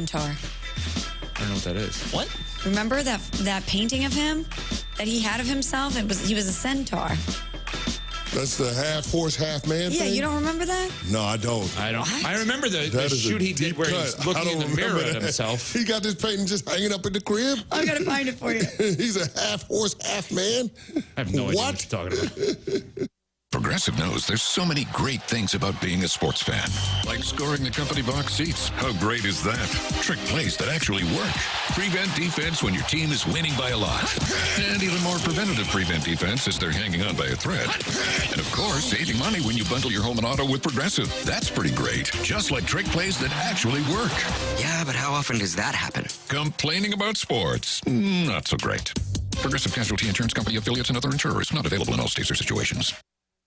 centaur. I don't know what that is. What? Remember that painting of him that he had of himself? He was a centaur. That's the half horse, half man Yeah, thing? you don't remember that? No, I don't. I don't. What? I remember the That is shoot a he did deep where he cut. was I looking don't in the mirror remember at that. himself. He got this painting just hanging up in the crib. I gotta find it for you. He's a half horse, half man. I have no idea What? what you're talking about. Progressive knows there's so many great things about being a sports fan. Like scoring the company box seats. How great is that? Trick plays that actually work. Prevent defense when your team is winning by a lot. And even more preventative prevent defense as they're hanging on by a thread. And of course, saving money when you bundle your home and auto with Progressive. That's pretty great. Just like trick plays that actually work. Yeah, but how often does that happen? Complaining about sports. Not so great. Progressive Casualty Insurance Company affiliates and other insurers. Not available in all states or situations.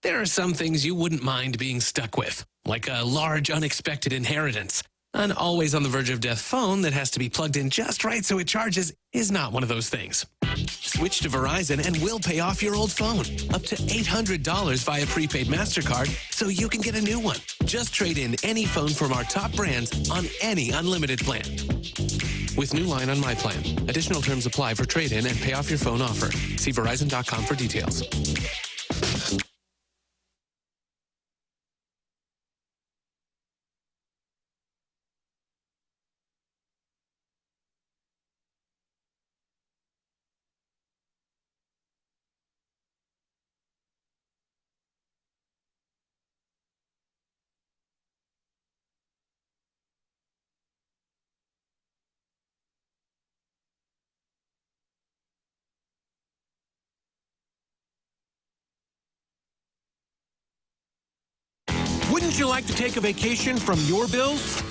There are some things you wouldn't mind being stuck with, like a large unexpected inheritance. An always on the verge of death phone that has to be plugged in just right so it charges is not one of those things. Switch to Verizon and we'll pay off your old phone. Up to $800 via prepaid MasterCard so you can get a new one. Just trade in any phone from our top brands on any unlimited plan. With new line on My Plan. Additional terms apply for trade-in and pay off your phone offer. See Verizon.com for details. Wouldn't you like to take a vacation from your bills?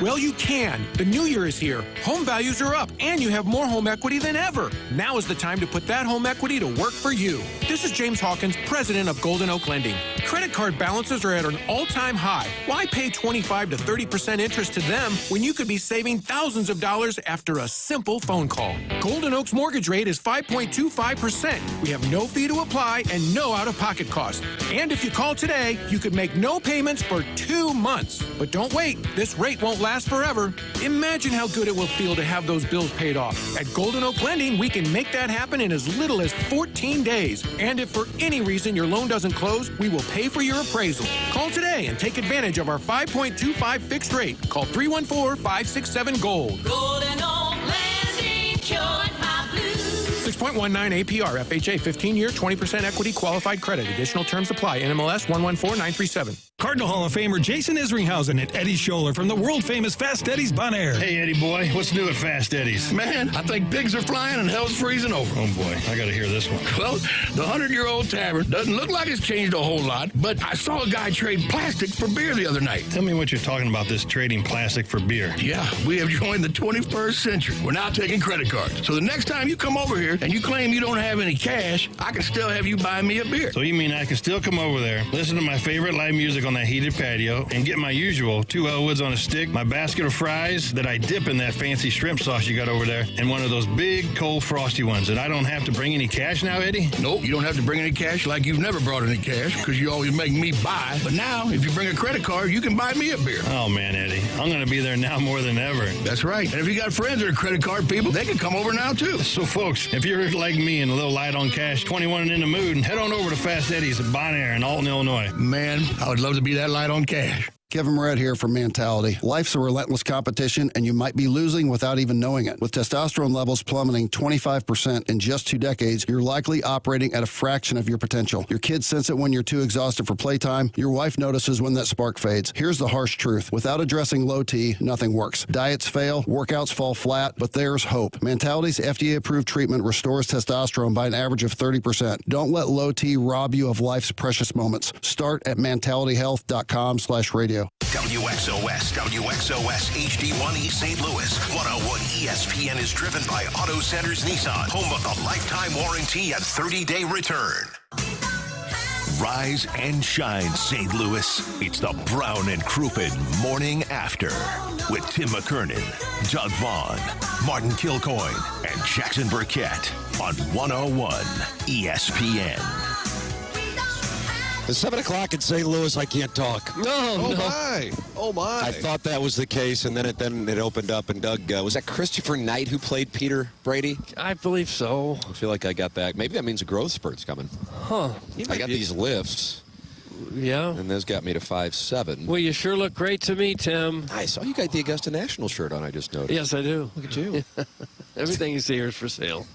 Well, you can. The new year is here. Home values are up, and you have more home equity than ever. Now is the time to put that home equity to work for you. This is James Hawkins, president of Golden Oak Lending. Credit card balances are at an all-time high. Why pay 25 to 30% interest to them when you could be saving thousands of dollars after a simple phone call? Golden Oak's mortgage rate is 5.25%. We have no fee to apply and no out-of-pocket cost. And if you call today, you could make no payments for 2 months. But don't wait. This rate won't last forever. Imagine how good it will feel to have those bills paid off. At Golden Oak Lending, we can make that happen in as little as 14 days. And if for any reason your loan doesn't close, we will pay for your appraisal. Call today and take advantage of our 5.25 fixed rate. Call 314-567-GOLD. Golden Oak Lending, cured my blues. 6.19 APR, FHA, 15-year, 20% equity qualified credit. Additional terms apply. NMLS 114937. Cardinal Hall of Famer Jason Isringhausen at Eddie's Scholler from the world-famous Fast Eddie's Bon Air. Hey, Eddie boy, what's new at Fast Eddie's? Man, I think pigs are flying and hell's freezing over. Oh, boy, I gotta hear this one. Well, the 100-year-old tavern doesn't look like it's changed a whole lot, but I saw a guy trade plastic for beer the other night. Tell me what you're talking about, this trading plastic for beer. Yeah, we have joined the 21st century. We're now taking credit cards. So the next time you come over here and you claim you don't have any cash, I can still have you buy me a beer. So you mean I can still come over there, listen to my favorite live music on that heated patio, and get my usual 2 Elwoods on a stick, my basket of fries that I dip in that fancy shrimp sauce you got over there, and one of those big, cold, frosty ones. And I don't have to bring any cash now, Eddie? Nope, you don't have to bring any cash like you've never brought any cash because you always make me buy. But now, if you bring a credit card, you can buy me a beer. Oh, man, Eddie, I'm going to be there now more than ever. That's right. And if you got friends that are credit card people, they can come over now, too. So, folks, if you're like me and a little light on cash, 21 and in the mood, head on over to Fast Eddie's at Bon Air in Alton, Illinois. Man, I would love to be that light on cash. Kevin Moret here from Mentality. Life's a relentless competition, and you might be losing without even knowing it. With testosterone levels plummeting 25% in just 2 decades, you're likely operating at a fraction of your potential. Your kids sense it when you're too exhausted for playtime. Your wife notices when that spark fades. Here's the harsh truth. Without addressing low T, nothing works. Diets fail, workouts fall flat, but there's hope. Mentality's FDA-approved treatment restores testosterone by an average of 30%. Don't let low T rob you of life's precious moments. Start at mentalityhealth.com/radio. WXOS HD1 East St. Louis. 101 ESPN is driven by Auto Centers Nissan, home of the lifetime warranty and 30-day return. Rise and shine, St. Louis. It's the Brown and Crouppen Morning After with Tim McKernan, Doug Vaughn, Martin Kilcoyne, and Jackson Burkett on 101 ESPN. It's 7 o'clock in St. Louis. I can't talk. Oh my! I thought that was the case, and then it opened up. And Doug, was that Christopher Knight who played Peter Brady? I believe so. I feel like I got that. Maybe that means a growth spurt's coming. Huh? I got these lifts. Yeah. And those got me to 5'7". Well, you sure look great to me, Tim. I saw you got the Augusta National shirt on. I just noticed. Yes, I do. Look at you. Everything you see here is for sale.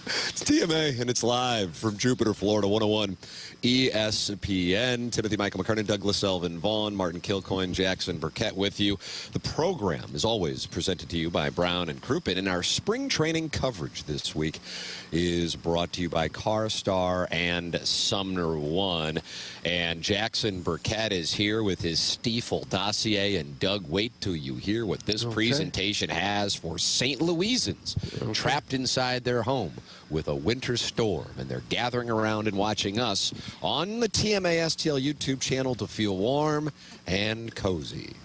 It's TMA, and it's live from Jupiter, Florida, 101 ESPN. Timothy Michael McKernan, Douglas Elvin Vaughn, Martin Kilcoyne, Jackson Burkett with you. The program is always presented to you by Brown and Crouppen, and our spring training coverage this week is brought to you by CarStar and Sumner One. And Jackson Burkett is here with his Stiefel dossier. And Doug, wait till you hear what this presentation has for St. Louisans trapped inside their home with a winter storm, and they're gathering around and watching us on the TMA STL YouTube channel to feel warm and cozy.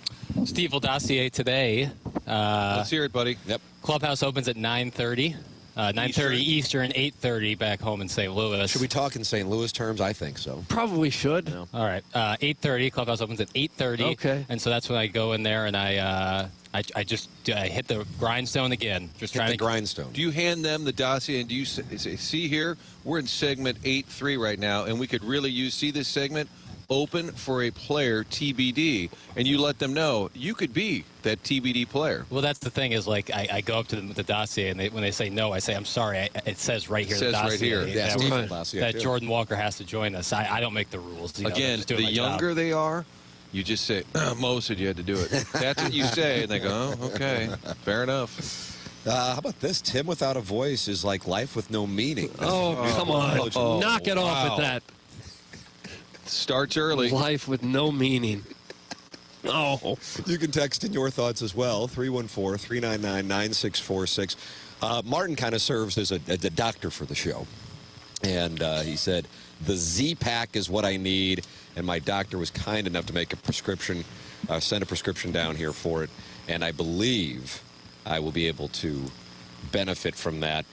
Stiefel dossier today. Let's hear it, buddy. Yep. Clubhouse opens at 9:30. 9:30 Eastern, 8:30 back home in St. Louis. Should we talk in St. Louis terms? I think so. Probably should. No. All right. 8:30. Clubhouse opens at 8:30. Okay. And so that's when I go in there and I hit the grindstone again. Just trying to grindstone. Do you hand them the dossier and do you say, see here, we're in segment 8-3 right now, and we could really see this segment open for a player TBD, and you let them know you could be that TBD player. Well, that's the thing is, like, I go up to them with the dossier, and when they say no, I say, I'm sorry, it says right here. It says the dossier, right here. Yeah, that Jordan Walker has to join us. I don't make the rules. You know, Again, just doing the my younger job. they are, you just say, Mo said you had to do it. That's what you say, and they go, oh, okay, fair enough. How about this? Tim without a voice is like life with no meaning. Oh, come on. Knock it off at that. Starts early. Life with no meaning. Oh. You can text in your thoughts as well, 314-399-9646. Martin kind of serves as a doctor for the show. And he said, the Z-Pack is what I need. And my doctor was kind enough to make a prescription, send a prescription down here for it. And I believe I will be able to benefit from that.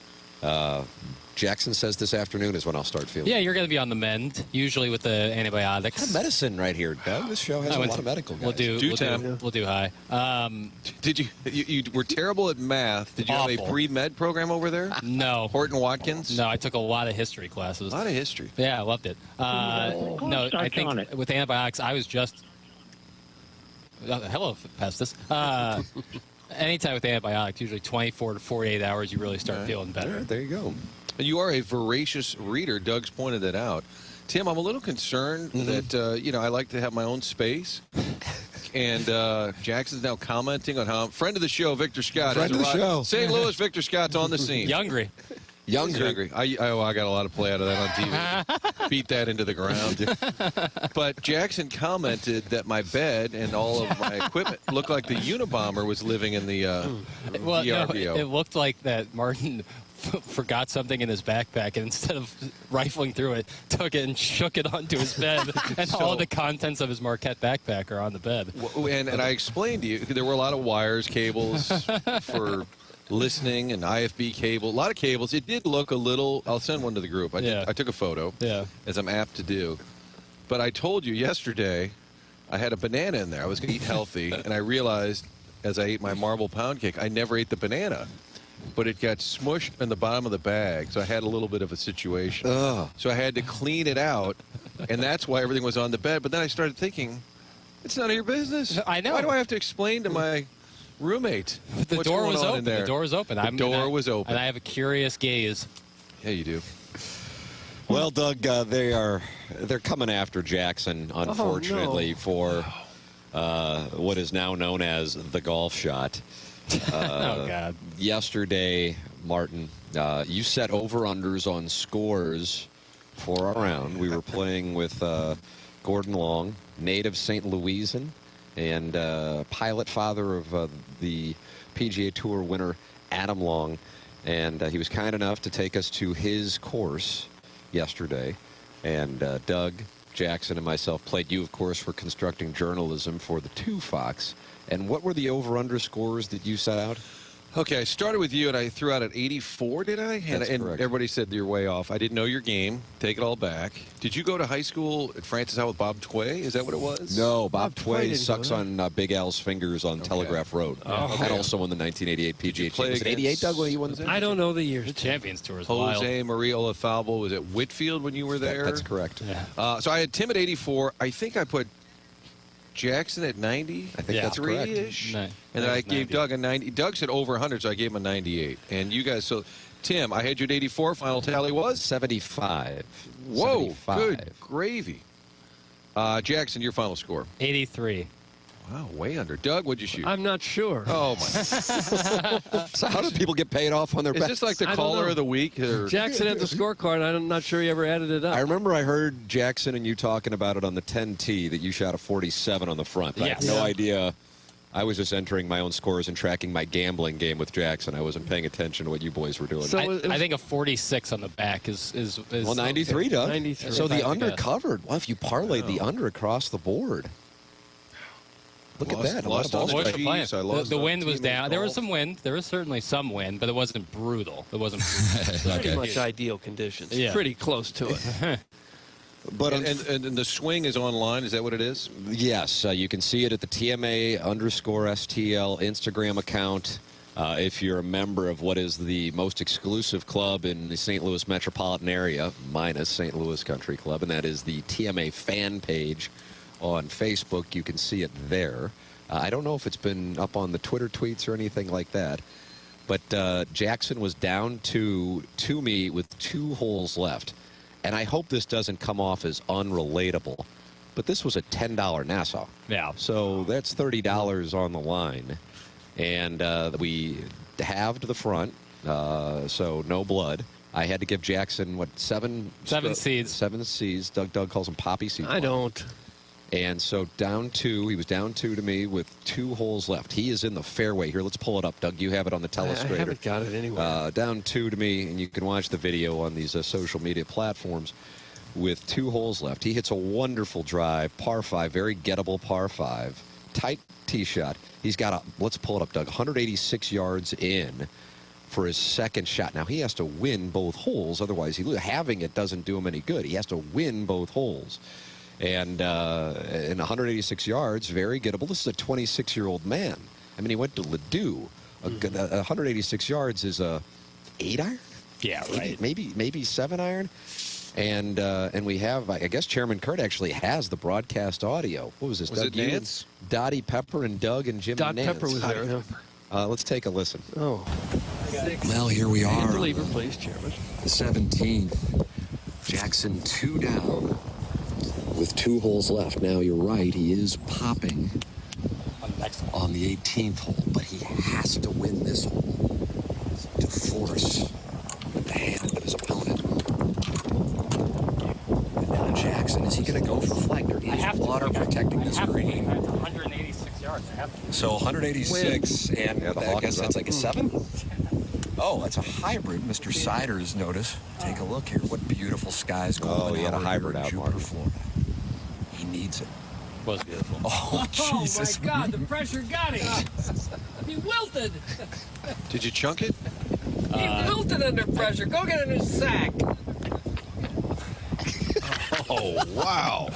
Jackson says this afternoon is when I'll start feeling. Yeah, you're going to be on the mend, usually with the antibiotics. Kind of medicine right here, Doug. This show has a lot of medical guys. We'll do high. Did you were terrible at math. Did you have a pre-med program over there? No. Horton Watkins? No, I took a lot of history classes. A lot of history. Yeah, I loved it. No, I think with antibiotics, I was just... hello, Pestis. Anytime with antibiotics, usually 24 to 48 hours, you really start feeling better. Right, there you go. And you are a voracious reader. Doug's pointed that out. Tim, I'm a little concerned that, I like to have my own space. And Jackson's now commenting on how friend of the show, Victor Scott. Friend of the show. St. Louis, Victor Scott's on the scene. Youngry. I got a lot of play out of that on TV. Beat that into the ground. But Jackson commented that my bed and all of my equipment looked like the Unabomber was living in the VRBO. No, it looked like that Martin forgot something in his backpack, and instead of rifling through it, took it and shook it onto his bed, and all the contents of his Marquette backpack are on the bed. And I explained to you, there were a lot of wires, cables for listening, and IFB cable, a lot of cables. It did look a little, I'll send one to the group. I took a photo, as I'm apt to do. But I told you yesterday, I had a banana in there. I was going to eat healthy, and I realized as I ate my marble pound cake, I never ate the banana. But it got smushed in the bottom of the bag, so I had a little bit of a situation. So I had to clean it out, and that's why everything was on the bed. But then I started thinking, it's none of your business. I know. Why do I have to explain to my roommate The door was open. The door was open. The door was open. And I have a curious gaze. Yeah, you do. Well, Doug, they're coming after Jackson, unfortunately, for what is now known as the golf shot. Oh, God. Yesterday, Martin, you set over-unders on scores for our round. We were playing with Gordon Long, native St. Louisan, and pilot father of the PGA Tour winner, Adam Long. And he was kind enough to take us to his course yesterday. And Doug, Jackson, and myself played. You, of course, were constructing journalism for the 2 Fox. And what were the over-under scores that you set out? Okay, I started with you, and I threw out at 84, did I? And correct. Everybody said you're way off. I didn't know your game. Take it all back. Did you go to high school at Francis Howe with Bob Tway? Is that what it was? No, Bob Tway didn't sucks go on Big Al's fingers on Telegraph Road. And also won the 1988 PGA. Was it 88, Doug, when he won? I don't know the years. The Champions Tour is wild. Jose Maria Olazabal was at Whitfield when you were there? That's correct. Yeah. So I had Tim at 84. I think I put Jackson at 90. I think that's correct. Three-ish. No, And then I gave Doug a 90. Doug said over 100, so I gave him a 98. And you guys, so Tim, I had you at 84. Final tally was? 75. Whoa, 75. good gravy. Jackson, your final score? 83. Wow, way under. Doug, what'd you shoot? I'm not sure. Oh, my. So how do people get paid off on their Is bets? this like the I don't caller know. of the week? Or? Jackson had the scorecard. I'm not sure he ever added it up. I remember I heard Jackson and you talking about it on the 10T that you shot a 47 on the front. I had Yes. no idea. I was just entering my own scores and tracking my gambling game with Jackson. I wasn't paying attention to what you boys were doing. So I think a 46 on the back is well, 93, Doug. 93. So the If I under guess. covered. Well, if you parlayed the under across the board. Look at that. A lot of Lost on ball the strikes. Playing. G's. I lost The on wind was teammate down. There was golf. some wind. There was certainly some wind, but it wasn't brutal. It wasn't brutal. Pretty much ideal conditions. Yeah. Pretty close to it. But And the swing is online. Is that what it is? yes, you can see it at the TMA_STL Instagram account. If you're a member of what is the most exclusive club in the St. Louis metropolitan area, minus St. Louis Country Club, and that is the TMA fan page on Facebook, you can see it there. I don't know if it's been up on the Twitter tweets or anything like that, but Jackson was down to me with 2 holes left. And I hope this doesn't come off as unrelatable, but this was a $10 Nassau. Yeah. So that's $30 on the line. And we halved the front, so no blood. I had to give Jackson, what, 7 seeds. 7 seeds. Doug calls them poppy seeds. I don't. And so down 2, he was down 2 to me with 2 holes left. He is in the fairway here. Let's pull it up, Doug. You have it on the telestrator. I haven't got it anywhere. Down 2 to me, and you can watch the video on these social media platforms with 2 holes left. He hits a wonderful drive, par 5, very gettable par 5, tight tee shot. He's got let's pull it up, Doug, 186 yards in for his second shot. Now, he has to win both holes, otherwise having it doesn't do him any good. He has to win both holes. And in 186 yards, very gettable. This is a 26-year-old man. I mean, he went to Ladue. 186 yards is a 8-iron? Yeah, right. Maybe 7-iron. And we have, I guess Chairman Kurt actually has the broadcast audio. What was this? Was Doug, it Nance? Dottie Pepper and Doug and Jimmy Dot Nance. Pepper was there. Let's take a listen. Oh. Well, here we are. Reliever, please, Chairman. The 17th. Jackson 2 down with 2 holes left. Now, you're right. He is popping on the 18th hole, but he has to win this hole to force the hand of his opponent. And now Jackson, is he going to go for flag? There is water protecting this green. 186 yards. I have to. So 186, and Yeah, the I Hawk guess is that's up. like a 7? Oh, that's a hybrid. Mr. Siders, notice. Take a look here. What beautiful skies going on. Oh, he had a here hybrid in out, Jupiter, Mark. Florida. He needs it. Was beautiful. Oh, Jesus. Oh, my God, the pressure got him. He wilted. Did you chunk it? He wilted under pressure. Go get a new sack. Oh, wow.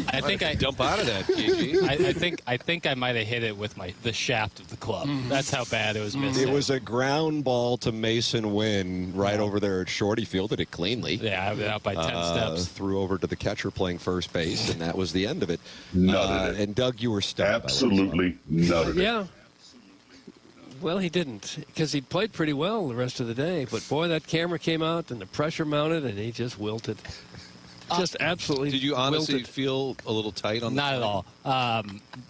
I think I dump out of that, KG. I think I might have hit it with the shaft of the club. That's how bad it was missing. It was a ground ball to Mason Wynn right over there at short. He fielded it cleanly. Yeah, I was out by 10 steps. Threw over to the catcher playing first base, and that was the end of it. Nutted it. And Doug, you were stunned. Absolutely nutted it. Yeah. Well, he didn't, because he played pretty well the rest of the day. But, boy, that camera came out, and the pressure mounted, and he just wilted. Just absolutely Did you honestly wilted. feel a little tight on the Not at all.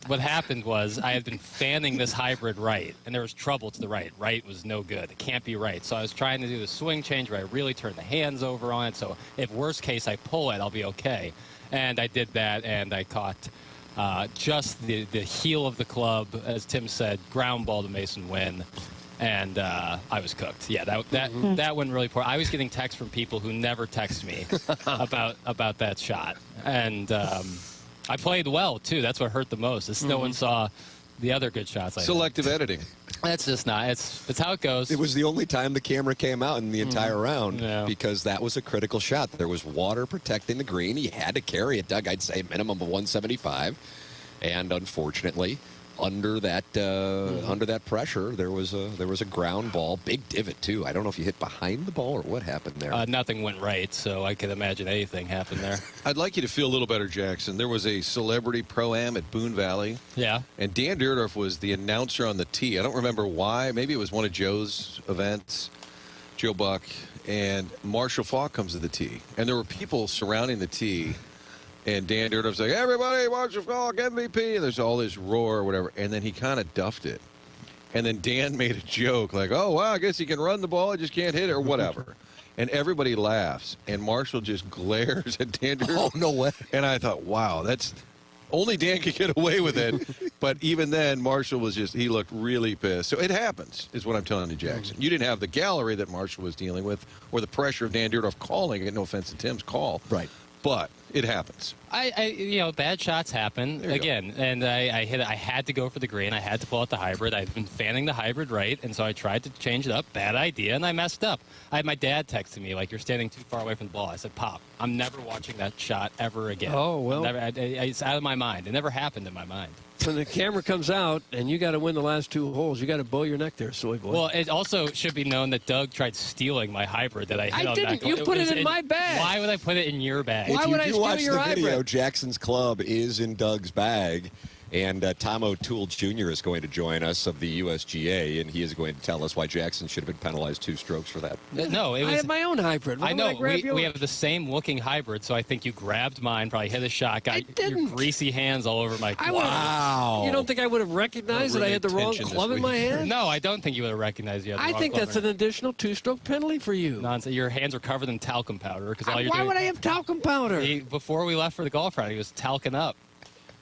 What happened was I had been fanning this hybrid right, and there was trouble to the right. Right was no good. It can't be right. So I was trying to do the swing change where I really turn the hands over on it. So if worst case I pull it, I'll be okay. And I did that, and I caught just the heel of the club, as Tim said, ground ball to Mason Wynn. And I was cooked. Yeah, that went really poor. I was getting texts from people who never text me about that shot. And I played well, too. That's what hurt the most, is no one saw the other good shots I had. Selective editing. That's just not. It's how it goes. It was the only time the camera came out in the entire round because that was a critical shot. There was water protecting the green. He had to carry it, Doug. I'd say minimum of 175, and unfortunately, under that pressure, there was a ground ball, big divot too. I don't know if you hit behind the ball or what happened there. Nothing went right, so I could imagine anything happened there. I'd like you to feel a little better, Jackson. There was a celebrity pro-am at Boone Valley. Yeah. And Dan Dierdorf was the announcer on the tee. I don't remember why. Maybe it was one of Joe's events, Joe Buck, and Marshall Faulk comes to the tee. And there were people surrounding the tee. And Dan Dierdorf's like, everybody, Marshall Faulk, MVP. And there's all this roar or whatever. And then he kind of duffed it. And then Dan made a joke like, oh, wow, I guess he can run the ball. I just can't hit it or whatever. And everybody laughs. And Marshall just glares at Dan Dierdorf. Oh, no way. And I thought, wow, that's only Dan could get away with it. But even then, Marshall was he looked really pissed. So it happens, is what I'm telling you, Jackson. You didn't have the gallery that Marshall was dealing with or the pressure of Dan Dierdorf calling it. No offense to Tim's call. Right. But it happens. Bad shots happen again, and I hit it. I had to go for the green. I had to pull out the hybrid. I've been fanning the hybrid right, and so I tried to change it up. Bad idea, and I messed up. I had my dad texting me like, "You're standing too far away from the ball." I said, "Pop, I'm never watching that shot ever again." Oh well, it's out of my mind. It never happened in my mind. When the camera comes out and you got to win the last 2 holes, you got to bow your neck there, soy boy. Well, it also should be known that Doug tried stealing my hybrid that I hit on that. I didn't. You put it in my bag. Why would I put it in your bag? Why would I steal watch your the video, hybrid? Jackson's club is in Doug's bag. And Tom O'Toole Jr. is going to join us of the USGA, and he is going to tell us why Jackson should have been penalized 2 strokes for that. No, it was. I have my own hybrid. Why I know. would I grab We have the same looking hybrid, so I think you grabbed mine, probably hit a shot, got your greasy hands all over my club. Wow. You don't think I would have recognized that I had the wrong club in my hand? No, I don't think you would have recognized you had the I wrong think club that's in an additional 2-stroke penalty for you. Nonsense. Your hands were covered in talcum powder. Why would I have talcum powder? Before we left for the golf round, he was talcing up.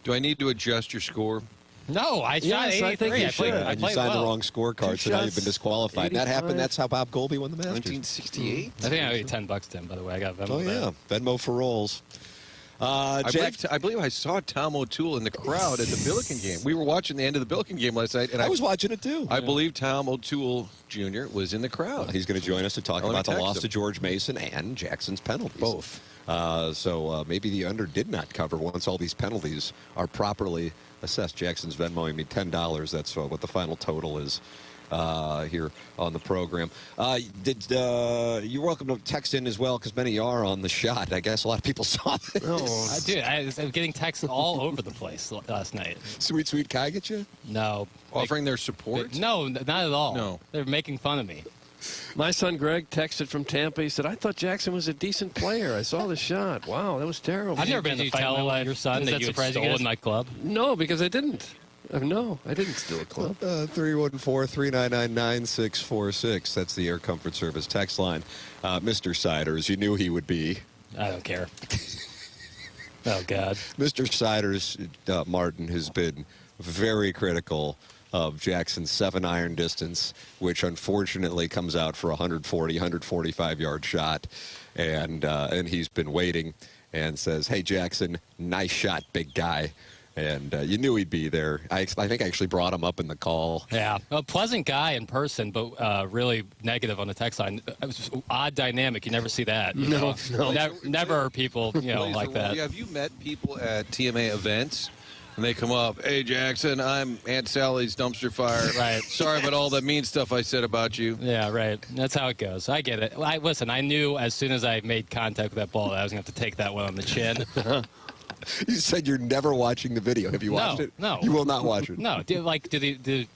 Do I need to adjust your score? No, I shot 83. I think you should. And you signed the wrong scorecard, so now you've been disqualified. And that happened. That's how Bob Colby won the Masters. 1968. I think I owe you $10, Tim, by the way. I got Venmo. Oh, yeah. Venmo for rolls. I believe I saw Tom O'Toole in the crowd at the Billiken game. We were watching the end of the Billiken game last night. And I was watching it, too. I believe Tom O'Toole Jr. was in the crowd. He's going to join us to talk about the loss to George Mason and Jackson's penalties. Both. So maybe the under did not cover once all these penalties are properly assessed. Jackson's Venmoing me $10. That's what the final total is here on the program. You're welcome to text in as well, because many are on the shot. I guess a lot of people saw this. Dude, I was getting texts all over the place last night. Sweet Kai get you? No. Offering their support? No, not at all. No. They're making fun of me. My son Greg texted from Tampa. He said, I thought Jackson was a decent player. I saw the shot. Wow, that was terrible. I've never been to tell your son that you had stolen my club? No, because I didn't. No, I didn't steal a club. 314-399-9646. That's the Air Comfort Service text line. Mr. Siders, you knew he would be. I don't care. Oh, God. Mr. Siders, Martin, has been very critical of Jackson's 7-iron distance, which unfortunately comes out for a 145-yard shot. And he's been waiting and says, hey, Jackson, nice shot, big guy. And you knew he'd be there. I think I actually brought him up in the call. Yeah, a pleasant guy in person, but really negative on the text line. It was just odd dynamic. You never see that. No. Never are people like that. Have you met people at TMA events? And they come up, hey, Jackson, I'm Aunt Sally's dumpster fire. Right. Sorry about all that mean stuff I said about you. Yeah, right. That's how it goes. I get it. Listen, I knew as soon as I made contact with that ball that I was going to have to take that one on the chin. You said you're never watching the video. Have you watched it? No. You will not watch it. No. Do you think the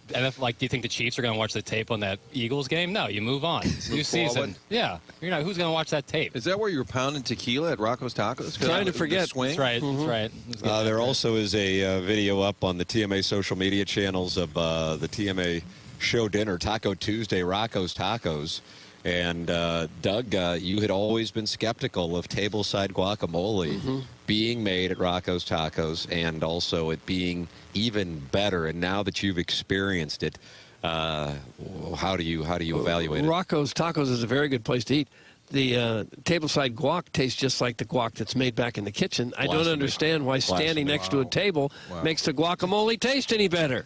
Chiefs are going to watch the tape on that Eagles game? No. You move on. New season. Yeah. You're not. Who's going to watch that tape? Is that where you were pounding tequila at Rocco's Tacos? Trying to forget. Swing? That's right. Mm-hmm. That's right. There also is a video up on the TMA social media channels of the TMA show dinner, Taco Tuesday, Rocco's Tacos. And, Doug, you had always been skeptical of tableside guacamole being made at Rocco's Tacos and also it being even better. And now that you've experienced it, how do you evaluate it? Rocco's Tacos is a very good place to eat. The tableside guac tastes just like the guac that's made back in the kitchen. I don't understand why standing next to a table makes the guacamole taste any better.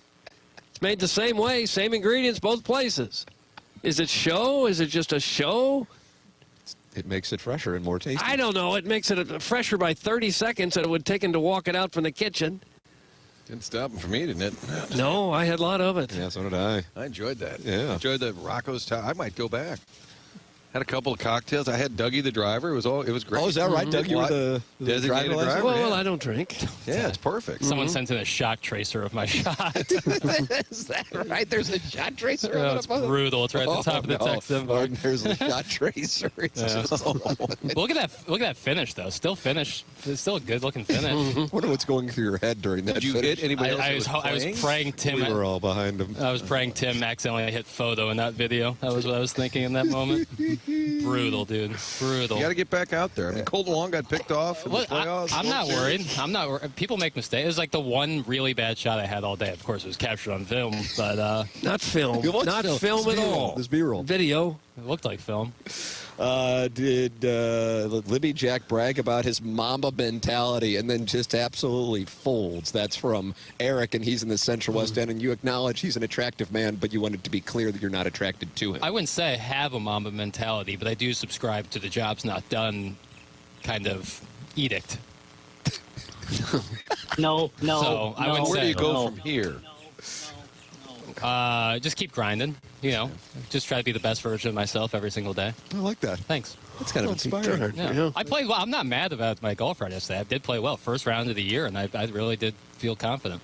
It's made the same way, same ingredients, both places. Is it show? Is it just a show? It makes it fresher and more tasty. I don't know. It makes it fresher by 30 seconds that it would take him to walk it out from the kitchen. Didn't stop him from eating it. No, I had a lot of it. Yeah, so did I. I enjoyed that. Yeah. I enjoyed the Rocco's. I might go back. Had a couple of cocktails. I had Dougie the driver. It was great. Oh, is that right? Dougie, you were the designated driver. Well, yeah. I don't drink. Yeah, it's perfect. Someone sent in a shot tracer of my shot. Is that right? There's a shot tracer. Oh, it's brutal. It's right at the top of the text info. Martin, there's a shot tracer. Look at that finish though. Still finish. It's still a good looking finish. Wonder what's going through your head during that. Did you finish. hit anybody else? I was praying Tim. We were all behind him. I was praying Tim accidentally hit photo in that video. That was what I was thinking in that moment. Brutal, dude. Brutal. You got to get back out there. I mean, Colton Long got picked off in the playoffs. I'm not worried. I'm not worried. People make mistakes. It was like the one really bad shot I had all day. Of course, it was captured on film, but not film. Not film at all. This B-roll. Video. It looked like film. Did Libby Jack brag about his Mamba mentality and then just absolutely folds? That's from Eric, and he's in the Central West End, and you acknowledge he's an attractive man, but you want it to be clear that you're not attracted to him. I wouldn't say I have a Mamba mentality, but I do subscribe to the job's not done kind of edict. No. So I would Where say, do you go from here? just keep grinding. You know, just try to be the best version of myself every single day. I like that. Thanks. That's kind of inspiring. Yeah. I played well. I'm not mad about my golf round yesterday. I did play well. First round of the year, and I really did feel confident.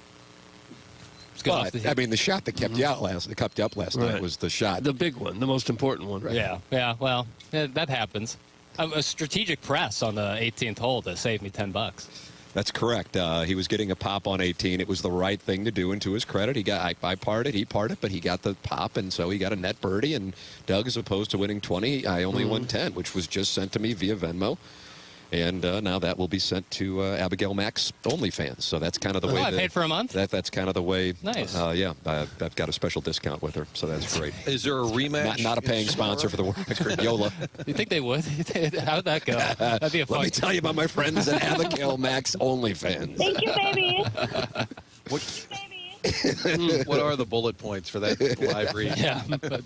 But, I mean, the shot that kept you out kept you up last night was the shot. The big one, the most important one. Right. Yeah. Well, that happens. A strategic press on the 18th hole to save me $10. That's correct. He was getting a pop on 18. It was the right thing to do, and to his credit, I parred it, but he got the pop, and so he got a net birdie. And Doug, as opposed to winning 20, I only won 10, which was just sent to me via Venmo. And now that will be sent to Abigail Mack's OnlyFans. So that's kind of the way. I paid for a month? That's kind of the way. Nice. Yeah, I've got a special discount with her, so that's great. Is there a rematch? Not a paying sponsor for the record, Yola. You think they would? How'd that go? That'd be a fun. Let me tell you about my friends at Abigail Mack's OnlyFans. Thank you, baby. What are the bullet points for that live read? Yeah,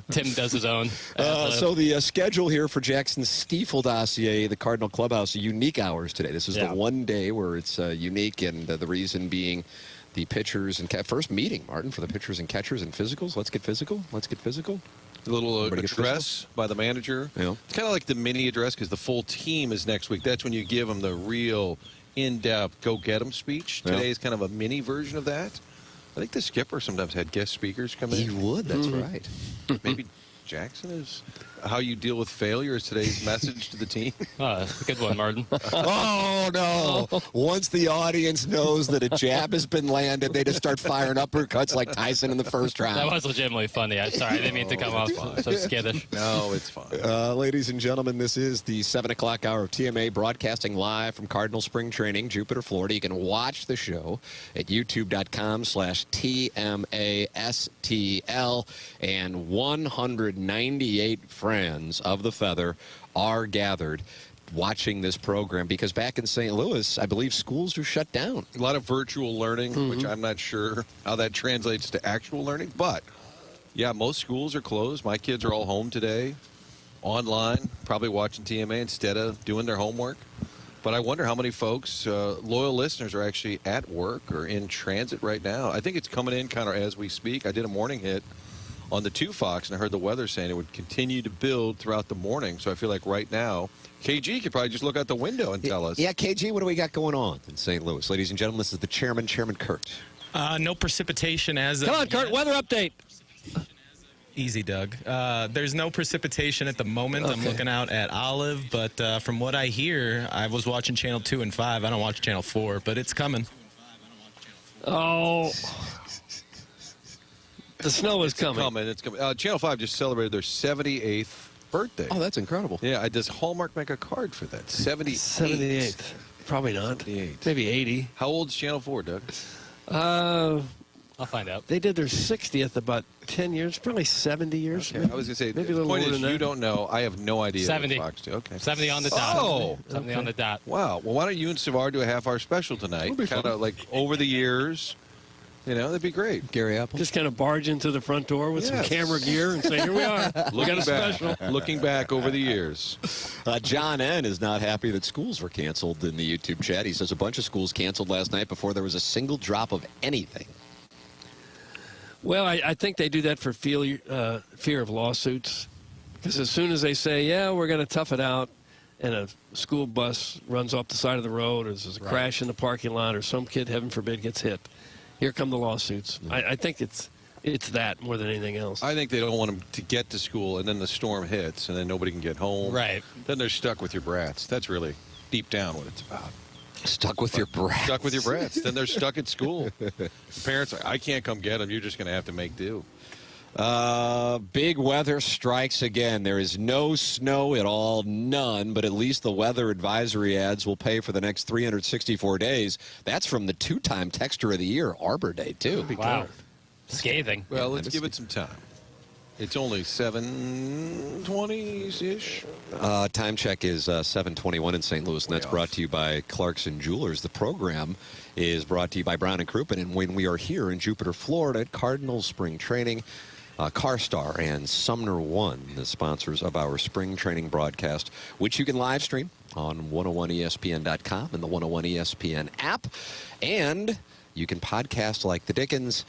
Tim does his own. So the schedule here for Jackson's Stiefel dossier, the Cardinal Clubhouse, unique hours today. This is the one day where it's unique, and the reason being the pitchers and first meeting, Martin, for the pitchers and catchers and physicals. Let's get physical. A little address by the manager. Yeah. It's kind of like the mini address because the full team is next week. That's when you give them the real in-depth go-get-them speech. Today is kind of a mini version of that. I think the skipper sometimes had guest speakers come in. He would, that's right. Maybe Jackson is how you deal with failure is today's message to the team. Good one, Martin. Oh, no. Once the audience knows that a jab has been landed, they just start firing uppercuts like Tyson in the first round. That was legitimately funny. I'm sorry. I didn't mean to come off so skittish. No, it's fine. Ladies and gentlemen, this is the 7 o'clock hour of TMA broadcasting live from Cardinal Spring Training, Jupiter, Florida. You can watch the show at youtube.com/TMASTL, and 198 friends of the Feather are gathered watching this program because back in St. Louis, I believe schools are shut down. A lot of virtual learning, which I'm not sure how that translates to actual learning. But, yeah, most schools are closed. My kids are all home today, online, probably watching TMA instead of doing their homework. But I wonder how many folks, loyal listeners, are actually at work or in transit right now. I think it's coming in kind of as we speak. I did a morning hit on the 2 Fox, and I heard the weather saying it would continue to build throughout the morning. So I feel like right now, KG could probably just look out the window and tell us. Yeah, KG, what do we got going on in St. Louis? Ladies and gentlemen, this is the chairman, Chairman Kurt. No precipitation as of Come on, Kurt, weather update. Easy, Doug. There's no precipitation at the moment. Okay. I'm looking out at Olive, but from what I hear, I was watching Channel 2 and 5. I don't watch Channel 4, but it's coming. Oh. The snow is coming. It's coming. Channel 5 just celebrated their 78th birthday. Oh, that's incredible. Yeah, does Hallmark make a card for that? 78th. Probably not. 78. Maybe 80. How old's Channel 4, Doug? I'll find out. They did their 60th about 10 years, probably 70 years. Okay. I was going to say, maybe a the little point more is than you that. don't know. I have no idea. 70. What Fox do. Okay. 70 on the dot. Oh. 70 on the dot. Wow. Well, why don't you and Savard do a half-hour special tonight? Kind of like over the years. You know, that'd be great. Gary Apple. Just kind of barge into the front door with some camera gear and say, here we are. We got a special. Looking back over the years. John N. is not happy that schools were canceled in the YouTube chat. He says a bunch of schools canceled last night before there was a single drop of anything. Well, I think they do that for fear of lawsuits. Because as soon as they say, yeah, we're going to tough it out, and a school bus runs off the side of the road, or there's a crash in the parking lot, or some kid, heaven forbid, gets hit, here come the lawsuits. I think it's that more than anything else. I think they don't want them to get to school, and then the storm hits, and then nobody can get home. Right. Then they're stuck with your brats. That's really deep down what it's about. Stuck with your brats. Stuck with your brats. Then they're stuck at school. The parents are, I can't come get them. You're just going to have to make do. Big weather strikes again. There is no snow at all, none, but at least the weather advisory ads will pay for the next 364 days. That's from the two-time Texter of the Year, Arbor Day, too. Wow. Scathing. Well, let's give it some time. It's only 7:20-ish. Time check is 7:21 in St. Louis, and that's brought to you by Clarkson Jewelers. The program is brought to you by Brown & Crouppen, and when we are here in Jupiter, Florida at Cardinals Spring Training, CarStar and Sumner One, the sponsors of our spring training broadcast, which you can live stream on 101ESPN.com and the 101 ESPN app, and you can podcast like the Dickens,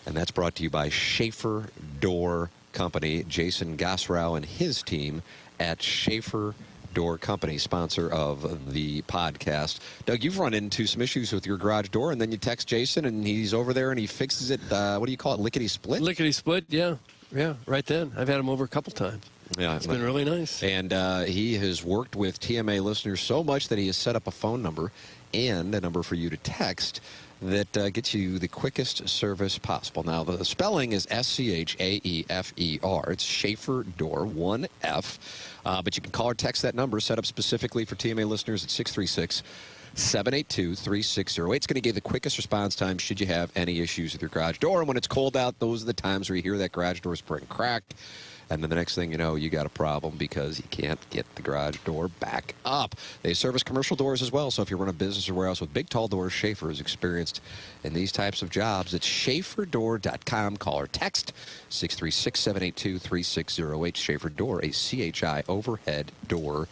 and that's brought to you by Schaefer Door Company. Jason Gosrow and his team at Schaefer Door Company, sponsor of the podcast. Doug, you've run into some issues with your garage door, and then you text Jason, and he's over there, and he fixes it. What do you call it, lickety-split? Lickety-split, yeah. Yeah, right then. I've had him over a couple times. Yeah, it's been really nice. And he has worked with TMA listeners so much that he has set up a phone number and a number for you to text that gets you the quickest service possible. Now, the spelling is Schaefer. It's Schaefer Door, 1F. But you can call or text that number, set up specifically for TMA listeners at 636-782-3608. It's going to give the quickest response time should you have any issues with your garage door. And when it's cold out, those are the times where you hear that garage door spring crack. And then the next thing you know, you got a problem because you can't get the garage door back up. They service commercial doors as well, so if you run a business or warehouse with big, tall doors, Schaefer is experienced in these types of jobs. It's SchaeferDoor.com. Call or text 636-782-3608. Schaefer Door, a CHI overhead door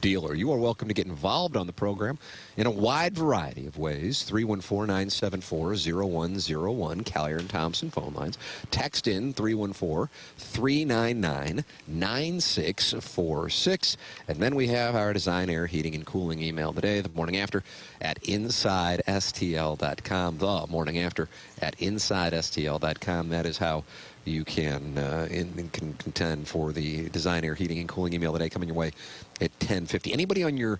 dealer. You are welcome to get involved on the program in a wide variety of ways. 314-974-0101, Collier and Thompson phone lines. Text in 314-399-9646. And then we have our design, air, heating, and cooling email today, the morning after at InsideSTL.com. The morning after at InsideSTL.com. That is how you can contend for the design, air, heating, and cooling email today coming your way at 10:50. Anybody on your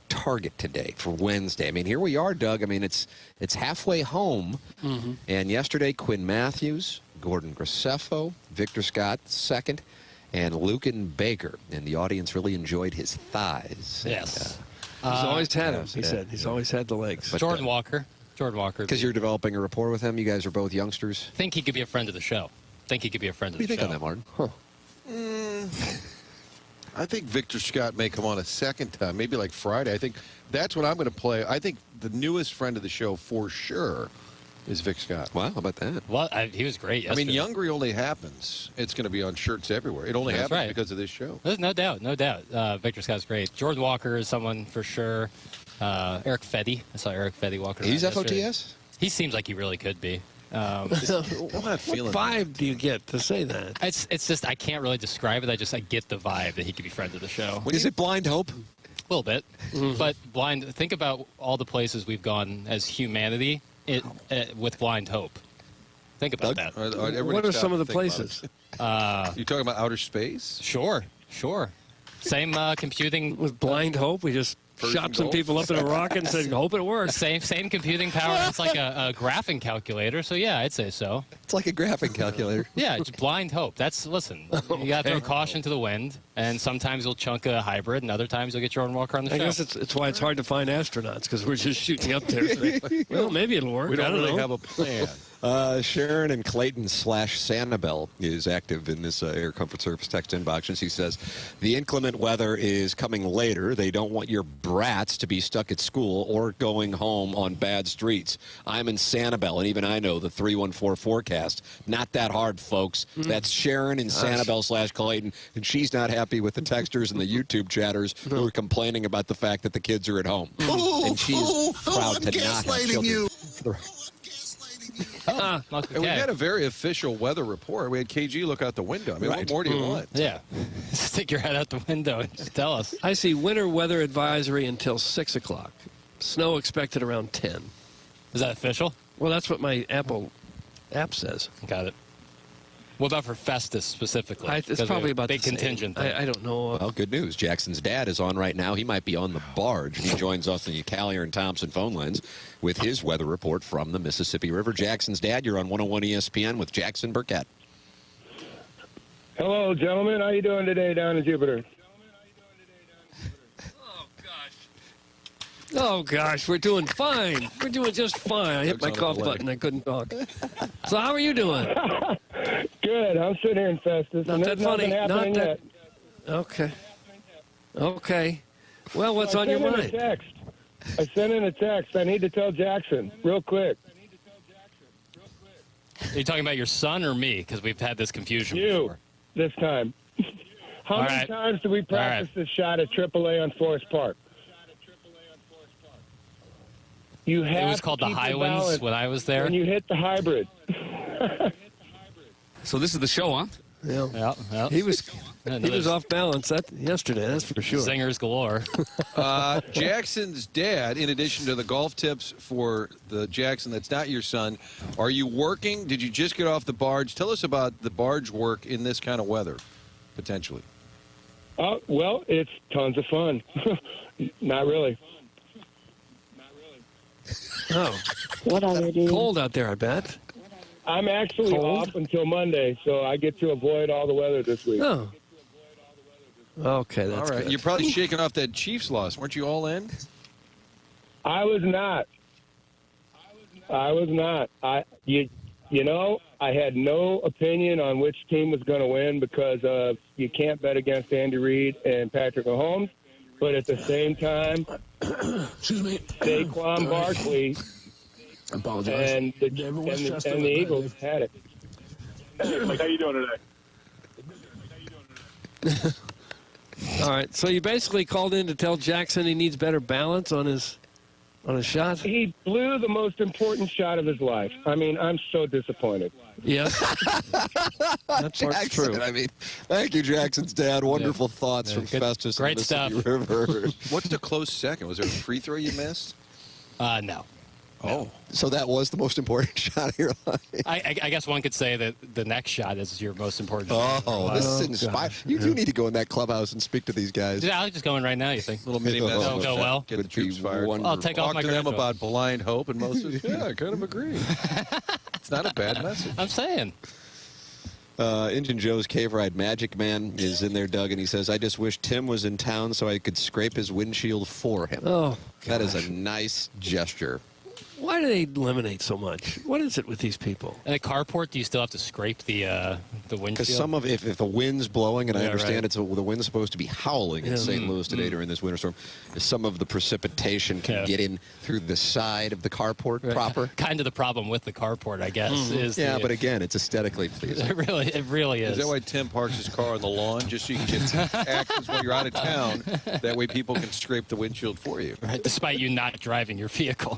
target today for Wednesday? I mean, here we are, Doug. I mean, it's halfway home. Mm-hmm. And yesterday, Quinn Matthews, Gordon Graceffo, Victor Scott second, and Lucan Baker. And the audience really enjoyed his thighs. Yes. He's always had them, he said. He's always had the legs. But, Jordan Walker. Because you're developing a rapport with him. You guys are both youngsters. I think he could be a friend of the show. What do you think on that, Martin? Huh. I think Victor Scott may come on a second time, maybe like Friday. I think that's what I'm going to play. I think the newest friend of the show for sure is Vic Scott. Wow, how about that? Well, he was great yesterday. I mean, Younger only happens. It's going to be on shirts everywhere. It only happens because of this show. There's no doubt. Victor Scott's great. Jordan Walker is someone for sure. Eric Fetty. I saw Eric Fetty walking around. He's FOTS? He seems like he really could be. I'm not feeling. What vibe do you get to say that? It's just I can't really describe it. I get the vibe that he could be friend of the show. Is it blind hope? A little bit, but blind. Think about all the places we've gone as humanity with blind hope. Think about that. What are some of the places? You talking about outer space? Sure. Same computing with blind hope. We just shot some people up in a rocket and said, hope it works. Same computing power. It's like a graphing calculator. So, yeah, I'd say so. It's like a graphing calculator. Yeah, it's blind hope. Listen, you got to throw caution to the wind, and sometimes you'll chunk a hybrid, and other times you'll get Jordan Walker on the show. I guess it's why it's hard to find astronauts, because we're just shooting up there. Well, maybe it'll work. We don't really have a plan. Sharon and Clayton / Sanibel is active in this Air Comfort Service text inbox. And she says, the inclement weather is coming later. They don't want your brats to be stuck at school or going home on bad streets. I'm in Sanibel, and even I know the 314 forecast. Not that hard, folks. That's Sharon and Sanibel / Clayton, and she's not happy with the texters and the YouTube chatters who are complaining about the fact that the kids are at home. And she's proud to not have children. And we had a very official weather report. We had KG look out the window. I mean, what more do you want? Yeah. Stick your head out the window and just tell us. I see winter weather advisory until 6 o'clock. Snow expected around 10. Is that official? Well, that's what my Apple app says. Got it. What about for Festus specifically? It's probably about big the same. contingent. I don't know. Well, good news. Jackson's dad is on right now. He might be on the barge. He joins us on the Callier and Thompson phone lines with his weather report from the Mississippi River. Jackson's dad, you're on 101 ESPN with Jackson Burkett. Hello, gentlemen. How you doing today down in Jupiter? Oh, gosh, we're doing fine. We're doing just fine. I hit my cough button. I couldn't talk. So how are you doing? Good. I'm sitting here in Festus. Not that funny. Not that. Okay. Okay. Well, what's on your mind? I sent in a text. I need to tell Jackson real quick. Are you talking about your son or me? Because we've had this confusion You, before. this time. How many times do we practice this shot at AAA on Forest Park? You have it was called the Highlands when I was there. When you hit the hybrid. So this is the show, huh? Yeah. He was off balance yesterday, that's for sure. Singers galore. Jackson's dad, in addition to the golf tips for the Jackson that's not your son, are you working? Did you just get off the barge? Tell us about the barge work in this kind of weather, potentially. Well, it's tons of fun. Not really. Oh. What are they doing? Cold out there, I bet. I'm actually off until Monday, so I get to avoid all the weather this week. Oh. Okay, that's all right. good. You're probably shaking off that Chiefs loss. Weren't you all in? I was not. You know, I had no opinion on which team was going to win because you can't bet against Andy Reid and Patrick Mahomes. But at the same time, excuse me, Saquon Barkley and the Eagles had it. Mike, how you doing today? All right, so you basically called in to tell Jackson he needs better balance on his shot? He blew the most important shot of his life. I mean, I'm so disappointed. Yes. That's true. I mean, thank you, Jackson's dad. Wonderful thoughts from Festus. Great and stuff. Mississippi River. What's the close second? Was there a free throw you missed? No. Oh. So that was the most important shot of your life. I guess one could say that the next shot is your most important shot. Oh, this is inspiring. You do need to go in that clubhouse and speak to these guys. Yeah, I'll just go in right now, you think? Little mini message. That'll go well. Get the troops fired. I'll take off my Talk to them credential. about blind hope, and most of yeah, I kind of agree. It's not a bad message. I'm saying. Injun Joe's Cave Ride Magic Man is in there, Doug, and he says, I just wish Tim was in town so I could scrape his windshield for him. Oh, that is a nice gesture. Why do they eliminate so much? What is it with these people? In a carport, do you still have to scrape the windshield? Because some of if the wind's blowing, and I understand right. the wind's supposed to be howling in St. Louis today during this winter storm, some of the precipitation can get in through the side of the carport proper. Kind of the problem with the carport, I guess. Is but again, it's aesthetically pleasing. It really is. Is that why Tim parks his car on the lawn, just so you can get access when you're out of town? That way people can scrape the windshield for you. Right, despite you not driving your vehicle.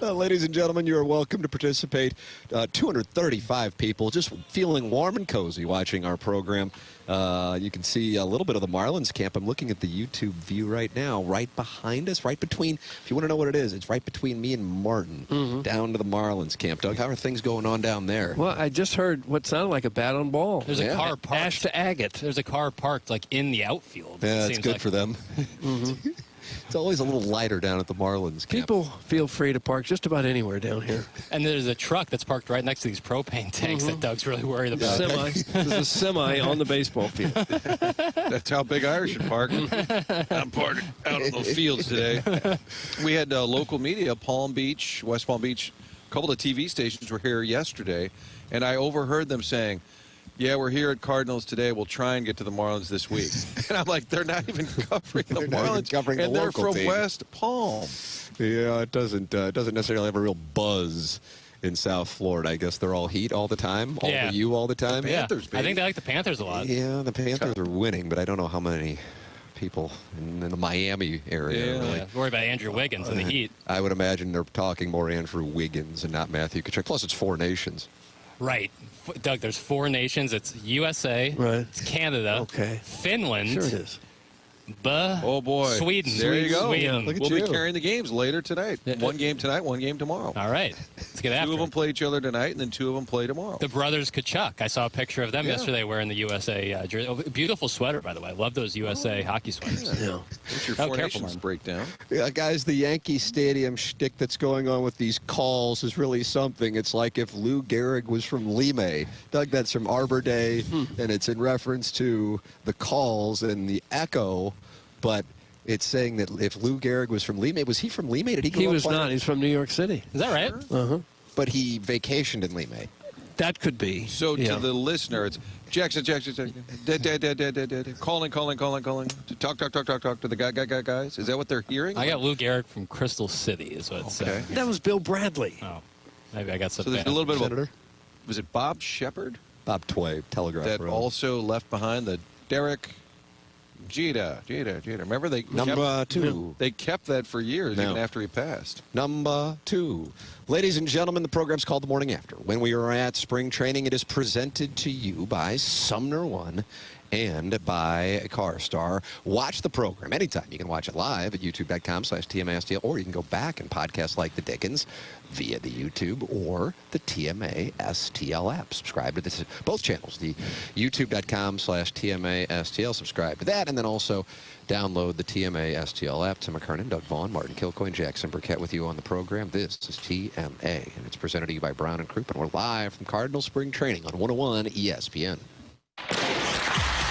Ladies and gentlemen, you are welcome to participate. 235 people just feeling warm and cozy watching our program. You can see a little bit of the Marlins camp. I'm looking at the YouTube view right now, right behind us, right between, if you want to know what it is, it's right between me and Martin, down to the Marlins camp. Doug, how are things going on down there? Well, I just heard what sounded like a bat on ball. There's a car parked. Ash to agate. There's a car parked, like, in the outfield. Yeah, it's good for them. It's always a little lighter down at the Marlins camp. People feel free to park just about anywhere down here. And there's a truck that's parked right next to these propane tanks that Doug's really worried about. There's a semi on the baseball field. That's how Big Irish should park. I'm parked out on the fields today. We had local media, Palm Beach, West Palm Beach, couple of TV stations were here yesterday, and I overheard them saying, yeah, we're here at Cardinals today. We'll try and get to the Marlins this week. And I'm like, they're not even covering the Marlins, and they're from West Palm. Yeah, it doesn't necessarily have a real buzz in South Florida. I guess they're all Heat all the time, all the U all the time. Panthers, I think they like the Panthers a lot. Yeah, the Panthers are winning, but I don't know how many people in the Miami area. Really. Worry about Andrew Wiggins and the Heat. I would imagine they're talking more Andrew Wiggins and not Matthew Tkachuk. Plus, it's 4 nations. Right. Doug, there's 4 nations. It's USA, it's Canada, Finland. Sure it is. Oh, boy. Sweden. There you go. Sweden. We'll be carrying the games later tonight. 1 game tonight, 1 game tomorrow. All right. Let's get after 2 of them play each other tonight, and then 2 of them play tomorrow. The brothers Tkachuk. I saw a picture of them yesterday wearing the USA jersey. Oh, beautiful sweater, by the way. I love those USA hockey sweaters. What's your 4 nations breakdown? Yeah, guys, the Yankee Stadium shtick that's going on with these calls is really something. It's like if Lou Gehrig was from Lime. Doug, that's from Arbor Day, and it's in reference to the calls and the echo, but it's saying that if Lou Gehrig was from Lime, was he from Lime? Did he grow up? He was not. He's from New York City. Is that right? Uh-huh. But he vacationed in Lime. That could be. So to the listener, it's Jackson, calling. Talk to the guys. Is that what they're hearing? I got Lou Gehrig from Crystal City, is what it's saying. That was Bill Bradley. Oh, maybe I got So something. there's a little bit of a... Was it Bob Shepard? Bob Tway, Telegraph That Road. also left behind the Derek Jeter. Remember they Number 2. They kept that for years, No. even after he passed. Number 2. Ladies and gentlemen, the program's called The Morning After. When we are at spring training, it is presented to you by Sumner One and by CarStar. Watch the program anytime. You can watch it live at youtube.com/TMASTL, or you can go back and podcast like the Dickens via the YouTube or the TMA STL app. Subscribe to both channels, the youtube.com/TMA STL. Subscribe to that, and then also download the TMA STL app. Tim McKernan, Doug Vaughn, Martin Kilcoyne, Jackson Burkett with you on the program. This is TMA, and it's presented to you by Brown & Croup, and we're live from Cardinal Spring Training on 101 ESPN.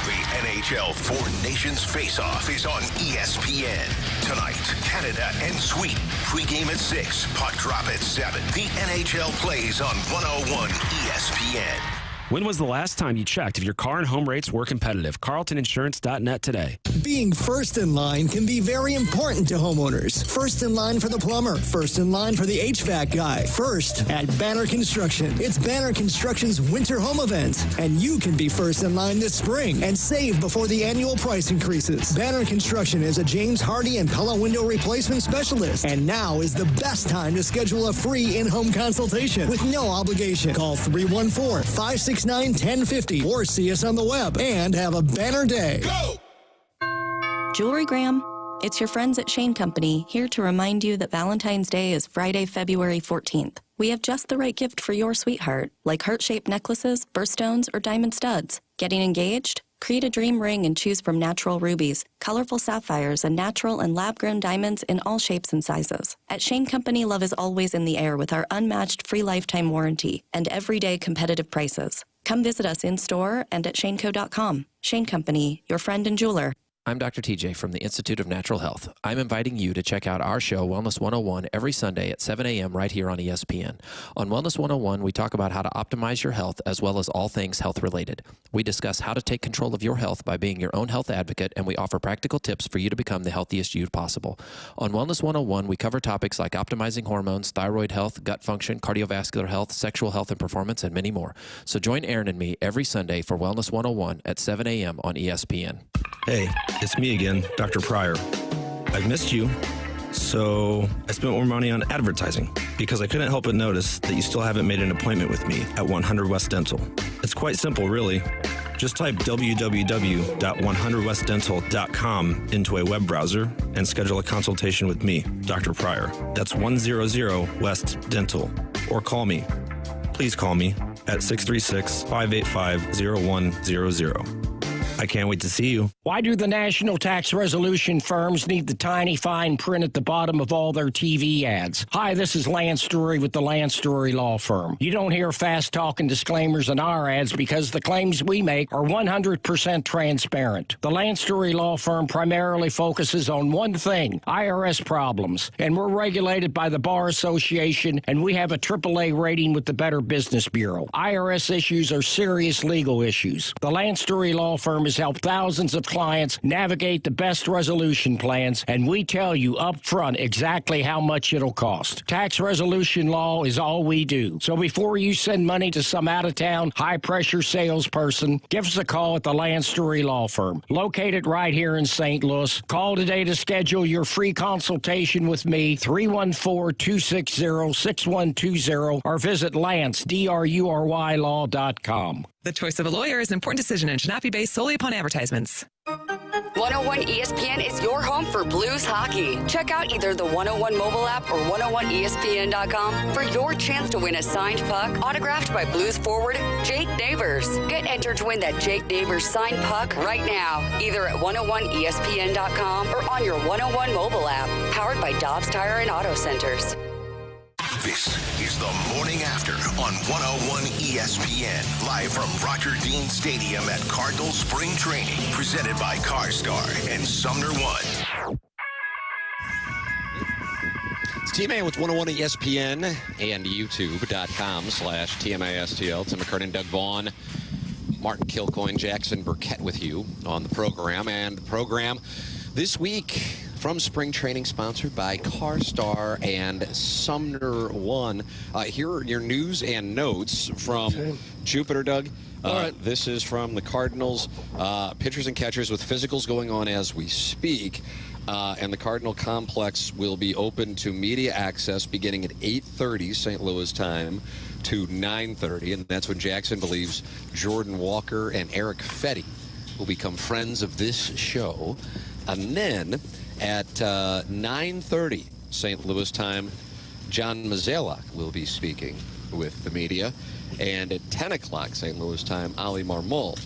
The NHL 4 Nations Face-Off is on ESPN. Tonight, Canada and Sweden. Pre-game at 6, puck drop at 7. The NHL plays on 101 ESPN. When was the last time you checked if your car and home rates were competitive? CarltonInsurance.net today. Being first in line can be very important to homeowners. First in line for the plumber. First in line for the HVAC guy. First at Banner Construction. It's Banner Construction's winter home event. And you can be first in line this spring and save before the annual price increases. Banner Construction is a James Hardy and Pella window replacement specialist. And now is the best time to schedule a free in-home consultation with no obligation. Call 314-569-1050 or see us on the web and have a banner day. Go! Jewelry Gram, it's your friends at Shane Company here to remind you that Valentine's Day is Friday, February 14th. We have just the right gift for your sweetheart, like heart-shaped necklaces, birthstones, or diamond studs. Getting engaged? Create a dream ring and choose from natural rubies, colorful sapphires, and natural and lab-grown diamonds in all shapes and sizes. At Shane Company, love is always in the air with our unmatched free lifetime warranty and everyday competitive prices. Come visit us in-store and at shaneco.com. Shane Company, your friend and jeweler. I'm Dr. TJ from the Institute of Natural Health. I'm inviting you to check out our show, Wellness 101, every Sunday at 7 a.m. right here on ESPN. On Wellness 101, we talk about how to optimize your health as well as all things health-related. We discuss how to take control of your health by being your own health advocate, and we offer practical tips for you to become the healthiest you possible. On Wellness 101, we cover topics like optimizing hormones, thyroid health, gut function, cardiovascular health, sexual health and performance, and many more. So join Aaron and me every Sunday for Wellness 101 at 7 a.m. on ESPN. Hey, it's me again, Dr. Pryor. I've missed you, so I spent more money on advertising because I couldn't help but notice that you still haven't made an appointment with me at 100 West Dental. It's quite simple, really. Just type www.100westdental.com into a web browser and schedule a consultation with me, Dr. Pryor. That's 100 West Dental. Or call me. Please call me at 636-585-0100. I can't wait to see you. Why do the national tax resolution firms need the tiny fine print at the bottom of all their TV ads? Hi, this is Lance Drury with the Lance Drury Law Firm. You don't hear fast-talking disclaimers in our ads because the claims we make are 100% transparent. The Lance Drury Law Firm primarily focuses on one thing, IRS problems, and we're regulated by the Bar Association, and we have a AAA rating with the Better Business Bureau. IRS issues are serious legal issues. The Lance Drury Law Firm has helped thousands of clients navigate the best resolution plans, and we tell you up front exactly how much it'll cost. Tax resolution law is all we do. So before you send money to some out-of-town, high-pressure salesperson, give us a call at the Lance Drury Law Firm, located right here in St. Louis. Call today to schedule your free consultation with me, 314-260-6120, or visit LanceDruryLaw.com. The choice of a lawyer is an important decision and should not be based solely upon advertisements. 101 ESPN is your home for Blues hockey. Check out either the 101 mobile app or 101ESPN.com for your chance to win a signed puck autographed by Blues forward Jake Neighbors. Get entered to win that Jake Neighbors signed puck right now, either at 101ESPN.com or on your 101 mobile app, powered by Dobbs Tire and Auto Centers. This is the Morning After on 101 ESPN. Live from Roger Dean Stadium at Cardinal Spring Training. Presented by CarStar and Sumner One. It's TMA with 101 ESPN and YouTube.com/TMASTL. Tim McKernan, Doug Vaughn, Martin Kilcoyne, Jackson Burkett with you on the program. And the program this week from spring training, sponsored by CarStar and Sumner One. Here are your news and notes from Jupiter, Doug. This is from the Cardinals. Pitchers and catchers with physicals going on as we speak. And the Cardinal complex will be open to media access beginning at 8:30 St. Louis time to 9:30. And that's when Jackson believes Jordan Walker and Eric Fetty will become friends of this show. And then at 9:30 St. Louis time, John Mozeliak will be speaking with the media. And at 10 o'clock St. Louis time, Ali Marmol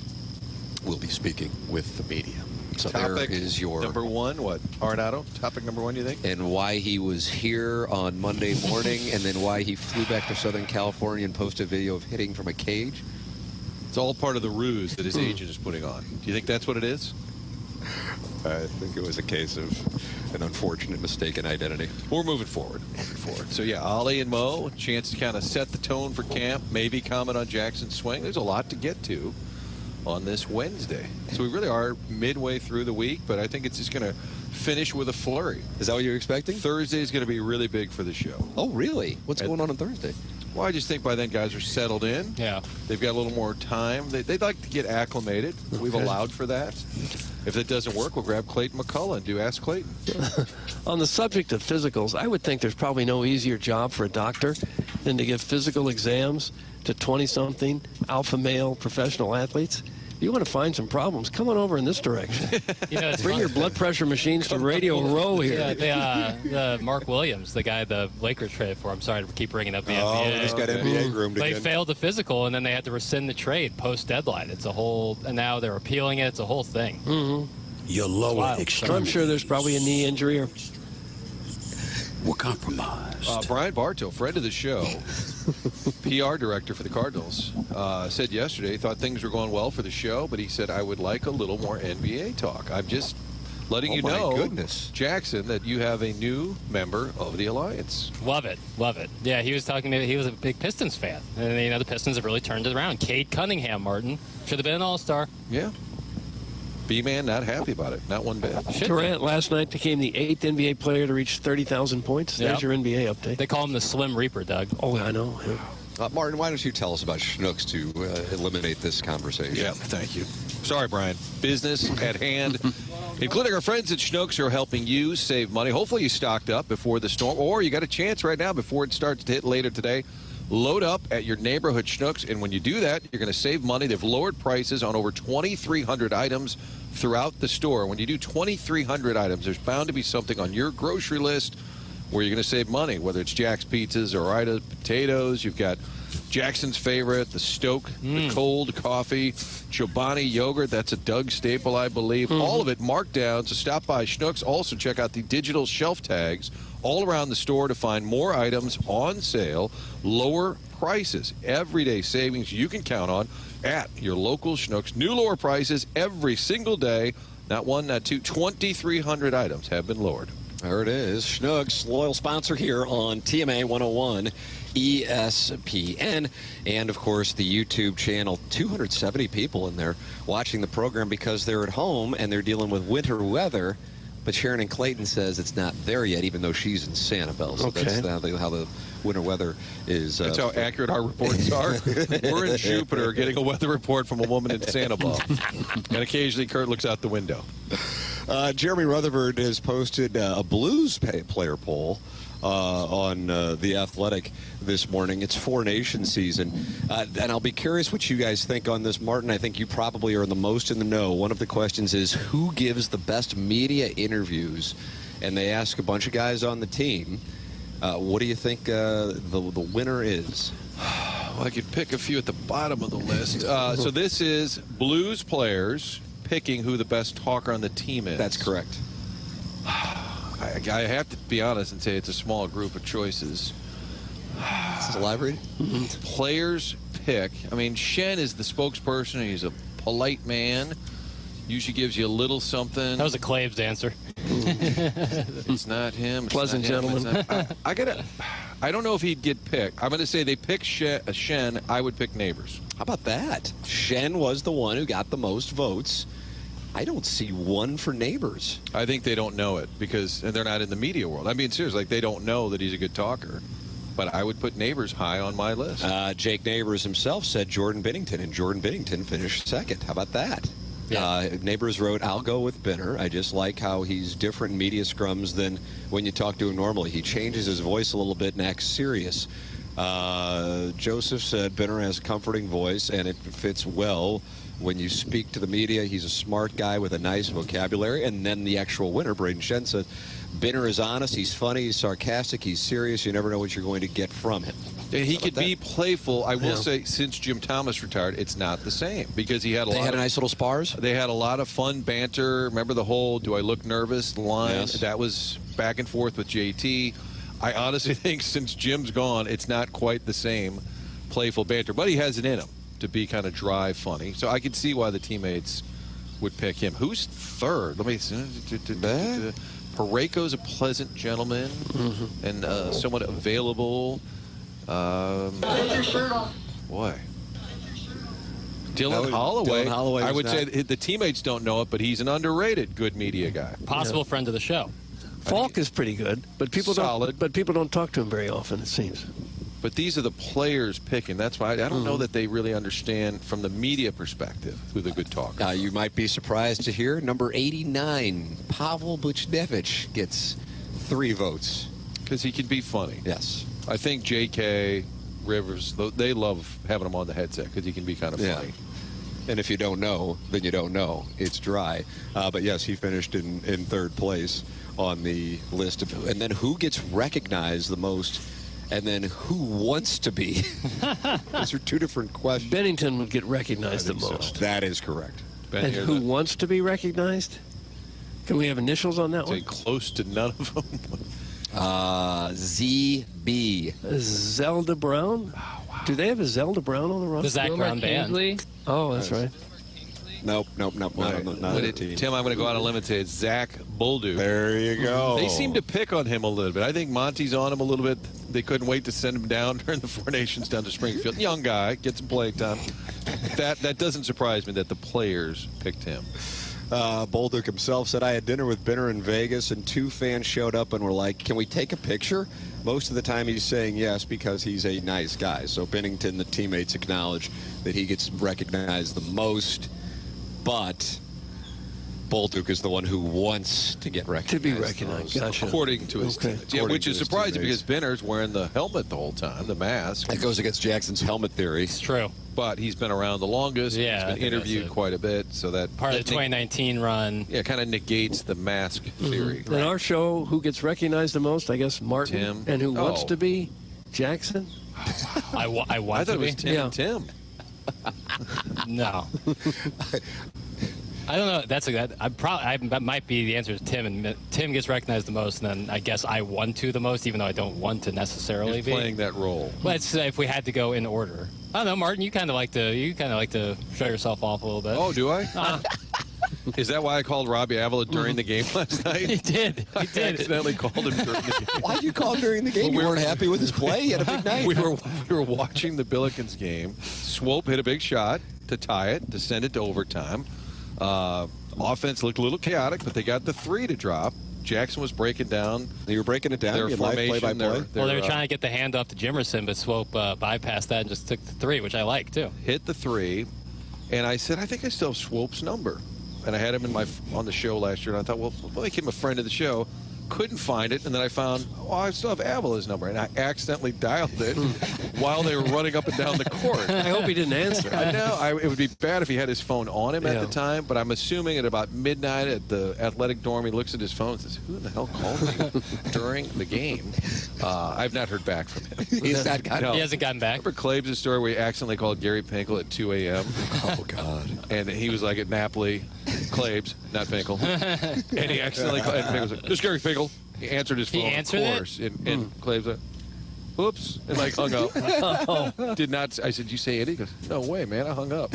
will be speaking with the media. So topic there is your number one. What, Arenado? Topic number one, you think? And why he was here on Monday morning, and then why he flew back to Southern California and posted a video of hitting from a cage. It's all part of the ruse that his agent is putting on. Do you think that's what it is? I think it was a case of an unfortunate mistaken identity. We're moving forward. So, yeah, Ollie and Mo, a chance to kind of set the tone for camp, maybe comment on Jackson's swing. There's a lot to get to on this Wednesday. So we really are midway through the week, but I think it's just going to finish with a flurry. Is that what you're expecting? Thursday is going to be really big for the show. Oh, really? What's going on Thursday? Well, I just think by then guys are settled in. Yeah. They've got a little more time. They'd like to get acclimated. We've allowed for that. If that doesn't work, we'll grab Clayton McCullough and do Ask Clayton. On the subject of physicals, I would think there's probably no easier job for a doctor than to give physical exams to 20-something alpha male professional athletes. If you want to find some problems, come on over in this direction. Bring your blood pressure machines to Radio Row here. Yeah, the Mark Williams, the guy the Lakers traded for. I'm sorry to keep bringing up the NBA. Oh, he's got NBA groomed They again. failed the physical, and then they had to rescind the trade post-deadline. It's a whole, and now they're appealing it. It's a whole thing. Mm-hmm. Your lower extremity. I'm sure there's probably a knee injury or were compromised. Brian Bartow, friend of the show, PR director for the Cardinals, said yesterday he thought things were going well for the show, but he said, I would like a little more NBA talk. I'm just letting you know, Jackson, that you have a new member of the Alliance. Love it. Love it. Yeah, he was talking to me. He was a big Pistons fan. And, the Pistons have really turned it around. Cade Cunningham, Martin, should have been an all-star. Yeah. B-Man not happy about it. Not one bit. Durant last night became the 8th NBA player to reach 30,000 points. There's your NBA update. They call him the Slim Reaper, Doug. Oh, I know. Yeah. Martin, why don't you tell us about Schnucks to eliminate this conversation? Yeah, thank you. Sorry, Brian. Business at hand, including our friends at Schnucks who are helping you save money. Hopefully you stocked up before the storm, or you got a chance right now before it starts to hit later today. Load up at your neighborhood Schnucks, and when you do that, you're going to save money. They've lowered prices on over 2,300 items throughout the store. When you do 2,300 items, there's bound to be something on your grocery list where you're going to save money, whether it's Jack's Pizzas or Ida potatoes. You've got Jackson's favorite, the Stoke, the cold coffee, Chobani yogurt. That's a Doug staple, I believe. All of it marked down. So stop by Schnucks. Also check out the digital shelf tags all around the store to find more items on sale, lower prices, everyday savings you can count on at your local Schnucks. New lower prices every single day. Not one, not two. 2,300 items have been lowered. There it is. Schnucks, loyal sponsor here on TMA 101 ESPN. And, of course, the YouTube channel. 270 people in there watching the program because they're at home and they're dealing with winter weather. But Sharon and Clayton says it's not there yet, even though she's in Sanibel. So that's how the winter weather is. That's how accurate our reports are. We're in Jupiter getting a weather report from a woman in Sanibel. And occasionally Kurt looks out the window. Jeremy Rutherford has posted a Blues player poll on The Athletic this morning. It's Four Nations season. And I'll be curious what you guys think on this. Martin, I think you probably are the most in the know. One of the questions is who gives the best media interviews? And they ask a bunch of guys on the team. What do you think the winner is? Well, I could pick a few at the bottom of the list. So this is Blues players picking who the best talker on the team is. That's correct. I have to be honest and say it's a small group of choices. Is this a live read? Players pick. I mean, Shen is the spokesperson. He's a polite man. Usually gives you a little something. That was a Claves answer. It's not him. Pleasant gentleman. I don't know if he'd get picked. I'm going to say they pick Shen. I would pick Neighbors. How about that? Shen was the one who got the most votes. I don't see one for Neighbors. I think they don't know it because they're not in the media world. I'm being serious. Like, they don't know that he's a good talker. But I would put Neighbors high on my list. Jake Neighbors himself said Jordan Binnington, and Jordan Binnington finished second. How about that? Yeah. Neighbors wrote, I'll go with Binner. I just like how he's different in media scrums than when you talk to him normally. He changes his voice a little bit and acts serious. Joseph said Binner has a comforting voice, and it fits well when you speak to the media. He's a smart guy with a nice vocabulary. And then the actual winner, Braden Shen, said Binner is honest, he's funny, he's sarcastic, he's serious. You never know what you're going to get from him. He could be playful. I will say, since Jim Thomas retired, it's not the same because he had a lot. They had a nice little spars. They had a lot of fun banter. Remember the whole "Do I look nervous?" line? Yes. That was back and forth with JT. I honestly think since Jim's gone, it's not quite the same playful banter, but he has it in him to be kind of dry, funny. So I could see why the teammates would pick him. Who's third? Let me see. Pareko's a pleasant gentleman and somewhat available. Take your shirt off. Boy. Dylan Holloway. I would say the teammates don't know it, but he's an underrated good media guy. Possible friend of the show. Falk is pretty good, but people don't talk to him very often, it seems. But these are the players picking. That's why I don't know that they really understand from the media perspective who the good talker. You might be surprised to hear number 89, Pavel Buchnevich, gets 3 votes. Because he can be funny. Yes. I think J.K. Rivers, they love having him on the headset because he can be kind of funny. And if you don't know, then you don't know. It's dry. But, yes, he finished in third place on the list. And then who gets recognized the most, and then who wants to be? Those are two different questions. Bennington would get recognized the most. That is correct. And who wants to be recognized? Can we have initials on that one? Close to none of them. ZB. Zelda Brown? Oh, wow. Do they have a Zelda Brown on the roster? The Zach Brown band. Oh, that's right. Nope. Not on the team. Tim, I'm going to go out on a limb and say it's Zach Bolduc. There you go. They seem to pick on him a little bit. I think Monty's on him a little bit. They couldn't wait to send him down during the Four Nations down to Springfield. Young guy, get some playing time. That doesn't surprise me that the players picked him. Bolduc himself said, I had dinner with Binner in Vegas, and 2 fans showed up and were like, can we take a picture? Most of the time he's saying yes because he's a nice guy. So Binnington, the teammates, acknowledge that he gets recognized the most, but Bolduc is the one who wants to get recognized. To be recognized. Gotcha. According to his teammates. Yeah, which is surprising because Binner's wearing the helmet the whole time, the mask. That goes against Jackson's helmet theory. It's true. But he's been around the longest. Yeah, he's been interviewed quite a bit, so that part of the 2019 run. Yeah, kind of negates the mask theory. In our show, who gets recognized the most? I guess Martin. Tim. And who wants to be? Jackson. I want I thought to it was be. Tim and Tim. No. I don't know. That might be the answer is Tim, and Tim gets recognized the most, and then I guess I want to the most, even though I don't want to necessarily be playing that role. Let's say if we had to go in order. I don't know, Martin. You kind of like to show yourself off a little bit. Oh, do I? Is that why I called Robbie Avila during the game last night? He did. I accidentally called him during the game. Why'd you call him during the game? Well, you weren't happy with his play? He had a big night. We were watching the Billikens game. Swope hit a big shot to tie it, to send it to overtime. Offense looked a little chaotic, but they got the 3 to drop. Jackson was breaking down. You were breaking it down? Their formation. Play-by-play? Well, they were trying to get the hand off to Jimerson, but Swope bypassed that and just took the 3, which I like, too. Hit the 3, and I said, I think I still have Swope's number. And I had him on the show last year, and I thought, well, let me make him a friend of the show. Couldn't find it, and then I found, I still have Avila's number, and I accidentally dialed it while they were running up and down the court. I hope he didn't answer. I know. It would be bad if he had his phone on him at the time, but I'm assuming at about midnight at the athletic dorm, he looks at his phone and says, who in the hell called me during the game? I've not heard back from him. He hasn't gotten back. Remember Claves' story where he accidentally called Gary Pinkel at 2 a.m.? Oh, God. And he was like at Napoli, Claves, not Pinkel. And he accidentally called, and Pinkel was like, this is Gary Pinkel. He answered his phone, of course. And Claves like, oops, and like hung up. Did not. I said, "You say it?" He goes, "No way, man, I hung up."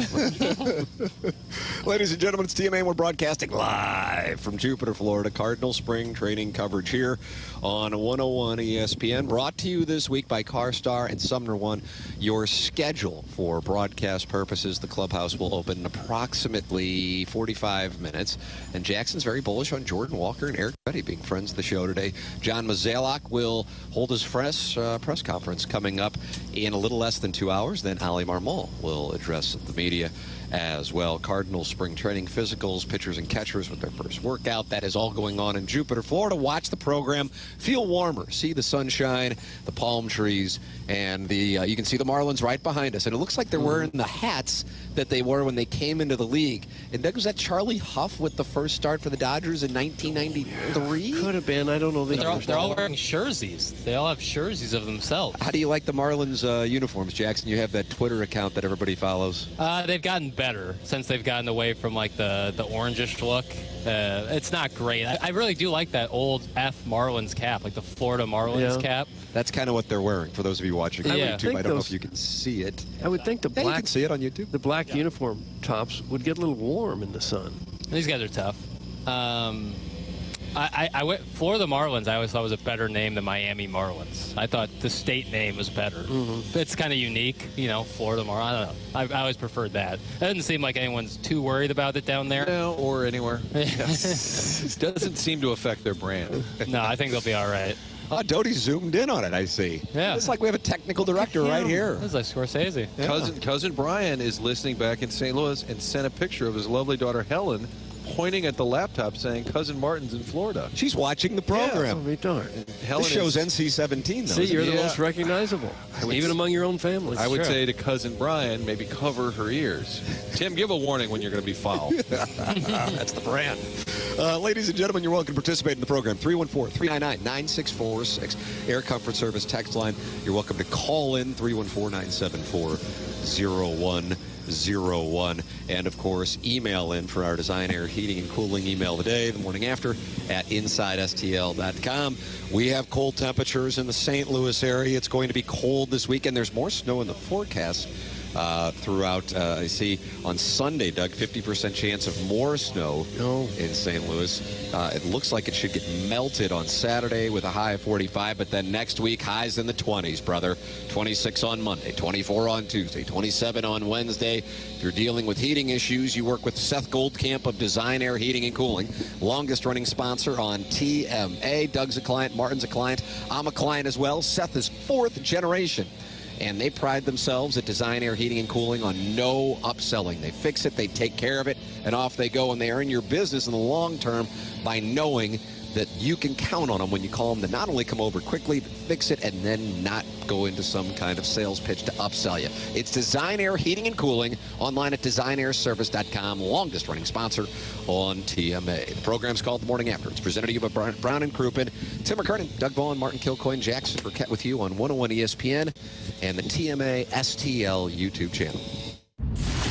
Ladies and gentlemen, it's TMA. We're broadcasting live from Jupiter, Florida. Cardinal Spring training coverage here on 101 ESPN. Brought to you this week by CarStar and Sumner One. Your schedule for broadcast purposes. The clubhouse will open in approximately 45 minutes. And Jackson's very bullish on Jordan Walker and Eric Petty being friends of the show today. John Mozeliak will hold his press conference coming up in a little less than 2 hours. Then Ali Marmol will address the media as well. Cardinal spring training physicals, pitchers and catchers with their first workout. That is all going on in Jupiter, Florida. Watch the program. Feel warmer. See the sunshine, the palm trees, and you can see the Marlins right behind us. And it looks like they're wearing the hats that they wore when they came into the league. And Doug, was that Charlie Huff with the first start for the Dodgers in 1993? Could have been. I don't know. They're all wearing jerseys. They all have jerseys of themselves. How do you like the Marlins uniforms, Jackson? You have that Twitter account that everybody follows. They've gotten better since they've gotten away from like the orangish look. It's not great. I really do like that old F Marlins cap, like the Florida Marlins cap. That's kind of what they're wearing. For those of you watching on YouTube, I don't know if you can see it. I would think you can see it on YouTube. The black uniform tops would get a little warm in the sun. These guys are tough. I went Florida Marlins. I always thought was a better name than Miami Marlins. I thought the state name was better. It's kind of unique, Florida Marlins. I don't know. I always preferred that. It doesn't seem like anyone's too worried about it down there. No, or anywhere. It doesn't seem to affect their brand. No, I think they'll be all right. Oh, Doty's zoomed in on it, I see. Yeah. It's like we have a technical director right here. This is like Scorsese. Yeah. Cousin Brian is listening back in St. Louis and sent a picture of his lovely daughter Helen pointing at the laptop saying Cousin Martin's in Florida. She's watching the program. Yeah, darn. This show's NC-17, though. See, you're the most recognizable, even among your own family. I would say to Cousin Brian, maybe cover her ears. Tim, give a warning when you're going to be foul. That's the brand. Ladies and gentlemen, you're welcome to participate in the program. 314-399-9646. Air Comfort Service text line. You're welcome to call in 314-974-0101. And of course, email in for our Design Air Heating and Cooling email today, the morning after, at InsideSTL.com. We have cold temperatures in the St. Louis area. It's going to be cold this weekend. There's more snow in the forecast throughout. I see on Sunday, Doug, 50% chance of more snow in St. Louis. It looks like it should get melted on Saturday with a high of 45, but then next week, highs in the 20s, brother. 26 on Monday, 24 on Tuesday, 27 on Wednesday. If you're dealing with heating issues, you work with Seth Goldcamp of Design Air Heating and Cooling, longest running sponsor on TMA. Doug's a client, Martin's a client. I'm a client as well. Seth is 4th generation. And they pride themselves at Design Air Heating and Cooling on no upselling. They fix it, they take care of it, and off they go. And they earn your business in the long term by knowing that you can count on them when you call them to not only come over quickly, but fix it, and then not go into some kind of sales pitch to upsell you. It's Design Air Heating and Cooling, online at designairservice.com, longest running sponsor on TMA. The program's called The Morning After. It's presented to you by Brown and Crouppen. Tim McKernan, Doug Vaughn, Martin Kilcoyne, Jackson Burkett with you on 101 ESPN and the TMA STL YouTube channel.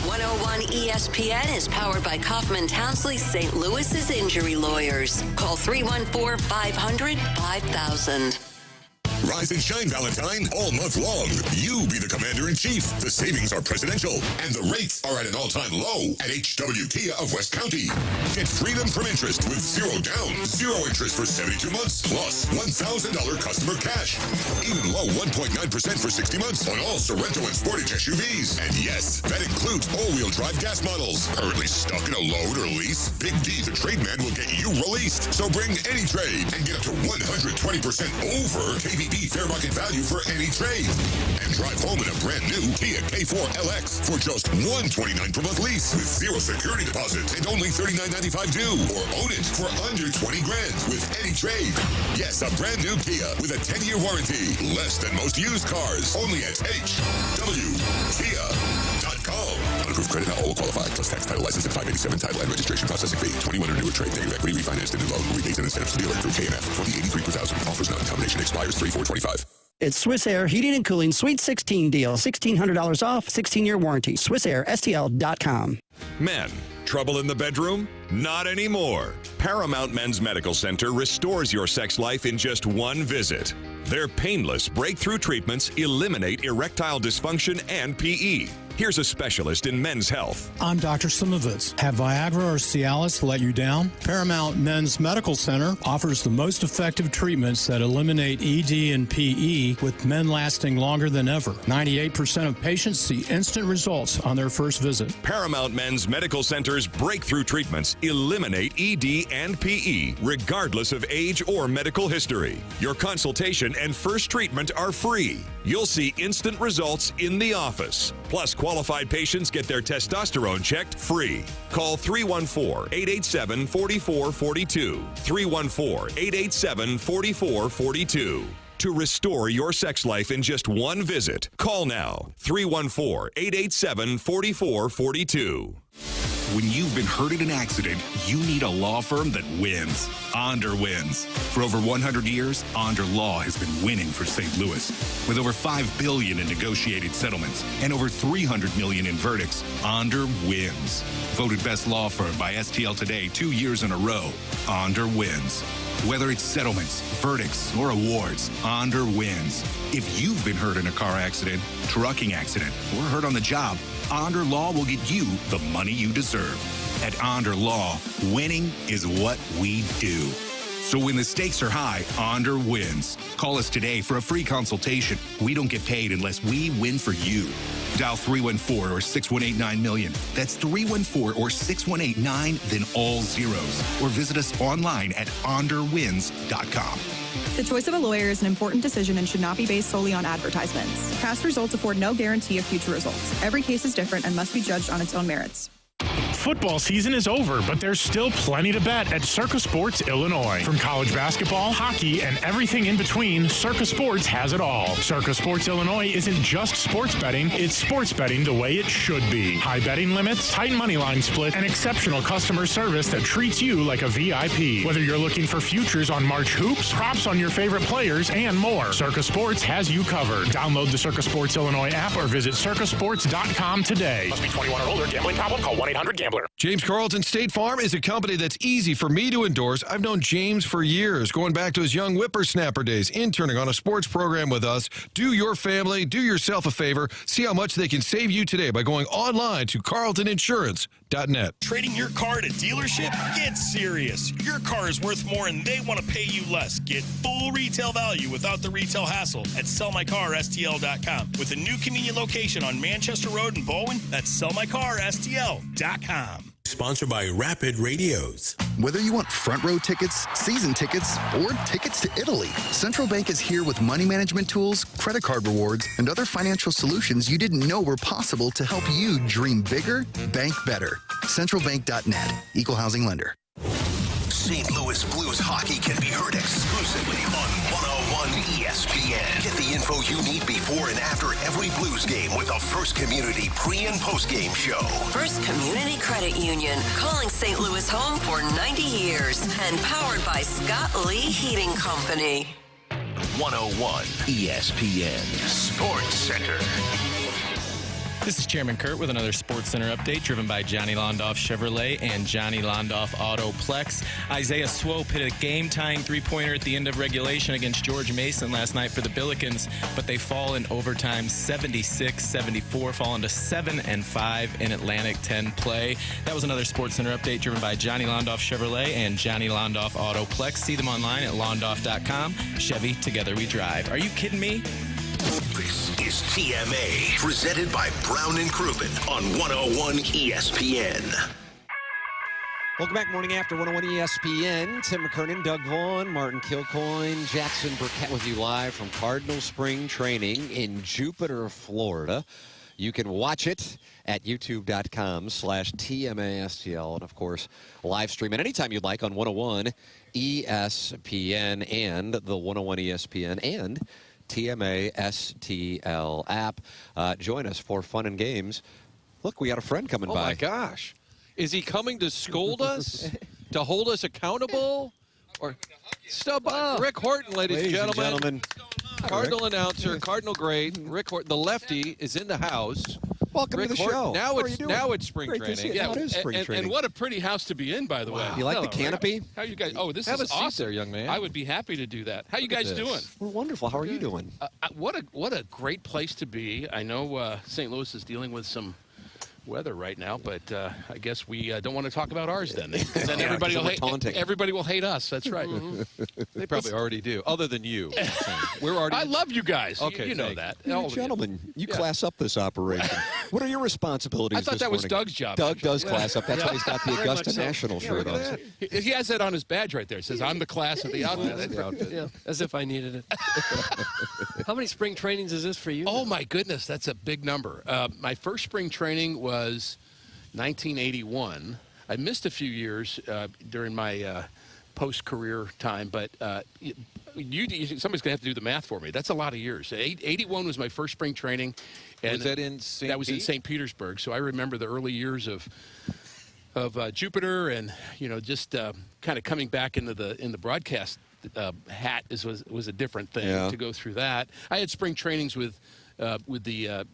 101 ESPN is powered by Kaufman Townsley St. Louis's injury lawyers. Call 314-500-5000. Rise and shine, Valentine, all month long. You be the commander-in-chief. The savings are presidential, and the rates are at an all-time low at HW Kia of West County. Get freedom from interest with zero down, zero interest for 72 months, plus $1,000 customer cash. Even low 1.9% for 60 months on all Sorrento and Sportage SUVs. And yes, that includes all-wheel drive gas models. Currently stuck in a load or lease? Big D, the trade man, will get you released. So bring any trade and get up to 120% over KBB fair market value for any trade. And drive home in a brand new Kia K4 LX for just $129 per month lease with zero security deposit and only $39.95 due. Or own it for under $20,000 with any trade. Yes, a brand new Kia with a 10-year warranty. Less than most used cars. Only at HWKia.com. Unapproved credit, not all qualify. Plus tax, title, license, and 587 title and registration processing fee. 21 or newer trade. Negative equity refinanced into loan. Rebates and incentives to dealer through KNF. 2083 per thousand. Offers not. Combination expires 3/4/25. It's Swiss Air Heating and Cooling Sweet 16 deal. $1,600 off, 16-year warranty. SwissAirSTL.com. Men, trouble in the bedroom? Not anymore. Paramount Men's Medical Center restores your sex life in just one visit. Their painless breakthrough treatments eliminate erectile dysfunction and PE. Here's a specialist in men's health. I'm Dr. Simovitz. Have Viagra or Cialis let you down? Paramount Men's Medical Center offers the most effective treatments that eliminate ED and PE, with men lasting longer than ever. 98% of patients see instant results on their first visit. Paramount Men's Medical Center's breakthrough treatments eliminate ED and PE, regardless of age or medical history. Your consultation and first treatment are free. You'll see instant results in the office. Plus, qualified patients get their testosterone checked free. Call 314-887-4442. 314-887-4442. To restore your sex life in just one visit, call now. 314-887-4442. When you've been hurt in an accident, you need a law firm that wins. Onder wins. For over 100 years, Onder Law has been winning for St. Louis. With over $5 billion in negotiated settlements and over $300 million in verdicts, Onder wins. Voted best law firm by STL Today 2 years in a row, Onder wins. Whether it's settlements, verdicts, or awards, Onder wins. If you've been hurt in a car accident, trucking accident, or hurt on the job, Onder Law will get you the money you deserve. At Onder Law, winning is what we do. So when the stakes are high, Onder wins. Call us today for a free consultation. We don't get paid unless we win for you. Dial 314 or 6189-million. That's 314 or 6189, then all zeros. Or visit us online at onderwins.com. The choice of a lawyer is an important decision and should not be based solely on advertisements. Past results afford no guarantee of future results. Every case is different and must be judged on its own merits. Football season is over, but there's still plenty to bet at Circus Sports Illinois. From college basketball, hockey, and everything in between, Circus Sports has it all. Circus Sports Illinois isn't just sports betting, it's sports betting the way it should be. High betting limits, tight money line split, and exceptional customer service that treats you like a VIP. Whether you're looking for futures on March hoops, props on your favorite players, and more, Circus Sports has you covered. Download the Circus Sports Illinois app or visit circusports.com today. Must be 21 or older. Gambling problem? Call 1-800-GAMBLER. James Carlton State Farm is a company that's easy for me to endorse. I've known James for years, going back to his young whippersnapper days, interning on a sports program with us. Do your family, do yourself a favor. See how much they can save you today by going online to carltoninsurance.net. Trading your car at a dealership? Get serious. Your car is worth more and they want to pay you less. Get full retail value without the retail hassle at sellmycarstl.com. With a new convenient location on Manchester Road in Bowen, that's sellmycarstl.com. Sponsored by Rapid Radios. Whether you want front row tickets, season tickets, or tickets to Italy, Central Bank is here with money management tools, credit card rewards, and other financial solutions you didn't know were possible to help you dream bigger, bank better. CentralBank.net. Equal housing lender. St. Louis Blues hockey can be heard exclusively on 101 ESPN. Get the info you need before and after every Blues game with the First Community pre- and post-game show. First Community Credit Union, calling St. Louis home for 90 years and powered by Scott Lee Heating Company. 101 ESPN Sports Center. This is Chairman Kurt with another Sports Center update driven by Johnny Londoff Chevrolet and Johnny Londoff Autoplex. Isaiah Swope hit a game-tying three-pointer at the end of regulation against George Mason last night for the Billikens, but they fall in overtime 76-74, falling to 7-5 in Atlantic 10 play. That was another Sports Center update driven by Johnny Londoff Chevrolet and Johnny Londoff Autoplex. See them online at londoff.com. Chevy, together we drive. Are you kidding me? This is TMA, presented by Brown & Crouppen on 101 ESPN. Welcome back, Morning After 101 ESPN. Tim McKernan, Doug Vaughn, Martin Kilcoyne, Jackson Burkett with you live from Cardinal Spring Training in Jupiter, Florida. You can watch it at youtube.com/TMASTL, and of course, live stream it anytime you'd like on 101 ESPN and the 101 ESPN and TMA STL app. Join us for fun and games. Look, we got a friend coming by. Oh, my gosh. Is he coming to scold us? To hold us accountable? Or Rick Horton, ladies and gentlemen. Cardinal announcer, Cardinal great, Rick Horton. The lefty is in the house. Welcome Rick to the Horton. show. Now it's spring training. Yeah, it is spring training. And what a pretty house to be in, by the way. You like the canopy? How you guys? Oh, this Have is a seat awesome, there, young man. I would be happy to do that. How you guys doing? We're wonderful. How are you doing? What a great place to be. I know St. Louis is dealing with some weather right now, but I guess we don't want to talk about ours then. Then everybody will hate us. That's right. They probably already do, other than you. I love you guys. Okay, you know that. Gentlemen, you class up this operation. What are your responsibilities I thought this that was morning? Doug's job. Doug does class up. That's why he's got the Augusta National shirt on. He has that on his badge right there. It says, I'm the class of the outfit. Yeah, as if I needed it. How many spring trainings is this for you? Oh, my goodness. That's a big number. My first spring training was 1981. I missed a few years during my post-career time, but somebody's going to have to do the math for me. That's a lot of years. 81 was my first spring training. And was that in St. That was in St. Petersburg. So I remember the early years of Jupiter, and just kind of coming back into the broadcast hat was a different thing to go through that. I had spring trainings with the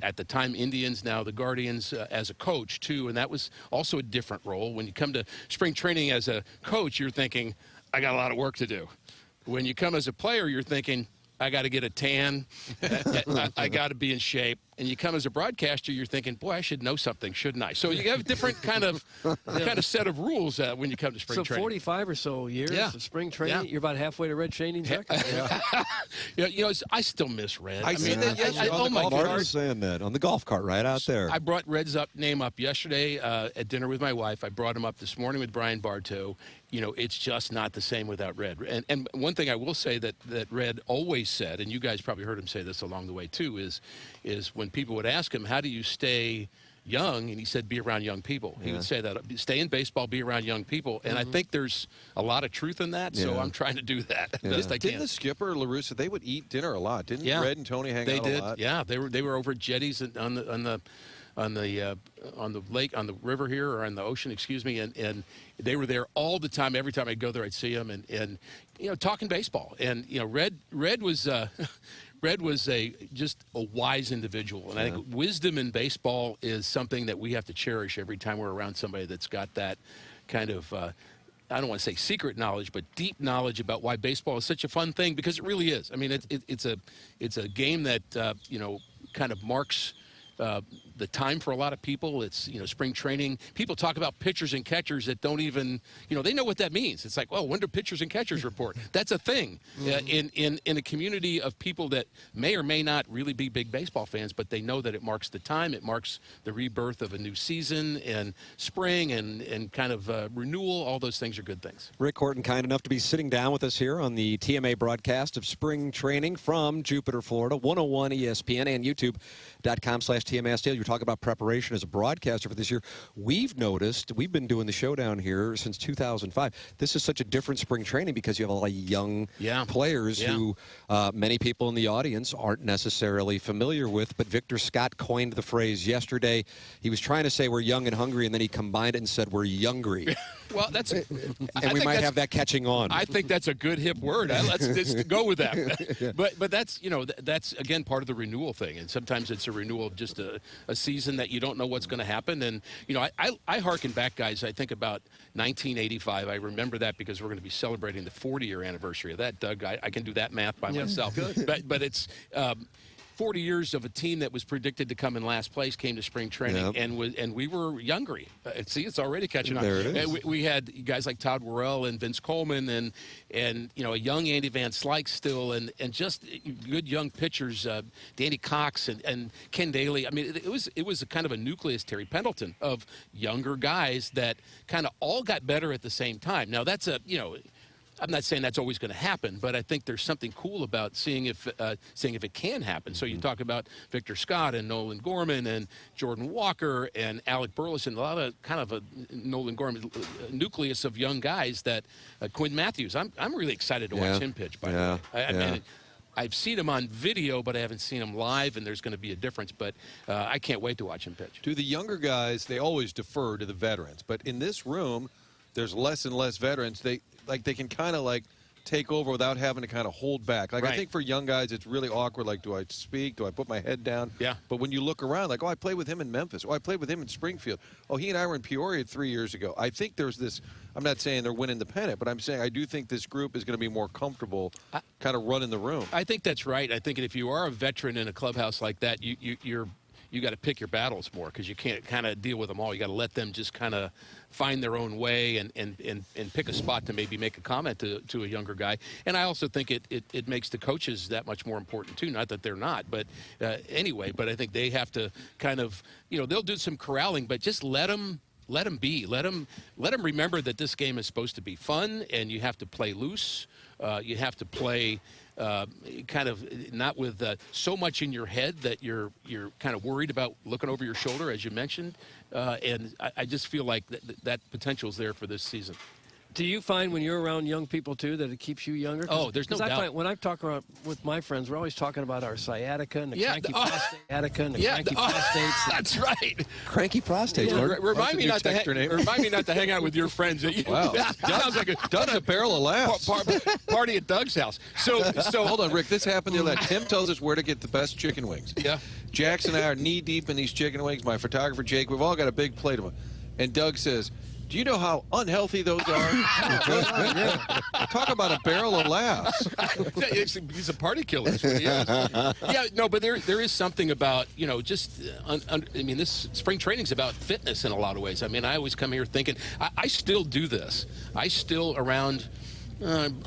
at the time Indians, now the Guardians, as a coach too, and that was also a different role. When you come to spring training as a coach, you're thinking, I got a lot of work to do. When you come as a player, you're thinking, I got to get a tan, I got to be in shape. And you come as a broadcaster, you're thinking, boy, I should know something, shouldn't I? So you have a different kind of set of rules when you come to spring training. So 45 or so years of spring training, you're about halfway to Red Shaney's record. I still miss Red. I see that yesterday on the golf cart. Martin's saying that on the golf cart right out there. I brought Red's name up yesterday at dinner with my wife. I brought him up this morning with Brian Bartow. It's just not the same without Red. And one thing I will say that Red always said, and you guys probably heard him say this along the way too, is when people would ask him, how do you stay young? And he said, be around young people. He would say that, stay in baseball, be around young people. And I think there's a lot of truth in that, so I'm trying to do that best I can. Didn't the skipper, LaRussa, they would eat dinner a lot, didn't Red and Tony hang out a lot? Yeah, they were over at Jetties on the lake, on the river here, or on the ocean, excuse me, and they were there all the time. Every time I'd go there, I'd see them, and talking baseball. And Red was just a wise individual, and I think wisdom in baseball is something that we have to cherish every time we're around somebody that's got that kind of I don't want to say secret knowledge, but deep knowledge about why baseball is such a fun thing, because it really is. I mean, it's a game that kind of marks the time for a lot of people. It's spring training. People talk about pitchers and catchers that don't even they know what that means. It's like, well, when do pitchers and catchers report? That's a thing in a community of people that may or may not really be big baseball fans, but they know that it marks the time. It marks the rebirth of a new season and spring and kind of renewal. All those things are good things. Rick Horton, kind enough to be sitting down with us here on the TMA broadcast of spring training from Jupiter, Florida, 101 ESPN and youtube.com/TMASTL. You're talk about preparation as a broadcaster for this year. We've noticed, we've been doing the show down here since 2005. This is such a different spring training because you have a lot of young players who many people in the audience aren't necessarily familiar with. But Victor Scott coined the phrase yesterday. He was trying to say we're young and hungry, and then he combined it and said we're youngry. Well, that's and we might have that catching on. I think that's a good hip word. Let's go with that. But that's that's again part of the renewal thing, and sometimes it's a renewal of just a season that you don't know what's going to happen. And I harken back, guys. I think about 1985. I remember that because we're going to be celebrating the 40-year anniversary of that. Doug, I can do that math by myself. Good. But it's 40 years of a team that was predicted to come in last place came to spring training, and we were younger. See, it's already catching on. There it is. We had guys like Todd Worrell and Vince Coleman and a young Andy Van Slyke still, and just good young pitchers, Danny Cox and Ken Daly. I mean, it was a kind of a nucleus, Terry Pendleton, of younger guys that kind of all got better at the same time. Now that's I'm not saying that's always going to happen, but I think there's something cool about seeing if it can happen. So you talk about Victor Scott and Nolan Gorman and Jordan Walker and Alec Burleson, a lot of kind of a Nolan Gorman nucleus of young guys that Quinn Matthews. I'm really excited to watch him pitch. By the way, I mean, I've seen him on video, but I haven't seen him live, and there's going to be a difference. But I can't wait to watch him pitch. To the younger guys, they always defer to the veterans, but in this room, there's less and less veterans. They can kind of take over without having to kind of hold back. I think for young guys, it's really awkward. Like, do I speak? Do I put my head down? Yeah. But when you look around, like, oh, I played with him in Memphis. Oh, I played with him in Springfield. Oh, he and I were in Peoria 3 years ago. I think there's this. I'm not saying they're winning the pennant, but I'm saying I do think this group is going to be more comfortable kind of running the room. I think that's right. I think if you are a veteran in a clubhouse like that, you got to pick your battles more because you can't kind of deal with them all. You got to let them just kind of find their own way and pick a spot to maybe make a comment to a younger guy. And I also think it makes the coaches that much more important too. Not that they're not, but anyway. But I think they have to kind of they'll do some corralling, but just let them be. Let them remember that this game is supposed to be fun, and you have to play loose. You have to play. Kind of not with so much in your head that you're kind of worried about looking over your shoulder, as you mentioned. And I just feel like that potential is there for this season. Do you find when you're around young people, too, that it keeps you younger? Oh, there's no doubt. I find when I talk with my friends, we're always talking about our sciatica and the cranky prostate. Cranky prostates. That's right. Cranky prostate. Remind me not to hang out with your friends. Wow. Sounds like Doug's a barrel of laughs. Party at Doug's house. So hold on, Rick. This happened the other night. Tim tells us where to get the best chicken wings. Yeah. Jackson and I are knee-deep in these chicken wings. My photographer, Jake, we've all got a big plate of them. And Doug says, do you know how unhealthy those are? Talk about a barrel of laughs. He's a party killer. But there is something about, this spring training's about fitness in a lot of ways. I mean, I always come here thinking, I still do this. I still around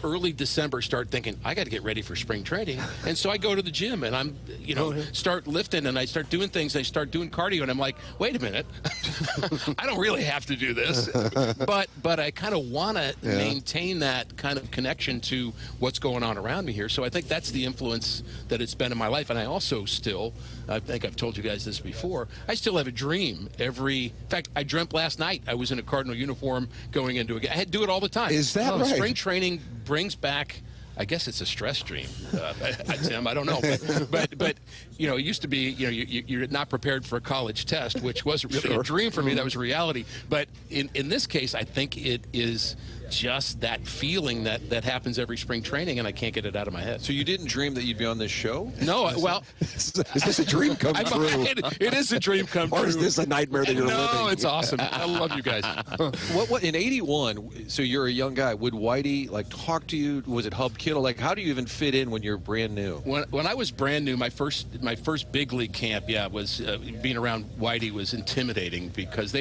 early December start thinking I got to get ready for spring training, and so I go to the gym and I'm start lifting and I start doing things. I start doing cardio and I'm like, wait a minute, I don't really have to do this, but I kind of want to maintain that kind of connection to what's going on around me here. So I think that's the influence that it's been in my life. And I also still, I think I've told you guys this before, I still have a dream in fact, I dreamt last night I was in a Cardinal uniform going into a game. I had to do it all the time. Is that right? Spring training brings back, I guess it's a stress dream, Tim. I don't know, but it used to be you're not prepared for a college test, which was really a dream for me. That was a reality. But in this case, I think it is just that feeling that happens every spring training, and I can't get it out of my head. So you didn't dream that you'd be on this show? No. Well, is this a dream come true? It is a dream come true. Or is this a nightmare that you're living? No, it's awesome. I love you guys. What in '81? So you're a young guy. Would Whitey talk to you? Was it Hub Kittle? How do you even fit in when you're brand new? When I was brand new, my first big league camp, was being around Whitey was intimidating because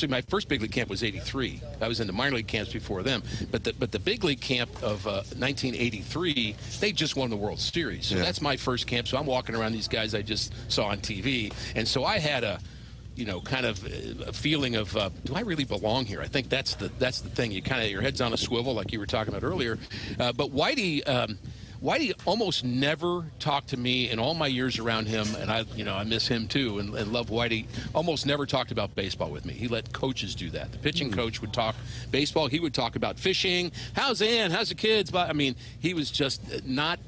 my first big league camp was '83. I was in the minor league camps before them. But the big league camp of 1983, they just won the World Series. So that's my first camp. So I'm walking around these guys I just saw on TV. And so I had a feeling of, do I really belong here? I think that's the thing. You kind of, your head's on a swivel like you were talking about earlier. But Whitey Whitey almost never talked to me in all my years around him, and I miss him too, and love Whitey. Almost never talked about baseball with me. He let coaches do that. The pitching coach would talk baseball. He would talk about fishing. How's Ann? How's the kids? I mean, he was just not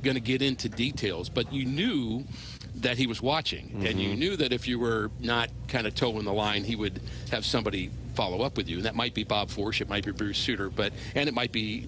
going to get into details, but you knew that he was watching, and you knew that if you were not kind of toeing the line, he would have somebody follow up with you, and that might be Bob Forsch, it might be Bruce Sutter, and it might be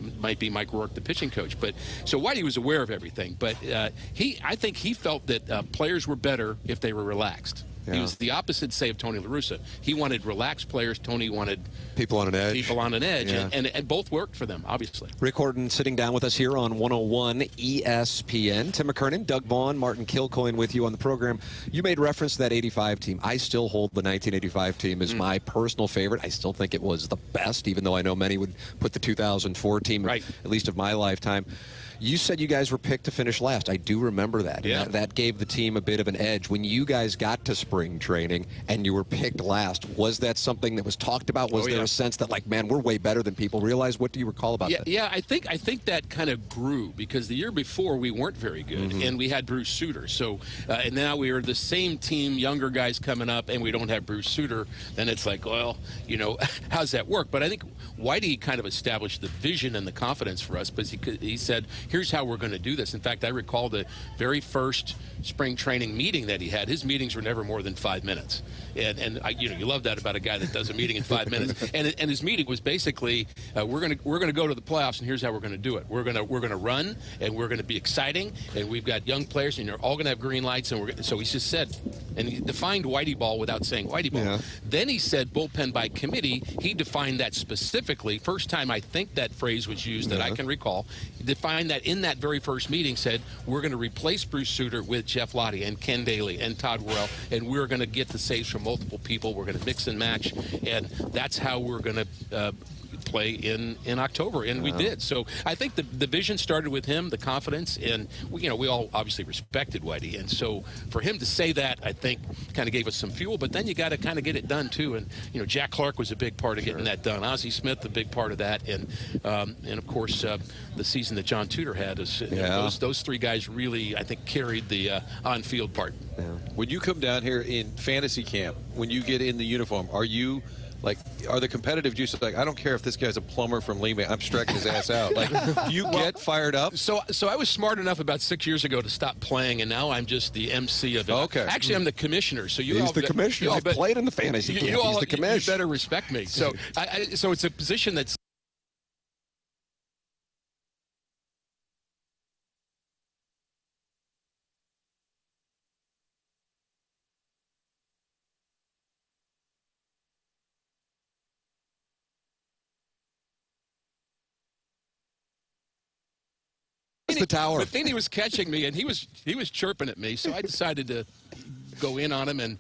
Mike Rourke, the pitching coach. But so Whitey was aware of everything, but I think he felt that players were better if they were relaxed. Yeah. He was the opposite, say, of Tony La Russa. He wanted relaxed players. Tony wanted people on an edge. Yeah. And both worked for them, obviously. Rick Horton sitting down with us here on 101 ESPN. Tim McKernan, Doug Vaughn, Martin Kilcoyne with you on the program. You made reference to that 85 team. I still hold the 1985 team as my personal favorite. I still think it was the best, even though I know many would put the 2004 team, at least of my lifetime. You said you guys were picked to finish last. I do remember that. Yeah. And that gave the team a bit of an edge. When you guys got to spring training and you were picked last, was that something that was talked about? Was there a sense that, like, man, we're way better than people realize? What do you recall about that? Yeah, I think that kind of grew because the year before we weren't very good, and we had Bruce Sutter. So, and now we are the same team, younger guys coming up, and we don't have Bruce Sutter. Then it's like, well, how's that work? But I think Whitey kind of established the vision and the confidence for us, because he said, here's how we're going to do this. In fact, I recall the very first spring training meeting that he had. His meetings were never more than 5 minutes, and you love that about a guy that does a meeting in 5 minutes. And his meeting was basically, we're going to go to the playoffs, and here's how we're going to do it. We're going to run, and we're going to be exciting, and we've got young players, and you're all going to have green lights. And so he just said, and he defined Whitey ball without saying Whitey ball. Yeah. Then he said bullpen by committee. He defined that specifically. First time I think that phrase was used that I can recall. He defined that in that very first meeting, said we're going to replace Bruce Sutter with Jeff Lottie and Ken Daly and Todd Worrell, and we're going to get the saves from multiple people. We're going to mix and match, and that's how we're going to play in October, and we did. So I think the vision started with him, the confidence, and we all obviously respected Whitey, and so for him to say that, I think, kind of gave us some fuel. But then you got to kind of get it done too, and Jack Clark was a big part of getting that done. Ozzie Smith, a big part of that, and of course the season that John Tudor had is those three guys really, I think, carried the on-field part. Yeah. When you come down here in fantasy camp, when you get in the uniform, are the competitive juices like, I don't care if this guy's a plumber from Lehman, I'm striking his ass out? Like, do you get fired up? So I was smart enough about 6 years ago to stop playing, and now I'm just the MC of it. Okay. Actually, I'm the commissioner. So he's the commissioner. I've played in the fantasy camp. He's the commissioner. You better respect me. So so it's a position that's the tower. Matheny was catching me, and he was chirping at me, so I decided to go in on him and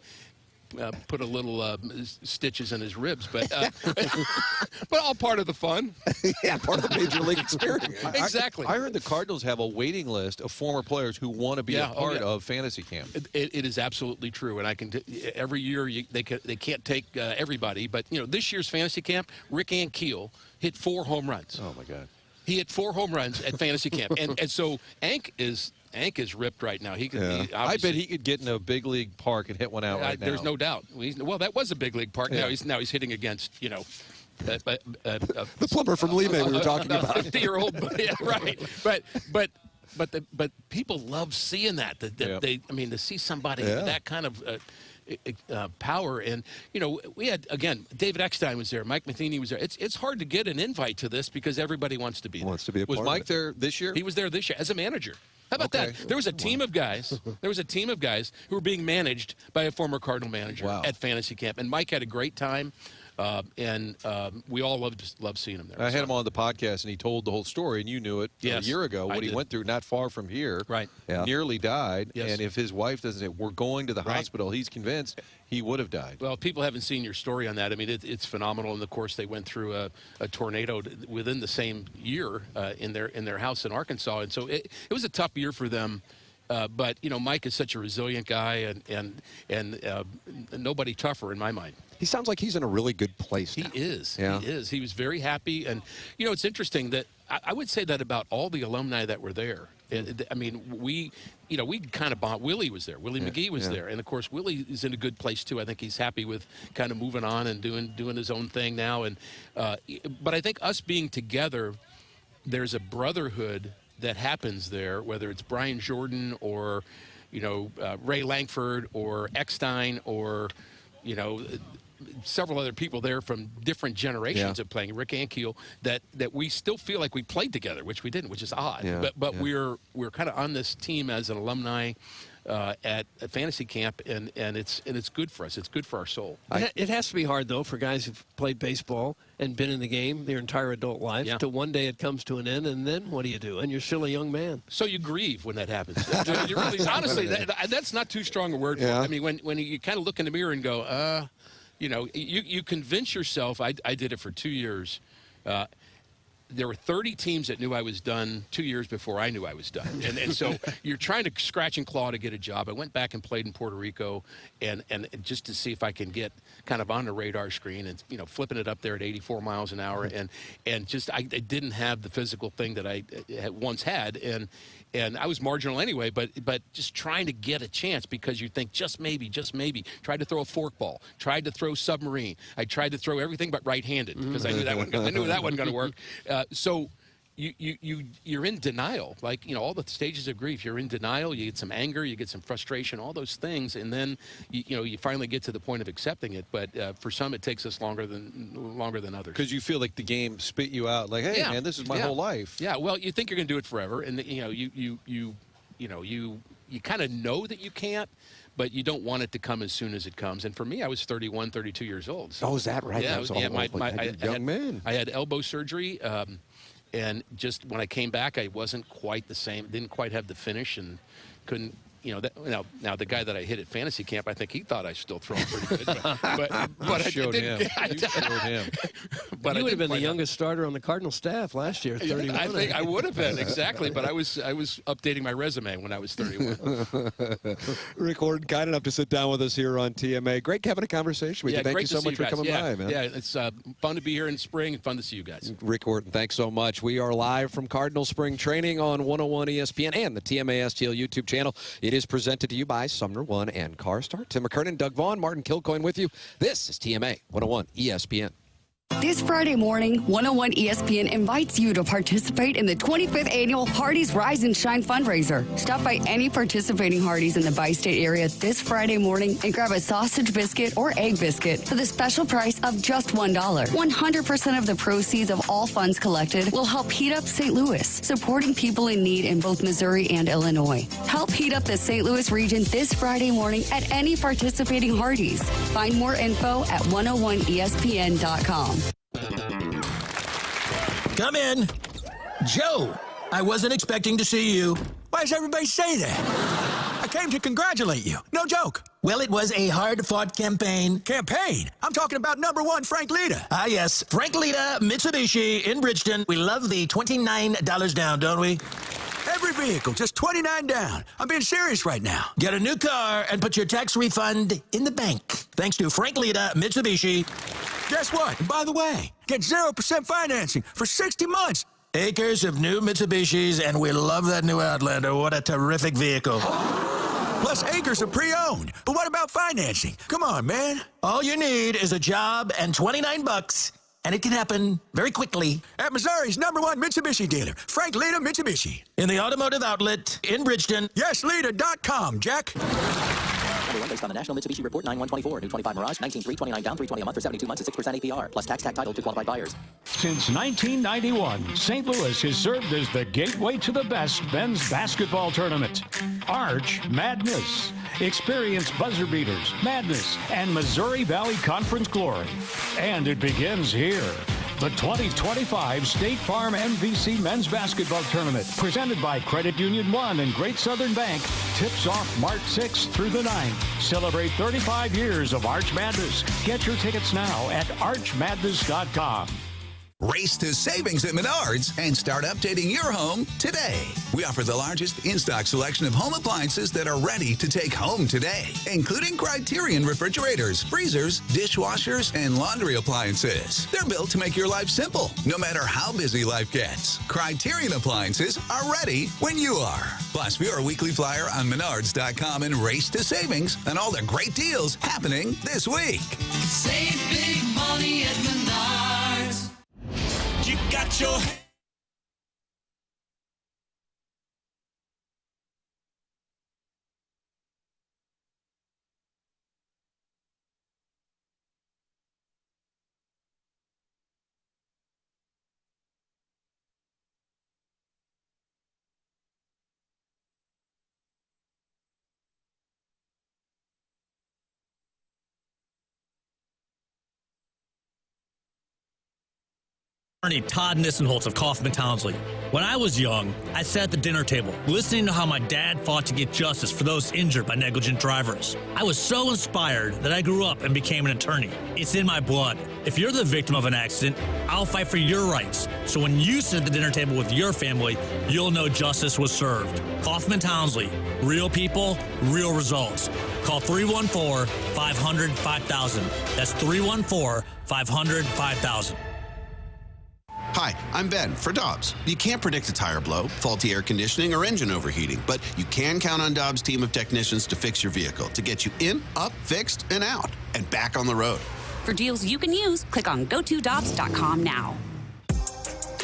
put a little stitches in his ribs, but all part of the fun. Yeah, part of the major league experience. Exactly. I heard the Cardinals have a waiting list of former players who want to be a part of fantasy camp. It is absolutely true, and every year they can't take everybody, but this year's fantasy camp, Rick Ankiel hit 4 home runs. Oh my God. He hit 4 home runs at fantasy camp, and so Ank is ripped right now. I bet he could get in a big league park and hit one out right now. There's no doubt. Well, that was a big league park. Yeah. Now he's hitting against the plumber from Lehman we were talking about. 50-year-old, yeah, right. But people love seeing that. To see somebody with that kind of power, and we had, again, David Eckstein was there, Mike Matheny was there. It's hard to get an invite to this because everybody wants to be there. Was Mike there this year? He was there this year as a manager. How about that? There was a team of guys. There was a team of guys who were being managed by a former Cardinal manager at fantasy camp, and Mike had a great time. And we all loved seeing him there. I had him on the podcast, and he told the whole story, and you knew it a year ago, what he went through not far from here. Right. Yeah. Nearly died, Yes. and if his wife doesn't say, we're going to the hospital, he's convinced he would have died. Well, people haven't seen your story on that. I mean, it's phenomenal, and of course they went through a tornado within the same year in their house in Arkansas, and so it was a tough year for them. But Mike is such a resilient guy, and nobody tougher in my mind. He sounds like he's in a really good place now. He is. Yeah. He is. He was very happy. And, it's interesting that I would say that about all the alumni that were there. I mean, we kind of bond. Willie was there. Willie McGee was there. And, of course, Willie is in a good place, too. I think he's happy with kind of moving on and doing his own thing now. And but I think us being together, there's a brotherhood that happens there, whether it's Brian Jordan or, Ray Langford or Eckstein or, several other people there from different generations of playing, Rick Ankiel, that we still feel like we played together, which we didn't, which is odd. Yeah, but we're kind of on this team as an alumni at fantasy camp, and it's good for us. It's good for our soul. It has to be hard, though, for guys who've played baseball and been in the game their entire adult life to one day it comes to an end, and then what do you do? And you're still a young man. So you grieve when that happens. You really, honestly, that's not too strong a word for it. I mean, when you kind of look in the mirror and go, you convince yourself. I did it for 2 years. There were 30 teams that knew I was done 2 years before I knew I was done. And so you're trying to scratch and claw to get a job. I went back and played in Puerto Rico and just to see if I can get kind of on the radar screen and, flipping it up there at 84 miles an hour. And just I didn't have the physical thing that I once had. And I was marginal anyway, but just trying to get a chance because you think just maybe. Tried to throw a forkball. Tried to throw submarine. I tried to throw everything but right-handed because I knew that wasn't going to work. So you're in denial, like all the stages of grief. You're in denial. You get some anger. You get some frustration. All those things, and then you finally get to the point of accepting it. But for some, it takes us longer than others. Because you feel like the game spit you out, like, hey, man, this is my whole life. Yeah. Well, you think you're going to do it forever, and you kind of know that you can't. But you don't want it to come as soon as it comes. And for me, I was 31, 32 years old. So, is that right? Yeah, young man. I had elbow surgery, and just when I came back, I wasn't quite the same. Didn't quite have the finish, and couldn't. Now the guy that I hit at fantasy camp, I think he thought I was still throwing pretty good. But I showed didn't. You showed him. But you would have been the youngest starter on the Cardinal staff last year, 31. I think I would have been, exactly. But I was updating my resume when I was 31. Rick Horton, kind enough to sit down with us here on TMA. Great having a conversation with you. Thank you so much for coming by, man. Yeah, it's fun to be here in spring and fun to see you guys. Rick Horton, thanks so much. We are live from Cardinal Spring Training on 101 ESPN and the TMA STL YouTube channel. It is presented to you by Sumner One and CarStar. Tim McKernan, Doug Vaughn, Martin Kilcoyne with you. This is TMA 101 ESPN. This Friday morning, 101 ESPN invites you to participate in the 25th annual Hardee's Rise and Shine fundraiser. Stop by any participating Hardee's in the bi-state area this Friday morning and grab a sausage biscuit or egg biscuit for the special price of just $1. 100% of the proceeds of all funds collected will help heat up St. Louis, supporting people in need in both Missouri and Illinois. Help heat up the St. Louis region this Friday morning at any participating Hardee's. Find more info at 101ESPN.com. Come in. Joe, I wasn't expecting to see you. Why does everybody say that? I came to congratulate you. No joke. Well, it was a hard-fought campaign. Campaign? I'm talking about #1 Frank Lita. Ah, yes. Frank Lita, Mitsubishi in Bridgeton. We love the $29 down, don't we? Every vehicle, just $29 down. I'm being serious right now. Get a new car and put your tax refund in the bank. Thanks to Frank Lita, Mitsubishi. Guess what? And by the way, get 0% financing for 60 months. Acres of new Mitsubishis, and we love that new Outlander. What a terrific vehicle. Plus acres of pre-owned. But what about financing? Come on, man. All you need is a job and $29. And it can happen very quickly at Missouri's #1 Mitsubishi dealer, Frank Lita Mitsubishi. In the automotive outlet in Bridgeton. YesLita.com, Jack. Based on the National Mitsubishi Report 9124. New 25 Mirage, 19.3, 29 down, 320 a month for 72 months at 6% APR. Plus tax title to qualified buyers. Since 1991, St. Louis has served as the gateway to the best men's basketball tournament. Arch Madness. Experience buzzer beaters, madness, and Missouri Valley Conference glory. And it begins here. The 2025 State Farm MVC Men's Basketball Tournament, presented by Credit Union One and Great Southern Bank, tips off March 6th through the 9th. Celebrate 35 years of Arch Madness. Get your tickets now at archmadness.com. Race to savings at Menards and start updating your home today. We offer the largest in-stock selection of home appliances that are ready to take home today, including Criterion refrigerators, freezers, dishwashers, and laundry appliances. They're built to make your life simple, no matter how busy life gets. Criterion appliances are ready when you are. Plus, view our weekly flyer on Menards.com and race to savings on all the great deals happening this week. Save big money at Menards. You got your... Attorney Todd Nissenholtz of Kaufman Townsley. When I was young, I sat at the dinner table listening to how my dad fought to get justice for those injured by negligent drivers. I was so inspired that I grew up and became an attorney. It's in my blood. If you're the victim of an accident, I'll fight for your rights. So when you sit at the dinner table with your family, you'll know justice was served. Kaufman Townsley. Real people, real results. Call 314-500-5000. That's 314-500-5000. Hi, I'm Ben for Dobbs. You can't predict a tire blow, faulty air conditioning, or engine overheating, but you can count on Dobbs' team of technicians to fix your vehicle, to get you in, up, fixed, and out, and back on the road. For deals you can use, click on GoToDobbs.com now.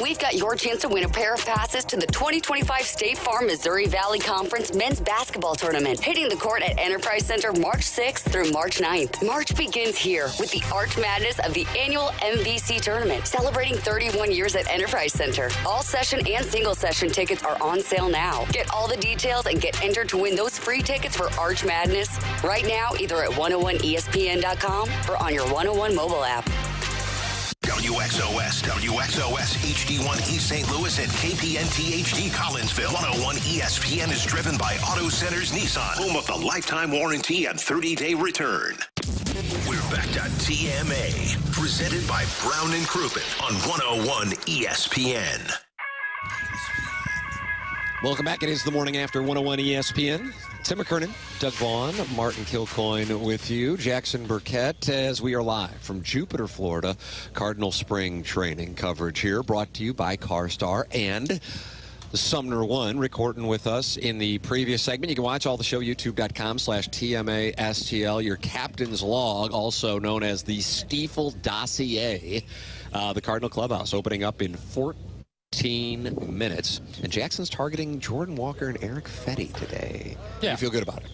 We've got your chance to win a pair of passes to the 2025 State Farm Missouri Valley Conference Men's Basketball Tournament, hitting the court at Enterprise Center March 6th through March 9th. March begins here with the Arch Madness of the annual MVC Tournament, celebrating 31 years at Enterprise Center. All session and single session tickets are on sale now. Get all the details and get entered to win those free tickets for Arch Madness right now, either at 101ESPN.com or on your 101 mobile app. WXOS HD1 East St. Louis and KPNT HD Collinsville. 101 ESPN is driven by Auto Centers Nissan, home of the lifetime warranty and 30-day return. We're back to TMA, presented by Brown and Crouppen on 101 ESPN. Welcome back. It is the morning after 101 ESPN. Tim McKernan, Doug Vaughn, Martin Kilcoyne with you. Jackson Burkett, as we are live from Jupiter, Florida. Cardinal Spring Training coverage here, brought to you by CarStar and the Sumner One, recording with us in the previous segment. You can watch all the show, youtube.com/TMASTL. Your captain's log, also known as the Stiefel Dossier. The Cardinal Clubhouse opening up in 14 minutes. And Jackson's targeting Jordan Walker and Eric Fetty today. Yeah. You feel good about it?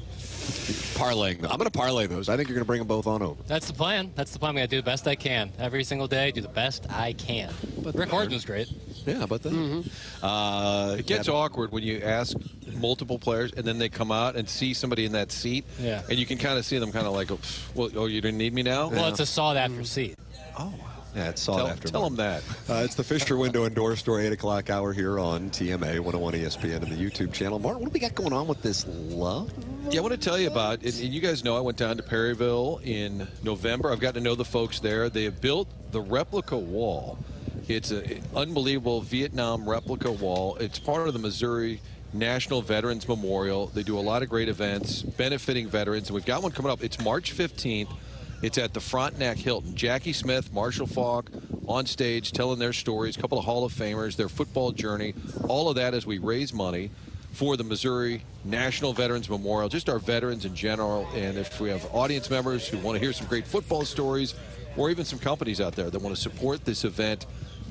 Parlaying them. I'm going to parlay those. I think you're going to bring them both on over. That's the plan. I'm going to do the best I can. Every single day, do the best I can. But Rick Horton's great. Yeah, how about that? It gets awkward when you ask multiple players and then they come out and see somebody in that seat. Yeah. And you can kind of see them kind of like, well, you didn't need me now? Well, it's a sought-after seat. Oh, yeah, it's sought after. Tell them that. It's the Fisher Window and Door Store, 8 o'clock hour here on TMA 101 ESPN and the YouTube channel. Martin, what do we got going on with this love? Yeah, I want to tell you about, and you guys know I went down to Perryville in November. I've gotten to know the folks there. They have built the replica wall. It's an unbelievable Vietnam replica wall. It's part of the Missouri National Veterans Memorial. They do a lot of great events benefiting veterans, and we've got one coming up. It's March 15th. It's at the Frontenac Hilton. Jackie Smith, Marshall Faulk on stage telling their stories, a couple of Hall of Famers, their football journey, all of that as we raise money for the Missouri National Veterans Memorial, just our veterans in general. And if we have audience members who want to hear some great football stories, or even some companies out there that want to support this event,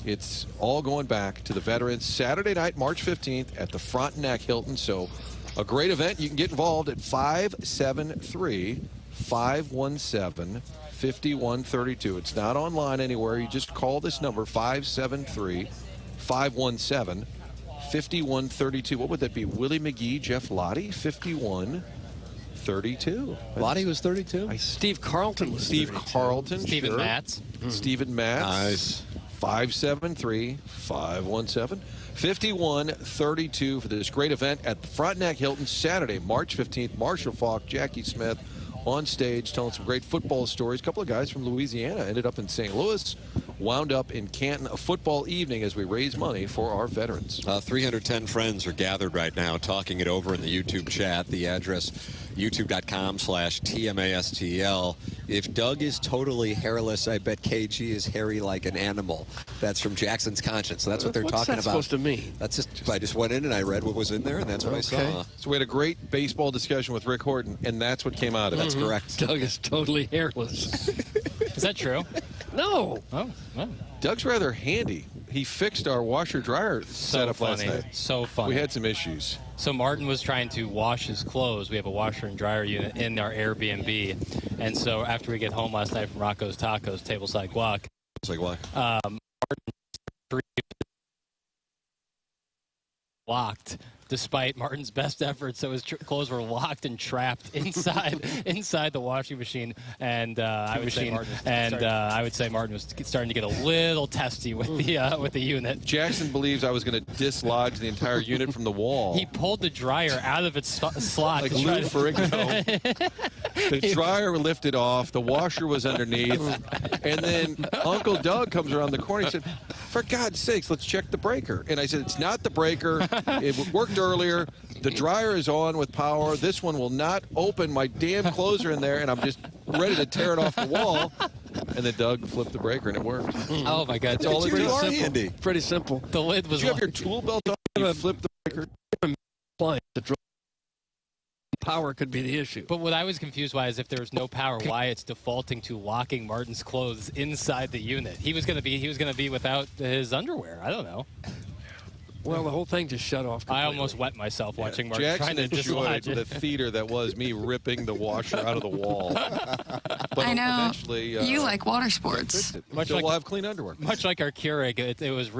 it's all going back to the veterans. Saturday night, March 15th at the Frontenac Hilton. So a great event. You can get involved at 573-517-5132. It's not online anywhere. You just call this number, 573-517-5132. What would that be? Willie McGee, Jeff Lottie, 5132. Lottie was 32? Steve Carlton was Steve 32. Carlton, Stephen sure. Matz. Stephen Matz. Nice. 573-517-5132 for this great event at the Frontenac Hilton, Saturday, March 15th. Marshall Faulk, Jackie Smith on stage telling some great football stories. A couple of guys from Louisiana ended up in St. Louis. wound up in Canton, a football evening as we raise money for our veterans. 310 friends are gathered right now talking it over in the YouTube chat. The address, youtube.com/TMASTL. If Doug is totally hairless, I bet KG is hairy like an animal. That's from Jackson's Conscience. So that's what they're What's talking that about. supposed to mean? That's just, I just went in and I read what was in there, and that's what I saw. So we had a great baseball discussion with Rick Horton, and that's what came out of it. That's correct. Doug is totally hairless. Is that true? No. Oh, well. Doug's rather handy. He fixed our washer-dryer setup last night. So funny. We had some issues. So Martin was trying to wash his clothes. We have a washer and dryer unit in our Airbnb. And so after we get home last night from Rocco's Tacos, Tableside Guac. Martin locked, despite Martin's best efforts. So his clothes were locked and trapped inside the washing machine. And I would say Martin was starting to get a little testy with the unit. Jackson believes I was going to dislodge the entire unit from the wall. He pulled the dryer out of its slot. Like Lou Ferrigno. The dryer lifted off. The washer was underneath. And then Uncle Doug comes around the corner and said, "For God's sakes, let's check the breaker." And I said, "It's not the breaker. It worked earlier. The dryer is on with power. This one will not open. My damn clothes are in there." And I'm just ready to tear it off the wall. And then Doug flipped the breaker, and it worked. Oh, my God. That's all it Pretty is. simple. Handy. Pretty simple. The lid was Did you have your tool belt on? You flipped the breaker? Power could be the issue. But what I was confused by is if there was no power, why it's defaulting to locking Martin's clothes inside the unit. He was going to be without his underwear. I don't know. Well, the whole thing just shut off completely. I almost wet myself watching Martin Jackson trying to enjoyed dislodge it. the theater that was me ripping the washer out of the wall. But I know. eventually, You like water sports. So we'll have clean underwear. Much like our Keurig, it was a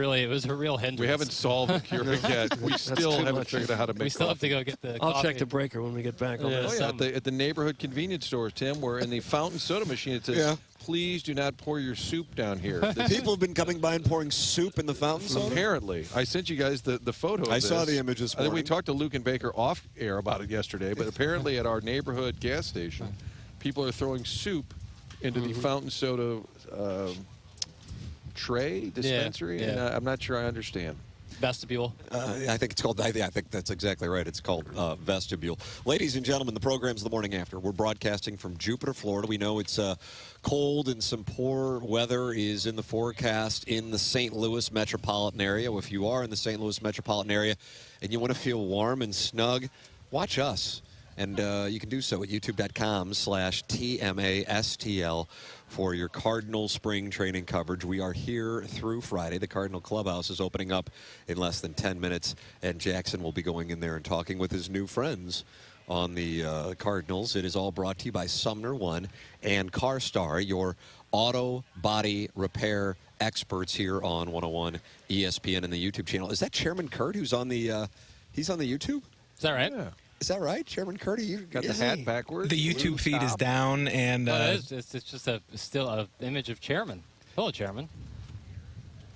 real hindrance. We haven't solved the Keurig yet. We still haven't figured out how to make We still have coffee. to go get the I'll coffee. check the breaker when we get back. At the neighborhood convenience stores, Tim, where in the fountain soda machine it says, "Please do not pour your soup down here." People have been coming by and pouring soup in the fountain soda? Apparently. I sent you guys the photo of I this. saw the images I think we morning. talked to Luke and Baker off air about it yesterday, but apparently at our neighborhood gas station, people are throwing soup into the fountain soda tray dispensary, and I'm not sure I understand. Vestibule. I think it's called, I think that's exactly right. It's called Vestibule. Ladies and gentlemen, the program's The Morning After. We're broadcasting from Jupiter, Florida. We know it's cold and some poor weather is in the forecast in the St. Louis metropolitan area. If you are in the St. Louis metropolitan area and you want to feel warm and snug, watch us. And you can do so at youtube.com/TMASTL for your Cardinal spring training coverage. We are here through Friday. The Cardinal Clubhouse is opening up in less than 10 minutes, and Jackson will be going in there and talking with his new friends on the Cardinals. It is all brought to you by Sumner One and CarStar, your auto body repair experts here on 101 ESPN and the YouTube channel. Is that Chairman Kurt who's on the he's on the YouTube? Is that right? Yeah. Is that right, Chairman Kurt? You got the hat backwards. The YouTube feed is down, and it's just still an image of Chairman. Hello, Chairman.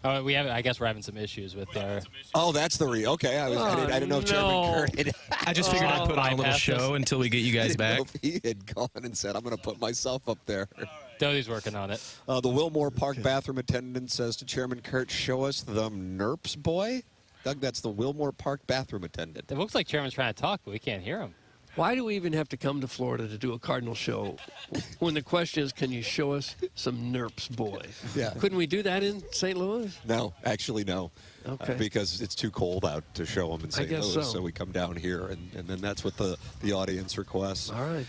Oh, I guess we're having some issues with our. Oh, that's the okay. I didn't know if Chairman Kurt. I just figured I'd put on a little bypass show this. until we get you guys back. If he had gone and said, "I'm going to put myself up there." Doty's working on it. The Wilmore Park bathroom attendant says to Chairman Kurt, "Show us the Nerps boy." Doug, that's the Wilmore Park bathroom attendant. It looks like Chairman's trying to talk, but we can't hear him. Why do we even have to come to Florida to do a Cardinal show when the question is, can you show us some Nerps boy? Yeah. Couldn't we do that in St. Louis? No, actually, no. Okay. Because it's too cold out to show them in St. guess Louis, so. we come down here, and then that's what the audience requests. All right.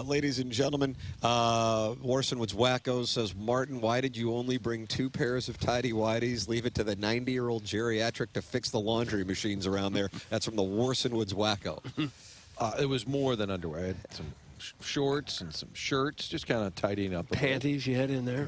Ladies and gentlemen, Warson Woods Wacko says, Martin, why did you only bring 2 pairs of tidy-whities? Leave it to the 90-year-old geriatric to fix the laundry machines around there. That's from the Warson Woods Wacko. It was more than underwear. I had some shorts and some shirts, just kind of tidying up. Panties you had in there.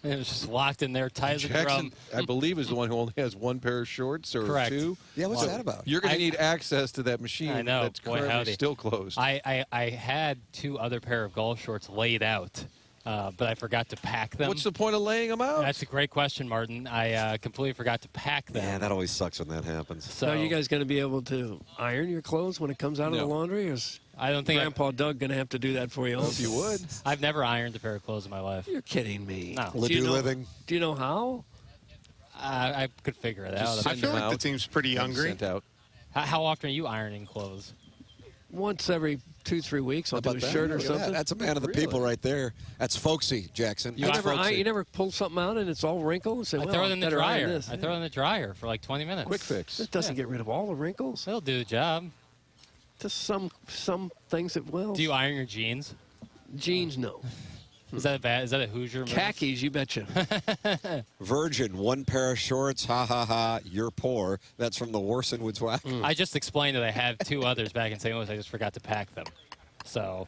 It was just locked in there, tight as a Jackson, drum. I believe, is the one who only has 1 pair of shorts or Correct. 2. Yeah, what's that about? You're going to need access to that machine I know. that's Boy, currently howdy. still closed. I had 2 other pair of golf shorts laid out, but I forgot to pack them. What's the point of laying them out? That's a great question, Martin. I completely forgot to pack them. Yeah, that always sucks when that happens. So Are you guys going to be able to iron your clothes when it comes out of the laundry? Or I don't think Grandpa Doug going to have to do that for you. If you would. I've never ironed a pair of clothes in my life. You're kidding me. No. Do you know how? I could figure it out. I feel like the team's pretty hungry. Sent out. How often are you ironing clothes? Once every 2-3 weeks, I'll do a shirt or something. That's a man of the people right there. That's folksy, Jackson. You never pull something out and it's all wrinkled and say, I well, throw it in the better iron dryer. this. I throw it in the dryer for like 20 minutes. Quick fix. It doesn't get rid of all the wrinkles. It'll do the job. Just some things it will. Do you iron your jeans? Jeans, no. Is that bad? Is that a Hoosier move? Khakis, you betcha. Virgin, one pair of shorts, ha ha ha, you're poor. That's from the Warson Woods Whack. I just explained that I have 2 others back in St. Louis. I just forgot to pack them. So,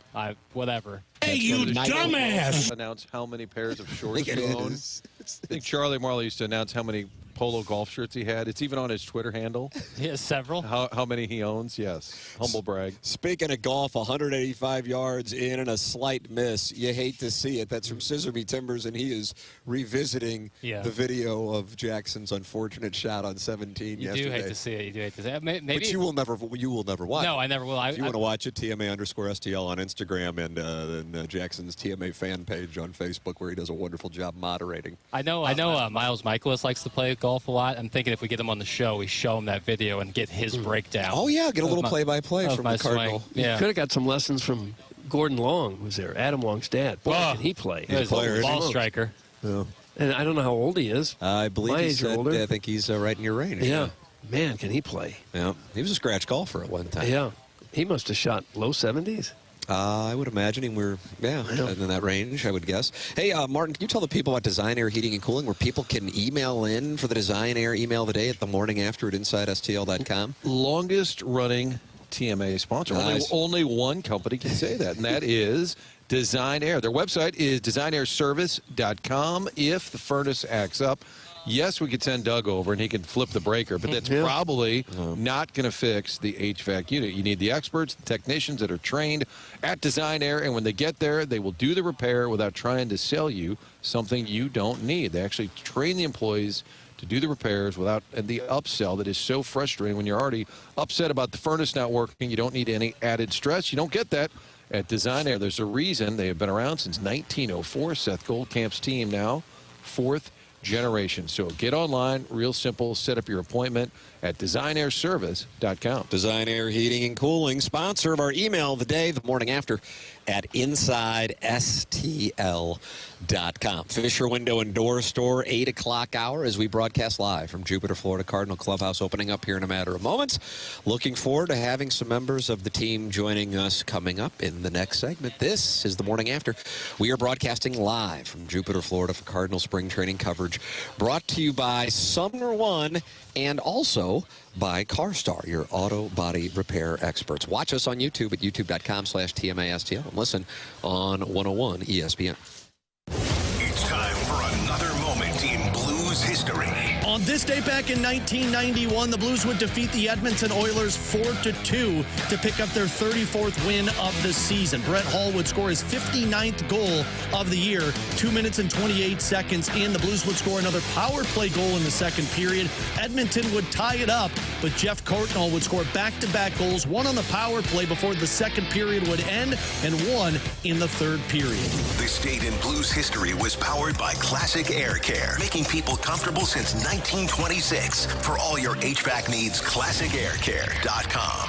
whatever. Hey, you dumbass! Announce how many pairs of shorts you own. I think Charlie Marley used to announce how many polo golf shirts he had. It's even on his Twitter handle. He has several. How many he owns, yes. Humble brag. Speaking of golf, 185 yards in and a slight miss. You hate to see it. That's from Scissorby Timbers, and he is revisiting the video of Jackson's unfortunate shot on 17 yesterday. You do hate to see it. You do hate to see it. Maybe, but you will never watch No, it. I never will. If you want to watch it, TMA_STL on Instagram and Jackson's TMA fan page on Facebook, where he does a wonderful job moderating. I know Miles Michaelis likes to play golf a lot. I'm thinking if we get him on the show, we show him that video and get his breakdown. Oh, yeah, get a little play-by-play from the Cardinal. You could have got some lessons from Gordon Long, who's there, Adam Long's dad. Boy, can he play. He's a player. Ball striker. Yeah. And I don't know how old he is. I believe My he's age or older. I think he's right in your range. Yeah. Man, can he play. Yeah. He was a scratch golfer at one time. Yeah. He must have shot low 70s. I would imagine we're, in that range, I would guess. Hey, Martin, can you tell the people about Design Air Heating and Cooling, where people can email in for the Design Air email of the day at the morning after at InsideSTL.com? Longest running TMA sponsor. Nice. Only one company can say that, and that is Design Air. Their website is designairservice.com. If the furnace acts up, yes, we could send Doug over and he can flip the breaker, but that's probably not going to fix the HVAC unit. You need the experts, the technicians that are trained at Design Air, and when they get there, they will do the repair without trying to sell you something you don't need. They actually train the employees to do the repairs without the upsell that is so frustrating when you're already upset about the furnace not working. You don't need any added stress. You don't get that at Design Air. There's a reason they have been around since 1904. Seth Goldcamp's team now, 4th generation. So get online, real simple, set up your appointment at designairservice.com. Design Air Heating and Cooling, sponsor of our email of the day, the morning after, at InsideSTL.com. Fisher Window and Door Store, 8 o'clock hour as we broadcast live from Jupiter, Florida Cardinal Clubhouse, opening up here in a matter of moments. Looking forward to having some members of the team joining us coming up in the next segment. This is the morning after. We are broadcasting live from Jupiter, Florida for Cardinal Spring Training coverage, brought to you by Sumner One and also by CarStar, your auto body repair experts. Watch us on YouTube at youtube.com/TMASTL and listen on 101 ESPN. It's time for another moment in Blues history. On this day back in 1991, the Blues would defeat the Edmonton Oilers 4-2 to pick up their 34th win of the season. Brett Hull would score his 59th goal of the year, 2 minutes and 28 seconds in. The Blues would score another power play goal in the second period. Edmonton would tie it up, but Jeff Courtnall would score back-to-back goals, one on the power play before the second period would end, and one in the third period. This date in Blues history was powered by Classic Air Care, making people comfortable since 1926. For all your HVAC needs, ClassicAirCare.com.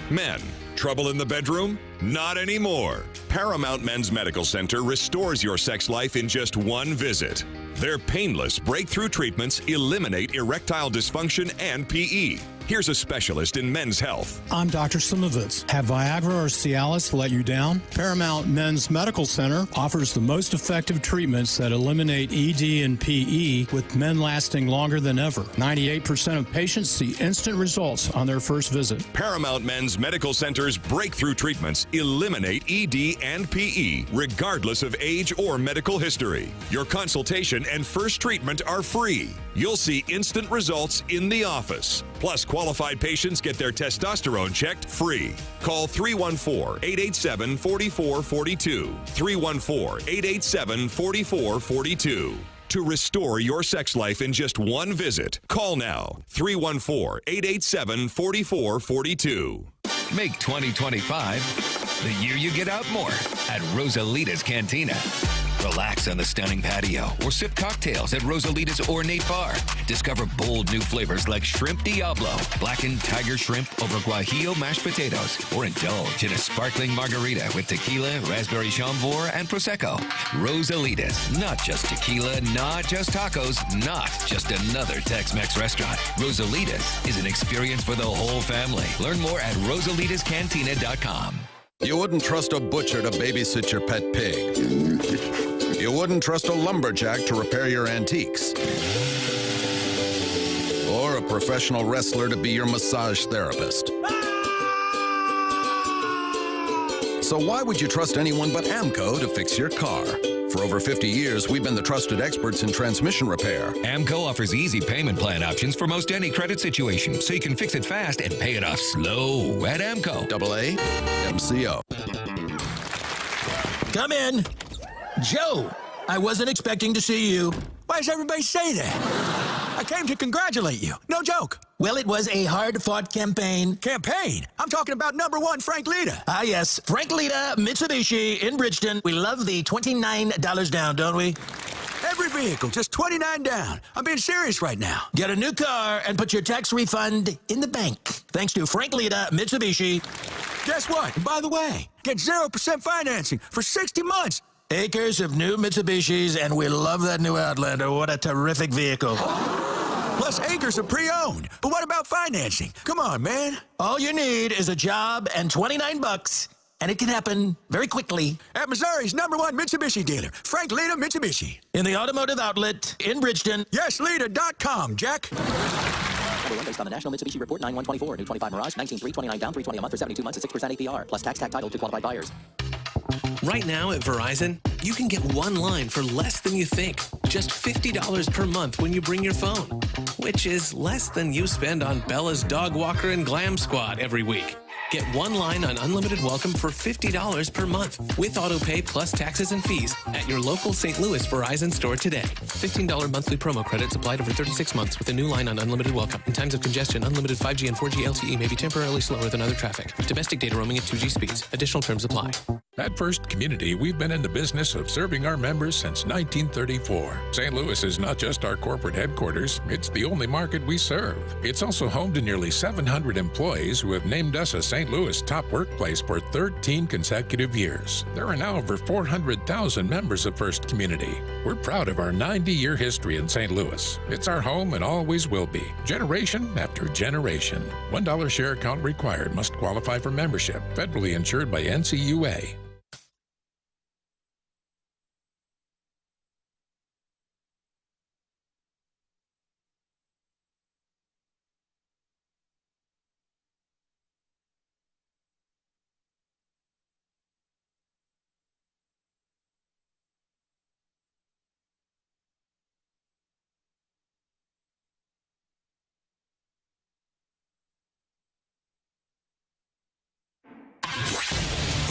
Men, trouble in the bedroom? Not anymore. Paramount Men's Medical Center restores your sex life in just one visit. Their painless breakthrough treatments eliminate erectile dysfunction and PE. Here's a specialist in men's health. I'm Dr. Simovitz. Have Viagra or Cialis let you down? Paramount Men's Medical Center offers the most effective treatments that eliminate ED and PE, with men lasting longer than ever. 98% of patients see instant results on their first visit. Paramount Men's Medical Center's breakthrough treatments eliminate ED and PE, regardless of age or medical history. Your consultation and first treatment are free. You'll see instant results in the office. Plus, qualified patients get their testosterone checked free. Call 314-887-4442. 314-887-4442. To restore your sex life in just one visit, call now. 314-887-4442. Make 2025 the year you get out more at Rosalita's Cantina. Relax on the stunning patio or sip cocktails at Rosalita's Ornate Bar. Discover bold new flavors like Shrimp Diablo, blackened tiger shrimp over guajillo mashed potatoes, or indulge in a sparkling margarita with tequila, raspberry Chambord, and Prosecco. Rosalita's, not just tequila, not just tacos, not just another Tex-Mex restaurant. Rosalita's is an experience for the whole family. Learn more at Rosalita'sCantina.com. You wouldn't trust a butcher to babysit your pet pig. You wouldn't trust a lumberjack to repair your antiques. Or a professional wrestler to be your massage therapist. So why would you trust anyone but AMCO to fix your car? For over 50 years, we've been the trusted experts in transmission repair. AMCO offers easy payment plan options for most any credit situation, so you can fix it fast and pay it off slow at AMCO. AA MCO. Come in. Joe, I wasn't expecting to see you. Why does everybody say that? I came to congratulate you. No joke. Well, it was a hard-fought campaign. Campaign? I'm talking about #1 Frank Lita. Ah, yes. Frank Lita, Mitsubishi in Bridgeton. We love the $29 down, don't we? Every vehicle, just $29 down. I'm being serious right now. Get a new car and put your tax refund in the bank. Thanks to Frank Lita, Mitsubishi. Guess what? And by the way, get 0% financing for 60 months. Acres of new Mitsubishis, and we love that new Outlander. What a terrific vehicle. Plus acres of pre-owned. But what about financing? Come on, man. All you need is a job and $29, and it can happen very quickly. At Missouri's #1 Mitsubishi dealer, Frank Lita Mitsubishi. In the automotive outlet in Bridgeton. YesLita.com, Jack. Number 1 based on the National Mitsubishi Report 9124. New 25 Mirage, 19,329 down, $320 a month for 72 months at 6% APR. Plus tax title to qualified buyers. Right now at Verizon, you can get one line for less than you think. Just $50 per month when you bring your phone, which is less than you spend on Bella's Dog Walker and Glam Squad every week. Get one line on unlimited welcome for $50 per month with auto pay plus taxes and fees at your local St. Louis Verizon store today. $15 monthly promo credits applied over 36 months with a new line on unlimited welcome. In times of congestion, unlimited 5G and 4G LTE may be temporarily slower than other traffic. Domestic data roaming at 2G speeds. Additional terms apply. At First Community, we've been in the business of serving our members since 1934. St. Louis is not just our corporate headquarters, it's the only market we serve. It's also home to nearly 700 employees who have named us a St. Louis top workplace for 13 consecutive years. There are now over 400,000 members of First Community. We're proud of our 90-year history in St. Louis. It's our home and always will be, generation after generation. $1 share account required. Must qualify for membership. Federally insured by NCUA.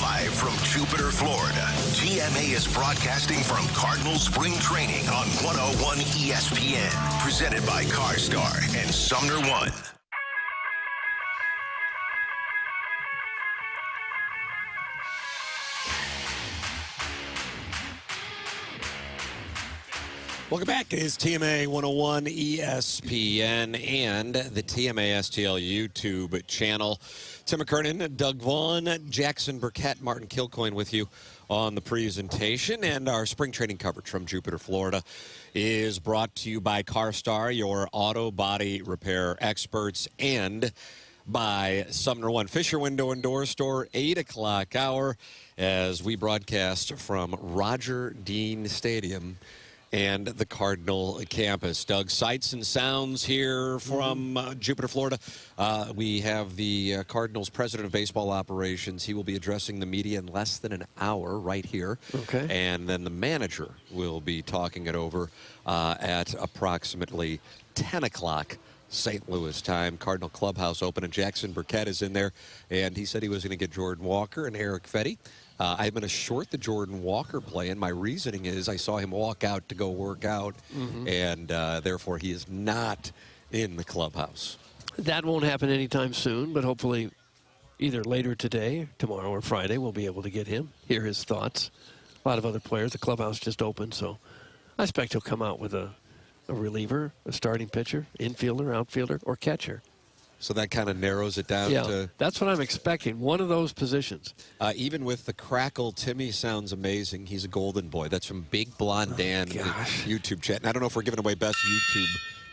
Live from Jupiter, Florida, TMA is broadcasting from Cardinal Spring Training on 101 ESPN. Presented by CarStar and Sumner One. Welcome back. It is TMA 101 ESPN and the TMA STL YouTube channel. Tim McKernan, Doug Vaughn, Jackson Burkett, Martin Kilcoyne with you on the presentation. And our spring training coverage from Jupiter, Florida is brought to you by CarStar, your auto body repair experts, and by Sumner One Fisher Window and Door Store, 8 o'clock hour, as we broadcast from Roger Dean Stadium and the Cardinal campus. Doug, sights and sounds here from Jupiter, Florida. We have the Cardinals president of baseball operations. He will be addressing the media in less than an hour right here. Okay. And then the manager will be talking it over at approximately 10 o'clock St. Louis time. Cardinal Clubhouse open, and Jackson Burkett is in there. And he said he was going to get Jordan Walker and Eric Fetty. I'm going to short the Jordan Walker play, and my reasoning is I saw him walk out to go work out, and therefore he is not in the clubhouse. That won't happen anytime soon, but hopefully, either later today, tomorrow, or Friday, we'll be able to get him, hear his thoughts. A lot of other players. The clubhouse just opened, so I expect he'll come out with a reliever, a starting pitcher, infielder, outfielder, or catcher. So that kind of narrows it down to... that's what I'm expecting, one of those positions. Even with the crackle, Timmy sounds amazing. He's a golden boy. That's from Big Blonde Dan in the YouTube chat. And I don't know if we're giving away best YouTube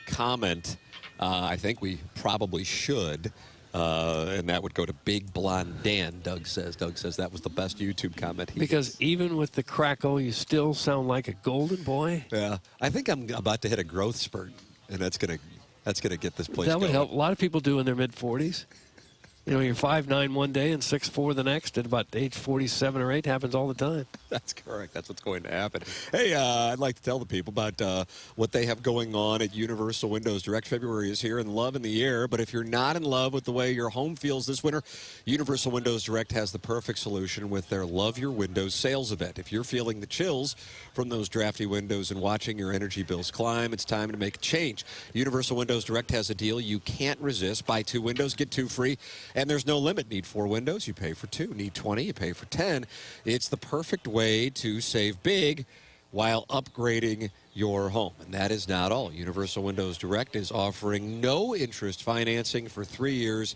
comment. I think we probably should. And that would go to Big Blonde Dan, Doug says. Doug says that was the best YouTube comment. Because even with the crackle, you still sound like a golden boy. Yeah. I think I'm about to hit a growth spurt, and that's gonna get this place That would going. help. A lot of people do in their mid-40s. You know, you're 5'9" one day and 6'4" the next. At about age 47 or 8, happens all the time. That's correct. That's what's going to happen. Hey, I'd like to tell the people about what they have going on at Universal Windows Direct. February is here and love in the air. But if you're not in love with the way your home feels this winter, Universal Windows Direct has the perfect solution with their Love Your Windows sales event. If you're feeling the chills from those drafty windows and watching your energy bills climb, it's time to make a change. Universal Windows Direct has a deal you can't resist. Buy 2 windows, get 2 free. And there's no limit. Need 4 windows, you pay for 2. Need 20, you pay for 10. It's the perfect way to save big while upgrading your home. And that is not all. Universal Windows Direct is offering no interest financing for 3 years.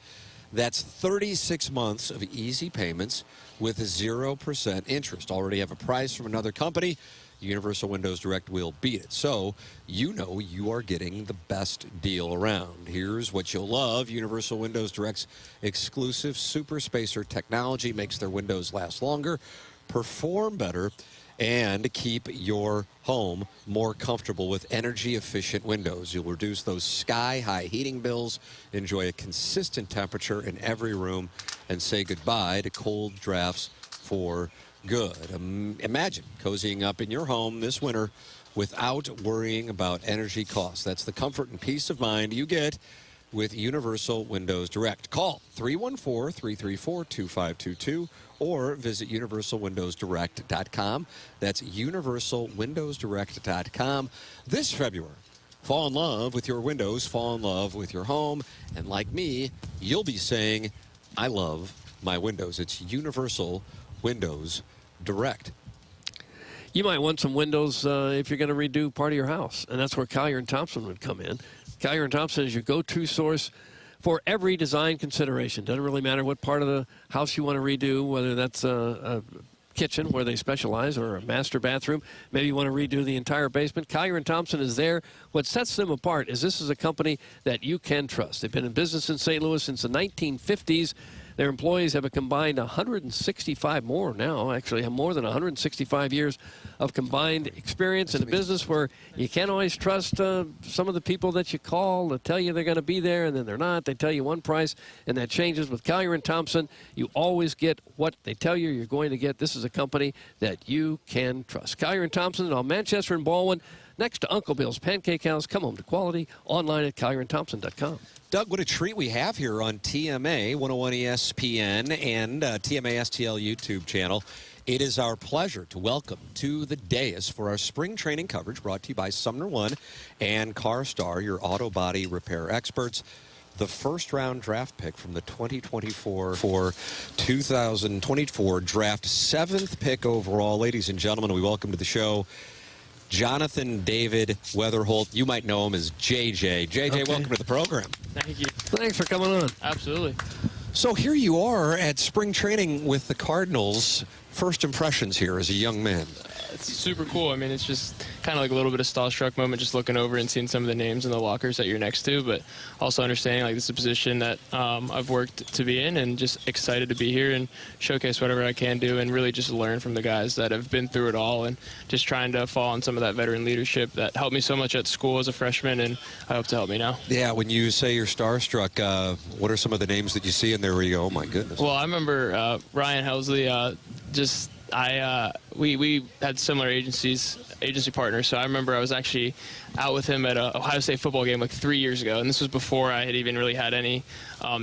That's 36 months of easy payments with 0% interest. Already have a price from another company. Universal Windows Direct will beat it. So you know you are getting the best deal around. Here's what you'll love. Universal Windows Direct's exclusive Super Spacer technology makes their windows last longer, perform better, and keep your home more comfortable with energy-efficient windows. You'll reduce those sky-high heating bills, enjoy a consistent temperature in every room, and say goodbye to cold drafts for good. Imagine cozying up in your home this winter without worrying about energy costs. That's the comfort and peace of mind you get with Universal Windows Direct. Call 314-334-2522 or visit universalwindowsdirect.com. That's universalwindowsdirect.com. This February, fall in love with your windows, fall in love with your home, and like me, you'll be saying, I love my windows. It's Universal Windows Direct. You might want some windows if you're going to redo part of your house, and that's where Collier & Thompson would come in. Collier & Thompson is your go-to source for every design consideration. Doesn't really matter what part of the house you want to redo, whether that's a kitchen where they specialize or a master bathroom. Maybe you want to redo the entire basement. Collier & Thompson is there. What sets them apart is this is a company that you can trust. They've been in business in St. Louis since the 1950s. Their employees have a combined 165 more now, actually have more than 165 years of combined experience in a business where you can't always trust some of the people that you call to tell you they're going to be there and then they're not. They tell you one price and that changes. With Collier & Thompson, you always get what they tell you you're going to get. This is a company that you can trust. Collier & Thompson on Manchester and Baldwin, next to Uncle Bill's Pancake House. Come home to quality, online at collierandthompson.com. Doug, what a treat we have here on TMA 101 ESPN and TMA STL YouTube channel. It is our pleasure to welcome to the dais for our spring training coverage brought to you by Sumner One and CarStar, your auto body repair experts. The first-round draft pick from the 2024 draft, 7th pick overall. Ladies and gentlemen, we welcome to the show Jonathan David Weatherholt. You might know him as JJ. JJ, okay. Welcome to the program. Thank you. Thanks for coming on. Absolutely. So here you are at spring training with the Cardinals. First impressions here as a young man. It's super cool. I mean, it's just kind of like a little bit of starstruck moment just looking over and seeing some of the names in the lockers that you're next to, but also understanding like this is a position that I've worked to be in and just excited to be here and showcase whatever I can do and really just learn from the guys that have been through it all and just trying to fall on some of that veteran leadership that helped me so much at school as a freshman and I hope to help me now. Yeah, when you say you're starstruck, what are some of the names that you see in there where you go, oh my goodness? Well, I remember Ryan Helsley, we had similar agencies agency partner. So I remember I was actually out with him at a Ohio State football game like 3 years ago, and this was before I had even really had any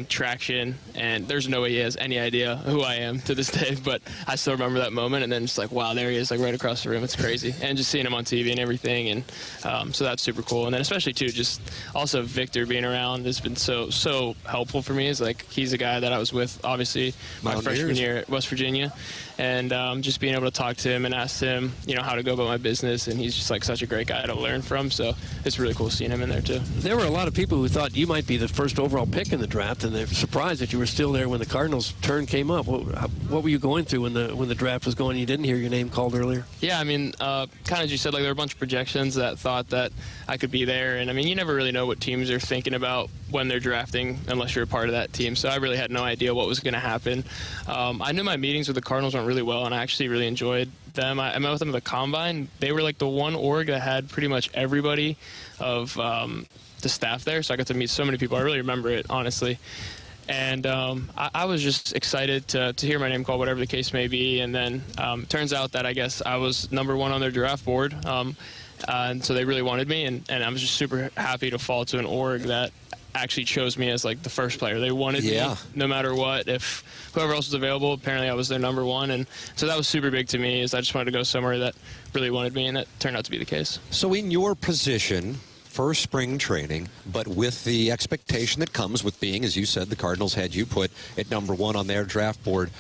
traction, and there's no way he has any idea who I am to this day, but I still remember that moment, and then just like, wow, there he is, like right across the room. It's crazy. And just seeing him on TV and everything, and so that's super cool. And then especially too, just also Victor being around has been so helpful for me. Is like, he's a guy that I was with obviously my freshman year at West Virginia, and just being able to talk to him and ask him, you know, how to go about my business, and he's just like such a great guy to learn from. So it's really cool seeing him in there too. There were a lot of people who thought you might be the first overall pick in the draft, and they're surprised that you were still there when the Cardinals' turn came up. What were you going through when the draft was going? You didn't hear your name called earlier? Yeah, I mean, kind of as you said, like there were a bunch of projections that thought that I could be there, and I mean, you never really know what teams are thinking about when they're drafting unless you're a part of that team. So I really had no idea what was going to happen. I knew my meetings with the Cardinals went really well, and I actually really enjoyed them. I met with them at the Combine. They were like the one org that had pretty much everybody of the staff there, so I got to meet so many people. I really remember it, honestly. And I was just excited to hear my name called, whatever the case may be. And then turns out that I guess I was number 1 on their draft board. And so they really wanted me, and I was just super happy to fall to an org that actually chose me as like the first player. They wanted me no matter what. If whoever else was available, apparently I was their number 1, and so that was super big to me. Is I just wanted to go somewhere that really wanted me, and that turned out to be the case. So in your position, first spring training, but with the expectation that comes with being, as you said, the Cardinals had you put at number 1 on their draft board.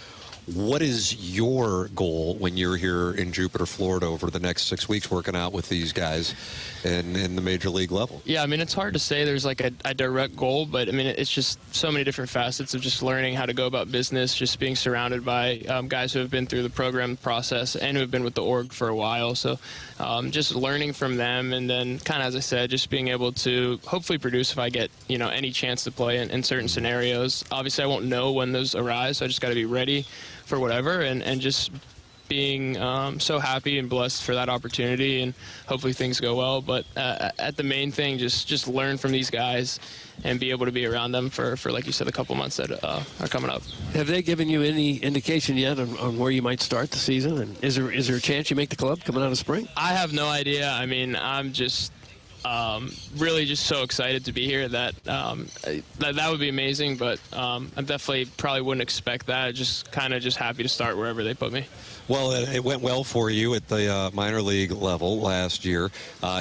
What is your goal when you're here in Jupiter, Florida, over the next 6 weeks working out with these guys in the major league level? Yeah, I mean, it's hard to say there's like a direct goal, but I mean, it's just so many different facets of just learning how to go about business, just being surrounded by guys who have been through the program process and who have been with the org for a while. So just learning from them, and then kind of, as I said, just being able to hopefully produce if I get, you know, any chance to play in certain scenarios. Obviously, I won't know when those arise, so I just got to be ready for whatever, and just being so happy and blessed for that opportunity, and hopefully things go well. But at the main thing, just learn from these guys and be able to be around them for like you said, a couple months that are coming up. Have they given you any indication yet on where you might start the season? And is there a chance you make the club coming out of spring? I have no idea. I mean, I'm just really just so excited to be here that that would be amazing, but I definitely probably wouldn't expect that. Just happy to start wherever they put me. Well, it went well for you at the minor league level last year.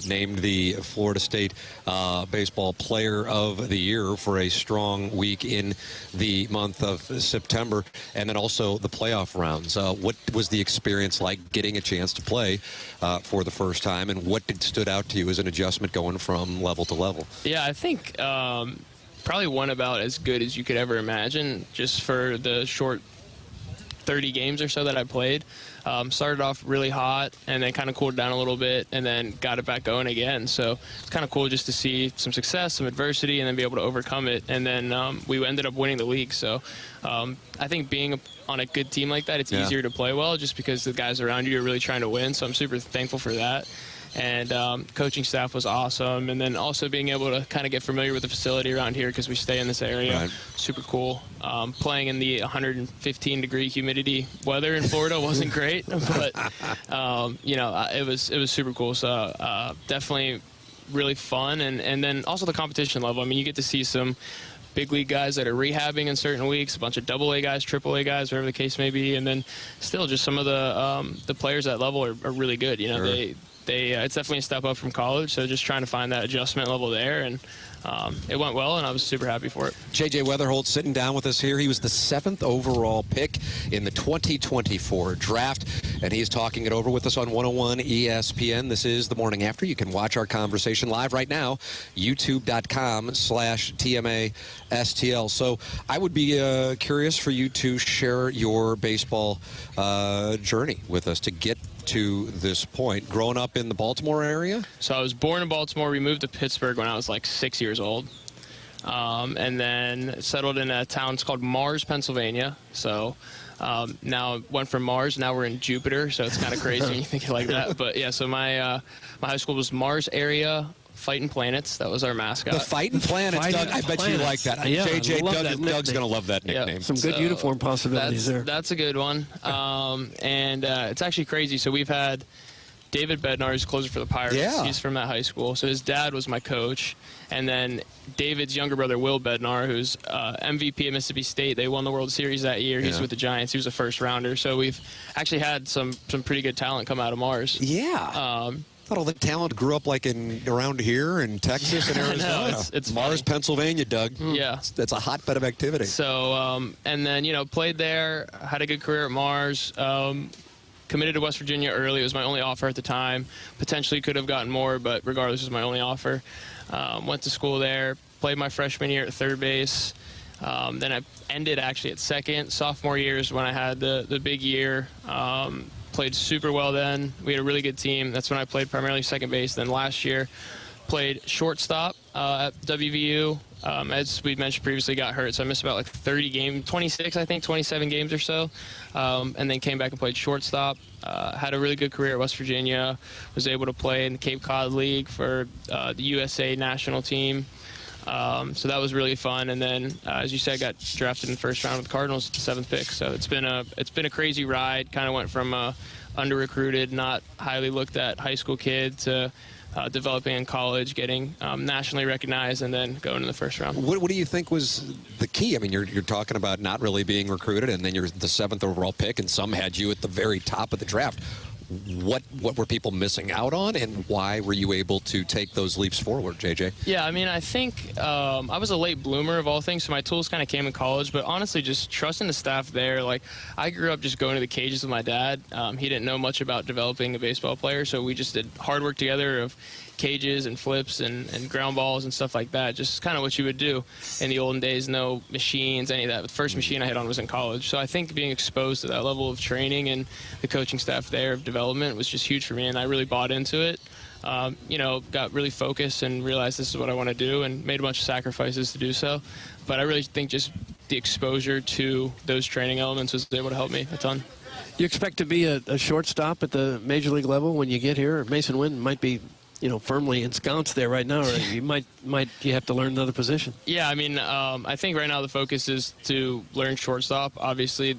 Named the Florida State Baseball Player of the Year for a strong week in the month of September, and then also the playoff rounds. What was the experience like getting a chance to play for the first time, and what stood out to you as an adjustment going from level to level? Yeah, I think probably went about as good as you could ever imagine, just for the short 30 games or so that I played. Started off really hot and then kind of cooled down a little bit and then got it back going again. So it's kind of cool just to see some success, some adversity, and then be able to overcome it. And then we ended up winning the league. So I think being on a good team like that, it's easier to play well just because the guys around you are really trying to win. So I'm super thankful for that. And coaching staff was awesome, and then also being able to kind of get familiar with the facility around here because we stay in this area. Super cool. Playing in the 115-degree humidity weather in Florida wasn't great, but you know, it was super cool. So definitely really fun, and then also the competition level. I mean, you get to see some big league guys that are rehabbing in certain weeks, a bunch of AA guys, AAA guys, whatever the case may be, and then still just some of the players at that level are really good. You know, it's definitely a step up from college, so just trying to find that adjustment level there, and it went well, and I was super happy for it. J.J. Weatherholt sitting down with us here. He was the 7th overall pick in the 2024 draft, and he's talking it over with us on 101 ESPN. This is The Morning After. You can watch our conversation live right now, youtube.com/TMA-STL. So I would be curious for you to share your baseball journey with us to get to this point. Growing up in the Baltimore area? So I was born in Baltimore. We moved to Pittsburgh when I was like 6 years old. And then settled in a town called Mars, Pennsylvania. So now went from Mars, now we're in Jupiter. So it's kind of crazy when you think it like that. But yeah, so my high school was Mars area. Fighting Planets, that was our mascot. The Fighting Planets, Doug, I bet you like that. Yeah, JJ, Doug's going to love that nickname. Some good uniform possibilities there. That's a good one. And it's actually crazy. So we've had David Bednar is closer for the Pirates. Yeah. He's from that high school. So his dad was my coach. And then David's younger brother, Will Bednar, who's MVP at Mississippi State. They won the World Series that year. He's with the Giants. He was a first-rounder. So we've actually had some pretty good talent come out of Mars. Yeah. Thought all the talent grew up like around here in Texas and Arizona. It's Mars, funny. Pennsylvania, Doug. Yeah. That's a hotbed of activity. So, and then, played there, had a good career at Mars, committed to West Virginia early. It was my only offer at the time. Potentially could have gotten more, but regardless, it was my only offer. Went to school there, played my freshman year at third base. Then I ended actually at second. Sophomore year is when I had the big year. Played super well then. We had a really good team. That's when I played primarily second base. Then last year, played shortstop at WVU. As we mentioned previously, got hurt, so I missed about like 30 games, 26, I think, 27 games or so. And then came back and played shortstop. Had a really good career at West Virginia. Was able to play in the Cape Cod League for the USA national team. So that was really fun. And then, as you said, got drafted in the first round with the Cardinals, the 7th pick. So it's been a crazy ride. Kind of went from a under-recruited, not highly looked at high school kid to developing in college, getting nationally recognized, and then going in the first round. What do you think was the key? I mean, you're talking about not really being recruited, and then you're the 7th overall pick, and some had you at the very top of the draft. What were people missing out on, and why were you able to take those leaps forward, JJ? Yeah, I mean, I think I was a late bloomer of all things, so my tools kind of came in college, but honestly, just trusting the staff there. Like, I grew up just going to the cages with my dad. He didn't know much about developing a baseball player, so we just did hard work together of cages and flips and ground balls and stuff like that. Just kind of what you would do in the olden days. No machines, any of that. The first machine I hit on was in college. So I think being exposed to that level of training and the coaching staff there of development was just huge for me, and I really bought into it. Got really focused and realized this is what I want to do, and made a bunch of sacrifices to do so. But I really think just the exposure to those training elements was able to help me a ton. You expect to be a shortstop at the major league level when you get here? Mason Wynn might be firmly ensconced there right now, or you have to learn another position? Yeah, I mean, I think right now the focus is to learn shortstop. Obviously,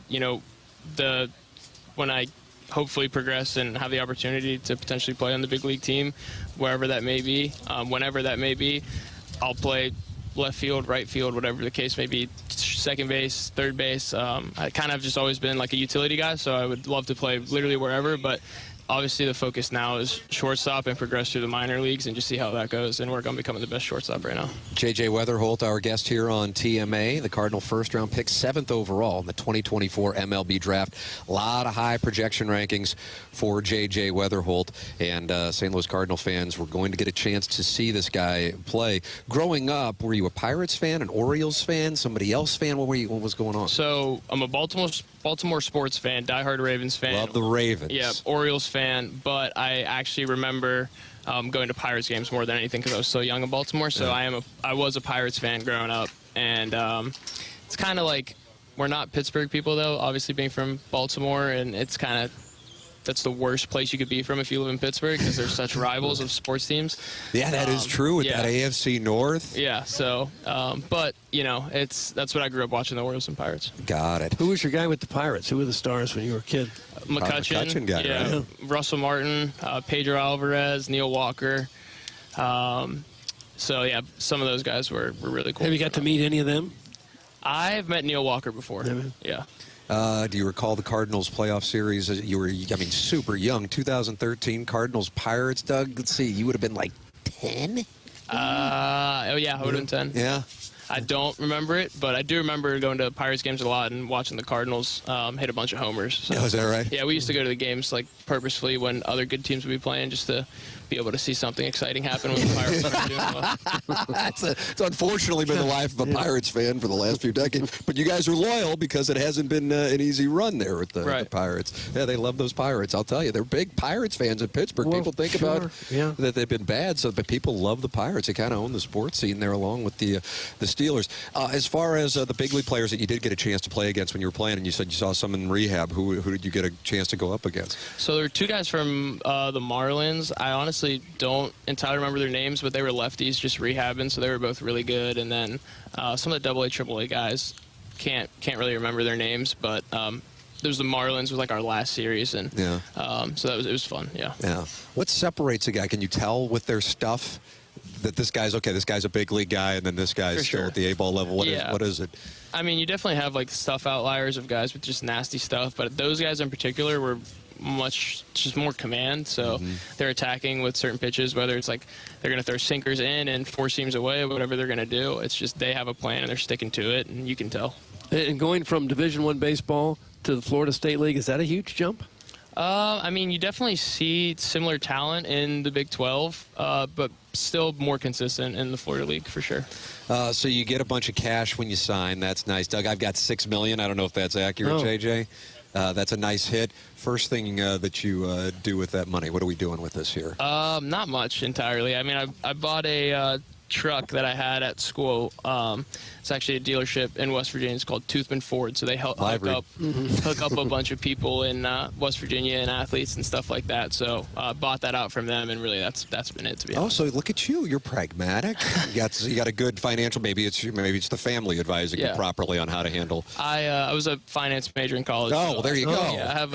when I hopefully progress and have the opportunity to potentially play on the big league team, wherever that may be, whenever that may be, I'll play left field, right field, whatever the case may be, second base, third base. I kind of just always been like a utility guy, so I would love to play literally wherever, but obviously the focus now is shortstop and progress through the minor leagues and just see how that goes and work on becoming the best shortstop right now. JJ Weatherholt, our guest here on TMA, the Cardinal first-round pick, 7th overall in the 2024 MLB draft. A lot of high projection rankings for JJ Weatherholt, and St. Louis Cardinal fans were going to get a chance to see this guy play. Growing up, were you a Pirates fan, an Orioles fan, somebody else fan? What was going on? So I'm a Baltimore sports fan, diehard Ravens fan. Love the Ravens. Yeah, Orioles fan, but I actually remember going to Pirates games more than anything because I was so young in Baltimore. So yeah. I was a Pirates fan growing up, and it's kind of like we're not Pittsburgh people though. Obviously, being from Baltimore, and it's kind of that's the worst place you could be from if you live in Pittsburgh because there's such rivals of sports teams. Yeah, that is true with that AFC North. Yeah, so, but, that's what I grew up watching, the Orioles and Pirates. Got it. Who was your guy with the Pirates? Who were the stars when you were a kid? McKernan guy, yeah, right? Russell Martin, Pedro Alvarez, Neil Walker. So, yeah, some of those guys were really cool. Have you got to meet any of them? I've met Neil Walker before. Yeah. Do you recall the Cardinals playoff series? You were, super young. 2013 Cardinals Pirates. Doug, let's see, you would have been like 10? I would have been 10. Yeah. I don't remember it, but I do remember going to Pirates games a lot and watching the Cardinals hit a bunch of homers. So, is that right? Yeah, we used to go to the games like purposefully when other good teams would be playing just to be able to see something exciting happen when the Pirates are doing well. It's unfortunately been the life of a Pirates fan for the last few decades. But you guys are loyal because it hasn't been an easy run there with the Pirates. Yeah, they love those Pirates. I'll tell you, they're big Pirates fans in Pittsburgh. Well, people think about that they've been bad, but people love the Pirates. They kind of own the sports scene there along with the Steelers. As far as the big league players that you did get a chance to play against when you were playing, and you said you saw some in rehab, who did you get a chance to go up against? So there were two guys from the Marlins. I honestly don't entirely remember their names, but they were lefties just rehabbing, so they were both really good. And then some of the AA, AAA guys, can't really remember their names, but the Marlins was like our last series, and so it was fun. Yeah. Yeah. What separates a guy? Can you tell with their stuff that this guy's a big league guy, and then this guy's still at the A-ball level? What is it? I mean, you definitely have like stuff outliers of guys with just nasty stuff, but those guys in particular were just more command. So they're attacking with certain pitches, whether it's like they're going to throw sinkers in and four seams away, whatever they're going to do. It's just they have a plan and they're sticking to it, and you can tell. And going from Division I baseball to the Florida State League, is that a huge jump? I mean, you definitely see similar talent in the Big 12, but still more consistent in the Florida League for sure. So you get a bunch of cash when you sign. That's nice. Doug, I've got $6 million. I don't know if that's accurate, JJ. That's a nice hit. First thing that you do with that money, what are we doing with this here? Not much entirely. I mean, I bought a truck that I had at school. It's actually a dealership in West Virginia. It's called Toothman Ford. So they hook up a bunch of people in West Virginia and athletes and stuff like that. So bought that out from them, and really that's been it, to be honest. Oh, so look at you. You're pragmatic. you got a good financial. Maybe it's the family advising you properly on how to handle. I was a finance major in college. Oh, well, there you go. Yeah, I have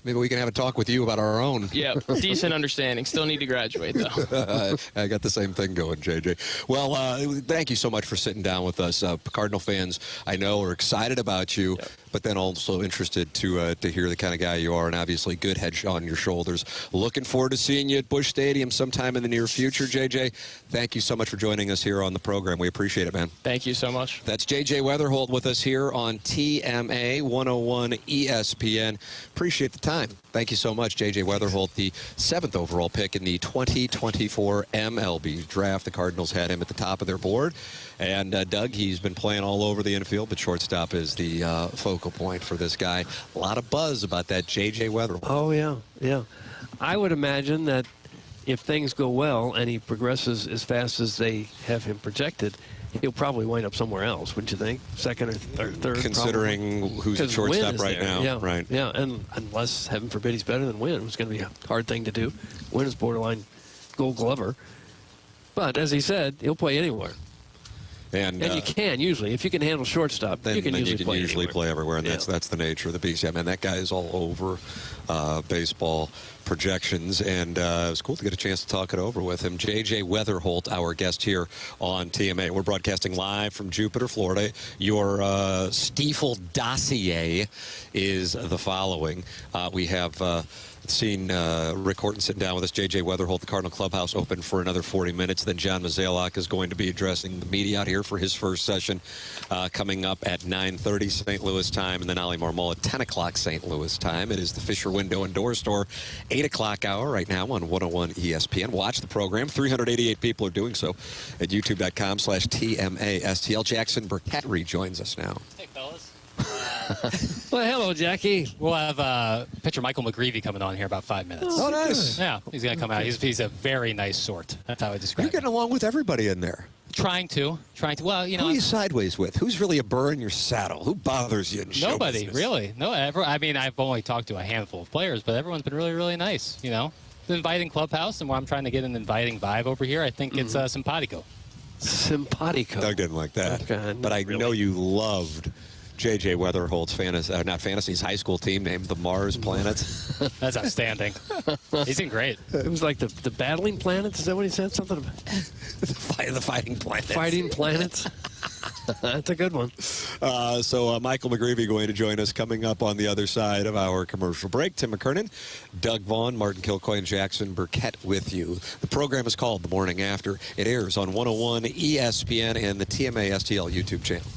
maybe we can have a talk with you about our own. Yeah, decent understanding. Still need to graduate though. I got the same thing going, JJ. Well, thank you so much for sitting down with us. Cardinal fans, I know, are excited about you, but then also interested to hear the kind of guy you are, and obviously good head on your shoulders. Looking forward to seeing you at Busch Stadium sometime in the near future, JJ. Thank you so much for joining us here on the program. We appreciate it, man. Thank you so much. That's JJ Weatherholt with us here on TMA 101 ESPN. Appreciate the time. Thank you so much, JJ Weatherholt, the 7th overall pick in the 2024 MLB draft. The Cardinals had him at the top of their board. And Doug, he's been playing all over the infield, but shortstop is the focal point for this guy. A lot of buzz about that JJ Weatherholt. Oh, yeah. I would imagine that if things go well and he progresses as fast as they have him projected, he'll probably wind up somewhere else, wouldn't you think? Second or third, considering probably. Who's at shortstop right now. Yeah, right. Yeah, and unless, heaven forbid, he's better than Wynn, it's going to be a hard thing to do. Wynn is borderline Gold Glover. But, as he said, he'll play anywhere. And you can usually, if you can handle shortstop, then you can usually play everywhere, and that's the nature of the beast. Yeah, man, that guy is all over baseball projections, and it was cool to get a chance to talk it over with him. JJ Weatherholt, our guest here on TMA. We're broadcasting live from Jupiter, Florida. Your Stiefel dossier is the following. We have seen Rick Horton sitting down with us. JJ Weatherholt, the Cardinal Clubhouse, open for another 40 minutes. Then John Mozeliak is going to be addressing the media out here for his first session coming up at 9:30 St. Louis time, and then Ali Marmol at 10 o'clock St. Louis time. It is the Fisher Window and Door Store 8 o'clock hour right now on 101 ESPN. Watch the program. 388 people are doing so at youtube.com/TMASTL. Jackson Burkett rejoins us now. Hey, fellas. Well, hello, Jackie. We'll have pitcher Michael McGreevy coming on here in about 5 minutes. Oh, nice. Yeah, he's going to come out. He's a very nice sort. That's how I describe You're getting along with everybody in there. Trying to. Well, you know. Who are you sideways with? Who's really a burr in your saddle? Who bothers you in show Nobody, business? really. No, I mean, I've only talked to a handful of players, but everyone's been really, really nice, you know. The inviting clubhouse, and where I'm trying to get an inviting vibe over here, I think it's simpatico. Simpatico. Doug didn't like that. Okay, but I know you loved JJ Weatherholt's his high school team named the Mars Planets. That's outstanding. He's been great. It was like the battling planets. Is that what he said? Something about the fighting planets. Fighting planets. That's a good one. So Michael McGreevy going to join us coming up on the other side of our commercial break. Tim McKernan, Doug Vaughn, Martin Kilcoyne, Jackson Burkett with you. The program is called The Morning After. It airs on 101 ESPN and the TMA STL YouTube channel.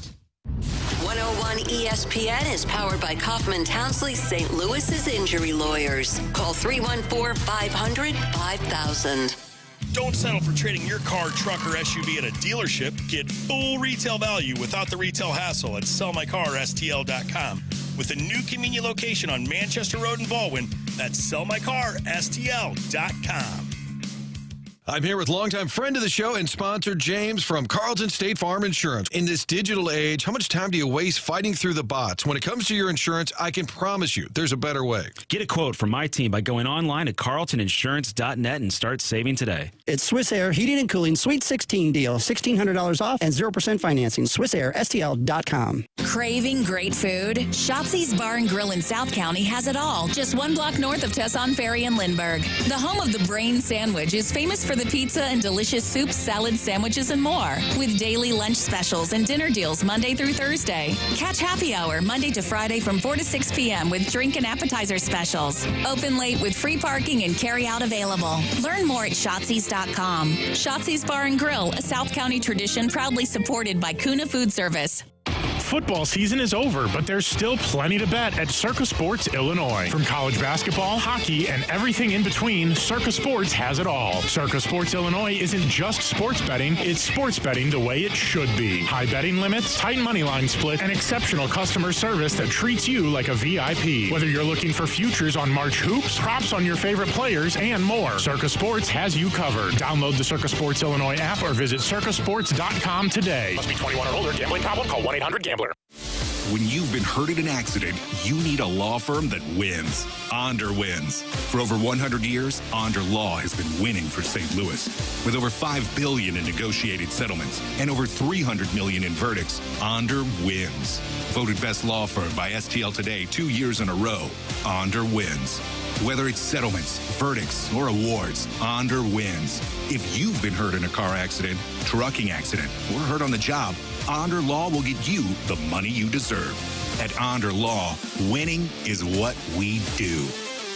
101 ESPN is powered by Kaufman Townsley St. Louis's injury lawyers. Call 314-500-5000. Don't settle for trading your car, truck, or SUV at a dealership. Get full retail value without the retail hassle at sellmycarstl.com. With a new convenient location on Manchester Road in Baldwin, that's sellmycarstl.com. I'm here with longtime friend of the show and sponsor James from Carlton State Farm Insurance. In this digital age, how much time do you waste fighting through the bots? When it comes to your insurance, I can promise you there's a better way. Get a quote from my team by going online at carltoninsurance.net and start saving today. It's Swiss Air Heating and Cooling Sweet 16 deal. $1,600 off and 0% financing. SwissAirSTL.com. Craving great food? Schatzi's Bar and Grill in South County has it all. Just 1 block north of Tesson Ferry in Lindbergh. The home of the Brain Sandwich is famous for the pizza and delicious soups, salads, sandwiches, and more. With daily lunch specials and dinner deals Monday through Thursday. Catch happy hour Monday to Friday from 4 to 6 p.m. with drink and appetizer specials. Open late with free parking and carry out available. Learn more at Schatzis.com. Schatzis Bar and Grill, a South County tradition proudly supported by Kuna Food Service. Football season is over, but there's still plenty to bet at Circus Sports Illinois. From college basketball, hockey, and everything in between, Circus Sports has it all. Circus Sports Illinois isn't just sports betting, it's sports betting the way it should be. High betting limits, tight money line split, and exceptional customer service that treats you like a VIP. Whether you're looking for futures on March hoops, props on your favorite players, and more, Circus Sports has you covered. Download the Circus Sports Illinois app or visit circusports.com today. Must be 21 or older. Gambling problem? Call 1-800-GAMBLER. When you've been hurt in an accident, you need a law firm that wins. Onder wins. For over 100 years, Onder Law has been winning for St. Louis. With over $5 billion in negotiated settlements and over $300 million in verdicts, Onder wins. Voted best law firm by STL Today 2 years in a row, Onder wins. Whether it's settlements, verdicts, or awards, Onder wins. If you've been hurt in a car accident, trucking accident, or hurt on the job, Onder Law will get you the money you deserve. At Onder Law, winning is what we do.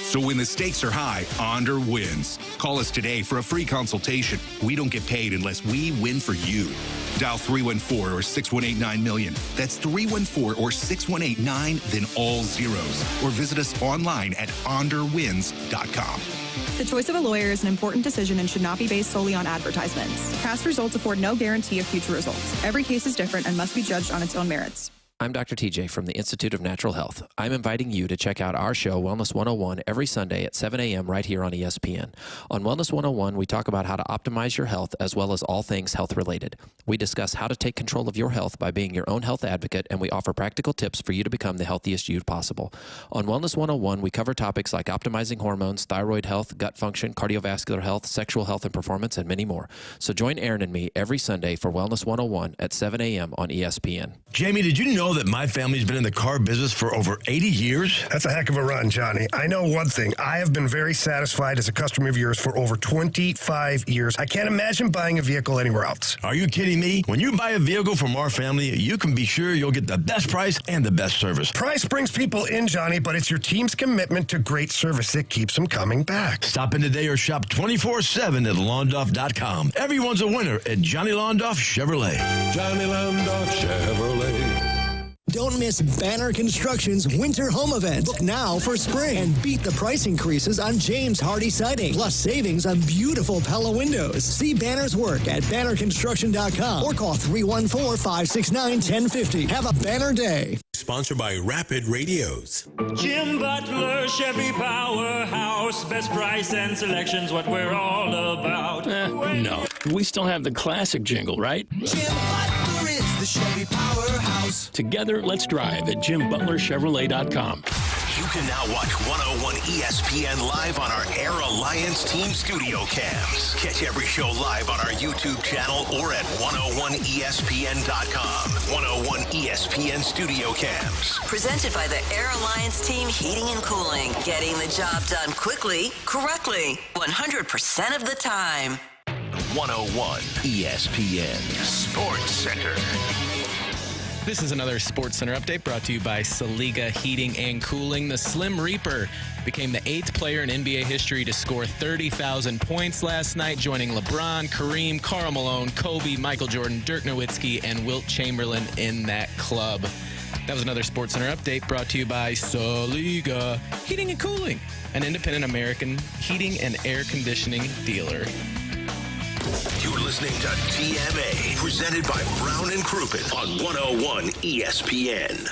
So when the stakes are high, Onder wins. Call us today for a free consultation. We don't get paid unless we win for you. Dial 314 or 6189-million. That's 314 or 6189, then all zeros. Or visit us online at onderwins.com. The choice of a lawyer is an important decision and should not be based solely on advertisements. Past results afford no guarantee of future results. Every case is different and must be judged on its own merits. I'm Dr. TJ from the Institute of Natural Health. I'm inviting you to check out our show, Wellness 101, every Sunday at 7 a.m. right here on ESPN. On Wellness 101, we talk about how to optimize your health as well as all things health-related. We discuss how to take control of your health by being your own health advocate, and we offer practical tips for you to become the healthiest you possible. On Wellness 101, we cover topics like optimizing hormones, thyroid health, gut function, cardiovascular health, sexual health and performance, and many more. So join Aaron and me every Sunday for Wellness 101 at 7 a.m. on ESPN. Jamie, did you know that my family's been in the car business for over 80 years? That's a heck of a run, Johnny. I know one thing. I have been very satisfied as a customer of yours for over 25 years. I can't imagine buying a vehicle anywhere else. Are you kidding me? When you buy a vehicle from our family, you can be sure you'll get the best price and the best service. Price brings people in, Johnny, but it's your team's commitment to great service that keeps them coming back. Stop in today or shop 24/7 at Londoff.com. Everyone's a winner at Johnny Londoff Chevrolet. Johnny Londoff Chevrolet. Don't miss Banner Construction's winter home event. Book now for spring and beat the price increases on James Hardy siding, plus savings on beautiful Pella windows. See Banner's work at bannerconstruction.com or call 314-569-1050. Have a Banner day. Sponsored by Rapid Radios. Jim Butler, Chevy Powerhouse, best price and selection's what we're all about. No, we still have the classic jingle, right? Jim Butler is the Chevy Powerhouse. Together, let's drive at JimButlerChevrolet.com. You can now watch 101 ESPN live on our Air Alliance Team Studio Cams. Catch every show live on our YouTube channel or at 101ESPN.com. 101 ESPN Studio Cams. Presented by the Air Alliance Team Heating and Cooling. Getting the job done quickly, correctly, 100% of the time. 101 ESPN Sports Center. This is another Sports Center update brought to you by Saliga Heating and Cooling. The Slim Reaper became the 8th player in NBA history to score 30,000 points last night, joining LeBron, Kareem, Karl Malone, Kobe, Michael Jordan, Dirk Nowitzki, and Wilt Chamberlain in that club. That was another Sports Center update brought to you by Saliga Heating and Cooling, an independent American heating and air conditioning dealer. You're listening to TMA, presented by Brown and Crouppen on 101 ESPN.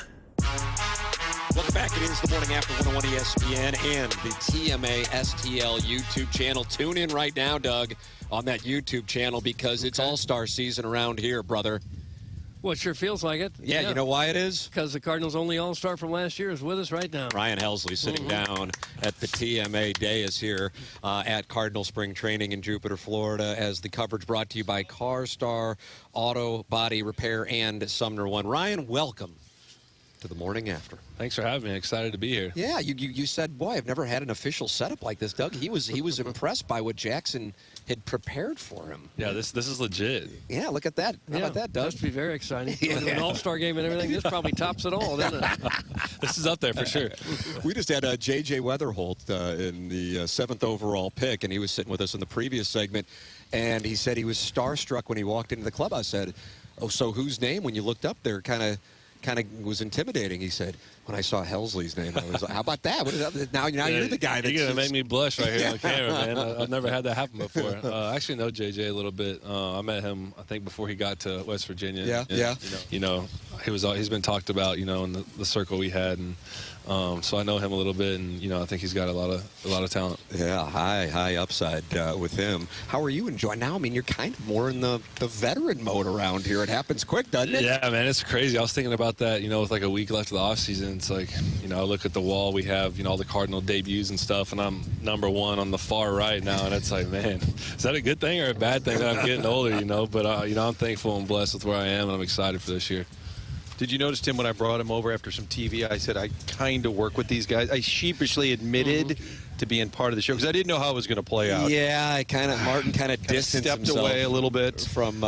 Welcome back. It is the Morning After 101 ESPN and the TMA STL YouTube channel. Tune in right now, Doug. on that YouTube channel because it's All-Star season around here, brother. Well, it sure feels like it. Yeah, you know why it is? Because the Cardinals' only All-Star from last year is with us right now. Ryan Helsley sitting down at the TMA dais here at Cardinal Spring Training in Jupiter, Florida, as the coverage brought to you by CarStar Auto Body Repair and Sumner One. Ryan, welcome to the Morning After. Thanks for having me. Excited to be here. Yeah, you said, boy, I've never had an official setup like this, Doug. He was impressed by what Jackson had prepared for him. Yeah, this is legit. Yeah, look at that. How about that, Doug? Must be very exciting. An All-Star game and everything. This probably tops it all, doesn't it? This is up there for sure. We just had J.J. Weatherholt in the 7th overall pick, and he was sitting with us in the previous segment, and he said he was starstruck when he walked into the club. I said, oh, so whose name, when you looked up there, kind of was intimidating. He said, when I saw Helsley's name, I was like, how about that? What is that? Now you're the guy that's... You're going to make me blush right here on camera, man. I've never had that happen before. I actually know JJ a little bit. I met him, I think, before he got to West Virginia. Yeah. He's been talked about, in the circle we had, and so I know him a little bit, and I think he's got a lot of talent. Yeah, high upside with him. How are you enjoying now? I mean, you're kind of more in the veteran mode around here. It happens quick, doesn't it? Yeah, man, it's crazy. I was thinking about that, with like a week left of the offseason. It's like, I look at the wall. We have, all the Cardinal debuts and stuff, and I'm number 1 on the far right now, and it's like, man, is that a good thing or a bad thing that I'm getting older, But, I'm thankful and blessed with where I am, and I'm excited for this year. Did you notice, Tim, when I brought him over after some TV, I said I kind of work with these guys. I sheepishly admitted to being part of the show because I didn't know how it was going to play out. Yeah, Martin kind of distanced stepped himself away a little bit from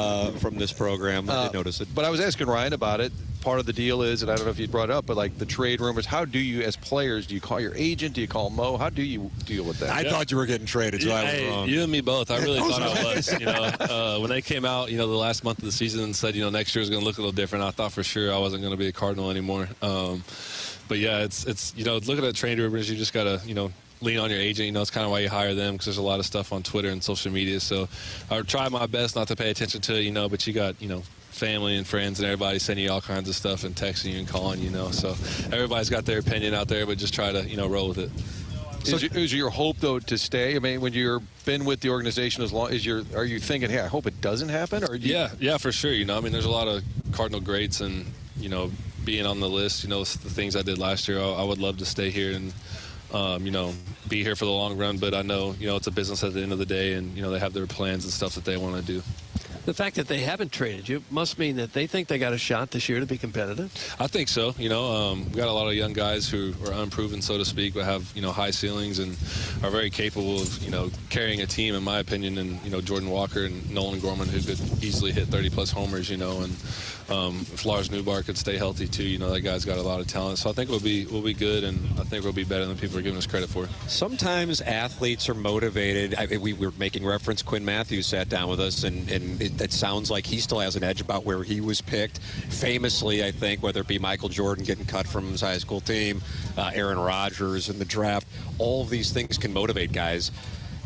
this program. I did notice it. But I was asking Ryan about it. Part of the deal is, and I don't know if you brought it up, but like the trade rumors, how do you, as players, do you call your agent? Do you call Mo? How do you deal with that? I thought you were getting traded, so I was wrong. You and me both. I really thought I was. When they came out, the last month of the season and said, next year is going to look a little different, I thought for sure I wasn't going to be a Cardinal anymore. But yeah, it's looking at trade rumors, you just got to, lean on your agent. It's kind of why you hire them because there's a lot of stuff on Twitter and social media. So I try my best not to pay attention to it, but you got, family and friends and everybody sending you all kinds of stuff and texting you and calling, So everybody's got their opinion out there, but just try to, roll with it. So, is your hope, though, to stay? I mean, when you've been with the organization as long as are you thinking, hey, I hope it doesn't happen? Or yeah, for sure. I mean, there's a lot of Cardinal greats and, being on the list, the things I did last year, I would love to stay here and, be here for the long run. But I know, it's a business at the end of the day and, they have their plans and stuff that they want to do. The fact that they haven't traded you must mean that they think they got a shot this year to be competitive. I think so. We got a lot of young guys who are unproven, so to speak, but have, high ceilings and are very capable of, carrying a team, in my opinion. And, Jordan Walker and Nolan Gorman, who could easily hit 30-plus homers, and if Lars Newbar could stay healthy, too, that guy's got a lot of talent. So I think we'll be good, and I think we'll be better than people are giving us credit for. Sometimes athletes are motivated. We were making reference, Quinn Matthews sat down with us, and it sounds like he still has an edge about where he was picked. Famously, I think, whether it be Michael Jordan getting cut from his high school team, Aaron Rodgers in the draft, all of these things can motivate guys.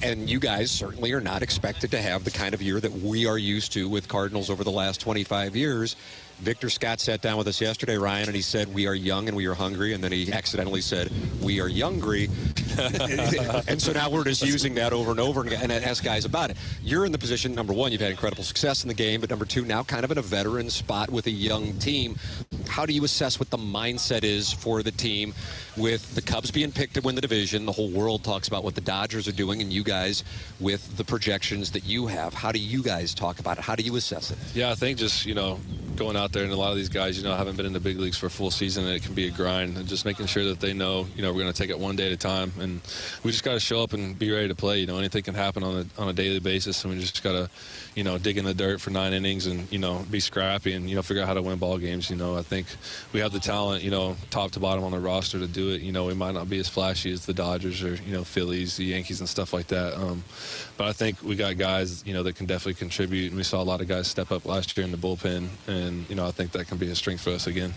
And you guys certainly are not expected to have the kind of year that we are used to with Cardinals over the last 25 years. Victor Scott sat down with us yesterday, Ryan, and he said, we are young and we are hungry. And then he accidentally said, we are youngry. And so now we're just using that over and over and ask guys about it. You're in the position, number one, you've had incredible success in the game, but number two, now kind of in a veteran spot with a young team. How do you assess what the mindset is for the team with the Cubs being picked to win the division? The whole world talks about what the Dodgers are doing, and you guys with the projections that you have. How do you guys talk about it? How do you assess it? Yeah, I think just, going out there, and a lot of these guys, haven't been in the big leagues for a full season, and it can be a grind, and just making sure that they know, we're going to take it one day at a time, and we just got to show up and be ready to play. Anything can happen on a daily basis, and we just got to, dig in the dirt for 9 innings and, be scrappy and, figure out how to win ball games. I think we have the talent, top to bottom on the roster to do it. We might not be as flashy as the Dodgers or, Phillies, the Yankees and stuff like that. But I think we got guys, that can definitely contribute, and we saw a lot of guys step up last year in the bullpen, and I think that can be a strength for us again.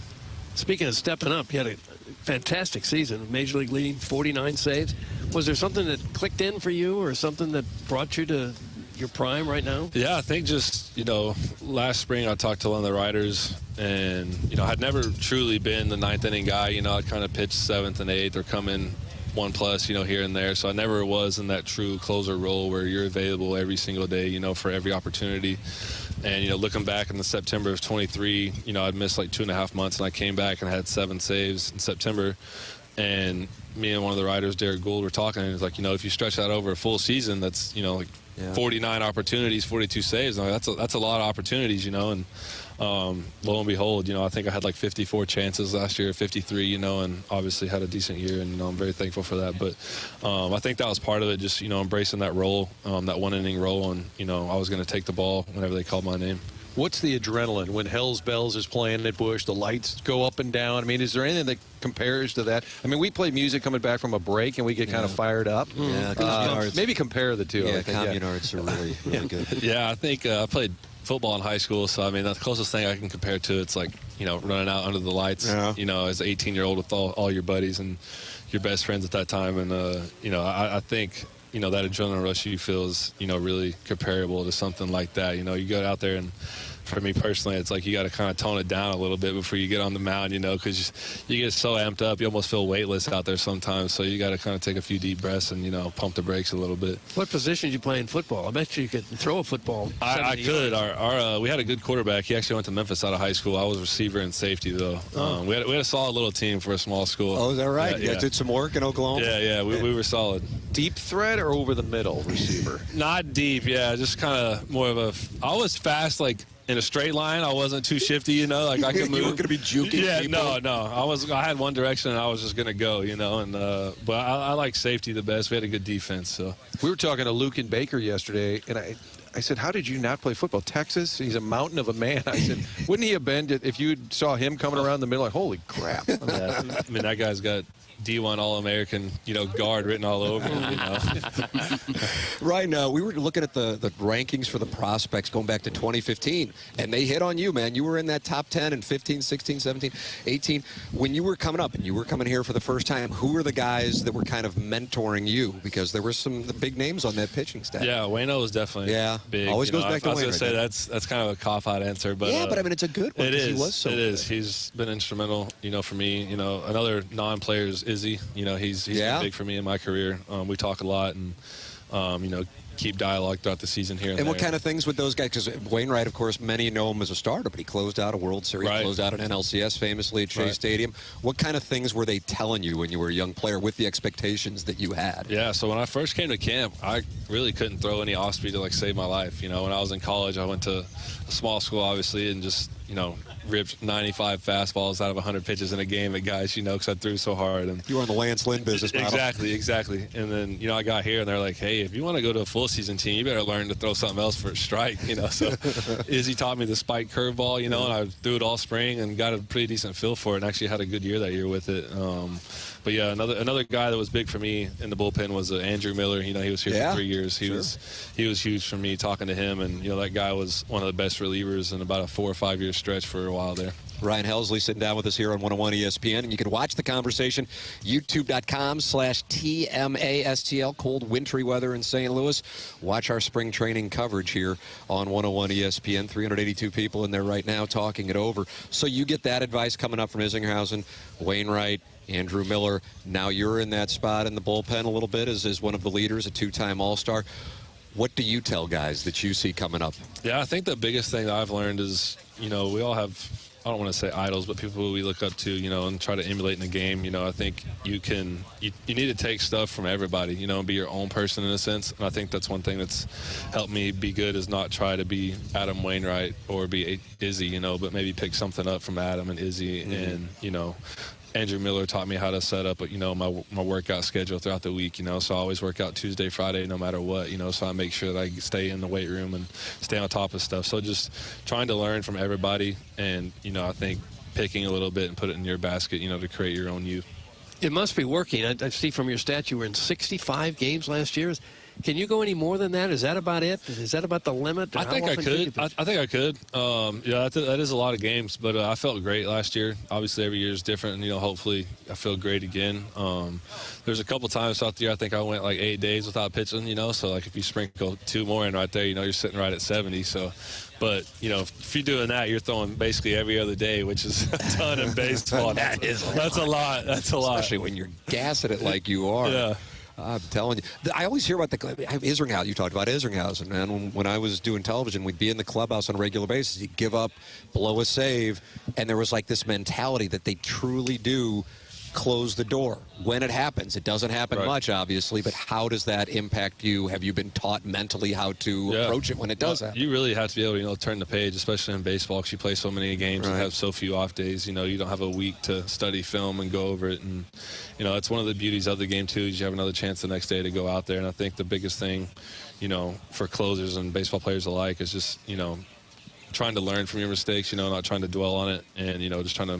Speaking of stepping up, you had a fantastic season, Major League leading 49 saves. Was there something that clicked in for you or something that brought you to your prime right now? Yeah, I think just, last spring I talked to one of the writers, and, I'd never truly been the ninth inning guy. I'd kind of pitch 7th and 8th or come in, 1 plus, here and there. So I never was in that true closer role where you're available every single day, for every opportunity. And, looking back in the September of 23, I'd missed like 2.5 months, and I came back and had 7 saves in September. And me and one of the writers, Derek Gould, were talking, and he was like, if you stretch that over a full season, that's, 49 opportunities, 42 saves. I'm like, that's a lot of opportunities, and lo and behold, I think I had like 54 chances last year, 53, and obviously had a decent year, and I'm very thankful for that. But I think that was part of it, just embracing that role, that 1-inning role, and I was going to take the ball whenever they called my name. What's the adrenaline when Hell's Bells is playing at Busch? The lights go up and down. I mean, is there anything that compares to that? I mean, we play music coming back from a break, and we get kind of fired up. Yeah, maybe compare the two. Yeah, communards are really good. Yeah, I think I played football in high school, so I mean that's the closest thing I can compare to. It's like running out under the lights, as an 18-year-old with all your buddies and your best friends at that time, and I think that adrenaline rush you feel is really comparable to something like that. You go out there, and for me personally, it's like you got to kind of tone it down a little bit before you get on the mound, because you get so amped up, you almost feel weightless out there sometimes. So you got to kind of take a few deep breaths and pump the brakes a little bit. What position did you play in football? I bet you could throw a football. I could. We had a good quarterback. He actually went to Memphis out of high school. I was receiver and safety though. We had a solid little team for a small school. Oh, is that right? Yeah, did some work in Oklahoma. Yeah, we were solid. Deep threat or over the middle receiver? Not deep. Yeah, just kind of more of a. I was fast, like in a straight line. I wasn't too shifty, like I could move. You weren't going to be juking people? No. I had one direction, and I was just going to go, and but I like safety the best. We had a good defense, so. We were talking to Luke and Baker yesterday, and I said, how did you not play football? Texas? He's a mountain of a man. I said, wouldn't he have been if you saw him coming around the middle? Like, holy crap. Yeah, I mean, that guy's got D1 All-American, guard written all over him, Right now, we were looking at the rankings for the prospects going back to 2015, and they hit on you, man. You were in that top 10 in 15, 16, 17, 18. When you were coming up and you were coming here for the first time, who were the guys that were kind of mentoring you? Because there were some the big names on that pitching staff. Yeah, Wayno was definitely big. Always goes back to Wayno. I was going to say that's kind of a cop-out answer. But yeah, but I mean, it's a good one. It is. He was so it good. is. He's been instrumental, for me. Another non-player is Izzy. He's been big for me in my career. We talk a lot and, keep dialogue throughout the season here. And what kind of things with those guys? Because Wainwright, of course, many know him as a starter, but he closed out a World Series, closed out an NLCS famously at Shea Stadium. What kind of things were they telling you when you were a young player with the expectations that you had? Yeah, so when I first came to camp, I really couldn't throw any off speed to save my life. When I was in college, I went to a small school, obviously, and just ripped 95 fastballs out of 100 pitches in a game at guys, because I threw so hard. And you were on the Lance Lynn business model. Exactly. And then, I got here, and they're like, hey, if you want to go to a full season team, you better learn to throw something else for a strike, So Izzy taught me the spike curveball, and I threw it all spring and got a pretty decent feel for it, and actually had a good year that year with it. But yeah, another guy that was big for me in the bullpen was Andrew Miller. He was here for 3 years. He was huge for me talking to him, and that guy was one of the best relievers in about a 4 or 5 year stretch for a while there. Ryan Helsley sitting down with us here on 101 ESPN, and you can watch the conversation youtube.com/TMASTL. Cold, wintry weather in St. Louis. Watch our spring training coverage here on 101 ESPN. 382 people in there right now talking it over. So you get that advice coming up from Issinghausen, Wainwright, Andrew Miller. Now you're in that spot in the bullpen a little bit as one of the leaders, a two-time All-Star. What do you tell guys that you see coming up? Yeah, I think the biggest thing that I've learned is, we all have, I don't want to say idols, but people who we look up to, and try to emulate in the game. I think you need to take stuff from everybody, and be your own person in a sense. And I think that's one thing that's helped me be good, is not try to be Adam Wainwright or be Izzy, but maybe pick something up from Adam and Izzy. And, Andrew Miller taught me how to set up, my workout schedule throughout the week, so I always work out Tuesday, Friday, no matter what, so I make sure that I stay in the weight room and stay on top of stuff. So just trying to learn from everybody, and, I think picking a little bit and put it in your basket, to create your own you. It must be working. I see from your stats you were in 65 games last year. Can you go any more than that? Is that about it? Is that about the limit? I think I could. I think I could. Yeah, that is a lot of games, but I felt great last year. Obviously, every year is different, and hopefully I feel great again. There's a couple times throughout the year I think I went like 8 days without pitching. So like if you sprinkle 2 more in right there, you're sitting right at 70. So. But, if you're doing that, you're throwing basically every other day, which is a ton in baseball. That's a lot. That's a lot. Especially when you're gassing it like you are. Yeah. I'm telling you. I always hear about Isringhausen. You talked about Isringhausen, man. When I was doing television, we'd be in the clubhouse on a regular basis. You'd give up, blow a save, and there was like this mentality that they truly do close the door. When it happens, it doesn't happen much, obviously, but how does that impact you? Have you been taught mentally how to approach it when it does happen? You really have to be able to turn the page, especially in baseball, because you play so many games and have so few off days. You don't have a week to study film and go over it. And, it's one of the beauties of the game, too, is you have another chance the next day to go out there. And I think the biggest thing, for closers and baseball players alike is just, trying to learn from your mistakes, not trying to dwell on it, and, just trying to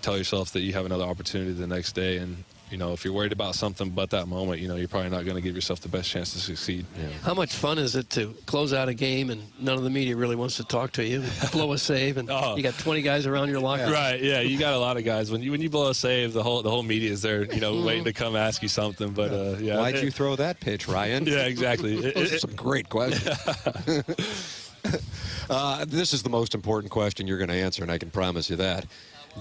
tell yourself that you have another opportunity the next day. And, if you're worried about something but that moment, you're probably not going to give yourself the best chance to succeed. Yeah. How much fun is it to close out a game and none of the media really wants to talk to you, blow a save, and you got 20 guys around your locker room? Right, yeah, you got a lot of guys. When you blow a save, the whole media is there, waiting to come ask you something. But why'd you throw that pitch, Ryan? Yeah, exactly. Those are some great questions. This is the most important question you're going to answer, and I can promise you that.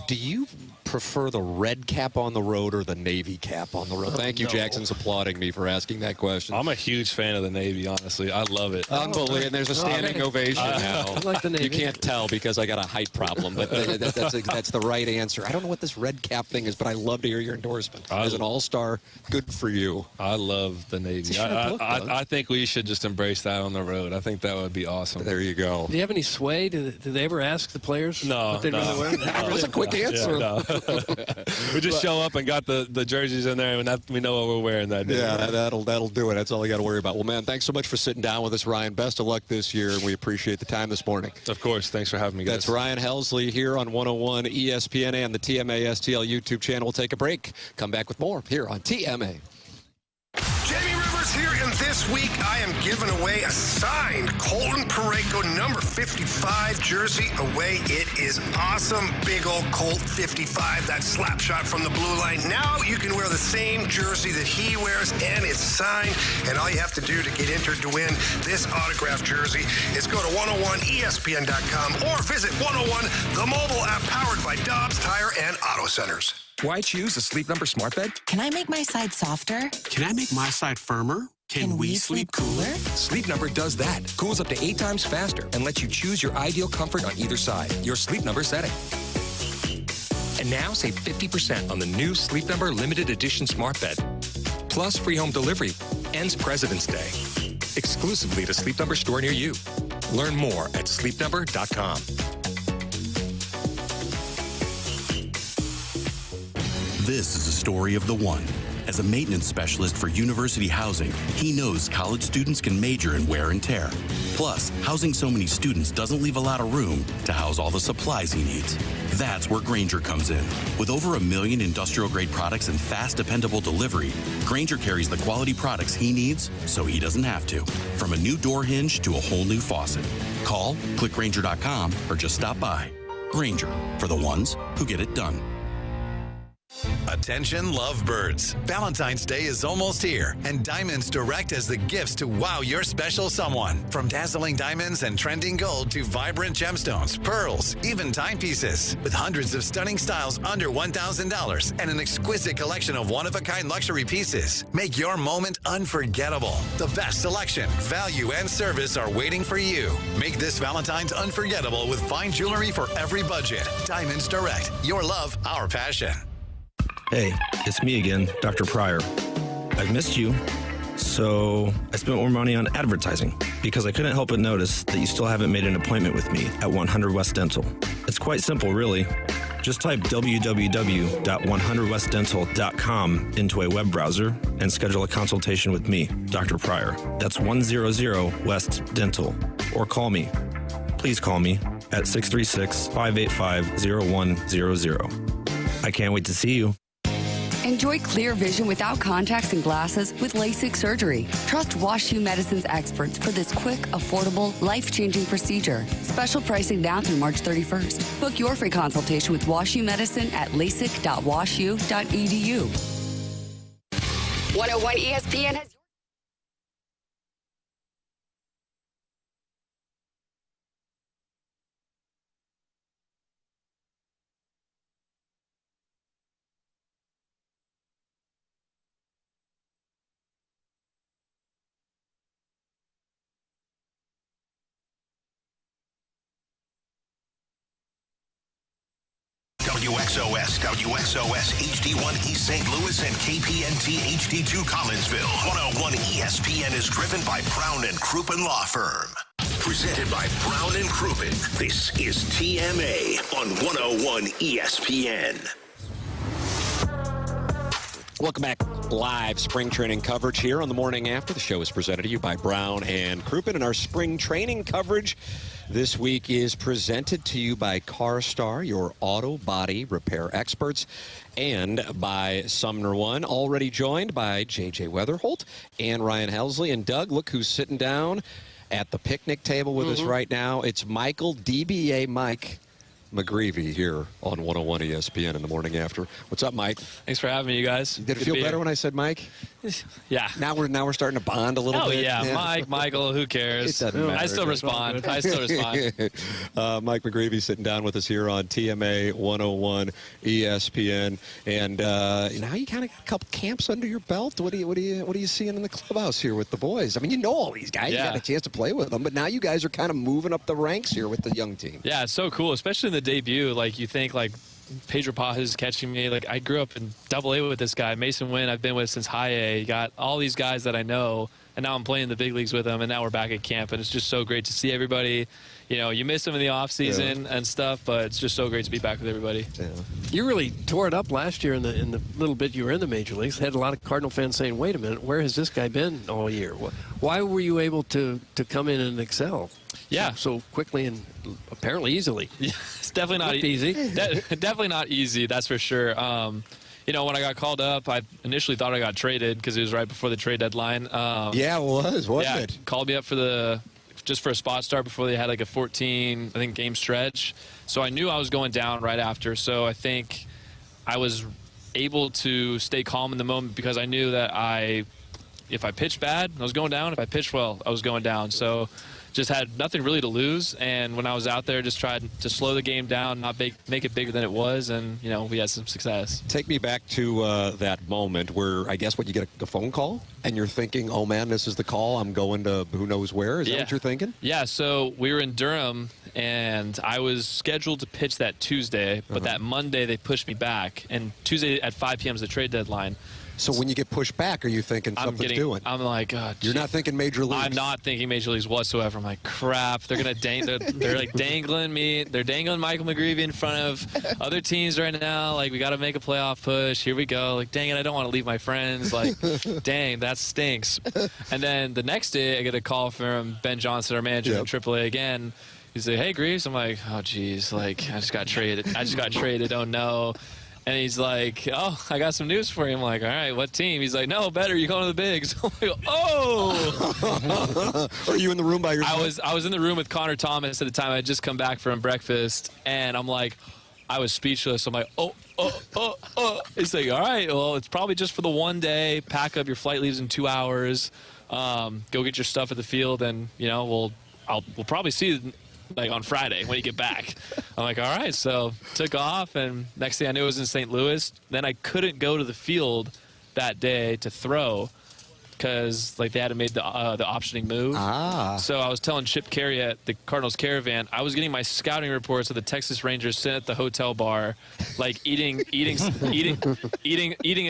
Do you prefer the red cap on the road or the Navy cap on the road? Thank you, No. Jackson's applauding me for asking that question. I'm a huge fan of the Navy, honestly. I love it. Unbelievable. And there's a standing ovation now. I like the Navy. You can't tell because I got a height problem, but that's the right answer. I don't know what this red cap thing is, but I love to hear your endorsement. As an all-star, good for you. I love the Navy. I think we should just embrace that on the road. I think that would be awesome. There you go. Do you have any sway? Do they ever ask the players what they'd rather wear? That was a quick answer. Yeah, no. We just show up and got the jerseys in there, and we know what we're wearing that day. Yeah, that'll do it. That's all you got to worry about. Well, man, thanks so much for sitting down with us, Ryan. Best of luck this year, and we appreciate the time this morning. Of course. Thanks for having me, guys. That's Ryan Helsley here on 101 ESPN and the TMA STL YouTube channel. We'll take a break. Come back with more here on TMA. Jamie Rivers here, and this week I am giving away a signed Colton Parayko number 55 jersey away. It is awesome. Big old Colt 55, that slap shot from the blue line. Now you can wear the same jersey that he wears, and it's signed. And all you have to do to get entered to win this autographed jersey is go to 101ESPN.com or visit 101, the mobile app powered by Dobbs Tire and Auto Centers. Why choose a Sleep Number smart bed? Can I make my side softer? Can I make my side firmer? Can we sleep cooler? Sleep Number does that. Cools up to 8 times faster and lets you choose your ideal comfort on either side. Your Sleep Number setting. And now save 50% on the new Sleep Number limited edition smart bed. Plus free home delivery. Ends President's Day. Exclusively at a Sleep Number store near you. Learn more at sleepnumber.com. This is a story of the one. As a maintenance specialist for university housing, he knows college students can major in wear and tear. Plus, housing so many students doesn't leave a lot of room to house all the supplies he needs. That's where Grainger comes in. With over 1 million industrial-grade products and fast, dependable delivery, Grainger carries the quality products he needs so he doesn't have to. From a new door hinge to a whole new faucet. Call, click Grainger.com, or just stop by. Grainger, for the ones who get it done. Attention lovebirds. Valentine's Day is almost here, and Diamonds Direct has the gifts to wow your special someone. From dazzling diamonds and trending gold to vibrant gemstones, pearls, even timepieces. With hundreds of stunning styles under $1,000 and an exquisite collection of one-of-a-kind luxury pieces. Make your moment unforgettable. The best selection, value, and service are waiting for you. Make this Valentine's unforgettable with fine jewelry for every budget. Diamonds Direct. Your love, our passion. Hey, it's me again, Dr. Pryor. I've missed you, so I spent more money on advertising because I couldn't help but notice that you still haven't made an appointment with me at 100 West Dental. It's quite simple, really. Just type www.100westdental.com into a web browser and schedule a consultation with me, Dr. Pryor. That's 100 West Dental. Or call me. Please call me at 636-585-0100. I can't wait to see you. Enjoy clear vision without contacts and glasses with LASIK surgery. Trust WashU Medicine's experts for this quick, affordable, life-changing procedure. Special pricing now through March 31st. Book your free consultation with WashU Medicine at lasik.washu.edu. 101 ESPN has WXOS, WXOS HD1 East St. Louis, and KPNT HD2 Collinsville. 101 ESPN is driven by Brown and Crouppen Law Firm. Presented by Brown and Crouppen. This is TMA on 101 ESPN. Welcome back. Live spring training coverage here on the Morning After. The show is presented to you by Brown and Crouppen, and our spring training coverage this week is presented to you by CarStar, your auto body repair experts, and by Sumner One, already joined by J.J. Weatherholt and Ryan Helsley. And Doug, look who's sitting down at the picnic table with us right now. It's Michael, DBA Mike McGreevy, here on 101 ESPN in the Morning After. What's up, Mike? Thanks for having me, you guys. Did it feel better when I said Mike? Yeah. Now we're starting to bond a little bit. Oh yeah, Mike, Michael, who cares? It doesn't matter. I still respond. Mike McGreevy sitting down with us here on TMA 101 ESPN, and now you kind of got a couple camps under your belt. What are you seeing in the clubhouse here with the boys? I mean, you know all these guys. Yeah. You got a chance to play with them, but now you guys are kind of moving up the ranks here with the young team. Yeah, it's so cool, especially in the debut. Like, you think, like, Pedro Paz is catching me. Like, I grew up in AA with this guy. Mason Wynn, I've been with since high A. You got all these guys that I know, and now I'm playing the big leagues with them, and now we're back at camp, and it's just so great to see everybody. You know, you miss them in the off season and stuff, but it's just so great to be back with everybody. Yeah. You really tore it up last year in the little bit you were in the major leagues. Had a lot of Cardinal fans saying, "Wait a minute, where has this guy been all year? Why were you able to come in and excel?" Yeah, so quickly and apparently easily. Yeah, it's definitely not easy. Definitely not easy. That's for sure. You know, when I got called up, I initially thought I got traded because it was right before the trade deadline. Yeah, it was, wasn't it? Called me up for just for a spot start before they had like a 14, I think, game stretch. So I knew I was going down right after. So I think I was able to stay calm in the moment because I knew that if I pitched bad, I was going down. If I pitched well, I was going down. So just had nothing really to lose, and when I was out there, just tried to slow the game down, not make it bigger than it was, and you know, we had some success. Take me back to that moment where I guess when you get a phone call and you're thinking, "Oh man, this is the call. I'm going to who knows where." Is that what you're thinking? Yeah. So we were in Durham, and I was scheduled to pitch that Tuesday, but that Monday they pushed me back, and Tuesday at 5 p.m. is the trade deadline. So when you get pushed back, are you thinking something's doing? I'm like, oh, you're not thinking major leagues. I'm not thinking major leagues whatsoever. I'm like, crap. They're gonna they're like dangling me. They're dangling Michael McGreevy in front of other teams right now. Like, we got to make a playoff push. Here we go. Like, dang it, I don't want to leave my friends. Like, dang, that stinks. And then the next day, I get a call from Ben Johnson, our manager in AAA again. He's like, "Hey, Greaves." I'm like, "Oh, geez. Like, I just got traded. Oh no." And he's like, "Oh, I got some news for you." I'm like, "All right, what team?" He's like, "No, better. You're going to the bigs." I'm like, "Oh!" Are you in the room by yourself? I was in the room with Connor Thomas at the time. I had just come back from breakfast, and I'm like, I was speechless. I'm like, oh. He's like, "All right, well, it's probably just for the one day. Pack up. Your flight leaves in 2 hours. Go get your stuff at the field, and you know, we'll probably see you like on Friday when you get back." I'm like, all right. So took off, and next thing I knew, it was in St. Louis. Then I couldn't go to the field that day to throw because like they hadn't made the optioning move. So I was telling Chip Carey at the Cardinals Caravan, I was getting my scouting reports of the Texas Rangers sitting at the hotel bar, like eating a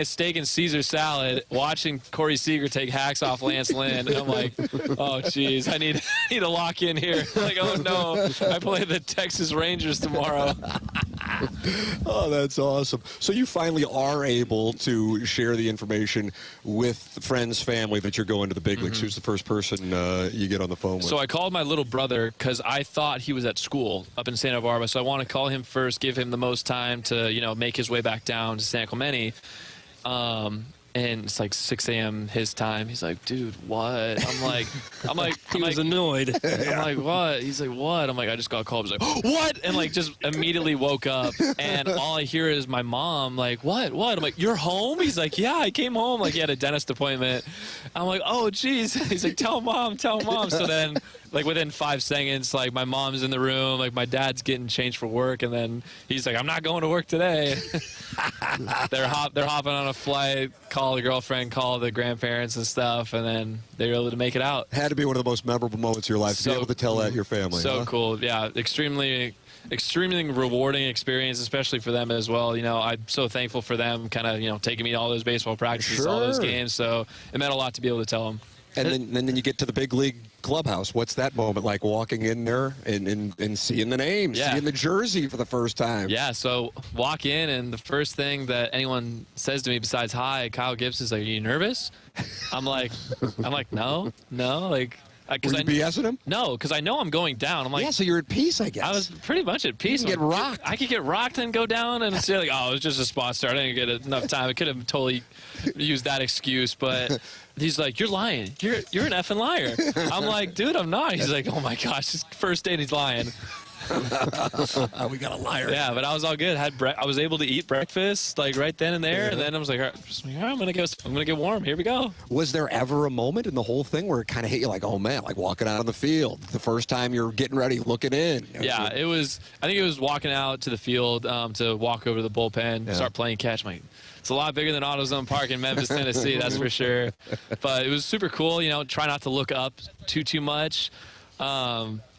steak and Caesar salad, watching Corey Seager take hacks off Lance Lynn. And I'm like, oh geez, I need to lock in here. Like, oh no, I play the Texas Rangers tomorrow. Oh, that's awesome. So you finally are able to share the information with friends, family that you're going to the big leagues. Who's the first person you get on the phone with? So I called my little brother because I thought he was at school up in Santa Barbara. So I want to call him first, give him the most time to, you know, make his way back down to San Clemente. And it's like 6 a.m. his time. He's like, dude, what? I'm like, he was annoyed. I'm like, what? He's like, what? I'm like, I just got called. He's like, what? And like, just immediately woke up. And all I hear is my mom like, what? I'm like, you're home? He's like, yeah, I came home. Like, he had a dentist appointment. I'm like, oh, geez. He's like, tell mom. So then, like, within 5 seconds, like, my mom's in the room. Like, my dad's getting changed for work. And then he's like, I'm not going to work today. They're hopping on a flight, call the girlfriend, call the grandparents and stuff, and then they were able to make it out. Had to be one of the most memorable moments of your life to be able to tell that your family. So huh? cool. Yeah, extremely rewarding experience, especially for them as well. You know, I'm so thankful for them kind of, you know, taking me to all those baseball practices, all those games. So it meant a lot to be able to tell them. And then you get to the big league clubhouse. What's that moment like, walking in there and seeing the names, seeing the jersey for the first time? Yeah, so walk in, and the first thing that anyone says to me besides hi, Kyle Gibson, is like, are you nervous? I'm like, no. Like, Were you BSing him? No, because I know I'm going down. I'm like, yeah, so you're at peace, I guess. I was pretty much at peace. You can get rocked. I could get rocked and go down, and it's like, oh, it was just a spot start. I didn't get enough time. I could have totally used that excuse, but he's like, you're lying. You're an effing liar. I'm like, dude, I'm not. He's like, oh my gosh, it's first day and he's lying. We got a liar. Yeah, but I was all good. I was able to eat breakfast like right then and there, and then I was like, all right, I'm gonna get warm. Here we go. Was there ever a moment in the whole thing where it kind of hit you like, oh man, like walking out on the field the first time you're getting ready, looking in? Yeah, it was. I think it was walking out to the field to walk over to the bullpen, start playing catch. I'm like, it's a lot bigger than AutoZone Park in Memphis, Tennessee, that's for sure. But it was super cool. You know, try not to look up too much.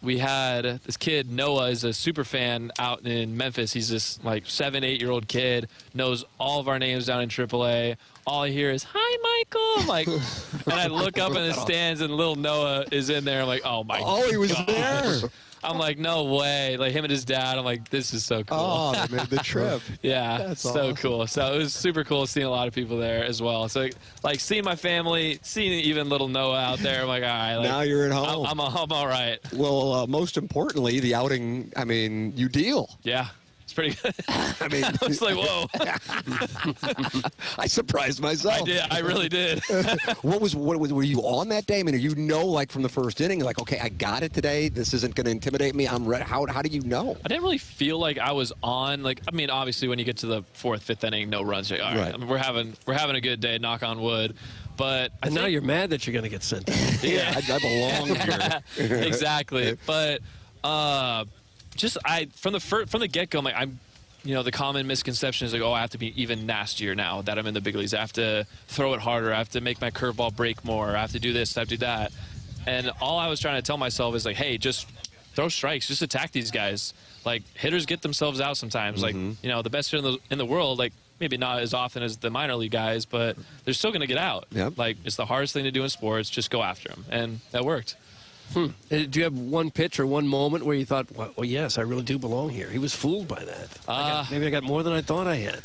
We had this kid, Noah, is a super fan out in Memphis. He's this like 7-8-year-old kid, knows all of our names down in AAA. All I hear is, hi, Michael. I'm like, and I look up in the stands and little Noah is in there. I'm like, oh my God. Oh, he was there. I'm like, no way. Like him and his dad. I'm like, this is so cool. Oh, they made the trip. Yeah, that's so awesome. cool. So it was super cool seeing a lot of people there as well. So like seeing my family, seeing even little Noah out there. I'm like, all right. Like, now you're at home. I'm all right. Well, most importantly, the outing, I mean, you deal. Yeah. It's pretty good. I mean, I was like, whoa. I surprised myself. I did. I really did. What were you on that day? I mean, you know, like from the first inning, like, okay, I got it today. This isn't going to intimidate me. I'm ready. How do you know? I didn't really feel like I was on. Like, I mean, obviously, when you get to the 4th, 5th inning, no runs. All right. I mean, we're having a good day. Knock on wood. But now you're mad that you're going to get sent. Yeah, I belong here. Exactly. But just from the get-go, you know, the common misconception is like, oh, I have to be even nastier now that I'm in the big leagues. I have to throw it harder. I have to make my curveball break more. I have to do this. I have to do that. And all I was trying to tell myself is like, hey, just throw strikes. Just attack these guys. Like, hitters get themselves out sometimes. Like, you know, the best hitter in the world, like, maybe not as often as the minor league guys, but they're still going to get out. Yep. Like, it's the hardest thing to do in sports. Just go after them. And that worked. Do you have one pitch or one moment where you thought, well, yes, I really do belong here? He was fooled by that. Maybe I got more than I thought I had.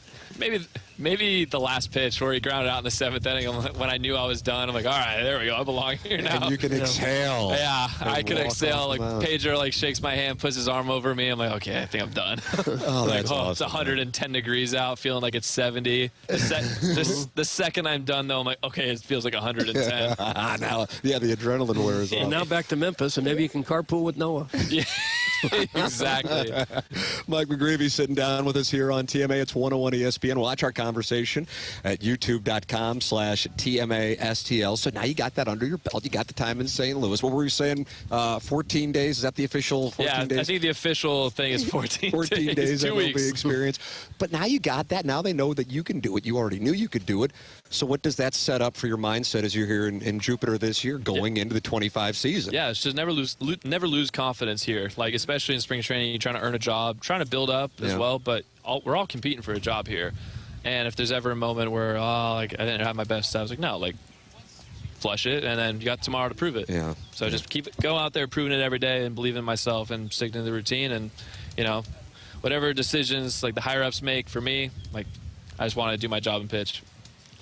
Maybe the last pitch where he grounded out in the 7th inning when I knew I was done. I'm like, all right, there we go. I belong here now. And you can exhale. Yeah, I could exhale. Like Pedro shakes my hand, puts his arm over me. I'm like, okay, I think I'm done. Oh, that's awesome. It's 110 degrees out, feeling like it's 70. The second I'm done, though, I'm like, okay, it feels like 110. Now, yeah, the adrenaline wears off. And now back to Memphis, and maybe you can carpool with Noah. Yeah. Exactly. Mike McGreevy sitting down with us here on TMA. It's 101 ESPN. Watch our conversation at youtube.com/TMASTL. So now you got that under your belt. You got the time in St. Louis. What were you saying? 14 days? Is that the official 14 days? I think the official thing is 14 14 days. 2 weeks. Experience. But now you got that. Now they know that you can do it. You already knew you could do it. So what does that set up for your mindset as you're here in Jupiter this year, going into the 25 season? Yeah, it's just never lose confidence here. Like, especially in spring training, you're trying to earn a job, trying to build up as well. But we're all competing for a job here. And if there's ever a moment where, I didn't have my best stuff, I was like, no, flush it, and then you got tomorrow to prove it. Yeah. So just go out there, proving it every day, and believe in myself, and sticking to the routine. And, you know, whatever decisions the higher ups make for me, I just want to do my job and pitch.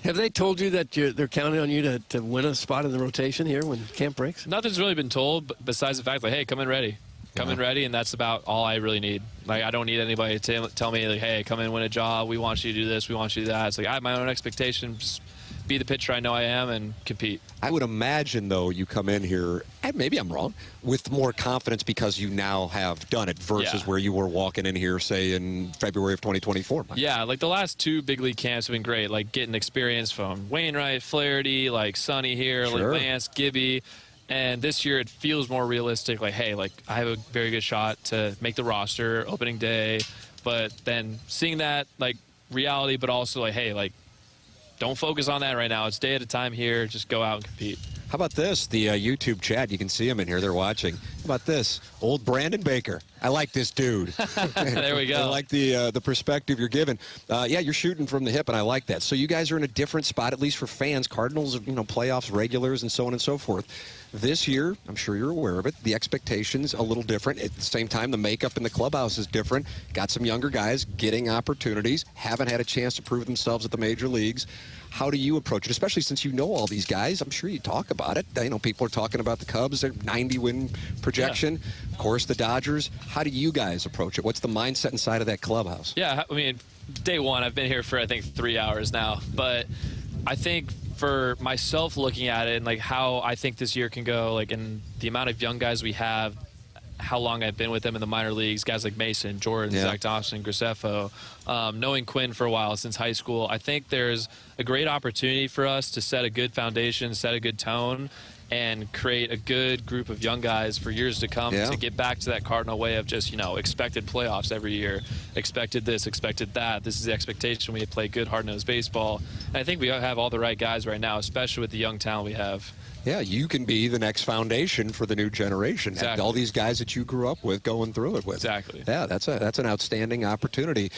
Have they told you that they're counting on you to win a spot in the rotation here when camp breaks? Nothing's really been told, besides the fact hey, come in ready. come in ready, and that's about all I really need. Like, I don't need anybody to tell me, like, hey, come in, win a job. We want you to do this. We want you to do that. It's like I have my own expectations. Be the pitcher I know I am and compete. I would imagine, though, you come in here, and maybe I'm wrong, with more confidence because you now have done it versus where you were walking in here, say, in February of 2024. Yeah, like the last 2 big league camps have been great, like getting experience from Wainwright, Flaherty, like Sonny here, like Lance, Gibby. And this year it feels more realistic, like, hey, like I have a very good shot to make the roster opening day. But then seeing that, like, reality, but also like, hey, like, don't focus on that right now. It's day at a time here. Just go out and compete. How about this? The YouTube chat, you can see them in here. They're watching. How about this? Old Brandon Baker. I like this dude. There we go. I like the perspective you're giving. Yeah, you're shooting from the hip, and I like that. So you guys are in a different spot, at least for fans. Cardinals, playoffs, regulars, and so on and so forth. This year, I'm sure you're aware of it, the expectations a little different. At the same time, the makeup in the clubhouse is different. Got some younger guys getting opportunities, haven't had a chance to prove themselves at the major leagues. How do you approach it, especially since you know all these guys? I'm sure you talk about it. People are talking about the Cubs, their 90-win projection. Yeah. Of course, the Dodgers. How do you guys approach it? What's the mindset inside of that clubhouse? Yeah, I mean, day one, I've been here for, I think, 3 hours now. But I think for myself looking at it and, like, how I think this year can go, like, and the amount of young guys we have, how long I've been with them in the minor leagues, guys like Mason, Jordan, Zach Thompson, Graceffo, knowing Quinn for a while since high school, I think there's a great opportunity for us to set a good foundation, set a good tone, and create a good group of young guys for years to come to get back to that Cardinal way of just, expected playoffs every year, expected this, expected that. This is the expectation. We play good, hard-nosed baseball. And I think we have all the right guys right now, especially with the young talent we have. Yeah, you can be the next foundation for the new generation. Exactly. All these guys that you grew up with, going through it with. Exactly. Yeah, that's an outstanding opportunity.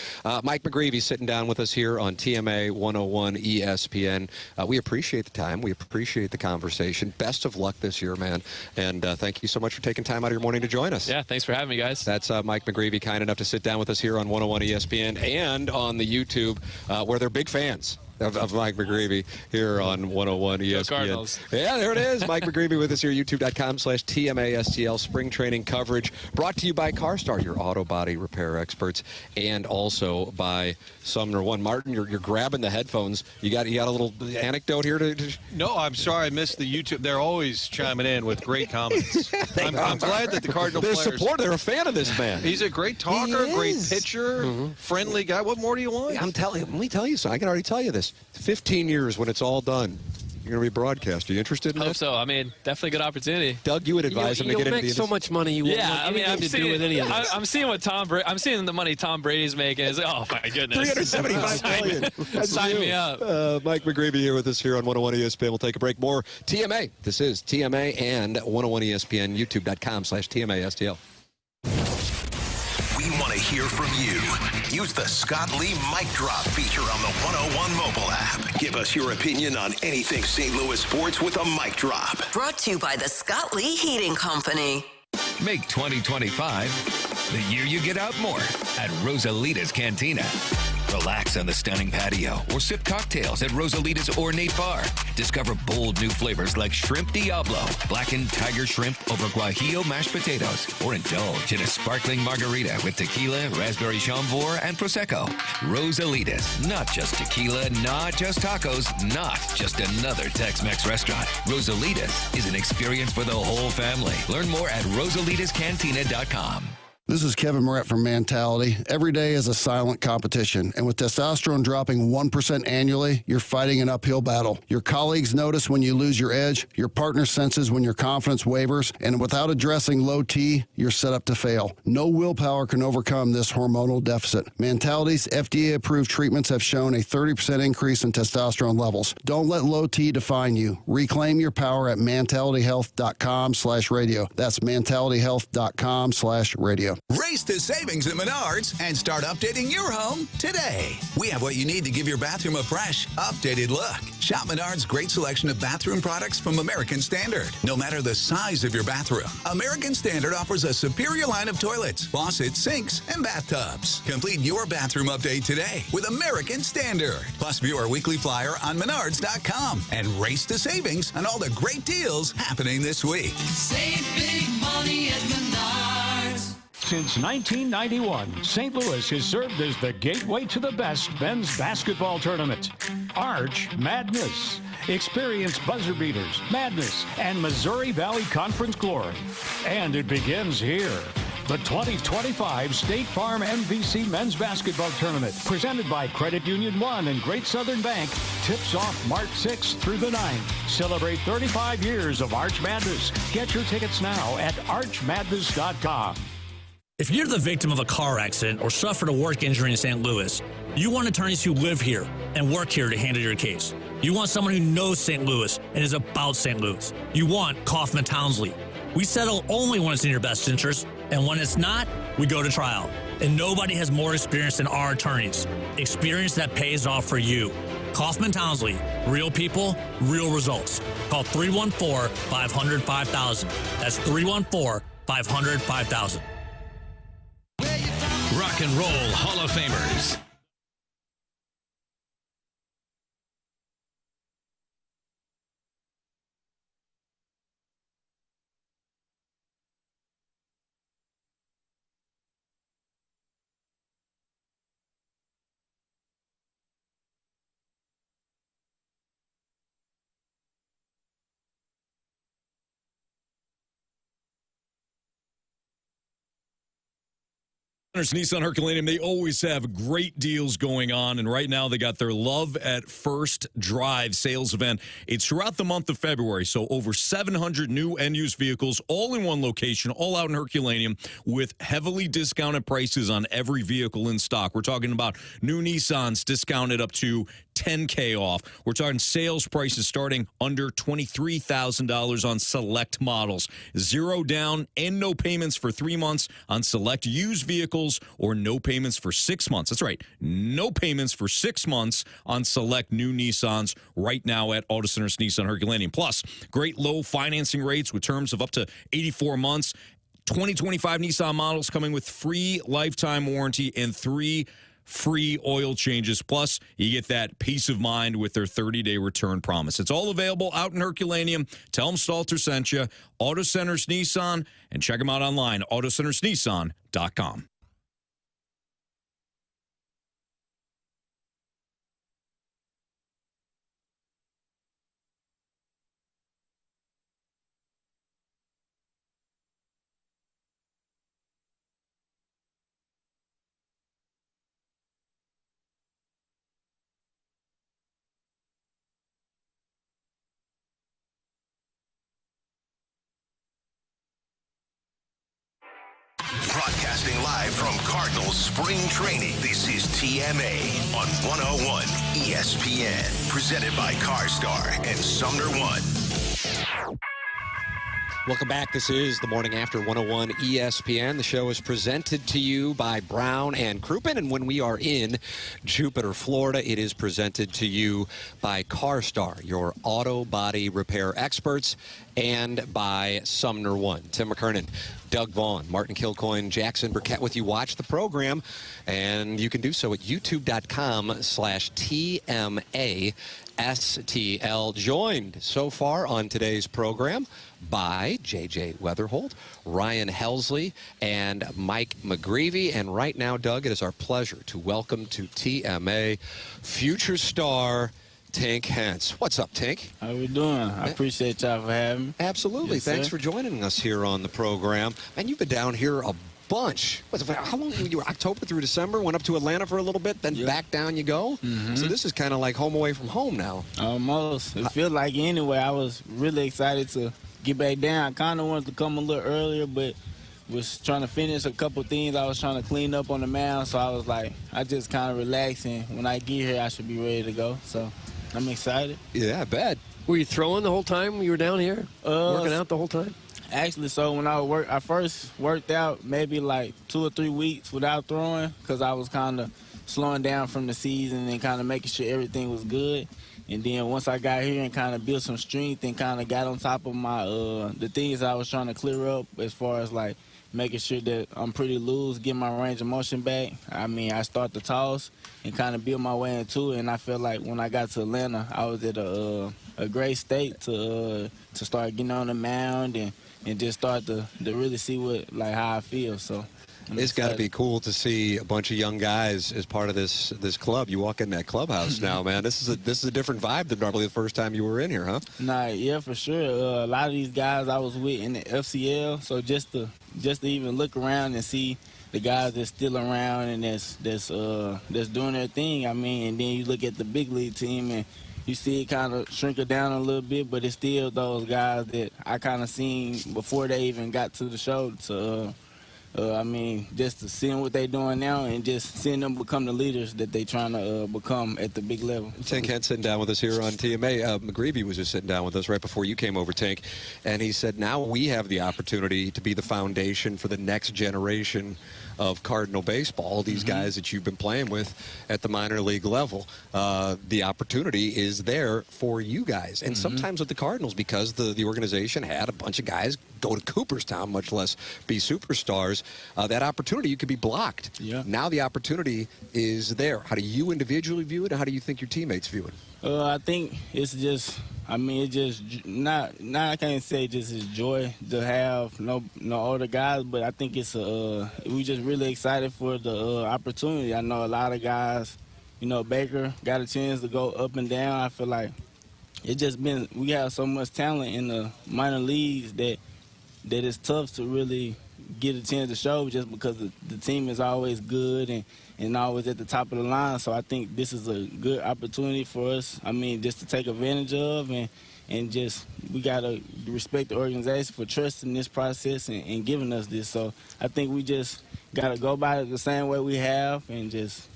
Mike McGreevy sitting down with us here on TMA 101 ESPN. We appreciate the time. We appreciate the conversation. Best of luck this year, man. And thank you so much for taking time out of your morning to join us. Yeah, thanks for having me, guys. That's Mike McGreevy, kind enough to sit down with us here on 101 ESPN and on the YouTube, where they're big fans of Mike McGreevy here on 101 ESPN. Go Cardinals. Yeah, there it is. Mike McGreevy with us here, youtube.com/TMASTL spring training coverage. Brought to you by CarStar, your auto body repair experts, and also by Sumner One. Martin, you're grabbing the headphones. You got a little anecdote here to... No, I'm sorry I missed the YouTube. They're always chiming in with great comments. I'm glad that the Cardinal players... They're a fan of this man. He's a great talker, great pitcher, friendly guy. What more do you want? Let me tell you something. I can already tell you this. 15 years when it's all done, you're going to be broadcast. Are you interested in that? Hope so. I mean, definitely good opportunity. Doug, you would advise him to get into the industry. So much money you won't have anything to do with any of this. I'm seeing what I'm seeing the money Tom Brady's making. It's like, oh my goodness, $375 million. Sign me up. Mike McGreevy here with us here on 101 ESPN. We'll take a break. More TMA. This is TMA and 101 ESPN. YouTube.com/TMASTL. We want to hear from you. Use the Scott Lee Mic Drop feature on the 101 mobile app. Give us your opinion on anything St. Louis sports with a mic drop. Brought to you by the Scott Lee Heating Company. Make 2025 the year you get out more at Rosalita's Cantina. Relax on the stunning patio or sip cocktails at Rosalita's Ornate Bar. Discover bold new flavors like Shrimp Diablo, blackened tiger shrimp over guajillo mashed potatoes, or indulge in a sparkling margarita with tequila, raspberry chambour, and Prosecco. Rosalita's, not just tequila, not just tacos, not just another Tex-Mex restaurant. Rosalita's is an experience for the whole family. Learn more at rosalitascantina.com. This is Kevin Moret from Mentality. Every day is a silent competition, and with testosterone dropping 1% annually, you're fighting an uphill battle. Your colleagues notice when you lose your edge, your partner senses when your confidence wavers, and without addressing low T, you're set up to fail. No willpower can overcome this hormonal deficit. Mentality's FDA-approved treatments have shown a 30% increase in testosterone levels. Don't let low T define you. Reclaim your power at mentalityhealth.com/radio. That's mentalityhealth.com/radio. Race to savings at Menards and start updating your home today. We have what you need to give your bathroom a fresh, updated look. Shop Menards' great selection of bathroom products from American Standard. No matter the size of your bathroom, American Standard offers a superior line of toilets, faucets, sinks, and bathtubs. Complete your bathroom update today with American Standard. Plus, view our weekly flyer on Menards.com and race to savings on all the great deals happening this week. Save big money at Menards. Since 1991, St. Louis has served as the gateway to the best men's basketball tournament. Arch Madness. Experience buzzer beaters, madness, and Missouri Valley Conference glory. And it begins here. The 2025 State Farm MVC Men's Basketball Tournament, presented by Credit Union One and Great Southern Bank, tips off March 6th through the 9th. Celebrate 35 years of Arch Madness. Get your tickets now at archmadness.com. If you're the victim of a car accident or suffered a work injury in St. Louis, you want attorneys who live here and work here to handle your case. You want someone who knows St. Louis and is about St. Louis. You want Kaufman Townsley. We settle only when it's in your best interest, and when it's not, we go to trial. And nobody has more experience than our attorneys. Experience that pays off for you. Kaufman Townsley, real people, real results. Call 314-500-5000. That's 314-500-5000. Rock and Roll Hall of Famers. Nissan Herculaneum, they always have great deals going on, and right now they got their Love at First Drive sales event. It's throughout the month of February, so over 700 new and used vehicles, all in one location, all out in Herculaneum, with heavily discounted prices on every vehicle in stock. We're talking about new Nissans discounted up to $10K off. We're talking sales prices starting under $23,000 on select models. 0 down and no payments for 3 months on select used vehicles, or no payments for 6 months. That's right, no payments for 6 months on select new Nissans right now at Auto Centers Nissan Herculaneum. Plus, great low financing rates with terms of up to 84 months. 2025 Nissan models coming with free lifetime warranty and 3 free oil changes. Plus, you get that peace of mind with their 30-day return promise. It's all available out in Herculaneum. Tell them Stalter sent you. Auto Centers Nissan, and check them out online, autocentersnissan.com. Broadcasting live from Cardinals spring training, this is TMA on 101 ESPN. Presented by CarStar and Sumner One. Welcome back. This is the Morning After 101 ESPN. The show is presented to you by Brown and Crouppen. And when we are in Jupiter, Florida, it is presented to you by CarStar, your auto body repair experts, and by Sumner One. Tim McKernan, Doug Vaughn, Martin Kilcoyne, Jackson Burkett with you. Watch the program, and you can do so at youtube.com/TMASTL. Joined so far on today's program by J.J. Weatherholt, Ryan Helsley, and Mike McGreevy. And right now, Doug, it is our pleasure to welcome to TMA future star Tink Hence. What's up, Tink? How we doing? I appreciate y'all for having me. Absolutely. Yes, thanks sir. for joining us here on the program. And you've been down here a bunch. How long were you? October through December? Went up to Atlanta for a little bit, then back down you go? Mm-hmm. So this is kind of like home away from home now. Almost. It feels like it anyway. I was really excited to get back down. I kind of wanted to come a little earlier, but was trying to finish a couple things I was trying to clean up on the mound. So I was like, I just kind of relaxed, and when I get here, I should be ready to go. So I'm excited. Yeah, I bet. Were you throwing the whole time you were down here? Working out the whole time? Actually, so when I first worked out maybe like 2 or 3 weeks without throwing, because I was kind of slowing down from the season and kind of making sure everything was good. And then once I got here and kind of built some strength and kind of got on top of my the things I was trying to clear up as far as like making sure that I'm pretty loose, get my range of motion back. I mean, I start the toss and kind of build my way into it. And I feel like when I got to Atlanta, I was at a great state to start getting on the mound and just start to really see how I feel. So It's got to be cool to see a bunch of young guys as part of this club. You walk in that clubhouse now, man. This is a different vibe than probably the first time you were in here, huh? Nah, yeah, for sure. A lot of these guys I was with in the FCL, so just to even look around and see the guys that's still around and that's doing their thing. I mean, and then you look at the big league team and you see it kind of shrink it down a little bit, but it's still those guys that I kind of seen before they even got to the show. So, I mean, just to seeing what they're doing now and just seeing them become the leaders that they trying to become at the big level. Tank Hent sitting down with us here on TMA. McGreevy was just sitting down with us right before you came over, Tank, and he said now we have the opportunity to be the foundation for the next generation of Cardinal baseball, these guys that you've been playing with at the minor league level. The opportunity is there for you guys. And sometimes with the Cardinals, because the organization had a bunch of guys go to Cooperstown, much less be superstars, that opportunity you could be blocked. Yeah. Now the opportunity is there. How do you individually view it, and how do you think your teammates view it? I think it's just, I mean, it's just not I can't say just it's joy to have no older guys, but I think it's we just really excited for the opportunity. I know a lot of guys, you know, Baker got a chance to go up and down. I feel like it just been, we have so much talent in the minor leagues that it's tough to really get a chance to show just because the team is always good and always at the top of the line. So I think this is a good opportunity for us. I mean, just to take advantage of and just we got to respect the organization for trusting this process and giving us this. So I think we just got to go by it the same way we have and just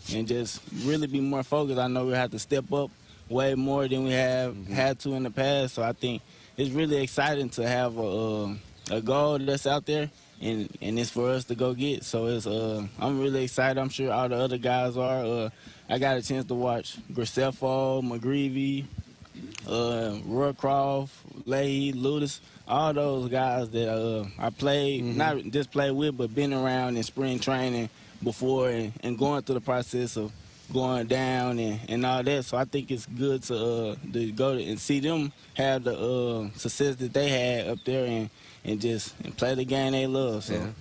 really be more focused. I know we have to step up way more than we have had to in the past. So I think it's really exciting to have a goal that's out there. And it's for us to go get. So it's I'm really excited. I'm sure all the other guys are. I got a chance to watch Graceffo, McGreevy, Roycroft, Leahy, Ludus, all those guys that I played, not just played with, but been around in spring training before and going through the process of going down and all that. So I think it's good to go and see them have the success that they had up there and just play the game they love. So,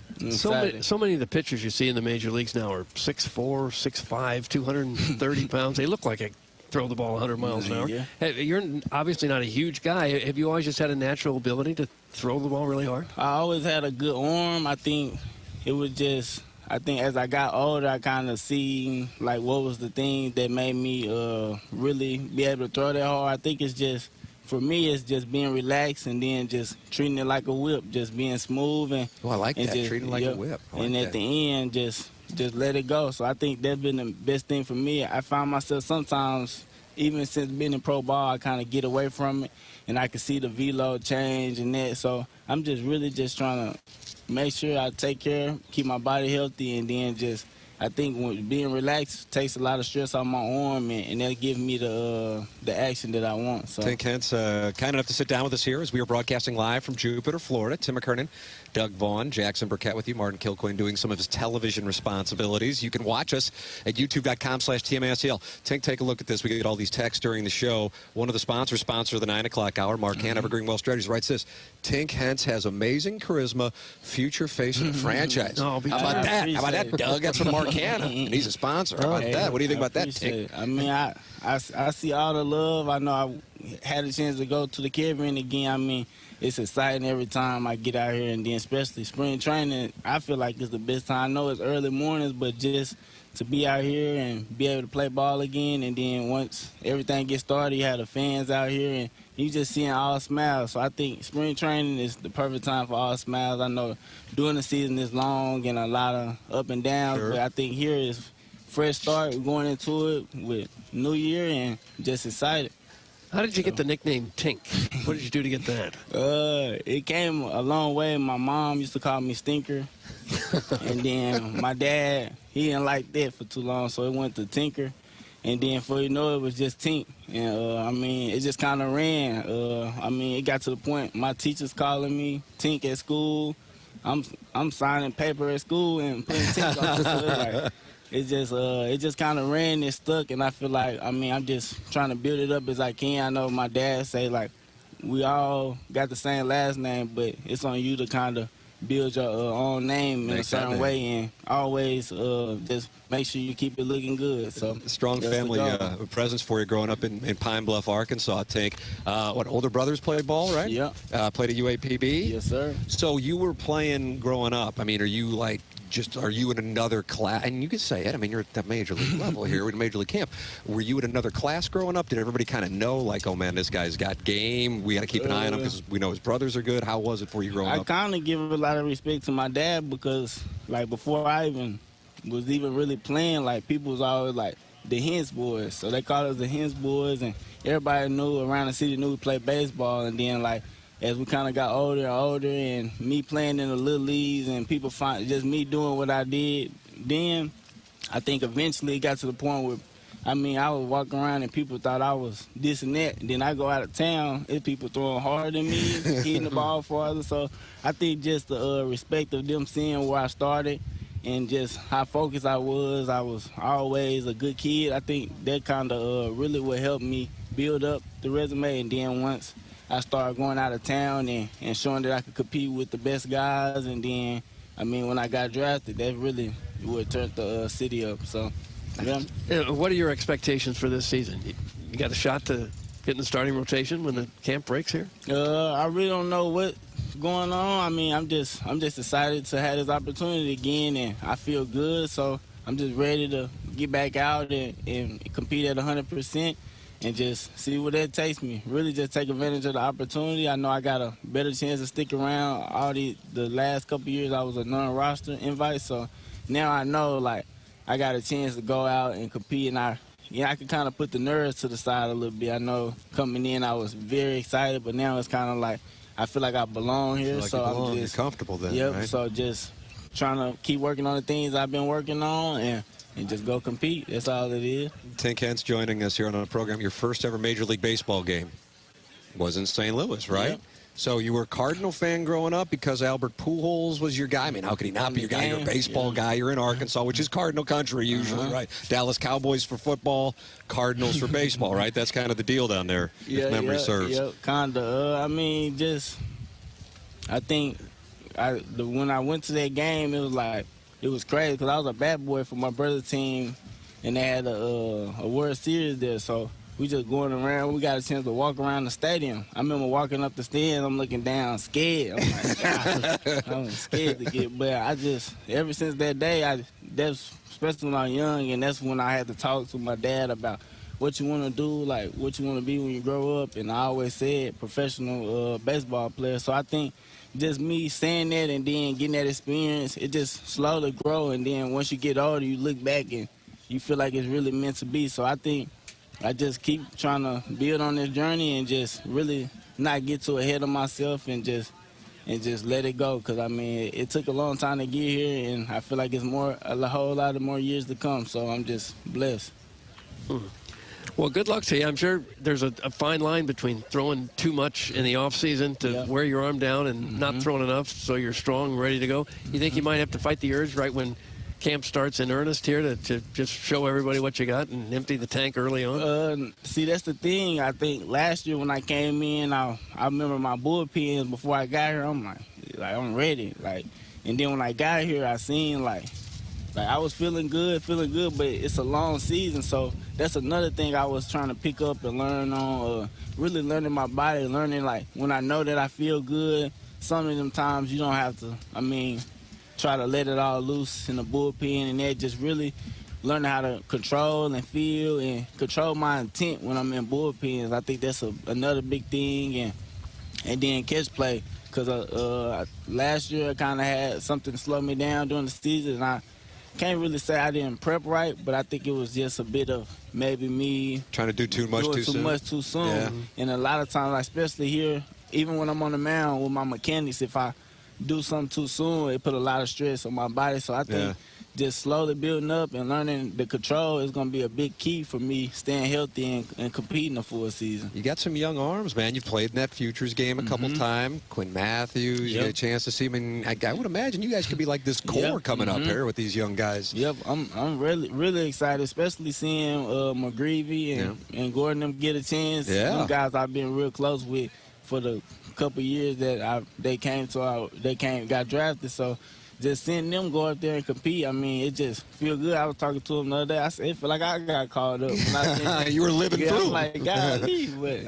so many of the pitchers you see in the major leagues now are 6'4", 6'5", 230 pounds. They look like they throw the ball 100 miles an hour. Yeah. Hey, you're obviously not a huge guy. Have you always just had a natural ability to throw the ball really hard? I always had a good arm. I think it was just, I think as I got older, I kind of seen like what was the thing that made me really be able to throw that hard. I think it's just, for me, it's just being relaxed and then just treating it like a whip, just being smooth and. Oh, I like that. Just, treating it like a whip. And at the end, just let it go. So I think that's been the best thing for me. I find myself sometimes, even since being in pro ball, I kind of get away from it, and I can see the velo change and that. So I'm just really just trying to make sure I take care, keep my body healthy, and then just. I think when being relaxed takes a lot of stress off my arm, and that gives me the action that I want. So. Tank Hent's kind enough to sit down with us here as we are broadcasting live from Jupiter, Florida. Tim McKernan, Doug Vaughn, Jackson Burkett with you, Martin Kilcoyne doing some of his television responsibilities. You can watch us at youtube.com/TMASTL. Tank, take a look at this. We get all these texts during the show. One of the sponsor of the 9 o'clock hour, Mark Hahn, Evergreen Wealth Strategies, writes this: Tank Hent's has amazing charisma, future face of the franchise. Oh, How about that? How about that, Doug? That's from Mark Hahn, and he's a sponsor. How about that? What do you think about that, Tank? I mean, I see all the love. I know I had a chance to go to the Caribbean again. I mean, it's exciting every time I get out here, and then especially spring training, I feel like it's the best time. I know it's early mornings, but just to be out here and be able to play ball again, and then once everything gets started, you have the fans out here, and you just seeing all smiles. So I think spring training is the perfect time for all smiles. I know during the season is long and a lot of up and downs, but I think here is fresh start. We're going into it with New Year and just excited. How did you get the nickname Tink? What did you do to get that? It came a long way. My mom used to call me Stinker. And then my dad, he didn't like that for too long, so it went to Tinker. And then before you know it, was just Tink. And, I mean, it just kind of ran. I mean, it got to the point my teachers calling me Tink at school. I'm signing paper at school and putting Tink on it. It just kind of ran and stuck, and I feel like, I mean, I'm just trying to build it up as I can. I know my dad say, like, we all got the same last name, but it's on you to kind of build your own name in a certain way, and always just make sure you keep it looking good. So strong family presence for you growing up in Pine Bluff, Arkansas. Tank, what, older brothers played ball, right? Yeah. Played at UAPB. Yes, sir. So you were playing growing up. I mean, are you are you in another class? And you can say it. I mean, you're at the major league level here, at major league camp. Were you in another class growing up? Did everybody kind of know, like, oh man, this guy's got game. We got to keep an eye on him because we know his brothers are good. How was it for you growing up? I kind of give a lot of respect to my dad because, like, before I was really playing, like, people was always like the Hens boys. So they called us the Hens boys, and everybody knew around the city knew we played baseball. And then, like, as we kind of got older and older, and me playing in the little leagues and people find just me doing what I did, then I think eventually it got to the point where, I mean, I was walking around and people thought I was this and that. And then I go out of town, there's people throwing harder than me, hitting the ball farther. So I think just the respect of them seeing where I started and just how focused I was always a good kid. I think that kind of really would help me build up the resume. And then once I started going out of town and showing that I could compete with the best guys. And then, I mean, when I got drafted, that really would turn the city up. So, yeah. What are your expectations for this season? You got a shot to get in the starting rotation when the camp breaks here? I really don't know what's going on. I mean, I'm just excited to have this opportunity again, and I feel good. So I'm just ready to get back out and compete at 100%. And just see where that takes me. Really just take advantage of the opportunity. I know I got a better chance to stick around. All the last couple years I was a non-roster invite, so now I know, like, I got a chance to go out and compete, and I can kind of put the nerves to the side a little bit. I know coming in I was very excited, but now it's kind of like I feel like I belong here. Like so I'm just you're comfortable then, yep, right? So just trying to keep working on the things I've been working on and just go compete. That's all it is. Tink Hens joining us here on the program. Your first ever Major League Baseball game was in St. Louis, right? Yep. So you were a Cardinal fan growing up because Albert Pujols was your guy. I mean, how could he not be your guy? You're a baseball guy. You're in Arkansas, which is Cardinal country usually, right? Dallas Cowboys for football, Cardinals for baseball, right? That's kind of the deal down there, if memory serves. Yeah, kind of. I mean, I think when I went to that game, it was crazy because I was a bat boy for my brother's team, and they had a World Series there. So we just going around. We got a chance to walk around the stadium. I remember walking up the stands. I'm looking down, scared. I'm like, God, I'm scared to get. But ever since that day, that's especially when I was young, and that's when I had to talk to my dad about what you want to do, like what you want to be when you grow up. And I always said professional baseball player. So I think just me saying that and then getting that experience, it just slowly grow. And then once you get older, you look back and you feel like it's really meant to be. So I think I just keep trying to build on this journey and just really not get too ahead of myself and just let it go. Because, I mean, it took a long time to get here, and I feel like it's a whole lot of more years to come. So I'm just blessed. Well, good luck to you. I'm sure there's a fine line between throwing too much in the offseason to wear your arm down and not throwing enough so you're strong, ready to go. You think you might have to fight the urge right when camp starts in earnest here to just show everybody what you got and empty the tank early on? See, that's the thing. I think last year when I came in, I remember my bullpens before I got here. I'm like I'm ready. And then when I got here, I seen like I was feeling good, but it's a long season, so that's another thing I was trying to pick up and learn on, really learning my body, learning when I know that I feel good, some of them times you don't have to, try to let it all loose in the bullpen, and that just really learning how to control and feel and control my intent when I'm in bullpens. I think that's another big thing, and then catch play, because last year I kind of had something slow me down during the season, and I can't really say I didn't prep right, but I think it was just a bit of maybe me trying to do too much too soon. Yeah. And a lot of times, especially here, even when I'm on the mound with my mechanics, if I do something too soon, it put a lot of stress on my body. So I think just slowly building up and learning the control is going to be a big key for me staying healthy and competing the full season. You got some young arms, man. You played in that Futures game a couple times. Quinn Matthews, you had a chance to see him. I would imagine you guys could be like this core coming up here with these young guys. Yep, I'm really excited, especially seeing McGreevy and Gordon them get a chance. Yeah. Them guys I've been real close with for the couple years that they got drafted. So just seeing them go up there and compete, I mean, it just feel good. I was talking to them the other day. I said, it feel like I got called up. When I You were living through. I'm like, golly, but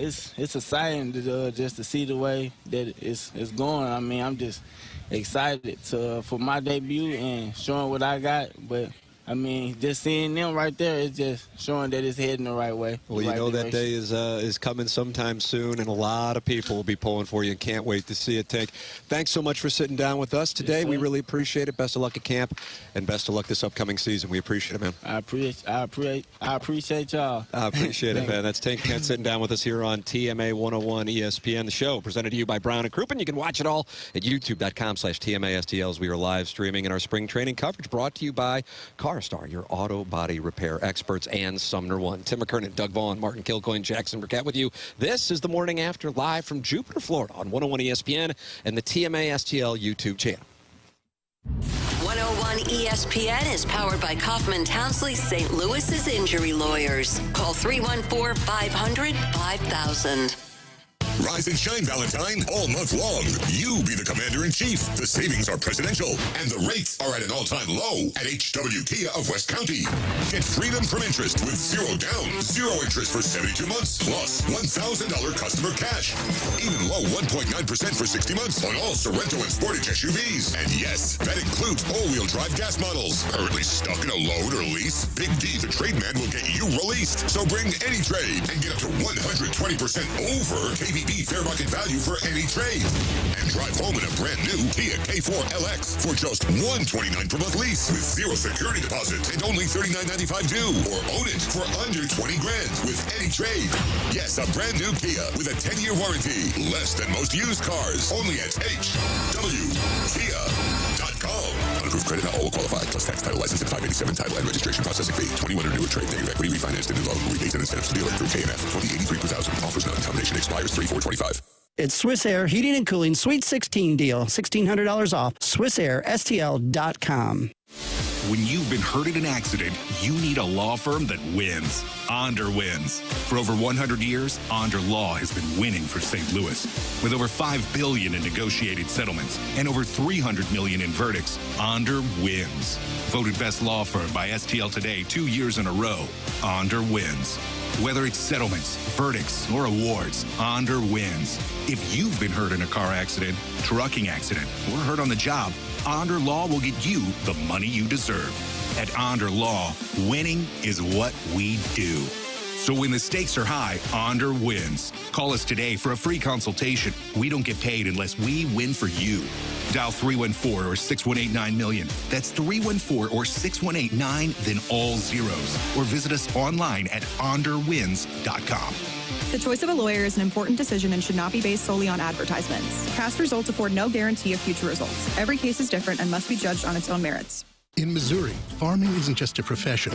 it's exciting to, just to see the way that it's going. I mean, I'm just excited for my debut and showing what I got, but I mean, just seeing them right there is just showing that it's heading the right way. Well, you know that day is coming sometime soon, and a lot of people will be pulling for you and can't wait to see it, Tank. Thanks so much for sitting down with us today. We really appreciate it. Best of luck at camp, and best of luck this upcoming season. We appreciate it, man. I appreciate y'all. I appreciate it, man. That's Tank Kent sitting down with us here on TMA 101 ESPN, the show presented to you by Brown and Crouppen. You can watch it all at youtube.com/TMASTL as we are live streaming in our spring training coverage brought to you by CarStar, your auto body repair experts, and Sumner One. Tim McKernan, Doug Vaughn, Martin Kilcoyne, Jackson Burkett with you. This is the Morning After live from Jupiter, Florida on 101 ESPN and the TMA STL YouTube channel. 101 ESPN is powered by Kaufman Townsley St. Louis's injury lawyers. Call 314-500-5000. Rise and shine, Valentine, all month long. You be the commander-in-chief. The savings are presidential, and the rates are at an all-time low at HW Kia of West County. Get freedom from interest with 0 down, 0 interest for 72 months, plus $1,000 customer cash. Even low 1.9% for 60 months on all Sorrento and Sportage SUVs. And yes, that includes all-wheel drive gas models. Currently stuck in a loan or lease? Big D, the trade man, will get you released. So bring any trade and get up to 120% over KBB fair market value for any trade. And drive home in a brand new Kia K4 LX for just $129 per month lease with 0 security deposit and only $39.95 due. Or own it for under $20,000 with any trade. Yes, a brand new Kia with a 10-year warranty. Less than most used cars. Only at HWKia.com. Unapproved credit, not all will qualify. Plus tax, title, license, and 587 title and registration processing fee. 21 or newer trade. Negative equity refinanced into loan. Rebates and incentives to dealer through KNF. 2083 per thousand. Offers not. Combination expires 3/4/25. It's Swiss Air Heating and Cooling Sweet 16 deal. $1,600 off. SwissAirSTL.com. When you've been hurt in an accident, you need a law firm that wins. Onder wins. For over 100 years, Onder Law has been winning for St. Louis. With over $5 billion in negotiated settlements and over $300 million in verdicts, Onder wins. Voted best law firm by STL Today 2 years in a row, Onder wins. Whether it's settlements, verdicts, or awards, Onder wins. If you've been hurt in a car accident, trucking accident, or hurt on the job, Onder Law will get you the money you deserve. At Onder Law, winning is what we do. So when the stakes are high, Onder wins. Call us today for a free consultation. We don't get paid unless we win for you. Dial 314 or 6189-million. That's 314 or 6189, then all zeros. Or visit us online at onderwins.com. The choice of a lawyer is an important decision and should not be based solely on advertisements. Past results afford no guarantee of future results. Every case is different and must be judged on its own merits. In Missouri, farming isn't just a profession,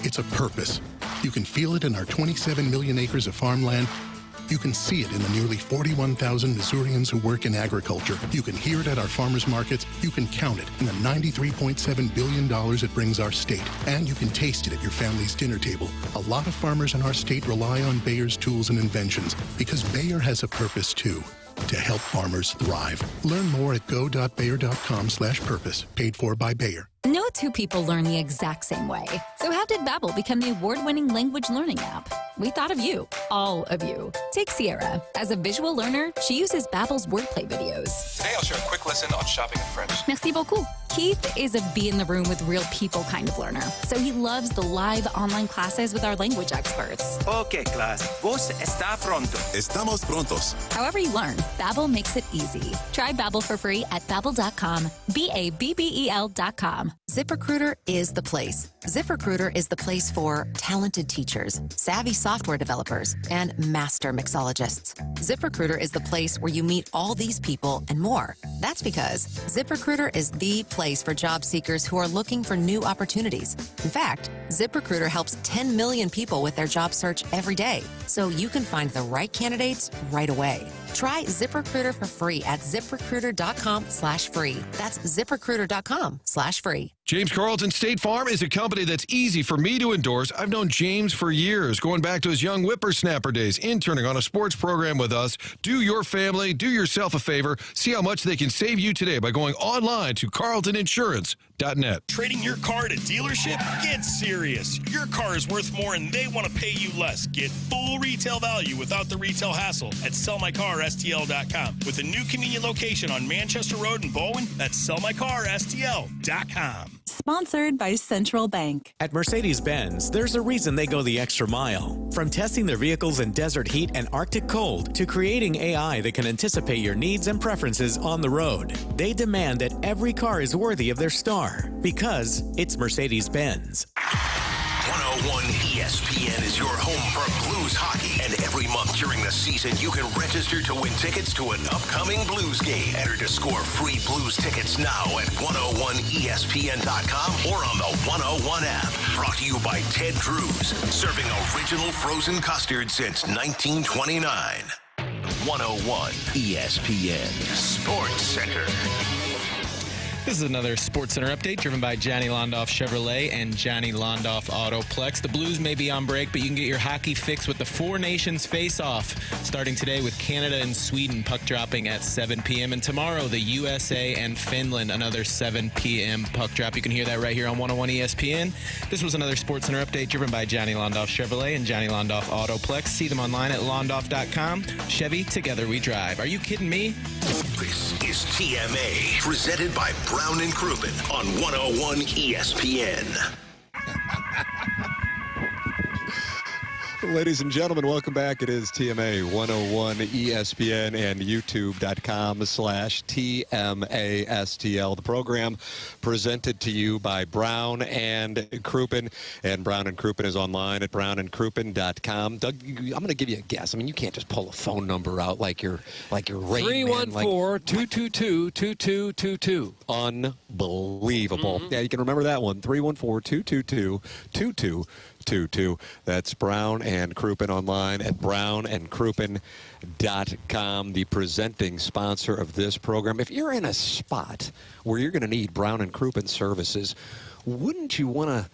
it's a purpose. You can feel it in our 27 million acres of farmland. You can see it in the nearly 41,000 Missourians who work in agriculture. You can hear it at our farmers markets. You can count it in the $93.7 billion it brings our state. And you can taste it at your family's dinner table. A lot of farmers in our state rely on Bayer's tools and inventions because Bayer has a purpose too, to help farmers thrive. Learn more at go.bayer.com/purpose. Paid for by Bayer. No two people learn the exact same way. So how did Babbel become the award-winning language learning app? We thought of you, all of you. Take Sierra. As a visual learner, she uses Babbel's wordplay videos. Today I'll share a quick lesson on shopping in French. Merci beaucoup. Keith is a be in the room with real people kind of learner. So he loves the live online classes with our language experts. Okay, class. Vos está pronto. Estamos prontos. However you learn, Babbel makes it easy. Try Babbel for free at Babbel.com. Babbel.com. ZipRecruiter is the place. ZipRecruiter is the place for talented teachers, savvy software developers, and master mixologists. ZipRecruiter is the place where you meet all these people and more. That's because ZipRecruiter is the place for job seekers who are looking for new opportunities. In fact, ZipRecruiter helps 10 million people with their job search every day, so you can find the right candidates right away. Try ZipRecruiter for free at ZipRecruiter.com/free. That's ZipRecruiter.com/free. James Carlton State Farm is a company that's easy for me to endorse. I've known James for years, going back to his young whippersnapper days, interning on a sports program with us. Do your family, do yourself a favor. See how much they can save you today by going online to carltoninsurance.net. Trading your car at a dealership? Get serious. Your car is worth more and they want to pay you less. Get full retail value without the retail hassle at sellmycarstl.com. With a new convenient location on Manchester Road in Bowen, that's sellmycarstl.com. Sponsored by Central Bank. At Mercedes-Benz, there's a reason they go the extra mile. From testing their vehicles in desert heat and Arctic cold to creating AI that can anticipate your needs and preferences on the road. They demand that every car is worthy of their star because it's Mercedes-Benz. 101 ESPN is your home for Blues hockey. And every month during the season, you can register to win tickets to an upcoming Blues game. Enter to score free Blues tickets now at 101ESPN.com or on the 101 app. Brought to you by Ted Drew's, serving original frozen custard since 1929. 101 ESPN Sports Center. This is another Sports Center update driven by Johnny Londoff Chevrolet and Johnny Londoff Autoplex. The Blues may be on break, but you can get your hockey fix with the Four Nations Face-Off. Starting today with Canada and Sweden, puck dropping at 7 p.m. And tomorrow, the USA and Finland, another 7 p.m. puck drop. You can hear that right here on 101 ESPN. This was another Sports Center update driven by Johnny Londoff Chevrolet and Johnny Londoff Autoplex. See them online at londoff.com. Chevy, together we drive. Are you kidding me? This is TMA, presented by Brown and Crouppen on 101 ESPN. Ladies and gentlemen, welcome back. It is TMA 101 ESPN and YouTube.com/TMASTL. The program presented to you by Brown and Crouppen. And Brown and Crouppen is online at brownandcrouppen.com. Doug, I'm going to give you a guess. I mean, you can't just pull a phone number out like you're Rain Man. 314-222-2222. Unbelievable. Yeah, you can remember that one. 314-222-2222. That's Brown and Crouppen online at brownandcrouppen.com, the presenting sponsor of this program. If you're in a spot where you're going to need Brown and Crouppen services, wouldn't you want to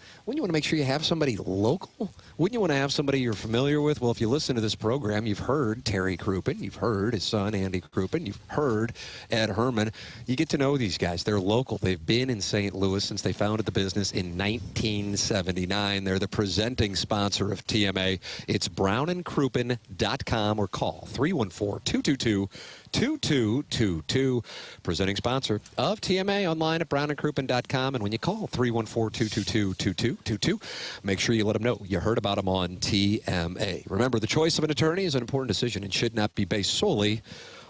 make sure you have somebody local? Wouldn't you want to have somebody you're familiar with? Well, if you listen to this program, you've heard Terry Crouppen, you've heard his son Andy Crouppen, you've heard Ed Herman. You get to know these guys. They're local. They've been in St. Louis since they founded the business in 1979. They're the presenting sponsor of TMA. It's brownandcrouppen.com or call 314-222-2222. Presenting sponsor of TMA online at brownandcrouppen.com. And when you call 314-222-2222, make sure you let them know you heard about them on TMA. Remember, the choice of an attorney is an important decision and should not be based solely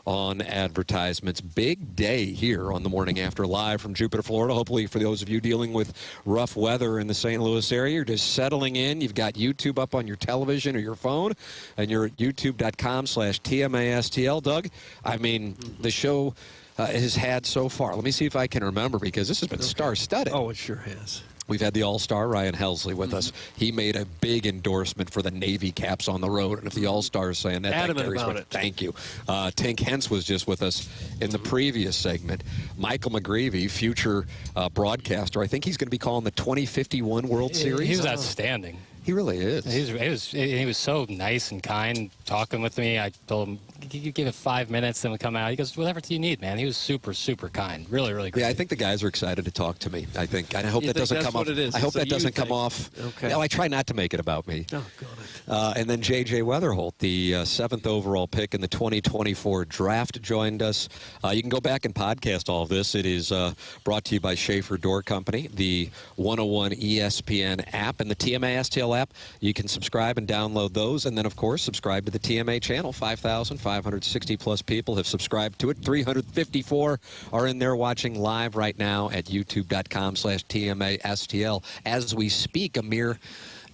on advertisements. Big day here on the Morning After, live from Jupiter, Florida. Hopefully for those of you dealing with rough weather in the St. Louis area, you're just settling in. You've got YouTube up on your television or your phone, and you're at youtube.com/TMASTL. Doug, I mean, the show has had so far. Let me see if I can remember, because this has been star-studded. Oh, it sure has. We've had the All-Star Ryan Helsley with us. He made a big endorsement for the Navy caps on the road. And if the All-Star is saying that, Adamant carries about weight. it. Thank you. Tink Hentz was just with us in the previous segment. Michael McGreevy, future broadcaster. I think he's going to be calling the 2051 World Series. He was outstanding. He really is. He was so nice and kind talking with me. I told him, you give it 5 minutes, then we come out. He goes, whatever you need, man. He was super, super kind. Really, really great. Yeah, I think the guys are excited to talk to me. I hope that doesn't come off. I hope that doesn't come off. Okay. No, I try not to make it about me. Oh, got it. And then J.J. Weatherholt, the 7th overall pick in the 2024 draft, joined us. You can go back and podcast all of this. It is brought to you by Schaefer Door Company, the 101 ESPN app, and the TMA STL app. You can subscribe and download those, and then, of course, subscribe to the TMA channel. 5,560-plus people have subscribed to it. 354 are in there watching live right now at youtube.com/TMASTL. As we speak, Amir,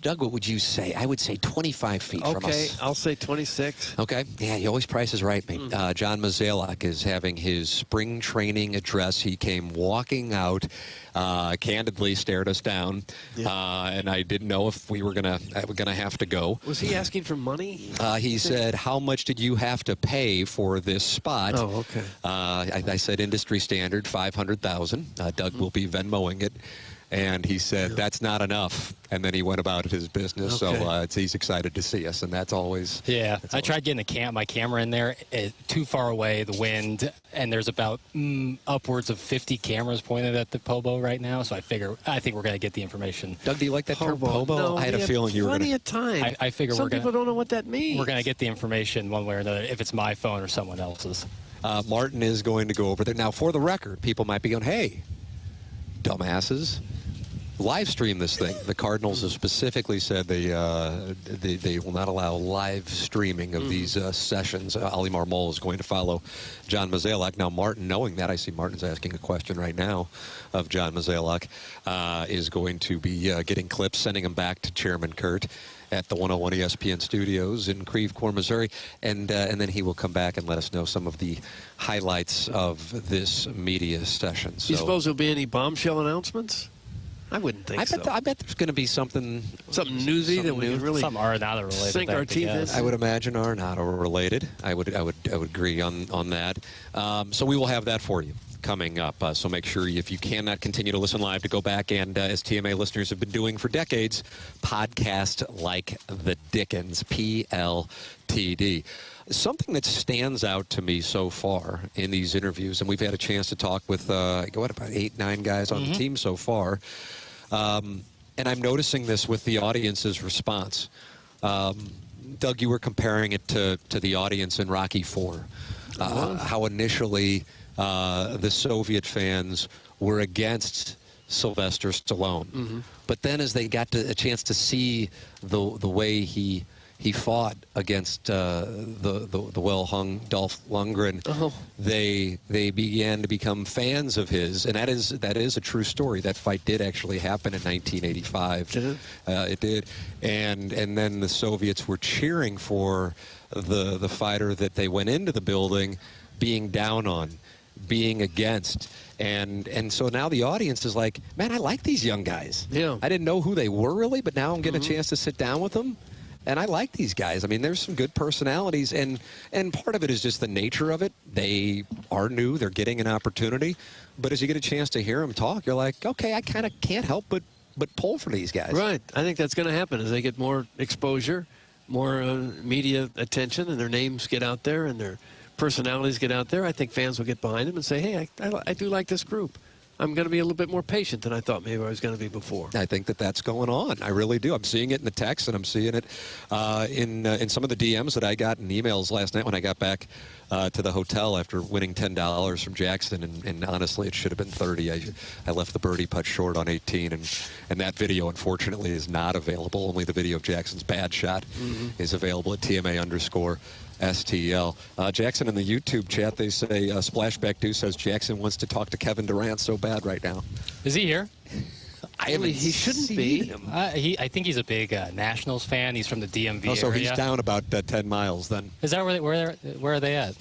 Doug, what would you say? I would say 25 feet from us. Okay, I'll say 26. Okay. Yeah, he always prices right me. John Mazalek is having his spring training address. He came walking out, candidly stared us down, and I didn't know if we were gonna have to go. Was he asking for money? He said, "How much did you have to pay for this spot?" Oh, okay. I said industry standard, $500,000. Doug will be Venmoing it. And he said, that's not enough. And then he went about his business. Okay. So he's excited to see us, and that's always... Yeah, I tried getting my camera in there. Too far away, the wind, and there's about upwards of 50 cameras pointed at the Pobo right now. So I think we're going to get the information. Doug, do you like that term, Pobo? No, I had a feeling you were going to... Plenty of time. I figure Some people don't know what that means. We're going to get the information one way or another, if it's my phone or someone else's. Martin is going to go over there. Now, for the record, people might be going, hey, dumbasses, live stream this thing. The Cardinals have specifically said they will not allow live streaming of these sessions. Ali Marmol is going to follow John Mozeliak. Now, Martin, knowing that, I see Martin's asking a question right now of John Mozeliak, is going to be getting clips, sending them back to Chairman Kurt at the 101 ESPN studios in Creve Coeur, Missouri, and then he will come back and let us know some of the highlights of this media session. Do you suppose there'll be any bombshell announcements? I wouldn't think so. I bet there's going to be something newsy that we can really something Arenado related. Sink our teeth in. I would imagine Arenado related. I would agree on that. So we will have that for you coming up. So make sure, if you cannot continue to listen live, to go back and, as TMA listeners have been doing for decades, podcast like the Dickens, PLTD. Something that stands out to me so far in these interviews, and we've had a chance to talk with, about 8-9 guys on the team so far, and I'm noticing this with the audience's response. Doug, you were comparing it to the audience in Rocky IV, how initially the Soviet fans were against Sylvester Stallone. But then as they got a chance to see the way he fought against the well-hung Dolph Lundgren, they began to become fans of his, and that is a true story. That fight did actually happen in 1985. Did it? It did, and then the Soviets were cheering for the fighter that they went into the building being down on, being against. And so now the audience is like, man, I like these young guys. Yeah. I didn't know who they were really, but now I'm getting a chance to sit down with them. And I like these guys. I mean, there's some good personalities, and part of it is just the nature of it. They are new. They're getting an opportunity. But as you get a chance to hear them talk, you're like, okay, I kind of can't help but pull for these guys. Right. I think that's going to happen as they get more exposure, more media attention, and their names get out there and their personalities get out there. I think fans will get behind them and say, hey, I do like this group. I'm going to be a little bit more patient than I thought maybe I was going to be before. I think that's going on. I really do. I'm seeing it in the text, and I'm seeing it in some of the DMs that I got in emails last night when I got back to the hotel after winning $10 from Jackson, and honestly, it should have been 30. I left the birdie putt short on 18, and that video, unfortunately, is not available. Only the video of Jackson's bad shot is available at TMA_STL. Jackson in the YouTube chat, they say Splashback Dew says Jackson wants to talk to Kevin Durant so bad right now. Is he here? He shouldn't be. I think he's a big Nationals fan. He's from the DMV area. So he's down about 10 miles then. Is that where are they at?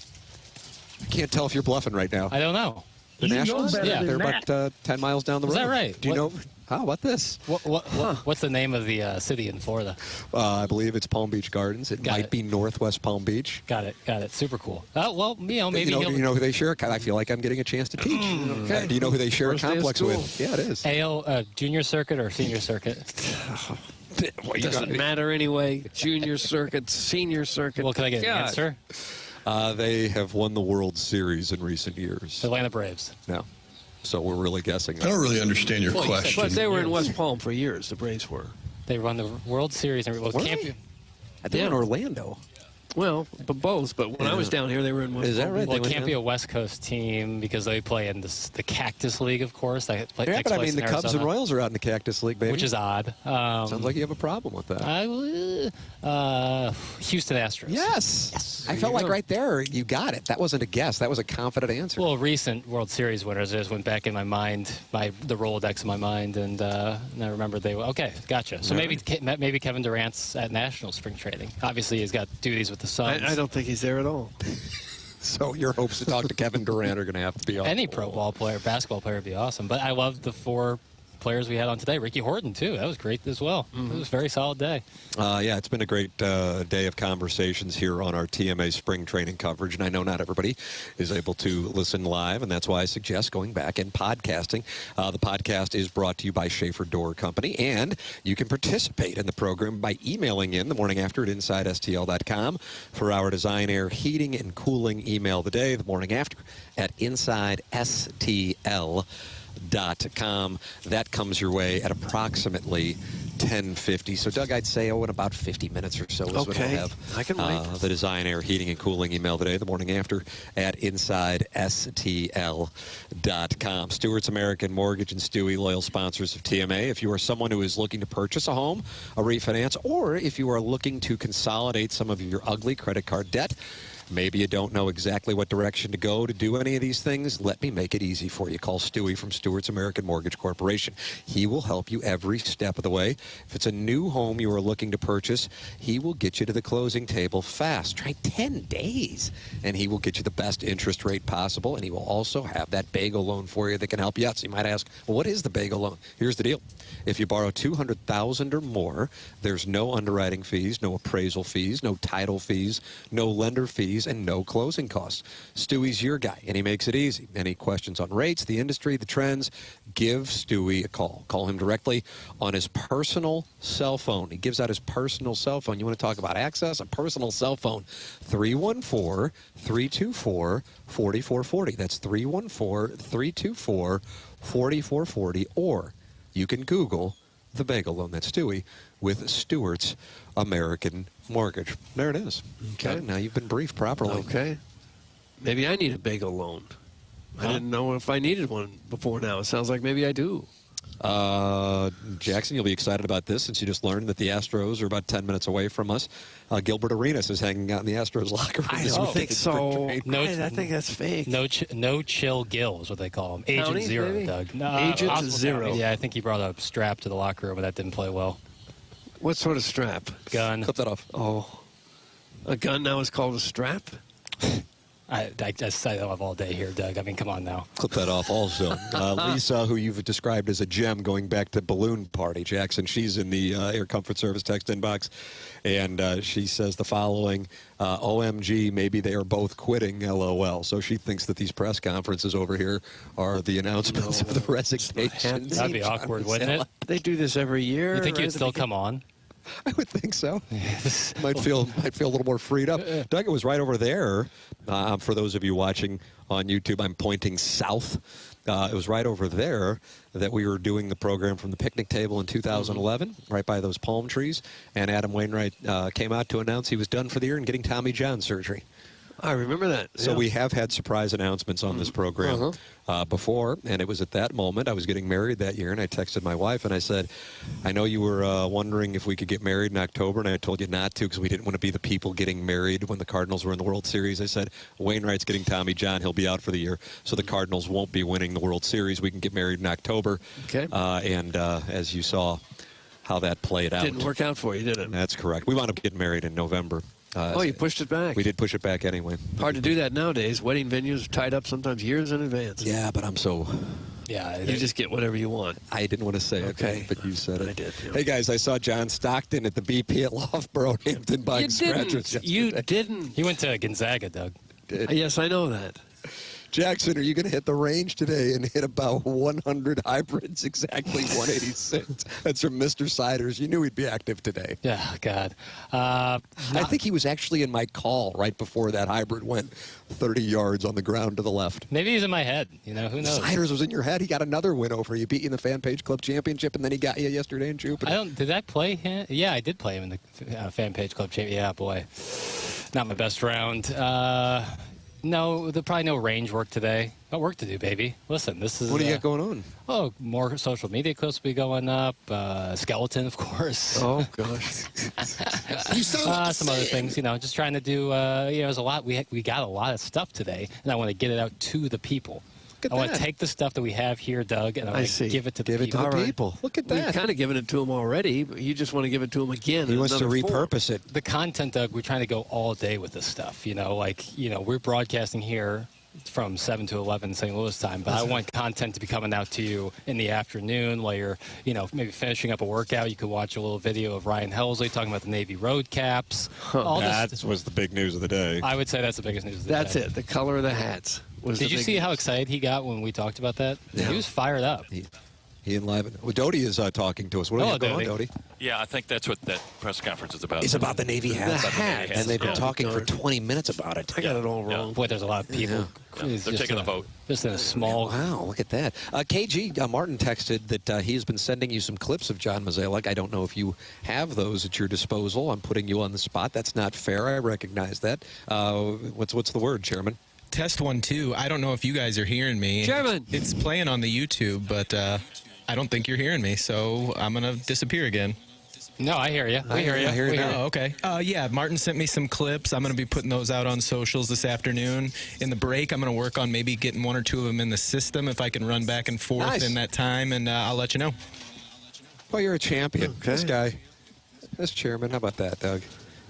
I can't tell if you're bluffing right now. I don't know. The Nationals? Yeah. They're about 10 miles down the road. Is that right? Do you know? How about this? What's the name of the city in Florida? I believe it's Palm Beach Gardens. It might be Northwest Palm Beach. Got it. Super cool. Oh, well, maybe you know who they share. I feel like I'm getting a chance to teach. Okay. Do you know who they share a complex with? Yeah, it is. AL junior circuit or senior circuit? It doesn't matter anyway. Junior circuit, senior circuit. Well, can I get an answer? They have won the World Series in recent years. Atlanta Braves. No. So we're really guessing. I don't really understand your question. But they were in West Palm for years, the Braves were. They won the World Series. I think in Orlando. Well, both. But when I was down here, they were in West Palm. Is that right? Well, it can't be a West Coast team because they play in the Cactus League, of course. But I mean, the Cubs and Royals are out in the Cactus League, baby. Which is odd. Sounds like you have a problem with that. Houston Astros. Yes. I felt like right there you got it. That wasn't a guess. That was a confident answer. Well, recent World Series winners, I just went back in my mind, the Rolodex in my mind, and I remembered they were. Okay, gotcha. So maybe Kevin Durant's at National spring training. Obviously, he's got duties with the Suns. I don't think he's there at all. So your hopes to talk to Kevin Durant are going to have to be off. Any pro ball player, basketball player would be awesome. But I love the four players we had on today. Ricky Horton, too. That was great as well. It was a very solid day. Yeah, it's been a great day of conversations here on our TMA spring training coverage, and I know not everybody is able to listen live, and that's why I suggest going back and podcasting. The podcast is brought to you by Schaefer Door Company, and you can participate in the program by emailing in the morning after at InsideSTL.com for our Design Air Heating and Cooling email of the day, the morning after at InsideSTL.com. That comes your way at approximately 10:50. So, Doug, I'd say, in about 50 minutes or so is when we'll have I can wait. the Design Air Heating and Cooling email today, the morning after at InsideSTL.com. Stewart's American Mortgage and Stewie, loyal sponsors of TMA. If you are someone who is looking to purchase a home, a refinance, or if you are looking to consolidate some of your ugly credit card debt, maybe you don't know exactly what direction to go to do any of these things. Let me make it easy for you. Call Stewie from Stewart's American Mortgage Corporation. He will help you every step of the way. If it's a new home you are looking to purchase, he will get you to the closing table fast. Try 10 days, and he will get you the best interest rate possible, and he will also have that bagel loan for you that can help you out. So you might ask, well, what is the bagel loan? Here's the deal. If you borrow $200,000 or more, there's no underwriting fees, no appraisal fees, no title fees, no lender fees, and no closing costs. Stewie's your guy, and he makes it easy. Any questions on rates, the industry, the trends, give Stewie a call. Call him directly on his personal cell phone. He gives out his personal cell phone. You want to talk about access? A personal cell phone, 314-324-4440. That's 314-324-4440. Or you can Google the bagel loan. That's Stewie with Stewart's American Mortgage. There it is. Okay. Now you've been briefed properly. Okay. Maybe I need a bagel loan. I didn't know if I needed one before now. It sounds like maybe I do. Jackson, you'll be excited about this since you just learned that the Astros are about 10 minutes away from us. Gilbert Arenas is hanging out in the Astros locker room. I don't think so. I think that's fake. No chill Gil is what they call him. Agent County, Zero, maybe? Doug. No, Agent Zero. Yeah, I think he brought a strap to the locker room, but that didn't play well. What sort of strap? Gun. Clip that off. Oh. A gun now is called a strap? I don't have all day here, Doug. I mean, come on now. Clip that off also. Lisa, who you've described as a gem going back to balloon party, Jackson, she's in the Air Comfort Service text inbox, and she says the following, OMG, maybe they are both quitting, LOL. So she thinks that these press conferences over here are the announcements of the resignations. That'd be awkward, wouldn't it? They do this every year. You think you'd still come on? I would think so. might feel a little more freed up. Doug, it was right over there. For those of you watching on YouTube, I'm pointing south. It was right over there that we were doing the program from the picnic table in 2011, right by those palm trees. And Adam Wainwright came out to announce he was done for the year and getting Tommy John surgery. I remember that. So we have had surprise announcements on this program before, and it was at that moment. I was getting married that year, and I texted my wife, and I said, I know you were wondering if we could get married in October, and I told you not to because we didn't want to be the people getting married when the Cardinals were in the World Series. I said, Wainwright's getting Tommy John. He'll be out for the year, so the Cardinals won't be winning the World Series. We can get married in October. Okay. And as you saw how that played out. Didn't work out for you, did it? That's correct. We wound up getting married in November. You pushed it back. We did push it back anyway. Hard to do that nowadays. Wedding venues are tied up sometimes years in advance. Yeah, but I'm so... Yeah, you just get whatever you want. I didn't want to say Okay. it, but you said it. I did. Yeah. Hey, guys, I saw John Stockton at the BP at Loughborough, Hampton, buying scratchers yesterday. You didn't. He went to Gonzaga, Doug. Yes, I know that. Jackson, are you going to hit the range today and hit about 100 hybrids, exactly 186? That's from Mr. Siders. You knew he'd be active today. Yeah, God. I think he was actually in my call right before that hybrid went 30 yards on the ground to the left. Maybe he's in my head. Who knows? Siders was in your head. He got another win over you. Beat you in the Fan Page Club Championship, and then he got you yesterday in Jupiter. Did I play him? Yeah, I did play him in the Fan Page Club Championship. Yeah, boy. Not my best round. No, there's probably no range work today. Got work to do, baby. Listen, this is... What do you got going on? Oh, more social media clips will be going up. Skeleton, of course. Oh, gosh. Some other things, just trying to do... there's a lot. We got a lot of stuff today, and I want to get it out to the people. I want to take the stuff that we have here, Doug, and I want to give it to the people. Look at that. We've kind of given it to them already, but you just want to give it to them again. He wants to repurpose it. The content, Doug, we're trying to go all day with this stuff. We're broadcasting here, from 7 to 11 St. Louis time. But I want content to be coming out to you in the afternoon while you're, maybe finishing up a workout. You could watch a little video of Ryan Helsley talking about the Navy road caps. That was the big news of the day. I would say that's the biggest news of the day. That's it. The color of the hats. Did you see how excited he got when we talked about that? Yeah. He was fired up. He enlivened. Well, Doty is talking to us. What are you going on, Doty? Yeah, I think that's what that press conference is about. It's about the Navy hats. The hats. And they've been talking for 20 minutes about it. I got it all wrong. Boy, there's a lot of people. Yeah. They're taking the vote. Just in a small... Wow, look at that. KG Martin texted that he has been sending you some clips of John Mozeliak. I don't know if you have those at your disposal. I'm putting you on the spot. That's not fair. I recognize that. What's the word, Chairman? Test 1, 2. I don't know if you guys are hearing me. Chairman! It's playing on the YouTube, but I don't think you're hearing me, so I'm going to disappear again. No, I hear you. We hear you. Oh, okay. Yeah, Martin sent me some clips. I'm going to be putting those out on socials this afternoon. In the break, I'm going to work on maybe getting 1 or 2 of them in the system if I can run back and forth in that time, and I'll let you know. Well, you're a champion. Okay. This guy, this chairman, how about that, Doug?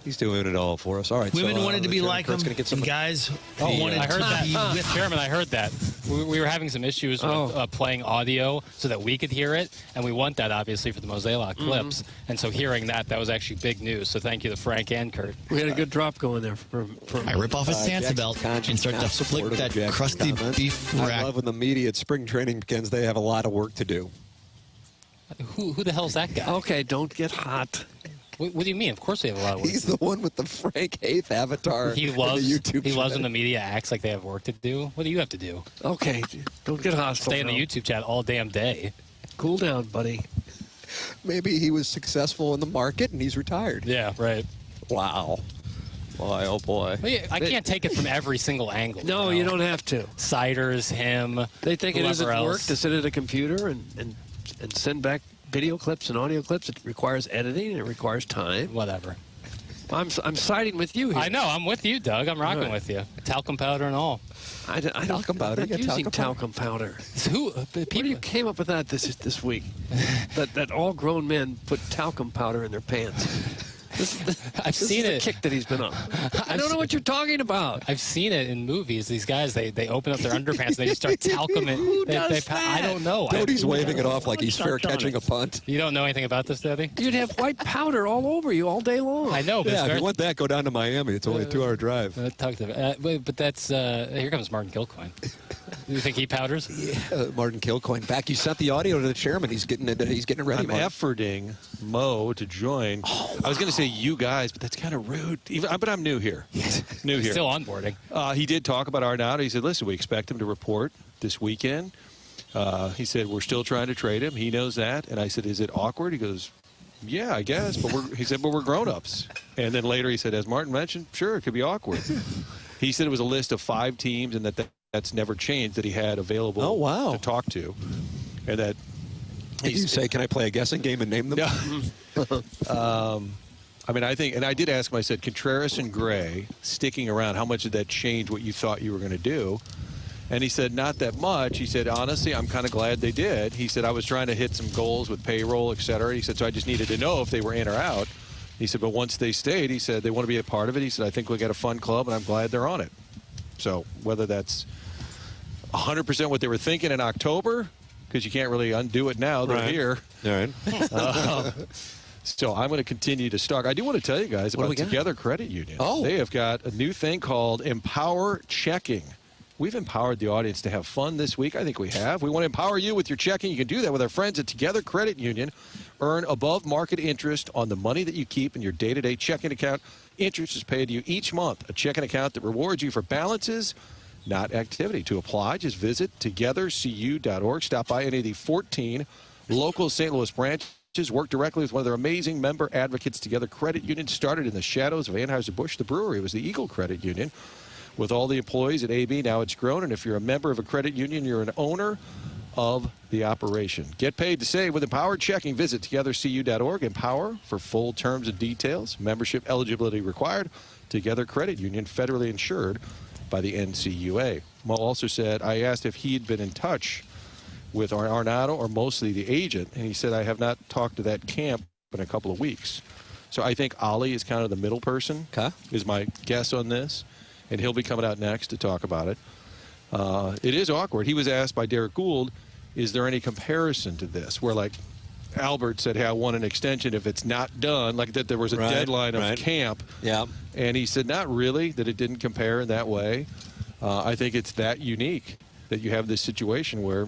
He's doing it all for us. All right. Women wanted to be like him, and guys wanted to be with Chairman, I heard that. We were having some issues with playing audio so that we could hear it, and we want that, obviously, for the Mozeliak clips. And so hearing that was actually big news. So thank you to Frank and Kurt. We had a good drop going there. I rip off his Santa belt and start to flick that crusty beef rack. I love when the media at spring training begins. They have a lot of work to do. Who the hell's that guy? Okay, don't get hot. What do you mean? Of course they have a lot of work. He's the one with the Frank Haith avatar. He loves the YouTube. He loves when the media acts like they have work to do. What do you have to do? Okay, don't get hostile. Stay in the YouTube chat all damn day. Cool down, buddy. Maybe he was successful in the market and he's retired. Yeah, right. Wow. Boy, oh boy. Well, yeah, I can't take it from every single angle. No, you don't have to. Ciders, him. They think it isn't else. work to sit at a computer and send back video clips and audio clips. It requires editing and it requires time. Whatever. I'm siding with you here. I know. I'm with you, Doug. I'm rocking with you. Talcum powder and all. I don't. I'm not using talcum powder. People came up with that this week. that all grown men put talcum powder in their pants. I've seen it. The kick that he's been on. I don't know what you're talking about. I've seen it in movies. These guys, they open up their underpants and they just start talcum it. Who does that? I don't know. Doty's waving it off like he's fair catching a punt. You don't know anything about this, Daddy? You'd have white powder all over you all day long. I know. But yeah, if you want that, go down to Miami. It's only a 2-hour drive. But that's here comes Martin Kilcoyne. You think he powders? Yeah, Martin Kilcoyne back. You sent the audio to the chairman. He's getting it. He's getting it ready. I'm efforting Mo to join. I was going to say you guys, but that's kind of rude. But I'm new here. New here. Still onboarding. He did talk about Arnaudo. He said, "Listen, we expect him to report this weekend." He said, "We're still trying to trade him. He knows that." And I said, "Is it awkward?" He goes, "Yeah, I guess." But we're grown-ups. And then later he said, as Martin mentioned, sure, it could be awkward. He said it was a list of 5 teams and that's never changed that he had available to talk to. And that Did you say, can I play a guessing game and name them? Yeah. I mean, I think, and I did ask him, I said, Contreras and Gray sticking around, how much did that change what you thought you were going to do? And he said, not that much. He said, honestly, I'm kind of glad they did. He said, I was trying to hit some goals with payroll, et cetera. He said, so I just needed to know if they were in or out. He said, but once they stayed, he said, they want to be a part of it. He said, I think we got a fun club, and I'm glad they're on it. So whether that's 100% what they were thinking in October, because you can't really undo it now. They're here. All right. So I'm going to continue to stalk. I do want to tell you guys about Together Credit Union. Oh. They have got a new thing called Empower Checking. We've empowered the audience to have fun this week. I think we have. We want to empower you with your checking. You can do that with our friends at Together Credit Union. Earn above-market interest on the money that you keep in your day-to-day checking account. Interest is paid to you each month. A checking account that rewards you for balances, not activity. To apply, just visit togethercu.org. Stop by any of the 14 local St. Louis branches. Work directly with one of their amazing member advocates. Together Credit Union started in the shadows of Anheuser-Busch, the brewery. It was the Eagle Credit Union. With all the employees at AB, now it's grown. And if you're a member of a credit union, you're an owner of the operation. Get paid to save with Empowered Checking. Visit togethercu.org. Empower for full terms and details. Membership eligibility required. Together Credit Union, federally insured by the NCUA. Mo also said, I asked if he'd been in touch with Arnaudo or mostly the agent, and he said, I have not talked to that camp in a couple of weeks. So I think Ollie is kind of the middle person, is my guess on this, and he'll be coming out next to talk about it. it is awkward. He was asked by Derek Gould, is there any comparison to this? Where, like, Albert said, hey, I want an extension if it's not done, like that there was a deadline of camp. Yeah. And he said, not really, that it didn't compare in that way. I think it's that unique that you have this situation where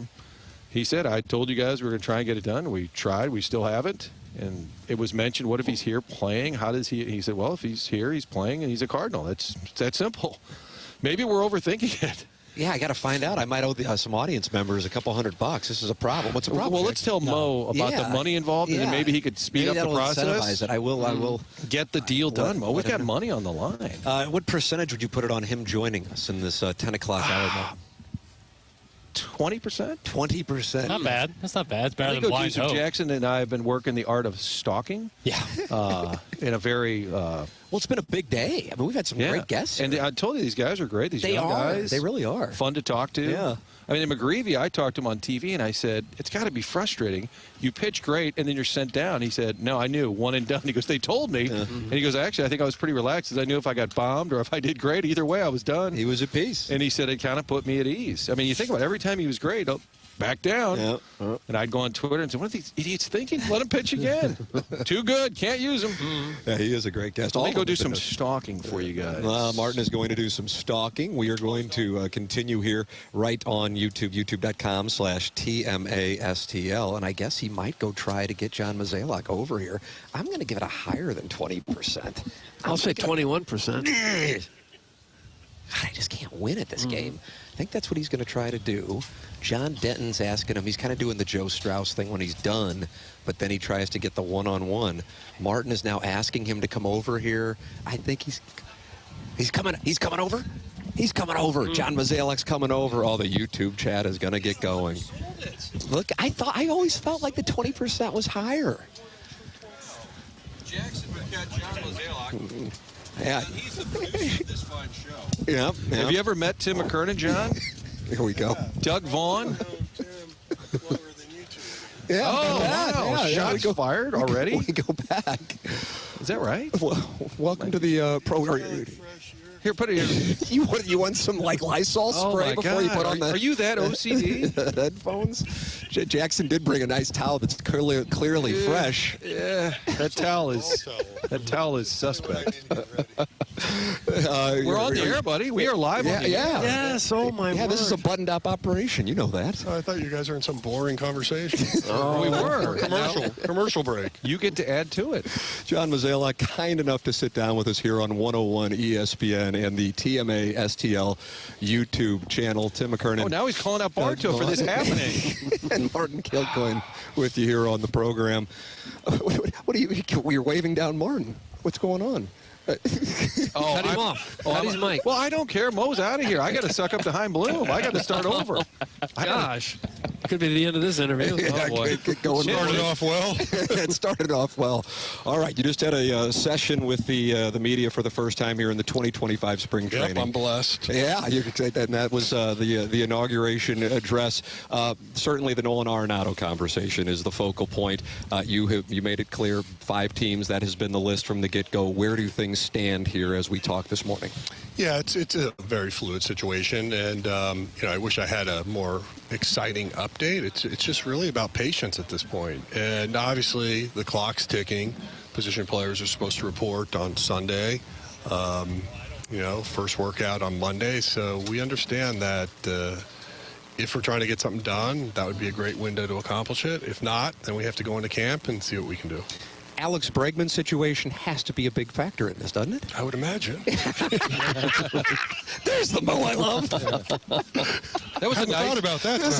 he said, I told you guys we were going to try and get it done. We tried. We still haven't. And it was mentioned, what if he's here playing? How does he said, well, if he's here, he's playing, and he's a Cardinal. It's that simple. Maybe we're overthinking it. Yeah, I got to find out. I might owe some audience members a couple $100. This is a problem. What's the problem? Well, let's tell Mo about the money involved, and then maybe he could speed up the process. Incentivize it. I will get the deal done, Mo. We've got money on the line. What percentage would you put it on him joining us in this 10 o'clock hour? 20%? 20%. Not bad. That's not bad. It's better than blind hope. Jackson and I have been working the art of stalking. Yeah. In a very... well, it's been a big day. I mean, we've had some great guests here. And I told you, these guys are great. These young guys. They really are. Fun to talk to. Yeah. I mean, in McGreevy, I talked to him on TV, and I said, it's got to be frustrating. You pitch great, and then you're sent down. He said, no, I knew. One and done. He goes, they told me. And he goes, actually, I think I was pretty relaxed because I knew if I got bombed or if I did great, either way, I was done. He was at peace. And he said it kind of put me at ease. I mean, you think about it. Every time he was great, back down. And I'd go on Twitter and say, what are these idiots thinking? Let him pitch again. Too good. Can't use him. Yeah, he is a great guest. Let me go do some stalking for you guys. Martin is going to do some stalking. We are going to continue here right on YouTube, youtube.com/TMASTL. And I guess he might go try to get John Mozeliak over here. I'm going to give it a higher than 20%. I'll say 21%. God, I just can't win at this game. I think that's what he's going to try to do. John Denton's asking him. He's kind of doing the Joe Strauss thing when he's done, but then he tries to get the one-on-one. Martin is now asking him to come over here. I think he's coming. He's coming over. He's coming over. John Mozeliak's coming over. Oh, the YouTube chat is going to get going. Look, I always felt like the 20% was higher. Jackson Burkett, John Mozeliak. Yeah. He's the producer of this fine show. Yeah. Have you ever met Tim McKernan, John? Here we go. Doug Vaughn? Yeah. Oh, wow. Shots fired already? We go back. Is that right? Well, welcome to the program. Here, put it here. You want some like Lysol spray before you put on the... Are you that OCD? headphones? Jackson did bring a nice towel that's clearly fresh. Yeah, that towel is suspect. We're on the air, buddy. We are live on the air. Yes, oh my word. This is a buttoned-up operation. You know that. I thought you guys were in some boring conversation. We were. Commercial break. You get to add to it. John Mozeliak, kind enough to sit down with us here on 101 ESPN and the TMA STL YouTube channel. Tim McKernan. Oh, now he's calling out Bartow for this happening. And Martin Kilcoyne with you here on the program. What are you? You're waving down Martin. What's going on? Cut him off. Cut his mic. Well, I don't care. Mo's out of here. I got to suck up to Heim Bloom. I got to start over. Gosh. Could be the end of this interview. Yeah, oh, boy. Started off well. It started off well. All right, you just had a session with the media for the first time here in the 2025 spring training. Yep, I'm blessed. Yeah, you could say that. And that was the inauguration address. Certainly the Nolan Arenado conversation is the focal point. You made it clear, 5 teams. That has been the list from the get-go. Where do things stand here as we talk this morning? Yeah, it's a very fluid situation, and I wish I had a more exciting update. It's just really about patience at this point, and obviously the clock's ticking. Position players are supposed to report on Sunday. First workout on Monday, so we understand that if we're trying to get something done, that would be a great window to accomplish it. If not, then we have to go into camp and see what we can do. Alex Bregman's situation has to be a big factor in this, doesn't it? I would imagine. There's the Mo I love. That was a nice... thought about that. This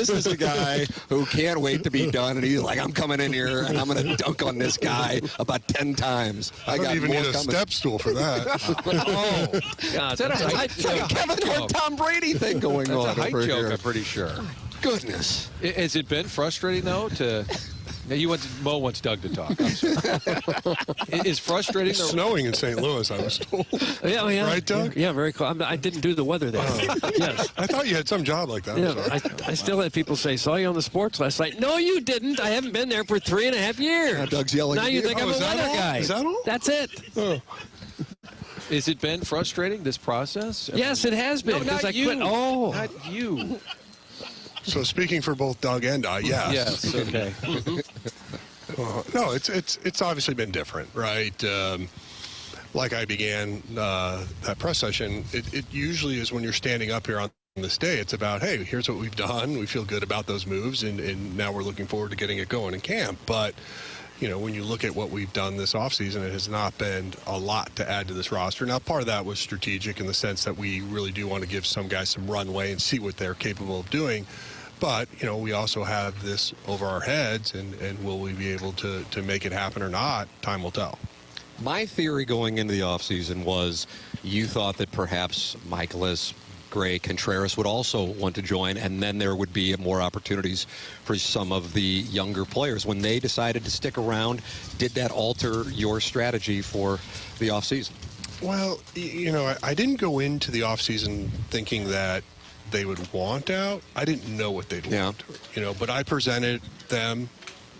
is a guy who can't wait to be done, and he's like, I'm coming in here, and I'm going to dunk on this guy about 10 coming. I don't even need a step stool for that. Oh, God, is that a Kevin Hart, Tom Brady thing going on? That's a height over joke, here. I'm pretty sure. Goodness. Has it been frustrating, though, to... Now Mo wants Doug to talk. I'm sorry. It's frustrating. It's snowing in St. Louis, I was told. Yeah. Right, Doug? Yeah, very cool. I didn't do the weather there. Yes. I thought you had some job like that. Yeah, I still had people say, saw you on the sports last night. No, you didn't. I haven't been there for 3.5 years. Doug's yelling now at you you. think I'm a weather guy. Is that all? That's it. Oh. Has it been frustrating, this process? Yes, it has been. No, not I you. quit. Oh, not you. So speaking for both Doug and I, yes. Yes. Okay. No, it's obviously been different, right? Like I began that press session, it usually is when you're standing up here on this day, it's about, hey, here's what we've done. We feel good about those moves, and now we're looking forward to getting it going in camp. But, you know, when you look at what we've done this offseason, it has not been a lot to add to this roster. Now, part of that was strategic in the sense that we really do want to give some guys some runway and see what they're capable of doing. But, you know, we also have this over our heads, and will we be able to make it happen or not? Time will tell. My theory going into the offseason was you thought that perhaps Michaelis, Gray, Contreras would also want to join, and then there would be more opportunities for some of the younger players. When they decided to stick around, did that alter your strategy for the offseason? Well, you know, I didn't go into the offseason thinking that they would want out. I didn't know what they'd want, you know, but I presented them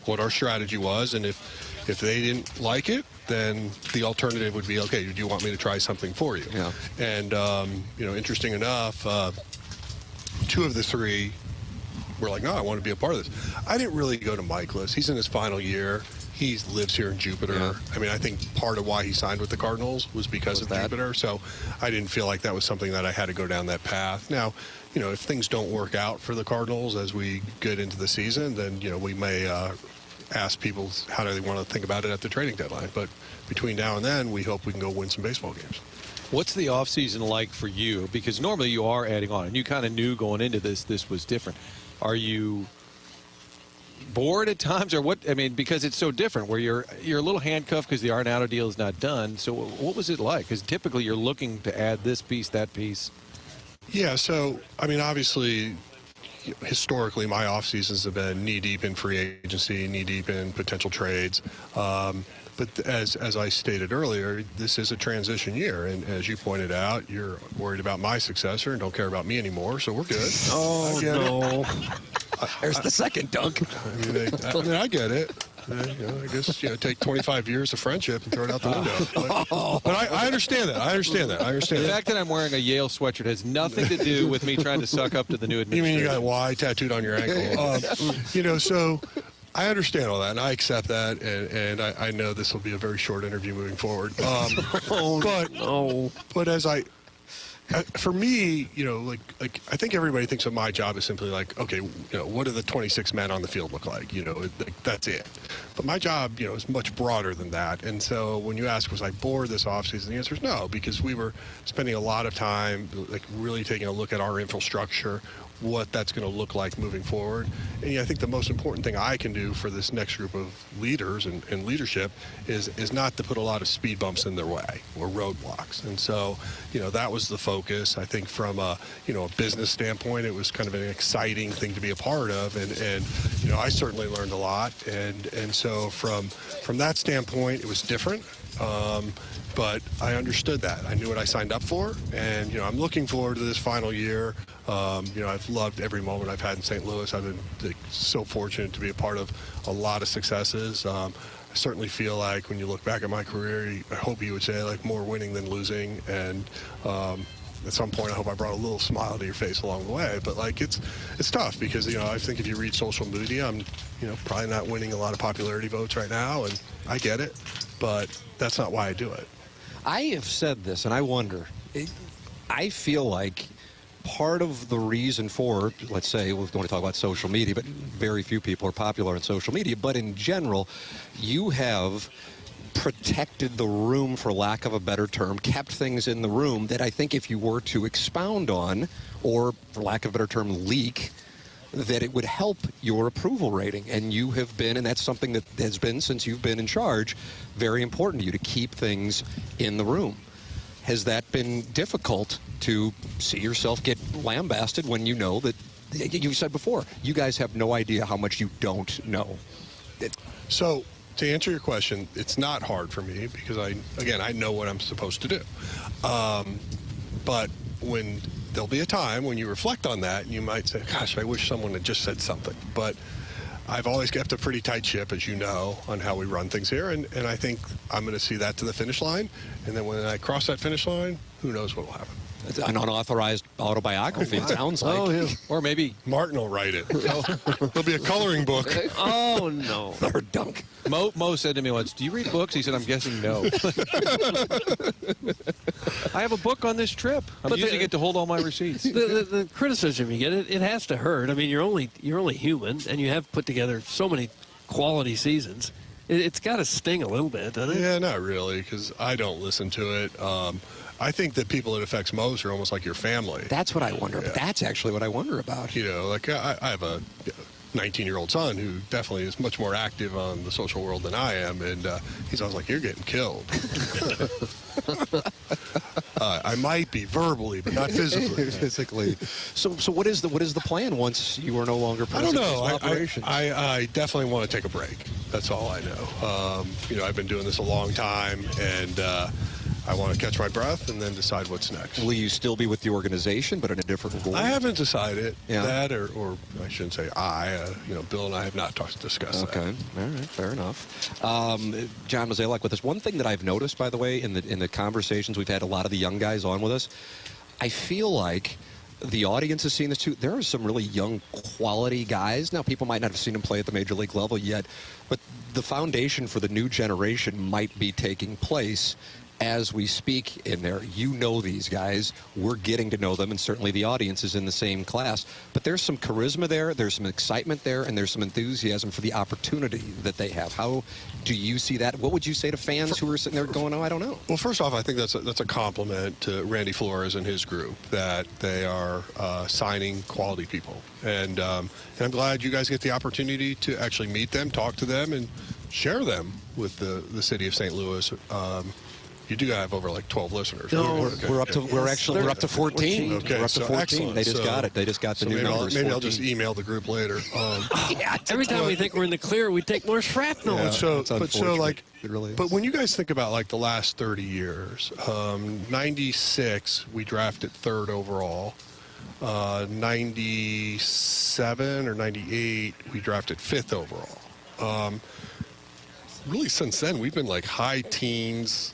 what our strategy was, and if they didn't like it, then the alternative would be, okay, do you want me to try something for you? Yeah. And, you know, interesting enough, two of the three were like, no, I want to be a part of this. I didn't really go to Michaelis. He's in his final year. He lives here in Jupiter. Yeah. I mean, I think part of why he signed with the Cardinals was because of Jupiter. So I didn't feel like that was something that I had to go down that path. Now, you know, if things don't work out for the Cardinals as we get into the season, then, you know, we may ask people how do they want to think about it at the trading deadline. But between now and then, we hope we can go win some baseball games. What's the offseason like for you? Because normally you are adding on, and you kind of knew going into this was different. Are you bored at times, or what? I mean, because it's so different, where you're a little handcuffed because the Arenado deal is not done. So what was it like? Because typically you're looking to add this piece, that piece. Yeah, so, I mean, obviously, historically, my off seasons have been knee-deep in free agency, knee-deep in potential trades. But as I stated earlier, this is a transition year. And as you pointed out, you're worried about my successor and don't care about me anymore, so we're good. Oh, no. There's the second dunk. I get it. You know, I guess, you know, take 25 years of friendship and throw it out the window. But I understand that. I understand that. The fact that I'm wearing a Yale sweatshirt has nothing to do with me trying to suck up to the new administration. You mean you got Y tattooed on your ankle? You know, so I understand all that, and I accept that, and I know this will be a very short interview moving forward. But as for me, you know, like I think everybody thinks of my job as simply like, okay, you know, what do the 26 men on the field look like? You know, that's it. But my job, you know, is much broader than that. And so when you ask, was I bored this offseason? The answer is no, because we were spending a lot of time, like, really taking a look at our infrastructure, what that's going to look like moving forward. And I think the most important thing I can do for this next group of leaders and leadership is not to put a lot of speed bumps in their way or roadblocks. And so, you know, that was the focus. I think from a business standpoint, it was kind of an exciting thing to be a part of. And you know, I certainly learned a lot. And so from that standpoint, it was different. But I understood that. I knew what I signed up for, and, you know, I'm looking forward to this final year. You know, I've loved every moment I've had in St. Louis. I've been so fortunate to be a part of a lot of successes. I certainly feel like when you look back at my career, I hope you would say, like, more winning than losing. And at some point, I hope I brought a little smile to your face along the way. But, like, it's tough because, you know, I think if you read social media, I'm, you know, probably not winning a lot of popularity votes right now, and I get it. But that's not why I do it. I have said this, and I wonder, I feel like part of the reason for, let's say, we don't want to talk about social media, but very few people are popular on social media, but in general, you have protected the room, for lack of a better term, kept things in the room that I think if you were to expound on, or for lack of a better term, leak, that it would help your approval rating. And you have been, and that's something that has been, since you've been in charge, very important to you, to keep things in the room. Has that been difficult to see yourself get lambasted when you know that, you said before, you guys have no idea how much you don't know? So, to answer your question, it's not hard for me because I know what I'm supposed to do. But when there'll be a time when you reflect on that and you might say, gosh, I wish someone had just said something. But I've always kept a pretty tight ship, as you know, on how we run things here, and I think I'm going to see that to the finish line. And then when I cross that finish line, who knows what will happen. It's an unauthorized autobiography, it sounds like. Oh, yeah. Or maybe Martin will write it. There'll be a coloring book. Oh, no. Or dunk. Mo said to me once, do you read books? He said, I'm guessing no. I have a book on this trip. I'm using it to hold all my receipts. The criticism you get, it has to hurt. I mean, you're only human, and you have put together so many quality seasons. It's got to sting a little bit, doesn't it? Yeah, not really, because I don't listen to it. I think that people it affects most are almost like your family. That's what I wonder. Yeah. That's actually what I wonder about. You know, like I have a 19-year-old son who definitely is much more active on the social world than I am, and he's always like, "You're getting killed." I might be verbally, but not physically. Physically. So what is the plan once you are no longer president? I don't know. Of operations? I definitely want to take a break. That's all I know. You know, I've been doing this a long time, and I want to catch my breath and then decide what's next. Will you still be with the organization, but in a different role? I haven't decided that, or I shouldn't say you know, Bill and I have not discussed that. Okay, all right, fair enough. John Mozeliak with us. One thing that I've noticed, by the way, in the conversations we've had, a lot of the young guys on with us, I feel like the audience has seen this too. There are some really young, quality guys. Now, people might not have seen them play at the major league level yet, but the foundation for the new generation might be taking place as we speak in there. You know these guys. We're getting to know them, and certainly the audience is in the same class. But there's some charisma there, there's some excitement there, and there's some enthusiasm for the opportunity that they have. How do you see that? What would you say to fans who are sitting there going, oh, I don't know? Well, first off, I think that's a compliment to Randy Flores and his group that they are signing quality people. And I'm glad you guys get the opportunity to actually meet them, talk to them, and share them with the city of St. Louis. You do have over like 12 listeners. No, we're up to 14. Okay, We're up to 14. Excellent. They just got it. They just got the new numbers. Maybe I'll just email the group later. Every time we think we're in the clear, we take more shrapnel. Yeah, but when you guys think about like the last 30 years, 96 we drafted 3rd overall. 97 or 98 we drafted 5th overall. Really, since then we've been like high teens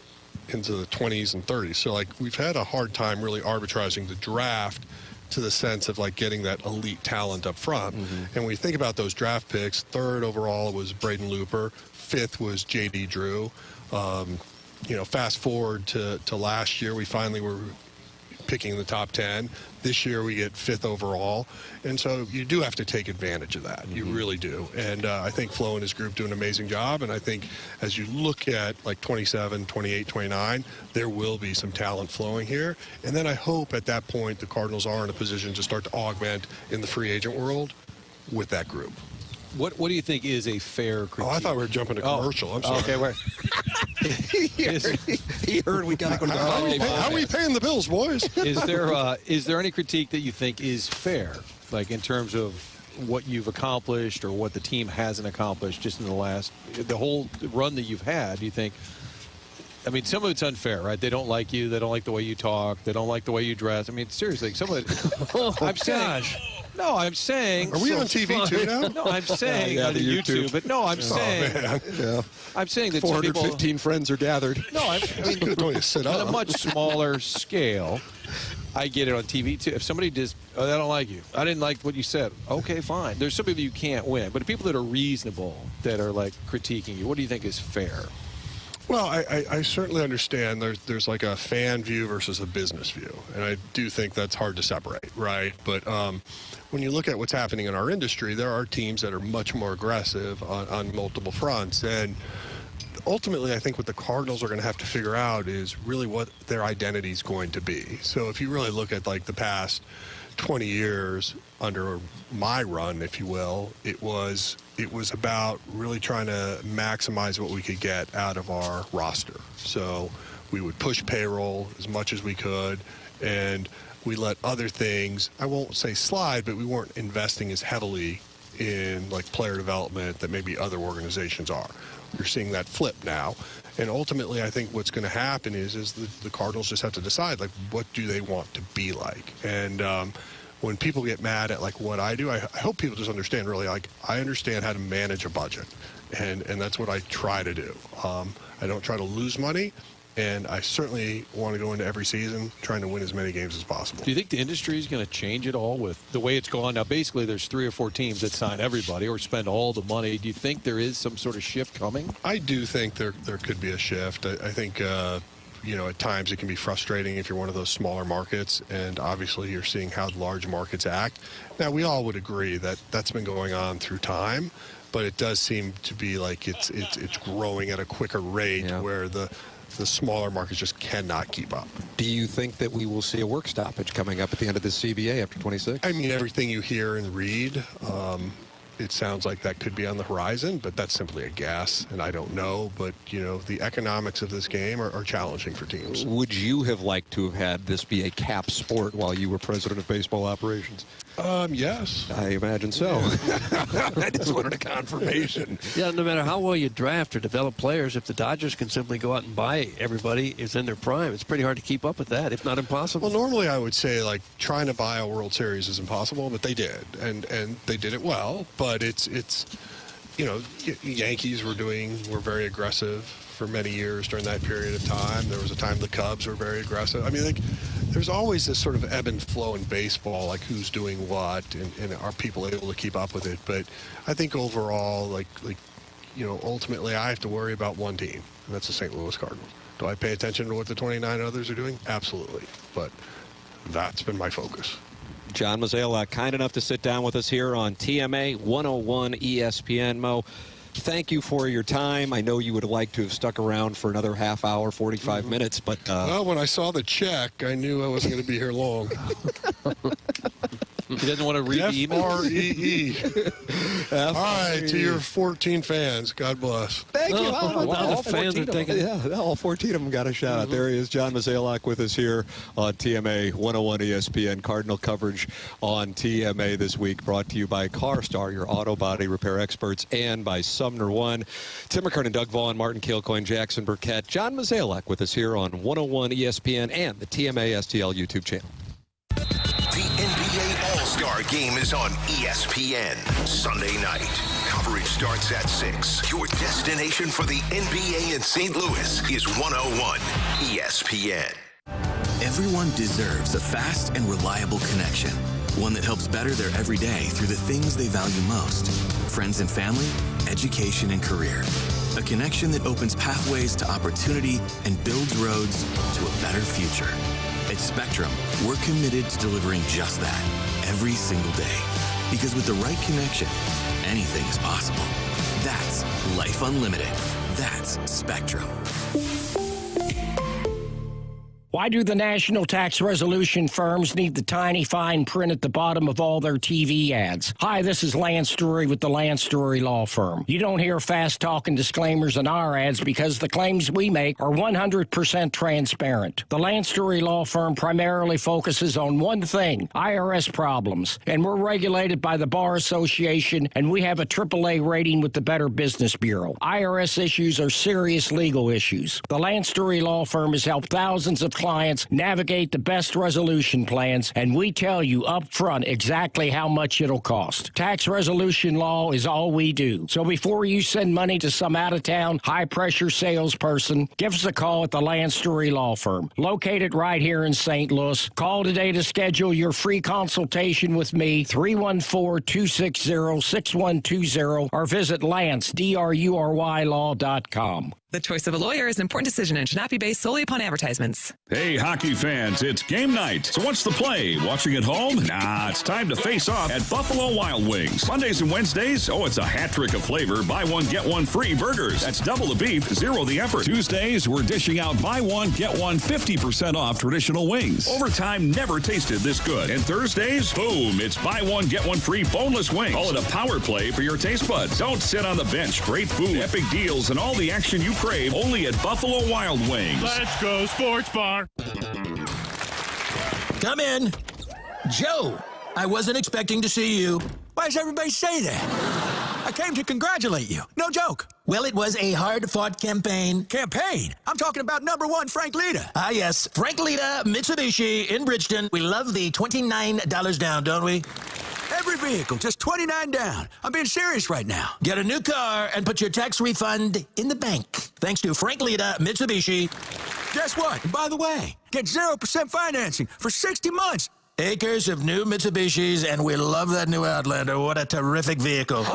into the 20s and 30s. So like we've had a hard time really arbitraging the draft to the sense of like getting that elite talent up front. Mm-hmm. And when you think about those draft picks, 3rd overall was Braden Looper, 5th was J.D. Drew. You know, fast forward to last year, we finally were picking the top 10. This year we get 5th overall. And so you do have to take advantage of that. Mm-hmm. You really do. And I think Flo and his group do an amazing job. And I think as you look at like 27, 28, 29, there will be some talent flowing here. And then I hope at that point the Cardinals are in a position to start to augment in the free agent world with that group. What do you think is a fair critique? Oh, I thought we were jumping to commercial. I'm sorry. Okay, wait. he heard we got to go to the How are we paying the bills, boys? Is there any critique that you think is fair, like in terms of what you've accomplished or what the team hasn't accomplished just in the whole run that you've had? Do you think? I mean, some of it's unfair, right? They don't like you. They don't like the way you talk. They don't like the way you dress. I mean, seriously, some of it. I'm saying. No, I'm saying. Are we on TV too now? No, I'm saying on the YouTube. But no, I'm saying. Yeah. I'm saying that 415 friends are gathered. No, I mean, on a much smaller scale. I get it on TV too. If somebody just, I don't like you. I didn't like what you said. Okay, fine. There's some people you can't win, but people that are reasonable, that are like critiquing you. What do you think is fair? Well, I certainly understand there's like a fan view versus a business view, and I do think that's hard to separate, right? But when you look at what's happening in our industry, there are teams that are much more aggressive on multiple fronts, and ultimately I think what the Cardinals are going to have to figure out is really what their identity is going to be. So if you really look at like the past 20 years under my run, if you will, it was about really trying to maximize what we could get out of our roster. So we would push payroll as much as we could, and we let other things, I won't say slide, but we weren't investing as heavily in like player development that maybe other organizations are. You're seeing that flip now. And ultimately, I think what's going to happen is the Cardinals just have to decide, like, what do they want to be like? And when people get mad at like what I do, I hope people just understand really, like, I understand how to manage a budget, and that's what I try to do. I don't try to lose money, and I certainly want to go into every season trying to win as many games as possible. Do you think the industry is going to change at all with the way it's gone? Now, basically, there's 3 or 4 teams that sign everybody or spend all the money. Do you think there is some sort of shift coming? I do think there could be a shift. I think, at times it can be frustrating if you're one of those smaller markets, and obviously you're seeing how large markets act. Now, we all would agree that that's been going on through time, but it does seem to be like it's growing at a quicker rate where the smaller markets just cannot keep up. Do you think that we will see a work stoppage coming up at the end of this CBA after 26? I mean, everything you hear and read, it sounds like that could be on the horizon, but that's simply a guess, and I don't know. But, the economics of this game are challenging for teams. Would you have liked to have had this be a cap sport while you were president of baseball operations? Yes. I imagine so. I just wanted a confirmation. Yeah, no matter how well you draft or develop players, if the Dodgers can simply go out and buy everybody is in their prime, it's pretty hard to keep up with that, if not impossible. Well, normally I would say, like, trying to buy a World Series is impossible, but they did, and they did it well. But it's Yankees were very aggressive for many years during that period of time. There was a time the Cubs were very aggressive. I mean, like, there's always this sort of ebb and flow in baseball, like who's doing what, and are people able to keep up with it. But I think overall, ultimately I have to worry about one team, and that's the St. Louis Cardinals. Do I pay attention to what the 29 others are doing? Absolutely. But that's been my focus. John Mozeliak, kind enough to sit down with us here on TMA 101 ESPN. Mo, thank you for your time. I know you would have liked to have stuck around for another half hour, 45 minutes, but... Well, when I saw the check, I knew I wasn't going to be here long. He doesn't want to read the email. F-R-E-E. All right, to your 14 fans, God bless. Thank you. All fans are taking... Yeah, all 14 of them got a shout out. There he is, John Mozeliak, with us here on TMA 101 ESPN. Cardinal coverage on TMA this week, brought to you by CarStar, your auto body repair experts, and by Sumner One. Tim McKernan, Doug Vaughn, Martin Kilcoyne, Jackson Burkett, John Mozeliak with us here on 101 ESPN and the TMA STL YouTube channel. The NBA All-Star Game is on ESPN Sunday night. Coverage starts at 6. Your destination for the NBA in St. Louis is 101 ESPN. Everyone deserves a fast and reliable connection. One that helps better their everyday through the things they value most. Friends and family, education and career. A connection that opens pathways to opportunity and builds roads to a better future. At Spectrum, we're committed to delivering just that every single day. Because with the right connection, anything is possible. That's Life Unlimited. That's Spectrum. Why do the national tax resolution firms need the tiny fine print at the bottom of all their TV ads? Hi, this is Lance Drury with the Lance Drury Law Firm. You don't hear fast-talking disclaimers in our ads because the claims we make are 100% transparent. The Lance Drury Law Firm primarily focuses on one thing, IRS problems, and we're regulated by the Bar Association, and we have a AAA rating with the Better Business Bureau. IRS issues are serious legal issues. The Lance Drury Law Firm has helped thousands of clients navigate the best resolution plans, and we tell you up front exactly how much it'll cost. Tax resolution law is all we do. So before you send money to some out-of-town, high-pressure salesperson, give us a call at the Lance Drury Law Firm, located right here in St. Louis. Call today to schedule your free consultation with me, 314-260-6120, or visit LanceDruryLaw.com. The choice of a lawyer is an important decision and should not be based solely upon advertisements. Hey, hockey fans, it's game night. So what's the play? Watching at home? Nah, it's time to face off at Buffalo Wild Wings. Mondays and Wednesdays, it's a hat trick of flavor. Buy one, get one free burgers. That's double the beef, zero the effort. Tuesdays, we're dishing out buy one, get one 50% off traditional wings. Overtime never tasted this good. And Thursdays, boom, it's buy one, get one free boneless wings. Call it a power play for your taste buds. Don't sit on the bench. Great food, epic deals, and all the action you crave only at Buffalo Wild Wings. Let's go sports bar. Come in. Joe, I wasn't expecting to see you. Why does everybody say that? I came to congratulate you. No joke. Well, it was a hard-fought campaign. Campaign? I'm talking about #1 Frank Lita. Ah, yes. Frank Lita, Mitsubishi in Bridgeton. We love the $29 down, don't we? Every vehicle, just $29 down. I'm being serious right now. Get a new car and put your tax refund in the bank. Thanks to Frank Lita, Mitsubishi. Guess what? And by the way, get 0% financing for 60 months. Acres of new Mitsubishis, and we love that new Outlander. What a terrific vehicle.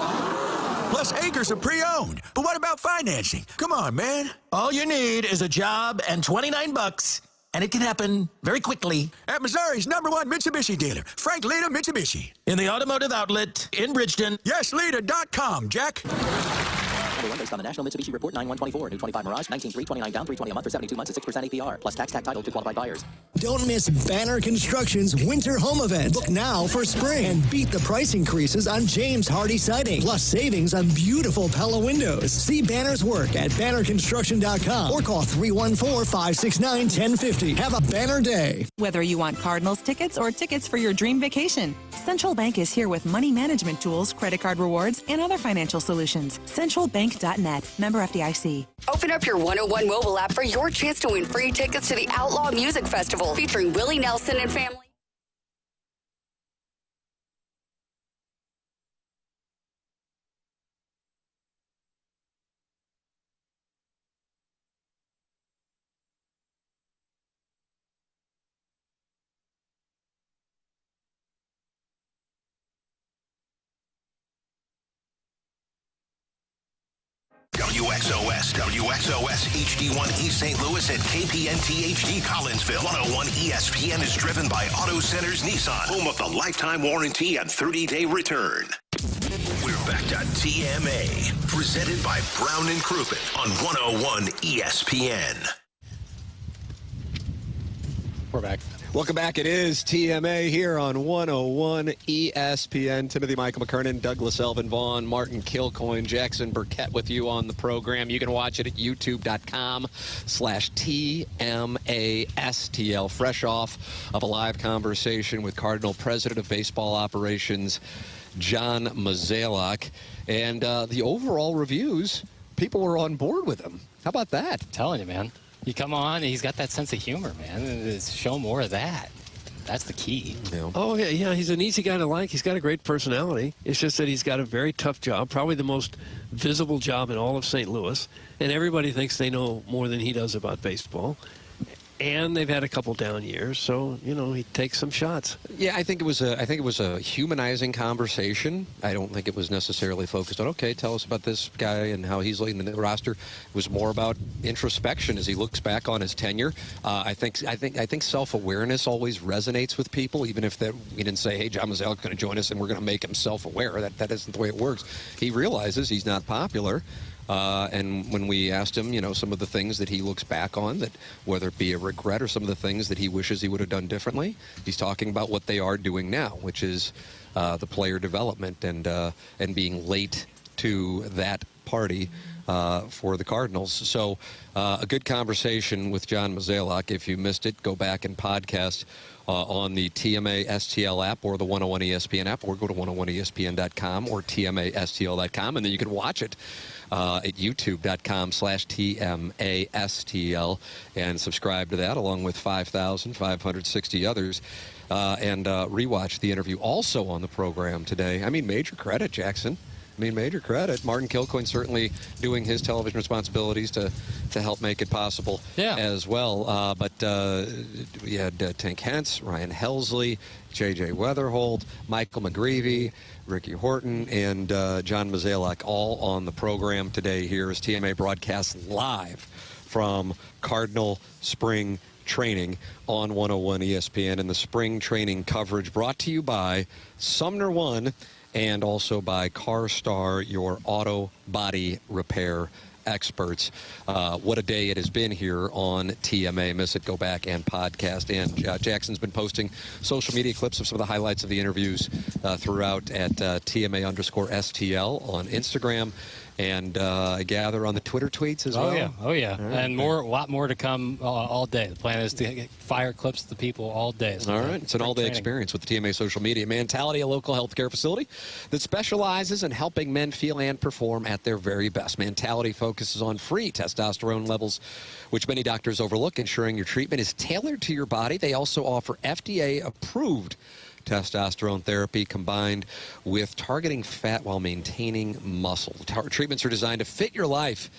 Plus acres are pre-owned. But what about financing? Come on, man. All you need is a job and $29, and it can happen very quickly. At Missouri's #1 Mitsubishi dealer, Frank Lita Mitsubishi. In the automotive outlet in Bridgeton. YesLita.com, Jack. Based on the National Mitsubishi Report 9124. New 25 Mirage, 19,329 down, $320 a month for 72 months at 6% APR. Plus tax title to qualified buyers. Don't miss Banner Construction's winter home event. Book now for spring and beat the price increases on James Hardy siding. Plus savings on beautiful Pella windows. See Banner's work at bannerconstruction.com or call 314-569-1050. Have a banner day. Whether you want Cardinals tickets or tickets for your dream vacation, Central Bank is here with money management tools, credit card rewards, and other financial solutions. CentralBank.net. Member FDIC. Open up your 101 mobile app for your chance to win free tickets to the Outlaw Music Festival featuring Willie Nelson and family. WXOS HD1 East St. Louis and KPNT HD Collinsville. 101 ESPN is driven by Auto Centers Nissan, home of the lifetime warranty and 30-day return. We're back to TMA, presented by Brown and Crouppen on 101 ESPN. We're back. Welcome back. It is TMA here on 101 ESPN. Timothy Michael McKernan, Douglas Elvin Vaughn, Martin Kilcoyne, Jackson Burkett with you on the program. You can watch it at youtube.com/TMASTL. Fresh off of a live conversation with Cardinal President of Baseball Operations, John Mozeliak. And the overall reviews, people were on board with him. How about that? I'm telling you, man. You come on, he's got that sense of humor, man. Show more of that. That's the key. Yeah. Oh, yeah, he's an easy guy to like. He's got a great personality. It's just that he's got a very tough job, probably the most visible job in all of St. Louis. And everybody thinks they know more than he does about baseball. And they've had a couple down years, so he takes some shots. Yeah, I think it was a humanizing conversation. I don't think it was necessarily focused on, okay, tell us about this guy and how he's leading the roster. It was more about introspection as he looks back on his tenure. I think self-awareness always resonates with people, even if we didn't say, hey, John Mozeliak's going to join us and we're going to make him self-aware. That isn't the way it works. He realizes he's not popular. And when we asked him, some of the things that he looks back on, that whether it be a regret or some of the things that he wishes he would have done differently, he's talking about what they are doing now, which is the player development and being late to that party for the Cardinals. So a good conversation with John Mozeliak. If you missed it, go back and podcast on the TMA STL app or the 101 ESPN app, or go to 101ESPN.com or TMASTL.com, and then you can watch it at youtube.com/TMASTL and subscribe to that along with 5,560 others and rewatch the interview also on the program today. I mean, major credit, Jackson. Major credit. Martin Kilcoyne certainly doing his television responsibilities to help make it possible as well. But we had Tank Hentz, Ryan Helsley, J.J. Weatherholt, Michael McGreevy, Ricky Horton, and John Mozeliak all on the program today here as TMA broadcasts live from Cardinal Spring Training on 101 ESPN. And the spring training coverage brought to you by Sumner One and also by CarStar, your auto body repair experts. What a day it has been here on TMA. Miss it, go back and podcast. And Jackson's been posting social media clips of some of the highlights of the interviews throughout at TMA_STL on Instagram. and I gather on the Twitter tweets as well. Oh yeah, Right. and a lot more to come all day. The plan is to fire clips to the people all day. So all right, it's an all-day experience with the TMA social media. Mentality, a local healthcare facility that specializes in helping men feel and perform at their very best. Mentality focuses on free testosterone levels, which many doctors overlook, ensuring your treatment is tailored to your body. They also offer FDA-approved testosterone therapy combined with targeting fat while maintaining muscle. Treatments are designed to fit your life,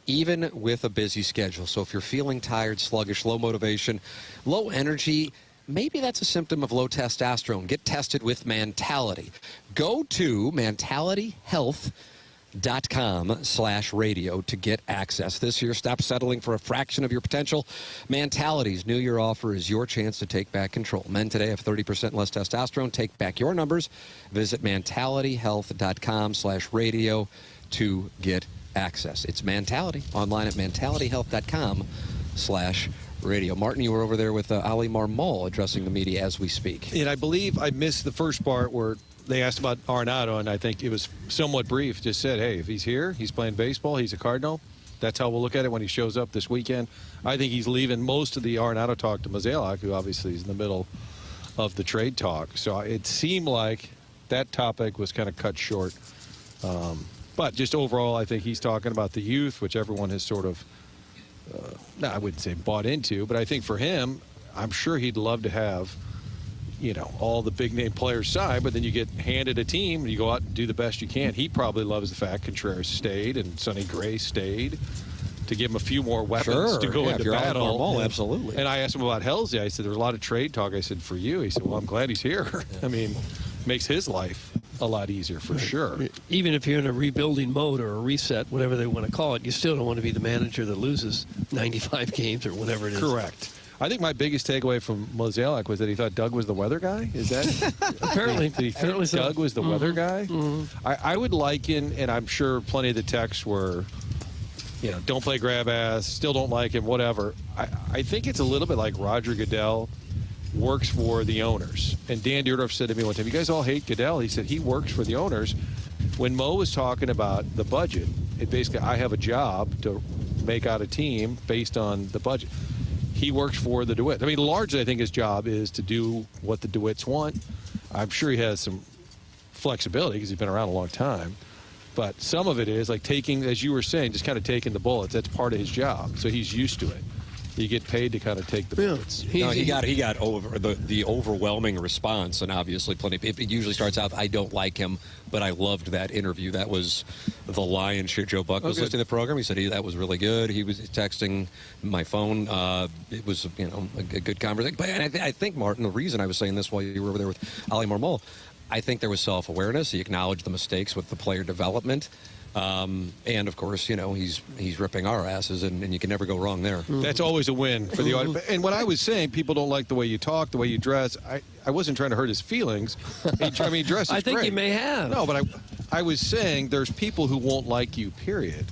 even with a busy schedule. So if you're feeling tired, sluggish, low motivation, low energy, maybe that's a symptom of low testosterone. Get tested with Mentality. Go to mentalityhealth.com/radio to get access. This year, stop settling for a fraction of your potential. Mentality's New Year offer is your chance to take back control. Men today have 30% less testosterone. Take back your numbers. Visit mentalityhealth.com/radio to get access. It's Mentality, online at mentalityhealth.com/radio. Martin, you were over there with Ali Marmol addressing the media as we speak. And I believe I missed the first part where they asked about Arenado, and I think it was somewhat brief. Just said, hey, if he's here, he's playing baseball, he's a Cardinal. That's how we'll look at it when he shows up this weekend. I think he's leaving most of the Arenado talk to Mozeliak, who obviously is in the middle of the trade talk. So it seemed like that topic was kind of cut short. But just overall, I think he's talking about the youth, which everyone has sort of, I wouldn't say bought into, but I think for him, I'm sure he'd love to have, all the big-name players side, but then you get handed a team, and you go out and do the best you can. He probably loves the fact Contreras stayed and Sonny Gray stayed to give him a few more weapons to go into battle. Normal, absolutely. And I asked him about Halsey. I said, there was a lot of trade talk. I said, for you? He said, well, I'm glad he's here. I mean, makes his life a lot easier for sure. Even if you're in a rebuilding mode or a reset, whatever they want to call it, you still don't want to be the manager that loses 95 games or whatever it is. Correct. I think my biggest takeaway from Mozeliak was that he thought Doug was the weather guy. Is that apparently? Did he think Doug was the weather guy? Mm-hmm. I would liken, and I'm sure plenty of the texts were, don't play grab ass, still don't like him, whatever. I think it's a little bit like Roger Goodell works for the owners. And Dan Dierdorf said to me one time, you guys all hate Goodell. He said he works for the owners. When Mo was talking about the budget, it basically, I have a job to make out a team based on the budget. He works for the DeWitt. I mean, largely, I think his job is to do what the DeWitts want. I'm sure he has some flexibility because he's been around a long time. But some of it is like taking, as you were saying, just kind of taking the bullets. That's part of his job. So he's used to it. You get paid to kind of take the bullets. No, he got over the overwhelming response, and obviously it usually starts out, I don't like him, but I loved that interview. That was the lion's share. Joe Buck was listening to the program. He said that was really good. He was texting my phone. It was a good conversation. But I think, Martin, the reason I was saying this while you were over there with Ali Marmol, I think there was self-awareness. He acknowledged the mistakes with the player development. And of course, he's ripping our asses, and you can never go wrong there. That's always a win for the audience. And what I was saying, people don't like the way you talk, the way you dress. I wasn't trying to hurt his feelings. He dresses I think great. he may have. No, but I was saying there's people who won't like you, period,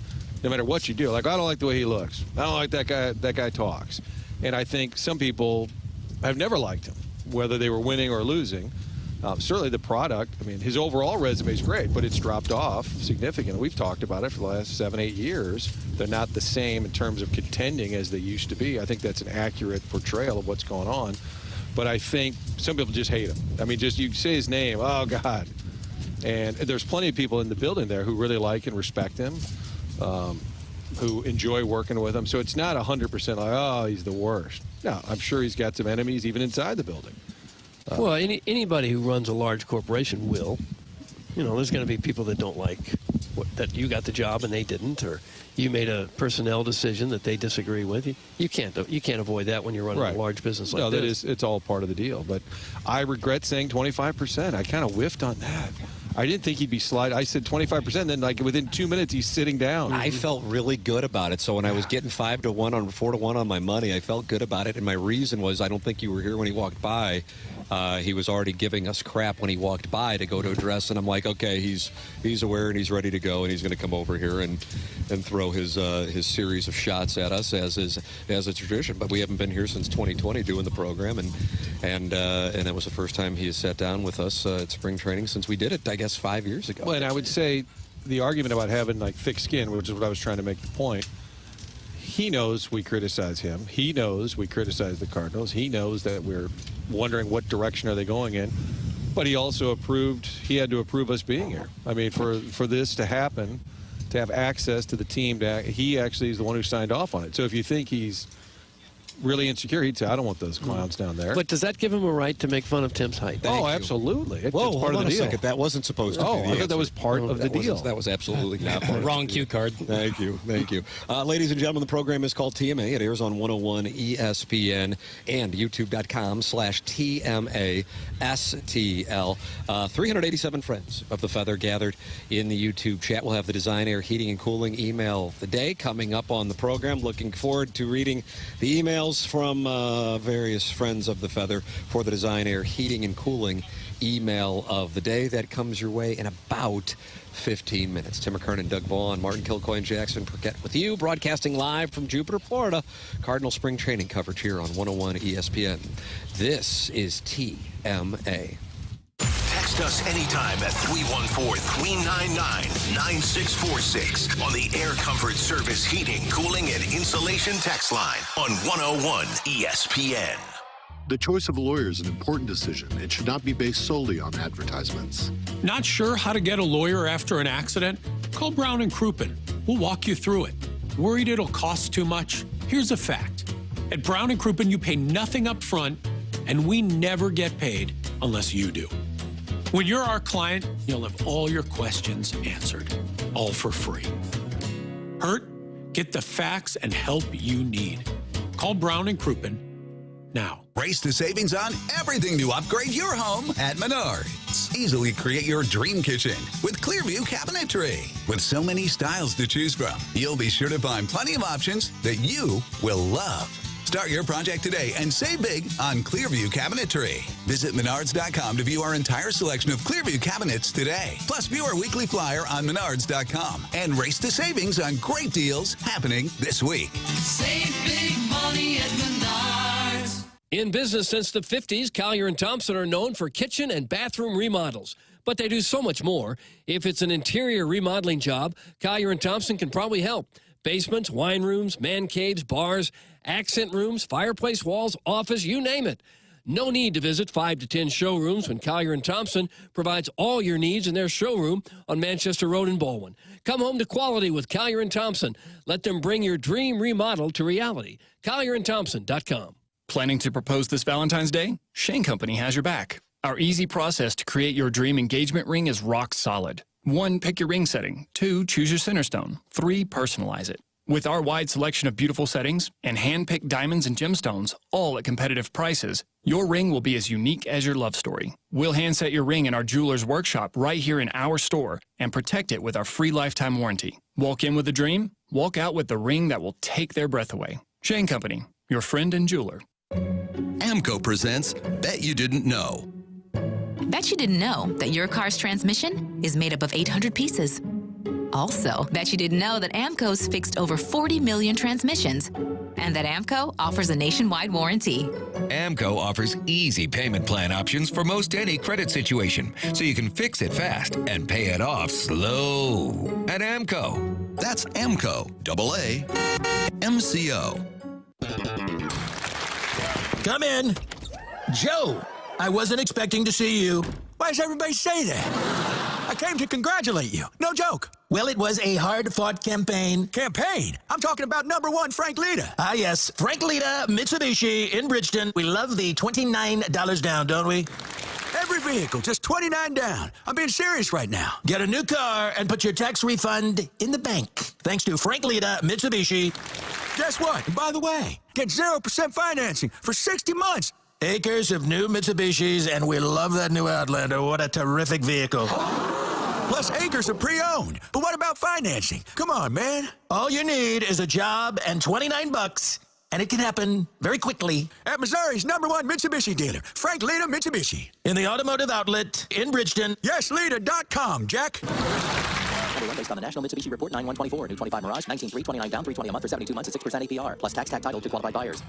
no matter what you do. Like, I don't like the way he looks. I don't like that guy talks. And I think some people have never liked him, whether they were winning or losing. Certainly the product, I mean, his overall resume is great, but it's dropped off significantly. We've talked about it for the last 7-8 years. They're not the same in terms of contending as they used to be. I think that's an accurate portrayal of what's going on. But I think some people just hate him. I mean, just you say his name, oh, God. And there's plenty of people in the building there who really like and respect him, who enjoy working with him. So it's not 100% like, oh, he's the worst. No, I'm sure he's got some enemies even inside the building. Well, anybody who runs a large corporation will. There's going to be people that don't like that you got the job and they didn't, or you made a personnel decision that they disagree with. You can't avoid that when you're running a large business like this. It's all part of the deal. But I regret saying 25%. I kind of whiffed on that. I didn't think he'd be sliding. I said 25%. Then, within 2 minutes, he's sitting down. I felt really good about it. So when I was getting 5-1 on 4-1 on my money, I felt good about it. And my reason was, I don't think you were here when he walked by. He was already giving us crap when he walked by to go to address, and I'm like, okay, he's aware and he's ready to go, and he's going to come over here and throw his series of shots at us as a tradition. But we haven't been here since 2020 doing the program, and that was the first time he has sat down with us at spring training since we did it, I guess, 5 years ago. Well, and I would say the argument about having like thick skin, which is what I was trying to make the point. He knows we criticize him. He knows we criticize the Cardinals. He knows that we're wondering what direction are they going in. But he also he had to approve us being here. I mean, for this to happen, to have access to the team, he actually is the one who signed off on it. So if you think he's really insecure, he'd say, I don't want those clowns down there. But does that give him a right to make fun of Tim's height? Absolutely. It's Whoa, part of the deal. Second. That wasn't supposed to be the I thought that was part of the deal. That was absolutely not part Wrong cue card. Thank you. Ladies and gentlemen, the program is called TMA. It airs on 101 ESPN and YouTube.com/TMASTL. 387 friends of the Feather gathered in the YouTube chat. We'll have the Design Air Heating and Cooling email of the day coming up on the program. Looking forward to reading the emails from various friends of the Feather for the Design Air Heating and Cooling email of the day. That comes your way in about 15 minutes. Tim McKernan, Doug Vaughn, Martin Kilcoyne, Jackson Burkett with you, broadcasting live from Jupiter, Florida. Cardinal spring training coverage here on 101 ESPN. This is TMA. Text us anytime at 314-399-9646 on the Air Comfort Service Heating, Cooling, and Insulation text line on 101 ESPN. The choice of a lawyer is an important decision. It should not be based solely on advertisements. Not sure how to get a lawyer after an accident? Call Brown & Crouppen. We'll walk you through it. Worried it'll cost too much? Here's a fact. At Brown & Crouppen, you pay nothing up front, and we never get paid unless you do. When you're our client, you'll have all your questions answered, all for free. Hurt? Get the facts and help you need. Call Brown & Crouppen now. Race the savings on everything to upgrade your home at Menards. Easily create your dream kitchen with Clearview Cabinetry. With so many styles to choose from, you'll be sure to find plenty of options that you will love. Start your project today and save big on Clearview Cabinetry. Visit Menards.com to view our entire selection of Clearview cabinets today. Plus, view our weekly flyer on Menards.com and race the savings on great deals happening this week. Save big money at Menards. In business since the 50s, Collier & Thompson are known for kitchen and bathroom remodels. But they do so much more. If it's an interior remodeling job, Collier & Thompson can probably help. Basements, wine rooms, man caves, bars, accent rooms, fireplace walls, office, you name it. No need to visit 5 to 10 showrooms when Collier & Thompson provides all your needs in their showroom on Manchester Road in Baldwin. Come home to quality with Collier & Thompson. Let them bring your dream remodel to reality. CollierandThompson.com. Planning to propose this Valentine's Day? Shane Company has your back. Our easy process to create your dream engagement ring is rock solid. 1, pick your ring setting. 2, choose your center stone. 3, personalize it. With our wide selection of beautiful settings and hand-picked diamonds and gemstones, all at competitive prices, your ring will be as unique as your love story. We'll hand-set your ring in our jeweler's workshop right here in our store and protect it with our free lifetime warranty. Walk in with a dream, walk out with the ring that will take their breath away. Shane Company, your friend and jeweler. AMCO presents Bet You Didn't Know. Bet you didn't know that your car's transmission is made up of 800 pieces. Also, bet you didn't know that AMCO's fixed over 40 million transmissions and that AMCO offers a nationwide warranty. AMCO offers easy payment plan options for most any credit situation, so you can fix it fast and pay it off slow. At AMCO. That's AMCO, AA, MCO. Come in. Joe, I wasn't expecting to see you. Why does everybody say that? I came to congratulate you. No joke. Well, it was a hard-fought campaign. Campaign? I'm talking about #1 Frank Lita. Ah, yes. Frank Lita, Mitsubishi in Bridgeton. We love the $29 down, don't we? Every vehicle, just $29 down. I'm being serious right now. Get a new car and put your tax refund in the bank. Thanks to Frank Lita, Mitsubishi. Guess what? And by the way, get 0% financing for 60 months. Acres of new Mitsubishis, and we love that new Outlander. What a terrific vehicle. Plus acres of pre-owned. But what about financing? Come on, man. All you need is a job and $29, and it can happen very quickly. At Missouri's #1 Mitsubishi dealer, Frank Lita Mitsubishi. In the automotive outlet in Bridgeton. YesLita.com, Jack. Based on the National Mitsubishi Report 9124. New 25 Mirage, 19.3, 29 down, 320 a month for 72 months at 6% APR. Plus tax, tag title to qualified buyers.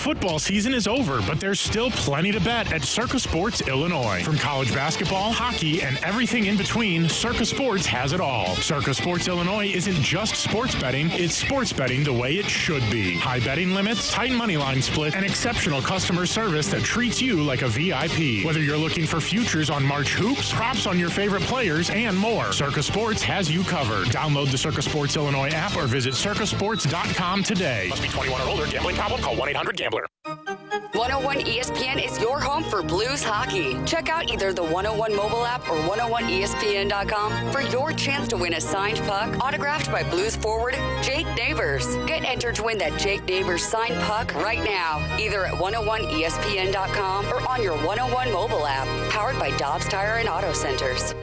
Football season is over, but there's still plenty to bet at Circus Sports Illinois. From college basketball, hockey, and everything in between, Circus Sports has it all. Circus Sports Illinois isn't just sports betting, it's sports betting the way it should be. High betting limits, tight money line split, and exceptional customer service that treats you like a VIP. Whether you're looking for futures on March hoops, props on your favorite players, and more, Circus Sports has you covered. Download the Circus Sports Illinois app or visit circusports.com today. Must be 21 or older. Gambling problem? Call 1-800-GAMBLER. 101 ESPN is your home for Blues hockey. Check out either the 101 mobile app or 101ESPN.com for your chance to win a signed puck autographed by Blues forward Jake Neighbors. Get entered to win that Jake Neighbors signed puck right now, either at 101ESPN.com or on your 101 mobile app, powered by Dobbs Tire and Auto Centers.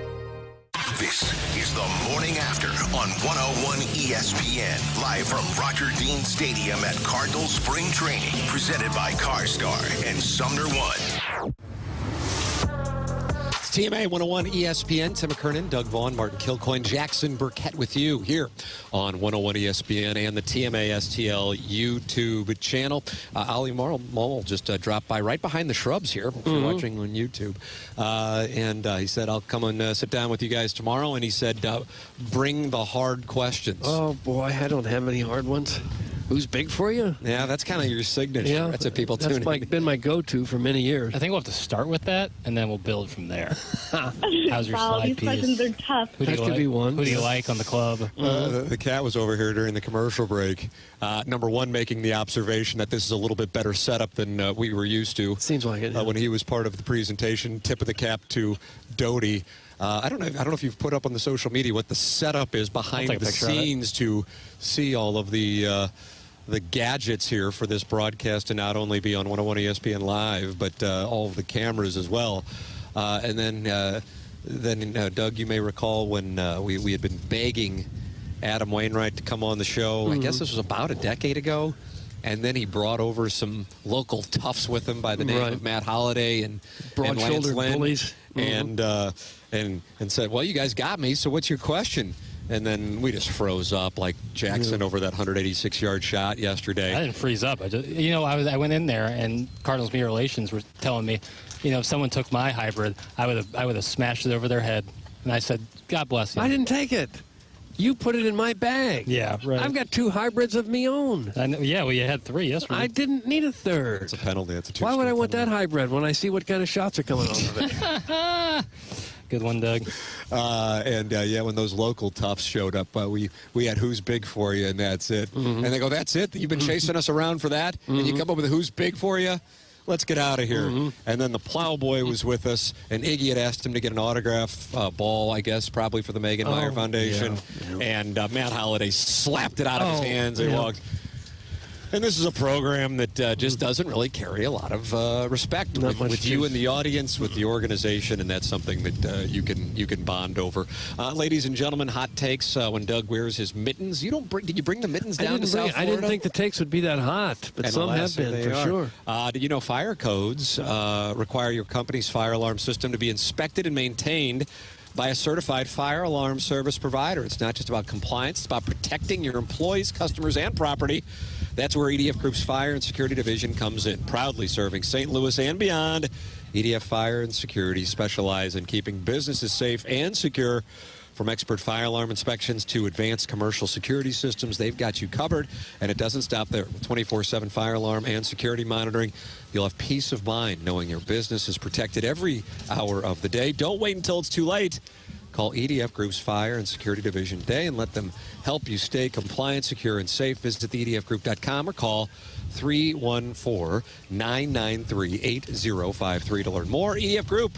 This is the Morning After on 101 ESPN. Live from Roger Dean Stadium at Cardinal Spring Training. Presented by CarStar and Sumner One. It's TMA 101 ESPN. Tim McKernan, Doug Vaughn, Martin Kilcoyne, Jackson Burkett with you here on 101 ESPN and the TMA STL YouTube channel. Ali Mull just dropped by right behind the shrubs here if you're watching on YouTube. And he said, I'll come and sit down with you guys tomorrow. And he said, bring the hard questions. Oh, boy, I don't have any hard ones. Who's big for you? Yeah, that's kind of your signature. Yeah, that's what people tune in. That's been my go-to for many years. I think we'll have to start with that, and then we'll build from there. How's your slide these piece? questions are tough. Who do you That could like? be one. Who do you like on the club? The cat was over here during the commercial break. Number one, making the observation that this is a little bit better setup than we were used to. Seems like it. Yeah. When he was part of the presentation, tip of the cap to Doty. I don't know if you've put up on the social media what the setup is behind the scenes to see all of the gadgets here for this broadcast to not only be on 101 ESPN Live, but all of the cameras as well. And then Doug, you may recall when we had been begging Adam Wainwright to come on the show. I guess this was about a decade ago. And then he brought over some local toughs with him by the name of Matt Holliday and broad-shouldered bullies. And said, well, you guys got me, so what's your question? And then we just froze up like Jackson over that 186-yard shot yesterday. I didn't freeze up. I went in there, and Cardinals Media Relations were telling me, if someone took my hybrid, I would have smashed it over their head. And I said, God bless you. I didn't take it. You put it in my bag. Yeah, right. I've got 2 hybrids of me own. I know, yeah, well, you had 3 yesterday. I didn't need a third. It's a penalty. It's a 2. Why would I want that hybrid when I see what kind of shots are coming off of it? Good one, Doug. When those local toughs showed up, we had who's big for you, and that's it. And they go, that's it? You've been chasing us around for that? And you come up with a who's big for you? Let's get out of here. And then the Plowboy was with us, and Iggy had asked him to get an autograph ball, I guess, probably for the Megan Meyer Foundation. Yeah. And Matt Holliday slapped it out of his hands. He walked. And this is a program that just doesn't really carry a lot of respect with you and the audience, with the organization, and that's something that you can bond over. Ladies and gentlemen, hot takes when Doug wears his mittens. Did you bring the mittens down to South Florida? I didn't think the takes would be that hot, but some have been for sure. Did you know fire codes require your company's fire alarm system to be inspected and maintained by a certified fire alarm service provider? It's not just about compliance. It's about protecting your employees, customers, and property. That's where EDF Group's Fire and Security Division comes in, proudly serving St. Louis and beyond. EDF Fire and Security specialize in keeping businesses safe and secure. From expert fire alarm inspections to advanced commercial security systems, they've got you covered. And it doesn't stop there. 24/7 fire alarm and security monitoring. You'll have peace of mind knowing your business is protected every hour of the day. Don't wait until it's too late. Call EDF Group's Fire and Security Division today and let them help you stay compliant, secure, and safe. Visit theedfgroup.com or call 314-993-8053 to learn more. EDF Group,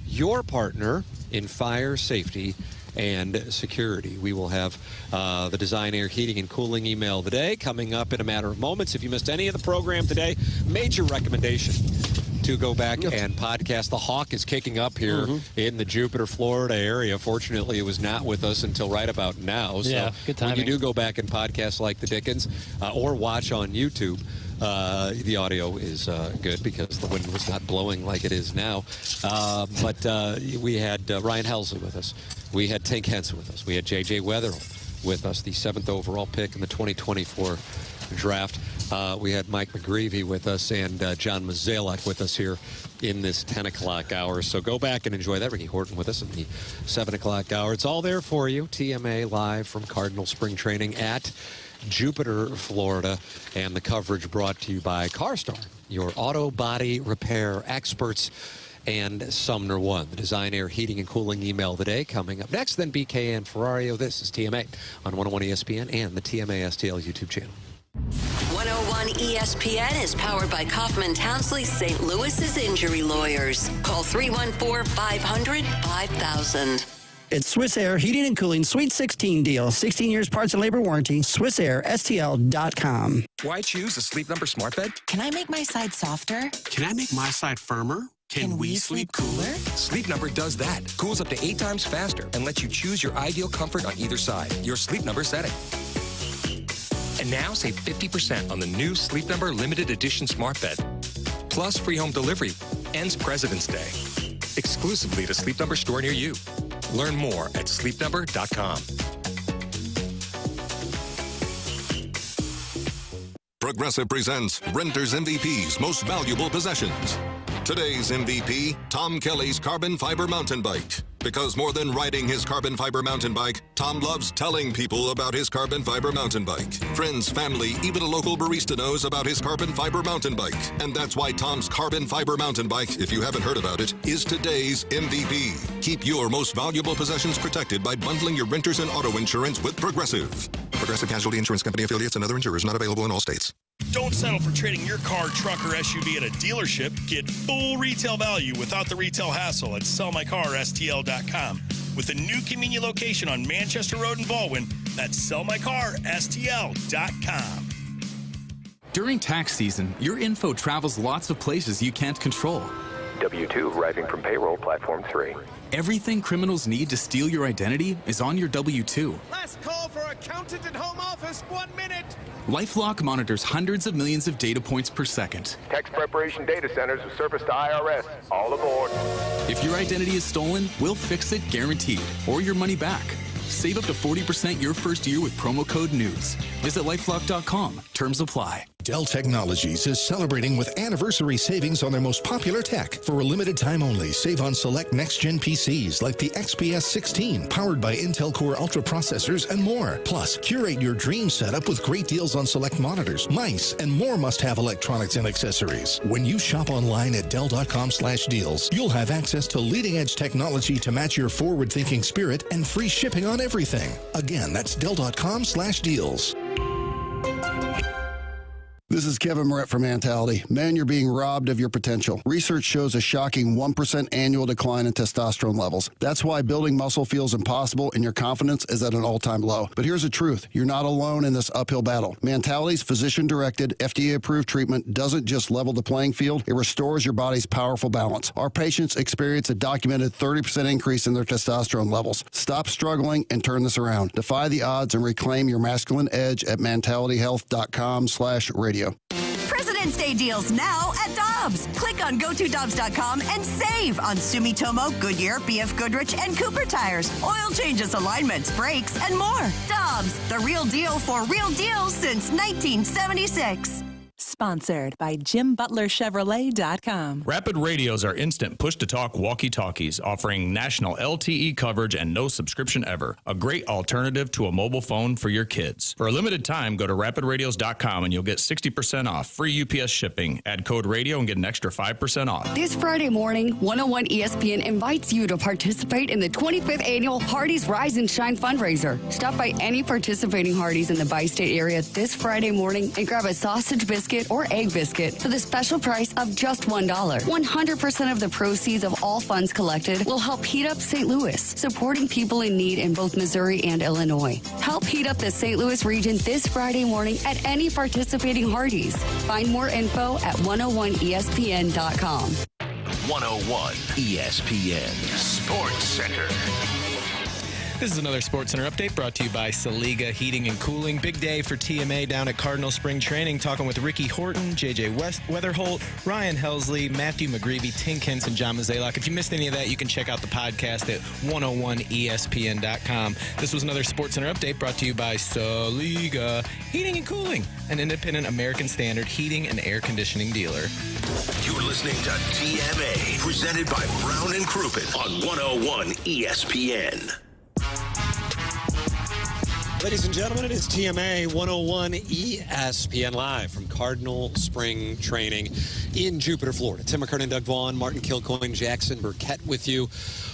your partner in fire safety and security. We will have the Design Air Heating and Cooling email of the day coming up in a matter of moments. If you missed any of the program today, major recommendation to go back and podcast. The Hawk is kicking up here in the Jupiter, Florida area. Fortunately, it was not with us until right about now. So good timing. When you do go back and podcast like the Dickens or watch on YouTube, the audio is good because the wind was not blowing like it is now. But we had Ryan Helsley with us. We had Tank Henson with us. We had J.J. Wetherill with us, the 7th overall pick in the 2024 draft. We had Mike McGreevy with us and John Mazalek with us here in this 10 o'clock hour. So go back and enjoy that. Ricky Horton with us in the 7 o'clock hour. It's all there for you. TMA live from Cardinal Spring Training at Jupiter, Florida. And the coverage brought to you by CarStar, your auto body repair experts, and Sumner One, the Design, Air, Heating, and Cooling email of the day. Coming up next, then BK and Ferrario. This is TMA on 101 ESPN and the TMA STL YouTube channel. 101 ESPN is powered by Kaufman Townsley St. Louis's injury lawyers. Call 314-500-5000. It's Swiss Air Heating and Cooling Sweet 16 deal. 16 years parts and labor warranty. SwissAirSTL.com. Why choose a Sleep Number smart bed? Can I make my side softer? Can I make my side firmer? Can we sleep cooler? Sleep Number does that. Cools up to 8 times faster and lets you choose your ideal comfort on either side. Your Sleep Number setting. And now save 50% on the new Sleep Number limited edition smart bed. Plus free home delivery. Ends President's Day. Exclusively to Sleep Number store near you. Learn more at sleepnumber.com. Progressive presents Renter's MVP's Most Valuable Possessions. Today's MVP, Tom Kelly's carbon fiber mountain bike. Because more than riding his carbon fiber mountain bike, Tom loves telling people about his carbon fiber mountain bike. Friends, family, even a local barista knows about his carbon fiber mountain bike. And that's why Tom's carbon fiber mountain bike, if you haven't heard about it, is today's MVP. Keep your most valuable possessions protected by bundling your renters and auto insurance with Progressive. Progressive Casualty Insurance Company affiliates and other insurers not available in all states. Don't settle for trading your car, truck, or SUV at a dealership. Get full retail value without the retail hassle at sellmycarstl.com. With a new convenient location on Manchester Road in Baldwin, that's sellmycarstl.com. During tax season, your info travels lots of places you can't control. W-2 arriving from payroll platform 3. Everything criminals need to steal your identity is on your W-2. Last call for accountant and home office, 1 minute. LifeLock monitors hundreds of millions of data points per second. Tax preparation data centers with service to IRS. All aboard. If your identity is stolen, we'll fix it guaranteed, or your money back. Save up to 40% your first year with promo code NEWS. Visit lifelock.com. Terms apply. Dell Technologies is celebrating with anniversary savings on their most popular tech. For a limited time only, save on select next-gen PCs like the XPS 16, powered by Intel Core Ultra processors and more. Plus, curate your dream setup with great deals on select monitors, mice, and more must-have electronics and accessories. When you shop online at Dell.com/deals, you'll have access to leading-edge technology to match your forward-thinking spirit and free shipping on everything. Again, that's Dell.com/deals. This is Kevin Moret from Mentality. Men, you're being robbed of your potential. Research shows a shocking 1% annual decline in testosterone levels. That's why building muscle feels impossible and your confidence is at an all-time low. But here's the truth. You're not alone in this uphill battle. Mentality's physician-directed, FDA-approved treatment doesn't just level the playing field. It restores your body's powerful balance. Our patients experience a documented 30% increase in their testosterone levels. Stop struggling and turn this around. Defy the odds and reclaim your masculine edge at mentalityhealth.com/radio. President's Day deals now at Dobbs. Click on GoToDobbs.com and save on Sumitomo, Goodyear, BF Goodrich, and Cooper tires, oil changes, alignments, brakes, and more. Dobbs, the real deal for real deals since 1976. Sponsored by JimButlerChevrolet.com. Rapid radios are instant push-to-talk walkie-talkies offering national LTE coverage and no subscription ever. A great alternative to a mobile phone for your kids. For a limited time, go to rapidradios.com and you'll get 60% off. Free UPS shipping. Add code radio and get an extra 5% off. This Friday morning, 101 ESPN invites you to participate in the 25th annual Hardee's Rise and Shine fundraiser. Stop by any participating Hardee's in the bi-state area this Friday morning and grab a sausage biscuit or egg biscuit for the special price of just $1. 100% of the proceeds of all funds collected will help heat up St. Louis, supporting people in need in both Missouri and Illinois. Help heat up the St. Louis region this Friday morning at any participating Hardee's. Find more info at 101ESPN.com. 101 ESPN Sports Center. This is another Sports Center update brought to you by Saliga Heating and Cooling. Big day for TMA down at Cardinal Spring Training, talking with Ricky Horton, JJ Weatherholt, Ryan Helsley, Matthew McGreevy, Tink Hintz, and John Mazalak. If you missed any of that, you can check out the podcast at 101ESPN.com. This was another Sports Center update brought to you by Saliga Heating and Cooling, an independent American Standard heating and air conditioning dealer. You're listening to TMA, presented by Brown and Crouppen on 101 ESPN. Ladies and gentlemen, it is TMA 101 ESPN Live from Cardinal Spring Training in Jupiter, Florida. Tim McKernan, Doug Vaughn, Martin Kilcoyne, Jackson Burkett with you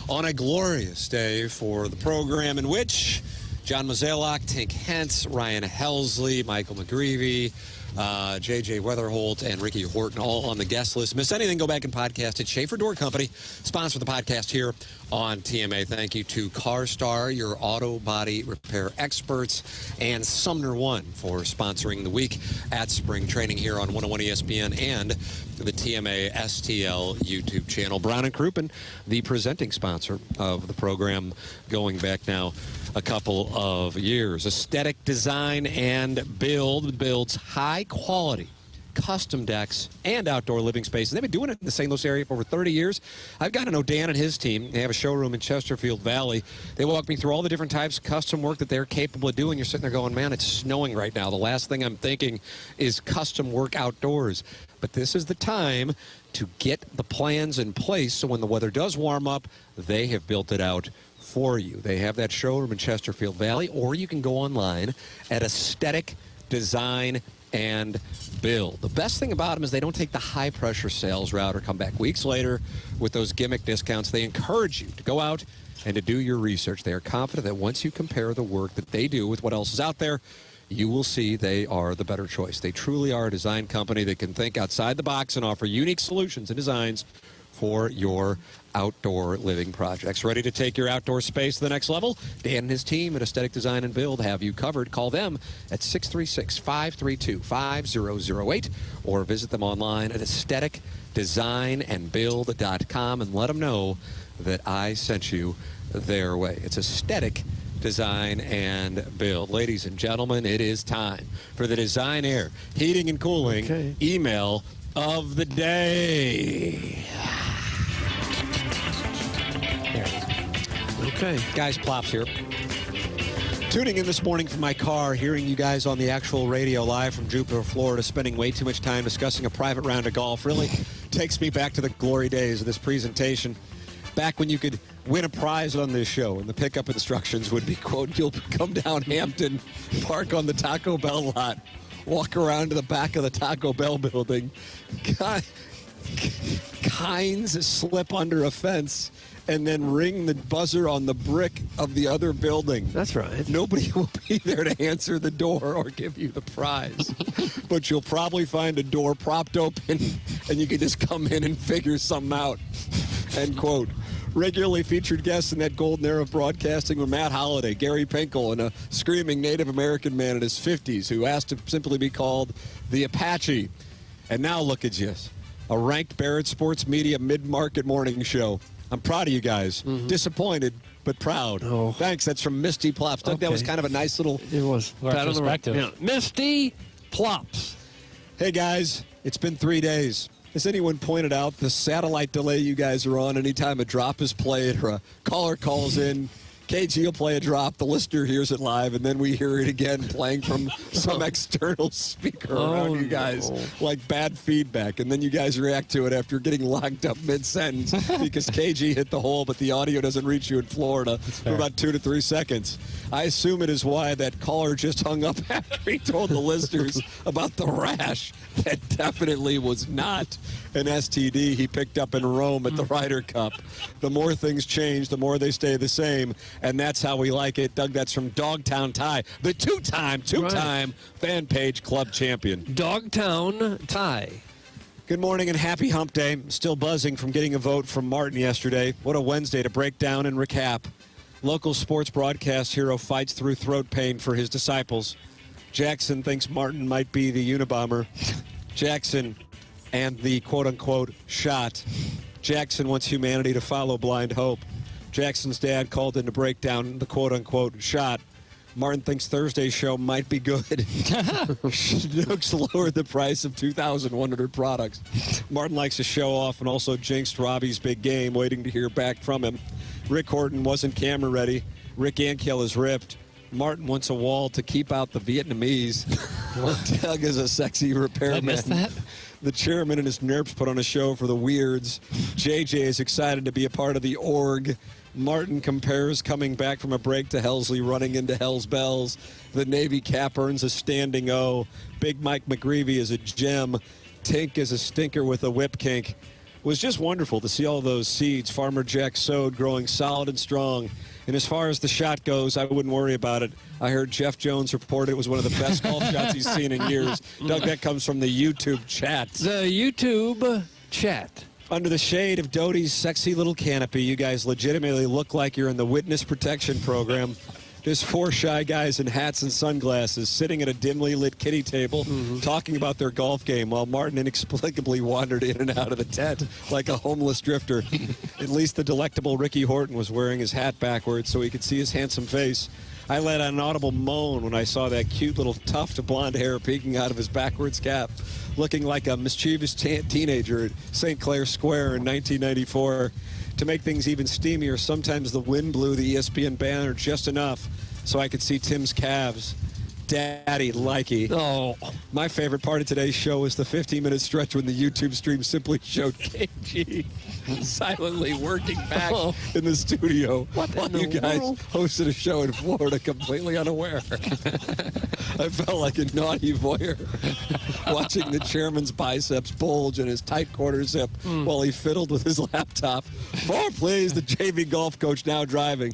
on a glorious day for the program in which John Mazalak, Tink Hintz, Ryan Helsley, Michael McGreevy, JJ Weatherholt, and Ricky Horton all on the guest list. Miss anything, go back and podcast it. Schaefer Door Company, sponsor the podcast here on TMA. Thank you to CarStar, your auto body repair experts, and Sumner One for sponsoring the week at spring training here on 101 ESPN and the TMA STL YouTube channel. Brown and Crouppen, the presenting sponsor of the program, going back now a couple of years. Aesthetic design and builds high quality custom decks and outdoor living spaces. They've been doing it in the St. Louis area for over 30 years. I've gotten to know Dan and his team. They have a showroom in Chesterfield Valley. They walk me through all the different types of custom work that they're capable of doing. You're sitting there going, man, it's snowing right now. The last thing I'm thinking is custom work outdoors. But this is the time to get the plans in place so when the weather does warm up, they have built it out for you. They have that showroom in Chesterfield Valley, or you can go online at Aesthetic Design and Build. The best thing about them is they don't take the high-pressure sales route or come back weeks later with those gimmick discounts. They encourage you to go out and to do your research. They are confident that once you compare the work that they do with what else is out there, you will see they are the better choice. They truly are a design company that can think outside the box and offer unique solutions and designs for your outdoor living projects. Ready to take your outdoor space to the next level? Dan and his team at Aesthetic Design and Build have you covered. Call them at 636-532-5008 or visit them online at aestheticdesignandbuild.com and let them know that I sent you their way. It's Aesthetic Design and Build. Ladies and gentlemen, it is time for the Design Air Heating and Cooling email of the day. Okay. Guys, Plops here. Tuning in this morning from my car, hearing you guys on the actual radio live from Jupiter, Florida, spending way too much time discussing a private round of golf really takes me back to the glory days of this presentation. Back when you could win a prize on this show, and the pickup instructions would be, quote, you'll come down Hampton, park on the Taco Bell lot, walk around to the back of the Taco Bell building, Kynes slip under a fence, and then ring the buzzer on the brick of the other building. That's right. Nobody will be there to answer the door or give you the prize. But you'll probably find a door propped open, and you can just come in and figure something out. End quote. Regularly featured guests in that golden era of broadcasting were Matt Holliday, Gary Pinkel, and a screaming Native American man in his 50s who asked to simply be called the Apache. And now look at you, a ranked Barrett Sports Media mid-market morning show. I'm proud of you guys. Disappointed, but proud. Oh. Thanks. That's from Misty Plops. Doug, that was kind of a nice little... It was. Retrospective. Yeah. Misty Plops. Hey, guys. It's been 3 days. Has anyone pointed out the satellite delay you guys are on anytime a drop is played or a caller calls in? KG will play a drop, the listener hears it live, and then we hear it again playing from some external speaker around you guys, like bad feedback. And then you guys react to it after getting locked up mid-sentence because KG hit the hole, but the audio doesn't reach you in Florida for about 2 to 3 seconds. I assume it is why that caller just hung up after he told the listeners about the rash. That definitely was not an STD he picked up in Rome at the Ryder Cup. The more things change, the more they stay the same. And that's how we like it. Doug, that's from Dogtown Tie, the two-time fan page club champion. Dogtown Tie. Good morning and happy hump day. Still buzzing from getting a vote from Martin yesterday. What a Wednesday to break down and recap. Local sports broadcast hero fights through throat pain for his disciples. Jackson thinks Martin might be the Unabomber. Jackson and the quote-unquote shot. Jackson wants humanity to follow blind hope. Jackson's dad called in to break down the quote-unquote shot. Martin thinks Thursday's show might be good. Schnucks lowered the price of 2,100 products. Martin likes to show off and also jinxed Robbie's big game, waiting to hear back from him. Rick Horton wasn't camera ready. Rick Ankiel is ripped. Martin wants a wall to keep out the Vietnamese. Doug is a sexy repairman. I missed that. The chairman and his nerps put on a show for the weirds. JJ is excited to be a part of the org. Martin compares coming back from a break to Helsley running into Hell's Bells. The Navy cap earns a standing O. Big Mike McGreevy is a gem. Tink is a stinker with a whip kink. It was just wonderful to see all those seeds Farmer Jack sowed growing solid and strong. And as far as the shot goes, I wouldn't worry about it. I heard Jeff Jones report it was one of the best golf shots he's seen in years. Doug, that comes from the YouTube chat. The YouTube chat. Under the shade of Doty's sexy little canopy, you guys legitimately look like you're in the witness protection program. There's 4 shy guys in hats and sunglasses sitting at a dimly lit kiddie table talking about their golf game while Martin inexplicably wandered in and out of the tent like a homeless drifter. At least the delectable Ricky Horton was wearing his hat backwards so he could see his handsome face. I let out an audible moan when I saw that cute little tuft of blonde hair peeking out of his backwards cap, looking like a mischievous teenager at St. Clair Square in 1994. To make things even steamier, sometimes the wind blew the ESPN banner just enough so I could see Tim's calves. Daddy likey. Oh. My favorite part of today's show was the 15-minute stretch when the YouTube stream simply showed KG silently working back in the studio while you guys hosted a show in Florida completely unaware. I felt like a naughty voyeur watching the chairman's biceps bulge in his tight quarter zip while he fiddled with his laptop. Forward, please, the JV golf coach now driving.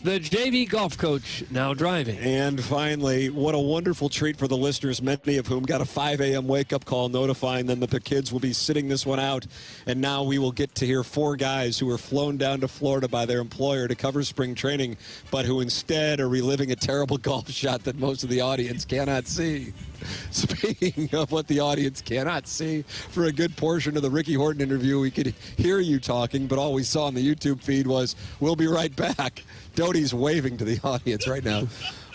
The JV golf coach now driving. And finally, what a wonderful treat for the listeners, many of whom got a 5 a.m. wake-up call notifying them that their kids will be sitting this one out. And now we will get to hear 4 guys who were flown down to Florida by their employer to cover spring training, but who instead are reliving a terrible golf shot that most of the audience cannot see. Speaking of what the audience cannot see, for a good portion of the Ricky Horton interview, we could hear you talking, but all we saw on the YouTube feed was, "We'll be right back." Doty's waving to the audience right now.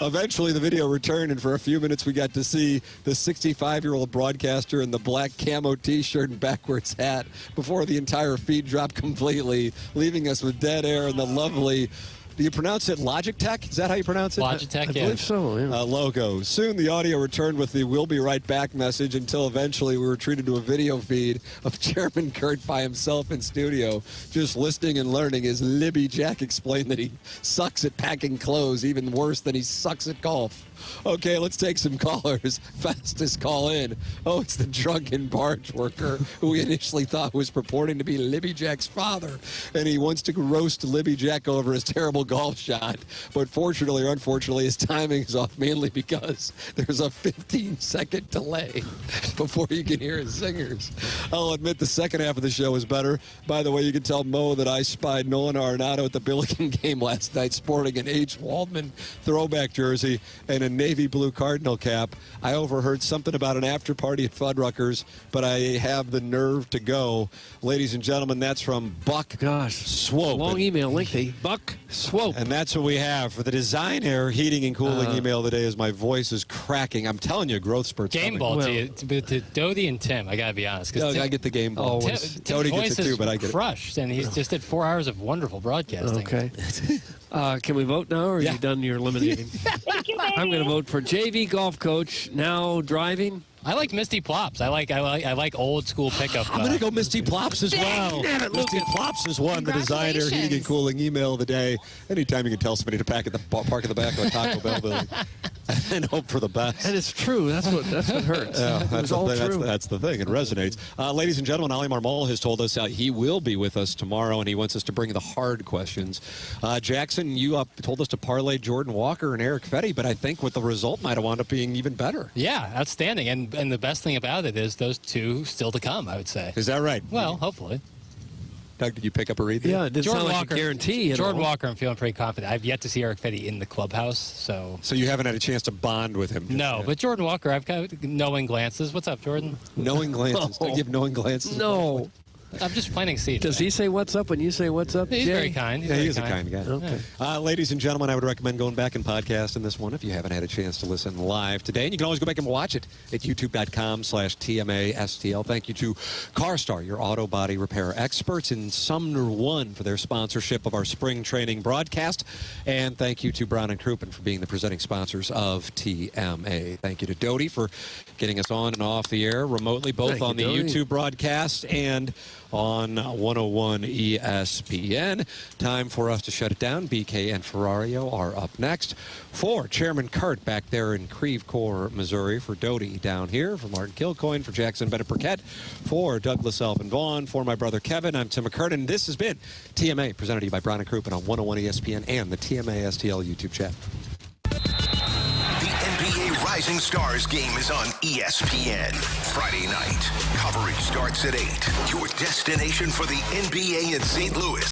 Eventually, the video returned, and for a few minutes, we got to see the 65-year-old broadcaster in the black camo T-shirt and backwards hat before the entire feed dropped completely, leaving us with dead air and the lovely... Do you pronounce it Logitech? Is that how you pronounce it? Logitech, I believe so, yeah. Logo. Soon the audio returned with the "we'll be right back" message until eventually we were treated to a video feed of Chairman Kurt by himself in studio, just listening and learning as Libby Jack explained that he sucks at packing clothes even worse than he sucks at golf. Okay, let's take some callers. Fastest call in. Oh, it's the drunken barge worker who we initially thought was purporting to be Libby Jack's father, and he wants to roast Libby Jack over his terrible golf shot. But fortunately or unfortunately, his timing is off, mainly because there's a 15-second delay before you can hear his singers. I'll admit the second half of the show is better. By the way, you can tell Mo that I spied Nolan Arenado at the Billiken game last night sporting an H. Waldman throwback jersey and a navy blue Cardinal cap. I overheard something about an after party at Fuddruckers, but I have the nerve to go. Ladies and gentlemen, that's from Buck Swope. Long email, lengthy. Buck Swope. And that's what we have for the Design Air Heating and Cooling email today as my voice is cracking. I'm telling you, growth spurt's Game ball to Doty and Tim, I got to be honest. Doug, I get the game ball. Doty gets it too, but I get it. Crushed, and he's just did 4 hours of wonderful broadcasting. Okay. Can we vote now, or are you done your eliminating? I'm going to vote for JV golf coach now driving. I like Misty Plops. I like old school pickup. I'm going to go Misty Plops as well. Misty Plops has won the Design Air Heating and Cooling email of the day. Anytime you can tell somebody to park at the back of a Taco Bell building and hope for the best. And it's true. That's what hurts. Yeah, that's the thing. It resonates. Ladies and gentlemen, Ali Marmol has told us he will be with us tomorrow, and he wants us to bring the hard questions. Jackson, you told us to parlay Jordan Walker and Eric Fetty, but I think what the result might have wound up being even better. Yeah, outstanding. And the best thing about it is those two still to come, I would say. Is that right? Well, hopefully. Doug, did you pick up a read there? Yeah, it didn't sound like a guarantee. Jordan Walker, I'm feeling pretty confident. I've yet to see Eric Fetty in the clubhouse, so... So you haven't had a chance to bond with him? No, but Jordan Walker, I've got knowing glances. What's up, Jordan? Knowing glances. Don't you have knowing glances? No. I'm just planting seeds. Does he say what's up when you say what's up? He's Jay? very kind. Yeah, he's a kind guy. Okay. Ladies and gentlemen, I would recommend going back and podcasting this one if you haven't had a chance to listen live today. And you can always go back and watch it at youtube.com/TMASTL. Thank you to CarStar, your auto body repair experts, in Sumner One for their sponsorship of our spring training broadcast. And thank you to Brown & Crouppen for being the presenting sponsors of TMA. Thank you to Doty for getting us on and off the air remotely, both on the YouTube broadcast and on 101 ESPN. Time for us to shut it down. BK and Ferrario are up next. For Chairman Kurt back there in Creve Coeur, Missouri. For Doty down here. For Martin Kilcoyne. For Jackson Burkett. For Douglas Elvin Vaughn. For my brother Kevin, I'm Tim McKernan. This has been TMA, presented to you by Brown & Crouppen on 101 ESPN and the TMA STL YouTube chat. NBA Rising Stars game is on ESPN. Friday night. Coverage starts at 8. Your destination for the NBA in St. Louis.